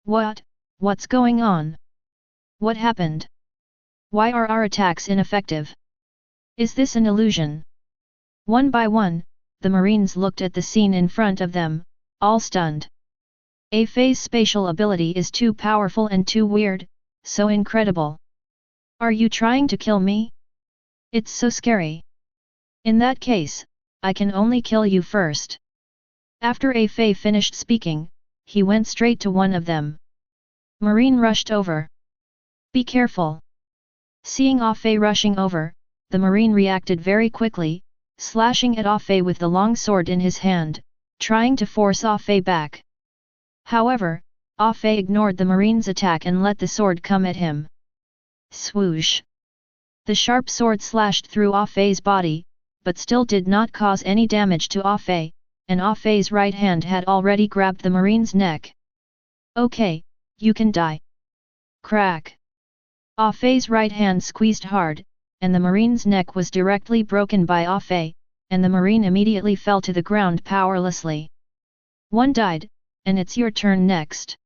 What's going on? What happened? Why are our attacks ineffective? Is this an illusion? One by one, the marines looked at the scene in front of them, all stunned. Afe's spatial ability is too powerful and too weird, so incredible. Are you trying to kill me? It's so scary. In that case, I can only kill you first. After Afe finished speaking, he went straight to one of them. Marine rushed over. Be careful. Seeing Afe rushing over, the marine reacted very quickly, slashing at Afe with the long sword in his hand, trying to force Afe back. However, Afe ignored the marine's attack and let the sword come at him. Swoosh! The sharp sword slashed through Afe's body, but still did not cause any damage to Afe, and Afe's right hand had already grabbed the marine's neck. Okay, you can die. Crack! Afe's right hand squeezed hard, and the marine's neck was directly broken by Afe, and the marine immediately fell to the ground powerlessly. One died, and it's your turn next.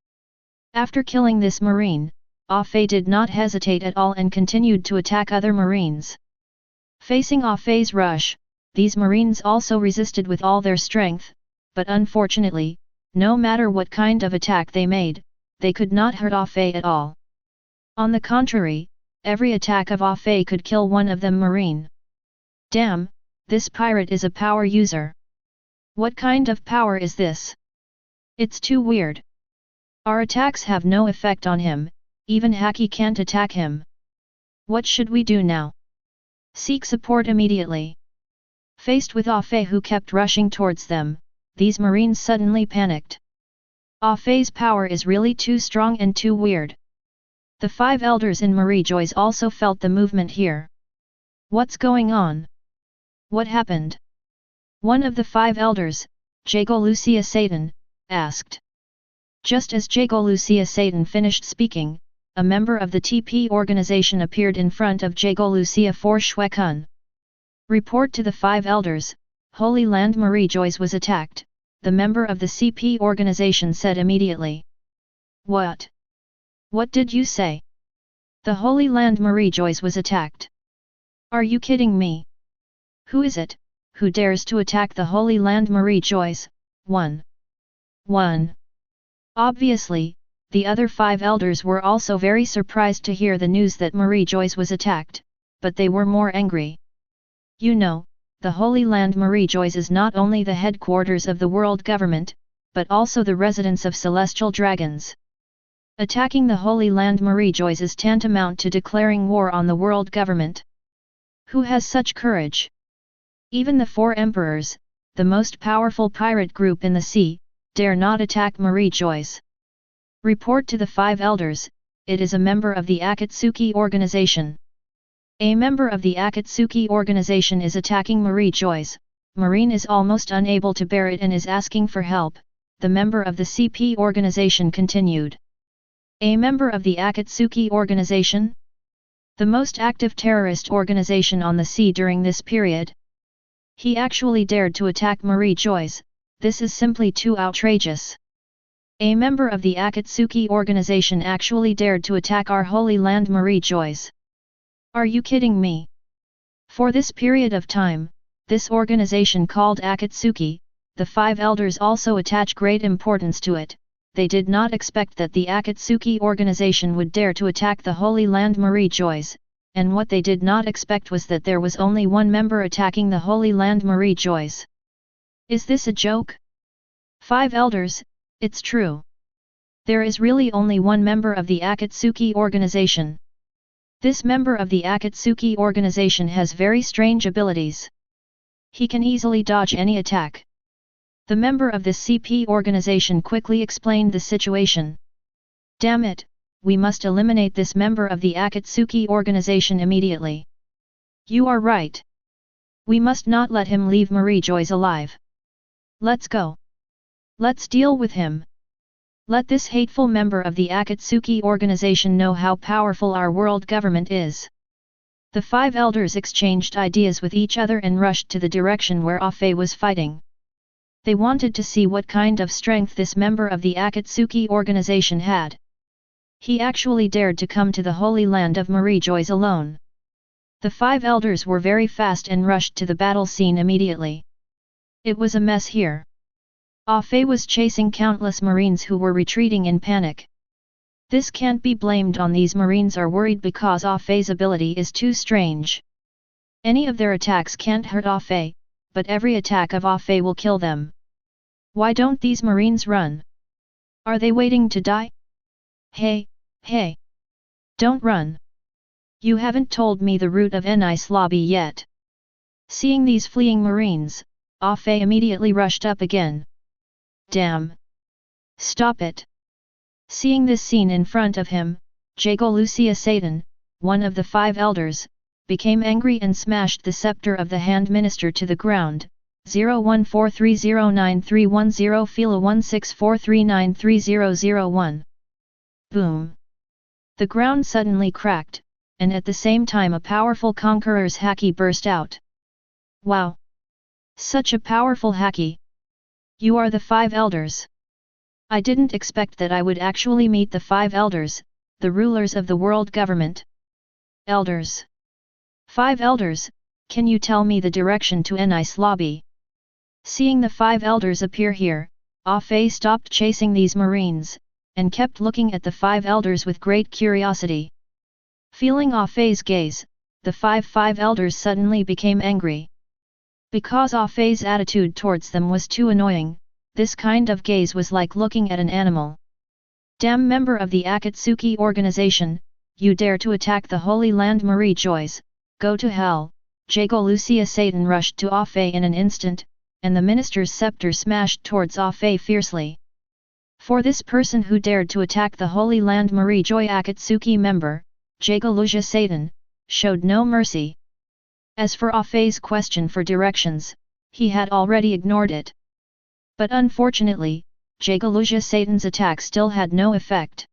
After killing this marine, Ah Fei did not hesitate at all and continued to attack other marines. Facing Ah Fei's rush, these marines also resisted with all their strength, but unfortunately, no matter what kind of attack they made, they could not hurt Ah Fei at all. On the contrary, every attack of Ah Fei could kill one of them marine. Damn, this pirate is a power user. What kind of power is this? It's too weird. Our attacks have no effect on him, even Haki can't attack him. What should we do now? Seek support immediately. Faced with Ah Fei who kept rushing towards them, these marines suddenly panicked. Ah Fei's power is really too strong and too weird. The 5 elders in Marie Joyce also felt the movement here. What's going on? What happened? One of the 5 elders, Jago Lucia Satan, asked. Just as Jago Lucia Satan finished speaking, a member of the TP organization appeared in front of Jago Lucia for Shuekun. Report to the 5 elders, Holy Land Marie Joyce was attacked, the member of the CP organization said immediately. What? What did you say? The Holy Land Marie Joyce was attacked. Are you kidding me? Who is it, who dares to attack the Holy Land Marie Joyce? 1. Obviously, the other 5 elders were also very surprised to hear the news that Marie Joyce was attacked, but they were more angry. You know, the Holy Land Marie Joyce is not only the headquarters of the world government, but also the residence of celestial dragons. Attacking the Holy Land Marie Joyce is tantamount to declaring war on the world government. Who has such courage? Even the 4 emperors, the most powerful pirate group in the sea, dare not attack Marie Joyce. Report to the 5 elders, it is a member of the Akatsuki Organization. A member of the Akatsuki Organization is attacking Marie Joyce. Marine is almost unable to bear it and is asking for help, the member of the CP Organization continued. A member of the Akatsuki Organization? The most active terrorist organization on the sea during this period. He actually dared to attack Marie Joyce. This is simply too outrageous. A member of the Akatsuki Organization actually dared to attack our Holy Land Marie Joyce. Are you kidding me? For this period of time, this organization called Akatsuki, the 5 elders also attach great importance to it. They did not expect that the Akatsuki organization would dare to attack the Holy Land Marie Joyce, and what they did not expect was that there was only one member attacking the Holy Land Marie Joyce. Is this a joke? 5 elders, it's true. There is really only one member of the Akatsuki organization. This member of the Akatsuki organization has very strange abilities. He can easily dodge any attack. The member of the CP organization quickly explained the situation. Damn it, we must eliminate this member of the Akatsuki organization immediately. You are right. We must not let him leave Marie Joyce alive. Let's go. Let's deal with him. Let this hateful member of the Akatsuki organization know how powerful our world government is. The 5 elders exchanged ideas with each other and rushed to the direction where Ah Fei was fighting. They wanted to see what kind of strength this member of the Akatsuki organization had. He actually dared to come to the Holy Land of Marie Joyce alone. The 5 elders were very fast and rushed to the battle scene immediately. It was a mess here. Ah Fei was chasing countless marines who were retreating in panic. This can't be blamed on these marines are worried because Ah Fei's ability is too strange. Any of their attacks can't hurt Ah Fei, but every attack of Ah Fei will kill them. Why don't these marines run? Are they waiting to die? Hey! Don't run! You haven't told me the route of Nice lobby yet. Seeing these fleeing marines, Ah Fei immediately rushed up again. Damn! Stop it! Seeing this scene in front of him, Jago Lucia Satan, one of the 5 elders, became angry and smashed the scepter of the hand minister to the ground. 0143093110 Fila 1643930001. Boom! The ground suddenly cracked, and at the same time a powerful conqueror's haki burst out. Wow! Such a powerful haki! You are the 5 elders. I didn't expect that I would actually meet the 5 elders, the rulers of the world government. Elders. 5 elders, can you tell me the direction to an ice lobby? Seeing the 5 elders appear here, Ah Fei stopped chasing these marines, and kept looking at the 5 elders with great curiosity. Feeling Ah Fei's gaze, the 5 elders suddenly became angry. Because Ah Fei's attitude towards them was too annoying, this kind of gaze was like looking at an animal. Damn member of the Akatsuki Organization, you dare to attack the Holy Land Marie Joyce, go to hell! Jago Lucia Satan rushed to Ah Fei in an instant, and the minister's scepter smashed towards Ah Fei fiercely. For this person who dared to attack the Holy Land Marie Joy Akatsuki member, Jago Lucia Satan, showed no mercy. As for Ah Fei's question for directions, he had already ignored it. But unfortunately, Jago Lucia Satan's attack still had no effect.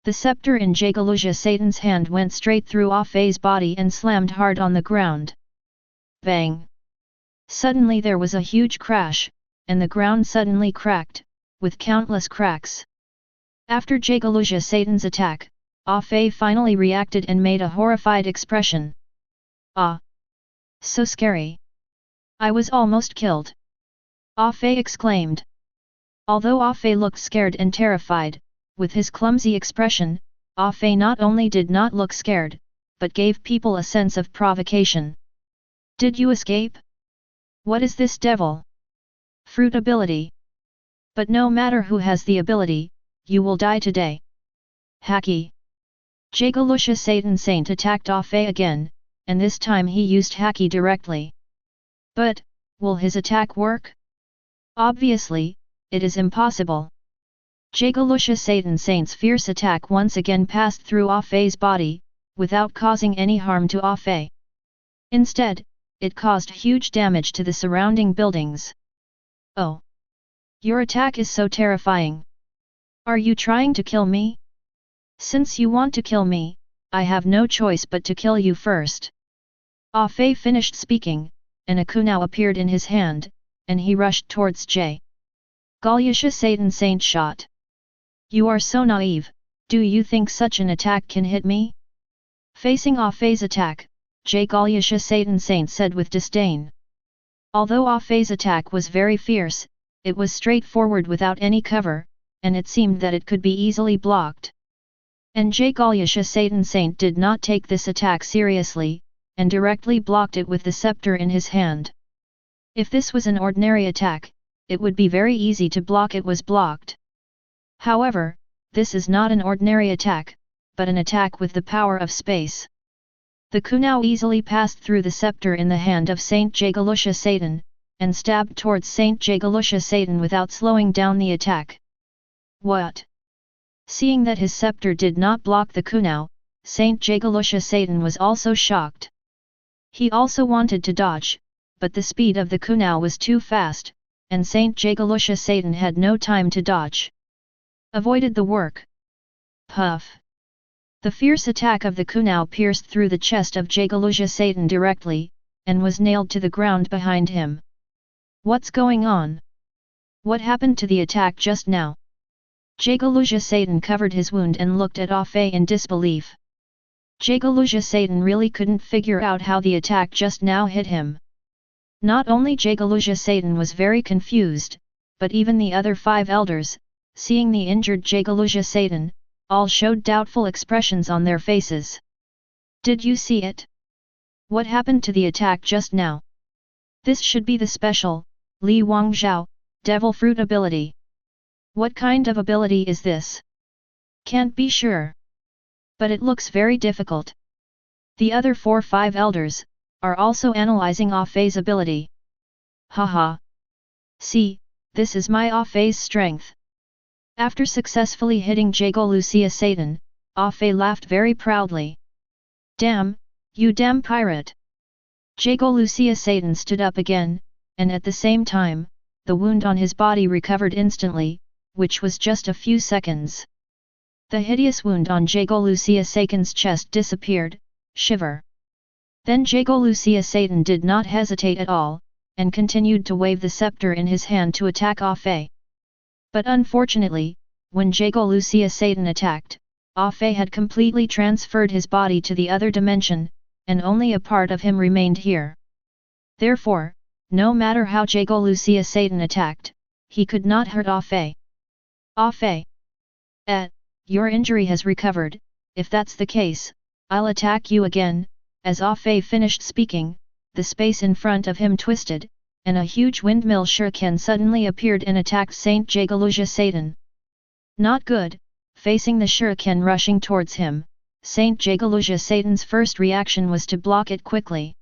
The scepter in Jago Lucia Satan's hand went straight through Ah Fei's body and slammed hard on the ground. Bang! Suddenly there was a huge crash, and the ground suddenly cracked, with countless cracks. After Jago Lucia Satan's attack, Ah Fei finally reacted and made a horrified expression. Ah! So scary! I was almost killed! Ah Fei exclaimed. Although Ah Fei looked scared and terrified, with his clumsy expression, Ah Fei not only did not look scared, but gave people a sense of provocation. Did you escape? What is this devil? Fruit ability. But no matter who has the ability, you will die today. Haki. Jago Lucia Satan Saint attacked Ah Fei again, and this time he used Haki directly. But, will his attack work? Obviously, it is impossible. Jago Lucia Satan Saint's fierce attack once again passed through Ah Fei's body, without causing any harm to Ah Fei. Instead, it caused huge damage to the surrounding buildings. Oh! Your attack is so terrifying. Are you trying to kill me? Since you want to kill me, I have no choice but to kill you first. Ah Fei finished speaking, and a kunao appeared in his hand, and he rushed towards Jago Lucia Satan Saint shot. You are so naive, do you think such an attack can hit me? Facing Ah Fei's attack, Jago Lucia Satan Saint said with disdain. Although Ah Fei's attack was very fierce, it was straightforward without any cover, and it seemed that it could be easily blocked. And Jago Lucia Satan Saint did not take this attack seriously, and directly blocked it with the scepter in his hand. If this was an ordinary attack, it would be very easy to block. It was blocked. However, this is not an ordinary attack, but an attack with the power of space. The kunao easily passed through the scepter in the hand of Saint Jago Lucia Satan, and stabbed towards Saint Jago Lucia Satan without slowing down the attack. What? Seeing that his scepter did not block the kunao, Saint Jago Lucia Satan was also shocked. He also wanted to dodge, but the speed of the kunao was too fast, and Saint Jago Lucia Satan had no time to dodge. Avoided the work. Puff! The fierce attack of the kunao pierced through the chest of Jago Lucia Satan directly, and was nailed to the ground behind him. What's going on? What happened to the attack just now? Jago Lucia Satan covered his wound and looked at Ah Fei in disbelief. Jago Lucia Satan really couldn't figure out how the attack just now hit him. Not only Jago Lucia Satan was very confused, but even the other 5 elders, seeing the injured Jago Lucia Satan, all showed doubtful expressions on their faces. Did you see it? What happened to the attack just now? This should be the special, Li Wang Zhao, Devil Fruit ability. What kind of ability is this? Can't be sure. But it looks very difficult. The other 4-5 elders are also analyzing Ah Fei's ability. Haha! See, this is my Ah Fei's strength. After successfully hitting Jago Lucia Satan, Ah Fei laughed very proudly. Damn, you damn pirate! Jago Lucia Satan stood up again, and at the same time, the wound on his body recovered instantly, which was just a few seconds. The hideous wound on Jago Lucia Satan's chest disappeared. Shiver. Then Jago Lucia Satan did not hesitate at all, and continued to wave the scepter in his hand to attack Ah Fei. But unfortunately, when Jago Lucia Satan attacked, Ah Fei had completely transferred his body to the other dimension, and only a part of him remained here. Therefore, no matter how Jago Lucia Satan attacked, he could not hurt Ah Fei. Ah Fei! Your injury has recovered. If that's the case, I'll attack you again. As Ah Fei finished speaking, the space in front of him twisted, and a huge windmill shuriken suddenly appeared and attacked Saint Jagaluja Satan. Not good. Facing the shuriken rushing towards him, Saint Jagaluja Satan's first reaction was to block it quickly.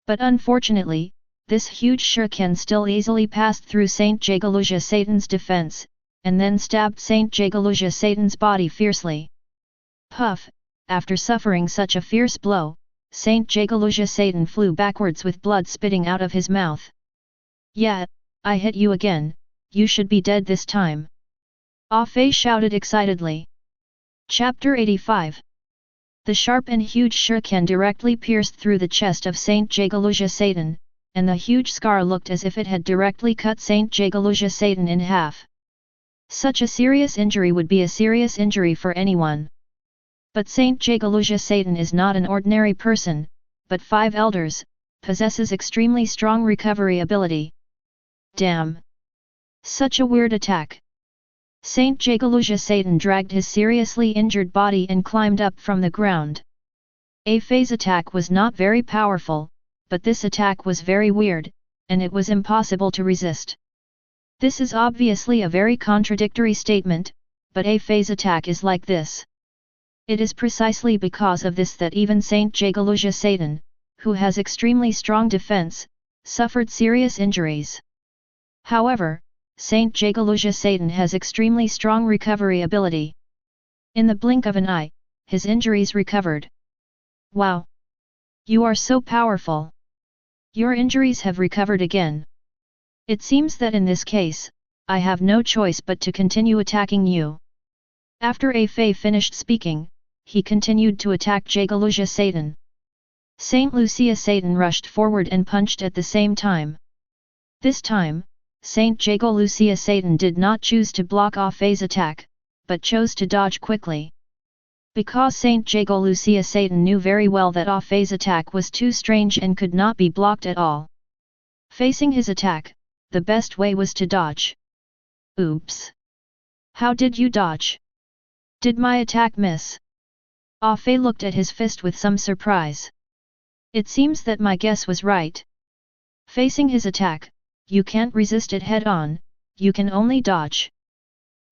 But unfortunately, this huge shuriken still easily passed through Saint Jagaluja Satan's defense, and then stabbed Saint Jagaluja Satan's body fiercely. Puff! After suffering such a fierce blow, Saint Jagaluja Satan flew backwards with blood spitting out of his mouth. Yeah, I hit you again, you should be dead this time. Ah Fei shouted excitedly. Chapter 85. The sharp and huge shuriken directly pierced through the chest of Saint Jagaluja Satan, and the huge scar looked as if it had directly cut Saint Jagaluja Satan in half. Such a serious injury would be a serious injury for anyone. But Saint Jagaluja Satan is not an ordinary person, but 5 elders, possesses extremely strong recovery ability. Damn! Such a weird attack. Saint Jagaluja Satan dragged his seriously injured body and climbed up from the ground. A Fei's attack was not very powerful, but this attack was very weird, and it was impossible to resist. This is obviously a very contradictory statement, but A Fei's attack is like this. It is precisely because of this that even Saint Jagaluja Satan, who has extremely strong defense, suffered serious injuries. However, Saint Jagaluja Satan has extremely strong recovery ability. In the blink of an eye, his injuries recovered. Wow! You are so powerful! Your injuries have recovered again. It seems that in this case, I have no choice but to continue attacking you. After A Fei finished speaking, he continued to attack Jagaluja Satan. Saint Lucia Satan rushed forward and punched at the same time. This time, Saint Jago Lucia Satan did not choose to block Ah Fei's attack, but chose to dodge quickly. Because Saint Jago Lucia Satan knew very well that Ah Fei's attack was too strange and could not be blocked at all. Facing his attack, the best way was to dodge. Oops! How did you dodge? Did my attack miss? Ah Fei looked at his fist with some surprise. It seems that my guess was right. Facing his attack, you can't resist it head-on, you can only dodge.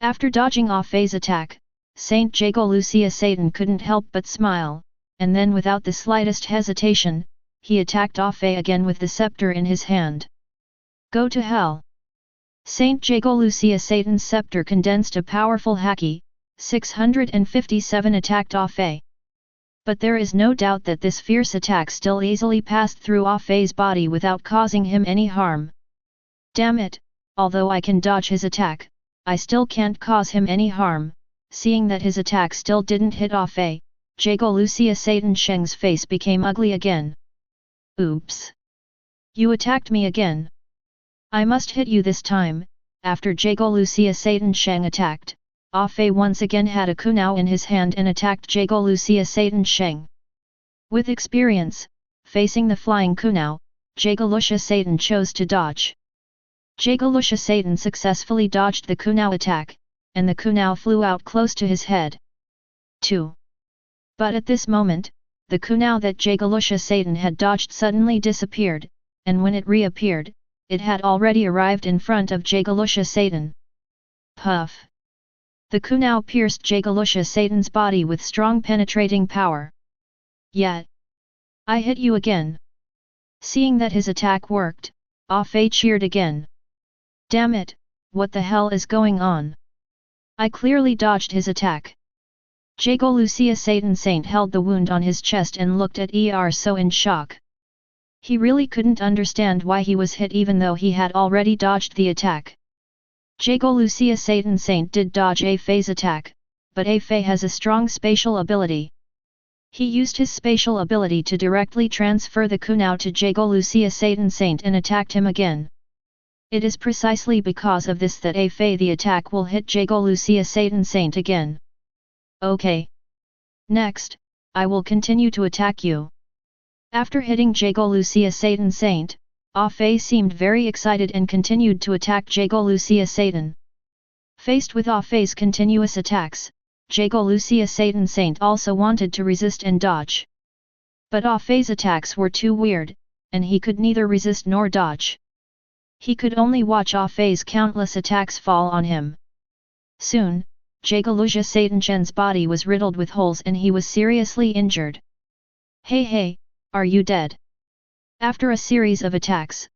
After dodging Ah Fei's attack, Saint Jago Lucia Satan couldn't help but smile, and then without the slightest hesitation, he attacked Ah Fei again with the scepter in his hand. Go to hell! Saint Jago Lucia Satan's scepter condensed a powerful haki, 657 attacked Ah Fei. But there is no doubt that this fierce attack still easily passed through Ah Fei's body without causing him any harm. Damn it, although I can dodge his attack, I still can't cause him any harm. Seeing that his attack still didn't hit Ah Fei, Jago Lucia Satan Sheng's face became ugly again. Oops! You attacked me again. I must hit you this time. After Jago Lucia Satan Sheng attacked, Ah Fei once again had a kunao in his hand and attacked Jago Lucia Satan Sheng. With experience, facing the flying kunao, Jago Lucia Satan chose to dodge. Jago Lucia Satan successfully dodged the kunao attack, and the kunao flew out close to his head. 2. But at this moment, the kunao that Jago Lucia Satan had dodged suddenly disappeared, and when it reappeared, it had already arrived in front of Jago Lucia Satan. Puff! The kunao pierced Jago Lucia Satan's body with strong penetrating power. Yeah! I hit you again! Seeing that his attack worked, Ah Fei cheered again. Damn it, what the hell is going on? I clearly dodged his attack. Jago Lucia Satan Saint held the wound on his chest and looked at so in shock. He really couldn't understand why he was hit even though he had already dodged the attack. Jago Lucia Satan Saint did dodge A Fei's attack, but A Fei has a strong spatial ability. He used his spatial ability to directly transfer the kunao to Jago Lucia Satan Saint and attacked him again. It is precisely because of this that the attack will hit Jago Lucia Satan Saint again. Okay. Next, I will continue to attack you. After hitting Jago Lucia Satan Saint, Fei seemed very excited and continued to attack Jago Lucia Satan. Faced with Fei's continuous attacks, Jago Lucia Satan Saint also wanted to resist and dodge. But Fei's attacks were too weird, and he could neither resist nor dodge. He could only watch Fei's countless attacks fall on him. Soon, Jago Lucia Satan Chen's body was riddled with holes and he was seriously injured. Hey, are you dead? After a series of attacks,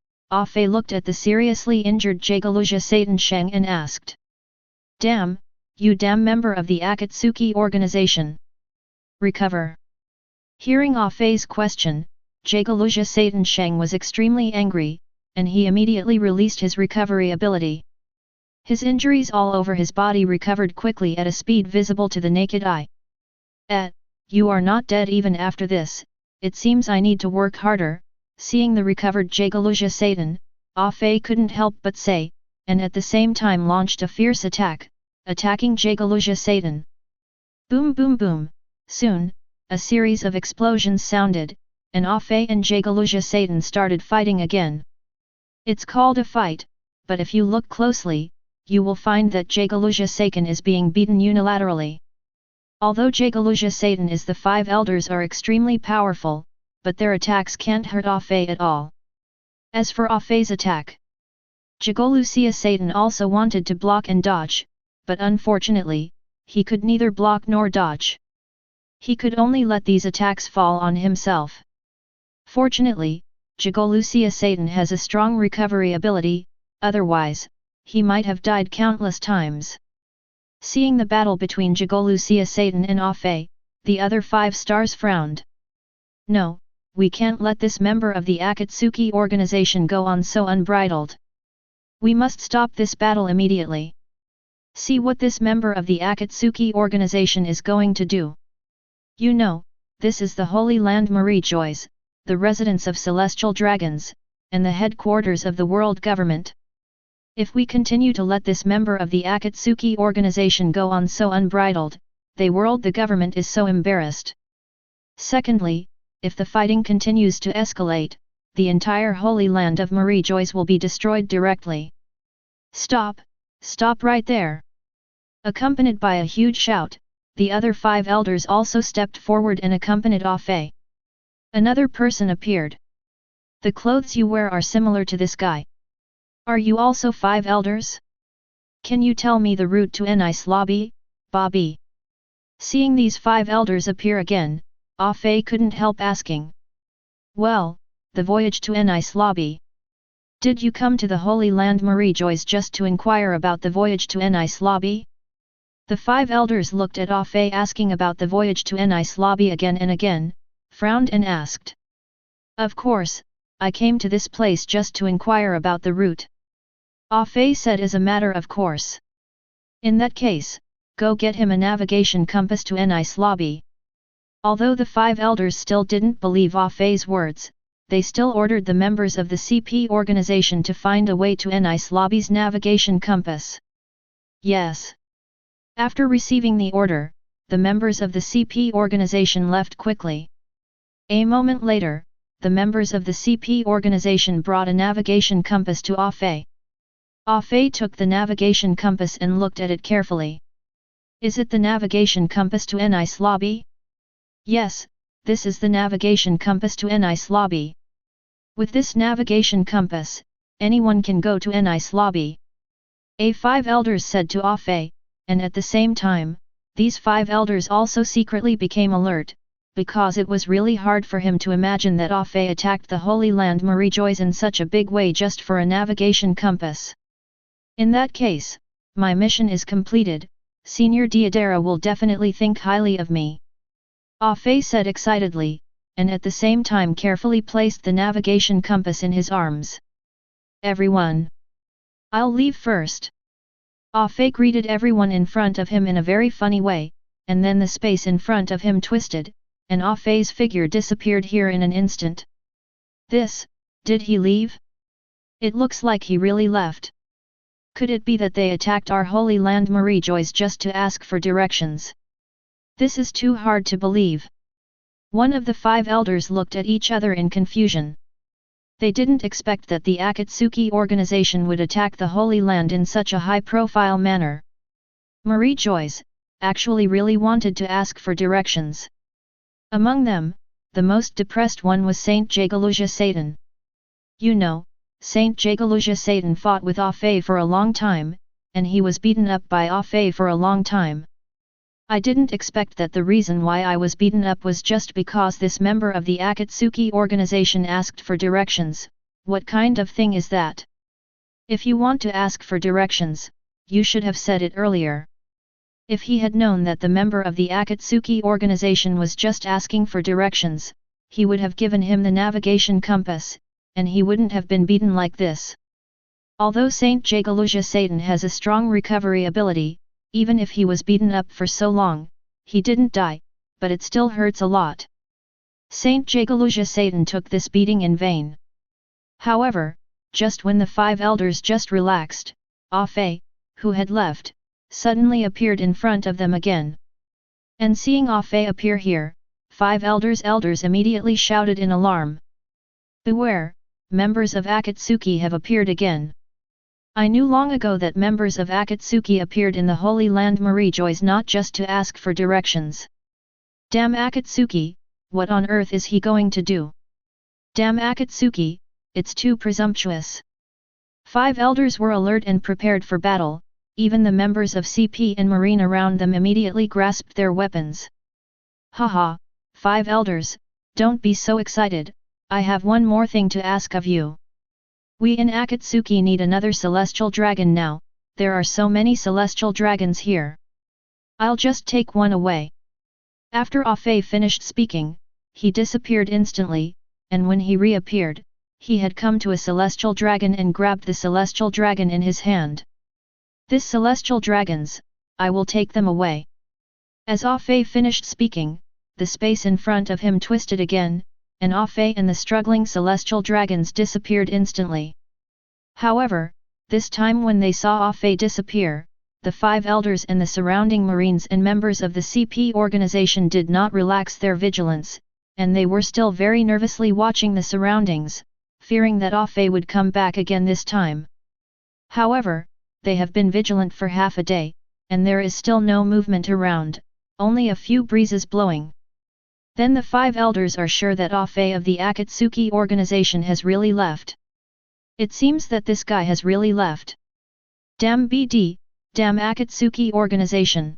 Fei looked at the seriously injured Jago Lucia Satan Sheng and asked. Damn, you damn member of the Akatsuki Organization. Recover. Hearing Fei's question, Jago Lucia Satan Sheng was extremely angry, and he immediately released his recovery ability. His injuries all over his body recovered quickly at a speed visible to the naked eye. You are not dead even after this, it seems I need to work harder. Seeing the recovered Jago Lucia Satan, Fei couldn't help but say, and at the same time launched a fierce attack, attacking Jago Lucia Satan. Boom boom boom, soon, a series of explosions sounded, and Fei and Jago Lucia Satan started fighting again. It's called a fight, but if you look closely, you will find that Jago Lucia Satan is being beaten unilaterally. Although Jago Lucia Satan is the five elders are extremely powerful, but their attacks can't hurt Fei at all. As for Fei's attack, Jago Lucia Satan also wanted to block and dodge, but unfortunately, he could neither block nor dodge. He could only let these attacks fall on himself. Fortunately, Jago Lucia Satan has a strong recovery ability, otherwise, he might have died countless times. Seeing the battle between Jago Lucia Satan and Fei, the other 5 stars frowned. No, we can't let this member of the Akatsuki Organization go on so unbridled. We must stop this battle immediately. See what this member of the Akatsuki Organization is going to do. You know, this is the Holy Land Marie Joyce, the residence of celestial dragons, and the headquarters of the world government. If we continue to let this member of the Akatsuki Organization go on so unbridled, the government is so embarrassed. Secondly, if the fighting continues to escalate, the entire Holy Land of Marie Joyce will be destroyed directly. Stop right there! Accompanied by a huge shout, the other 5 elders also stepped forward and accompanied Fei. Another person appeared. The clothes you wear are similar to this guy. Are you also 5 elders? Can you tell me the route to Nice lobby, Bobby? Seeing these 5 elders appear again, Fei couldn't help asking. Well, the voyage to Nice lobby. Did you come to the Holy Land Marie Joyce just to inquire about the voyage to Nice lobby? The 5 elders looked at Fei asking about the voyage to Nice lobby again and again, frowned and asked. Of course, I came to this place just to inquire about the route. Fei said as a matter of course. In that case, go get him a navigation compass to Nice lobby. Although the 5 elders still didn't believe Fei's words, they still ordered the members of the CP organization to find a way to Nice lobby's navigation compass. Yes. After receiving the order, the members of the CP organization left quickly. A moment later, the members of the CP organization brought a navigation compass to Fei. Fei took the navigation compass and looked at it carefully. Is it the navigation compass to Nice lobby? Yes, this is the navigation compass to Nice lobby. With this navigation compass, anyone can go to Nice lobby. A5 elders said to Fei, and at the same time, these 5 elders also secretly became alert, because it was really hard for him to imagine that Fei attacked the Holy Land Marie Joyce in such a big way just for a navigation compass. In that case, my mission is completed, Senior Deidara will definitely think highly of me. Fei said excitedly, and at the same time carefully placed the navigation compass in his arms. Everyone! I'll leave first. Fei greeted everyone in front of him in a very funny way, and then the space in front of him twisted, and Ah Fei's figure disappeared here in an instant. Did he leave? It looks like he really left. Could it be that they attacked our holy land Marie-Joyce just to ask for directions? This is too hard to believe. One of the 5 elders looked at each other in confusion. They didn't expect that the Akatsuki Organization would attack the Holy Land in such a high-profile manner. Marie-Joyce actually really wanted to ask for directions. Among them, the most depressed one was Saint Jagaluja Satan. You know, Saint Jagaluja Satan fought with Ah Fei for a long time, and he was beaten up by Ah Fei for a long time. I didn't expect that the reason why I was beaten up was just because this member of the Akatsuki Organization asked for directions. What kind of thing is that? If you want to ask for directions, you should have said it earlier. If he had known that the member of the Akatsuki Organization was just asking for directions, he would have given him the navigation compass, and he wouldn't have been beaten like this. Although Saint Jagaluja Satan has a strong recovery ability, even if he was beaten up for so long, he didn't die, but it still hurts a lot. Saint Jagaluja Satan took this beating in vain. However, just when the 5 elders just relaxed, Ah Fei, who had left, suddenly appeared in front of them again. And seeing Ah Fei appear here, 5 elders immediately shouted in alarm. Beware, members of Akatsuki have appeared again. I knew long ago that members of Akatsuki appeared in the Holy Land Marie-Joyce not just to ask for directions. Damn Akatsuki, what on earth is he going to do? Damn Akatsuki, it's too presumptuous. 5 elders were alert and prepared for battle, even the members of CP and Marine around them immediately grasped their weapons. Haha, 5 elders, don't be so excited, I have one more thing to ask of you. We in Akatsuki need another celestial dragon now, there are so many celestial dragons here. I'll just take one away. After Ah Fei finished speaking, he disappeared instantly, and when he reappeared, he had come to a celestial dragon and grabbed the celestial dragon in his hand. This celestial dragons, I will take them away. As Ah Fei finished speaking, the space in front of him twisted again, and Ah Fei and the struggling celestial dragons disappeared instantly. However, this time when they saw Ah Fei disappear, the 5 elders and the surrounding marines and members of the CP organization did not relax their vigilance, and they were still very nervously watching the surroundings, fearing that Ah Fei would come back again this time. However, they have been vigilant for half a day, and there is still no movement around, only a few breezes blowing. Then the 5 elders are sure that Ah Fei of the Akatsuki Organization has really left. It seems that this guy has really left. Damn BD, damn Akatsuki Organization.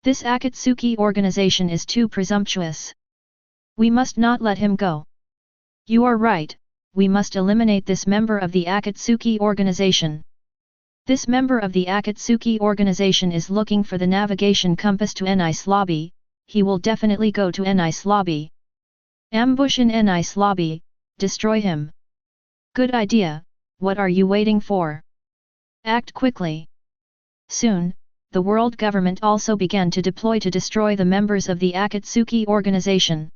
This Akatsuki Organization is too presumptuous. We must not let him go. You are right, we must eliminate this member of the Akatsuki Organization. This member of the Akatsuki Organization is looking for the navigation compass to Nice Lobby. He will definitely go to Nice Lobby. Ambush in Nice Lobby, destroy him. Good idea, what are you waiting for? Act quickly. Soon, the world government also began to deploy to destroy the members of the Akatsuki Organization.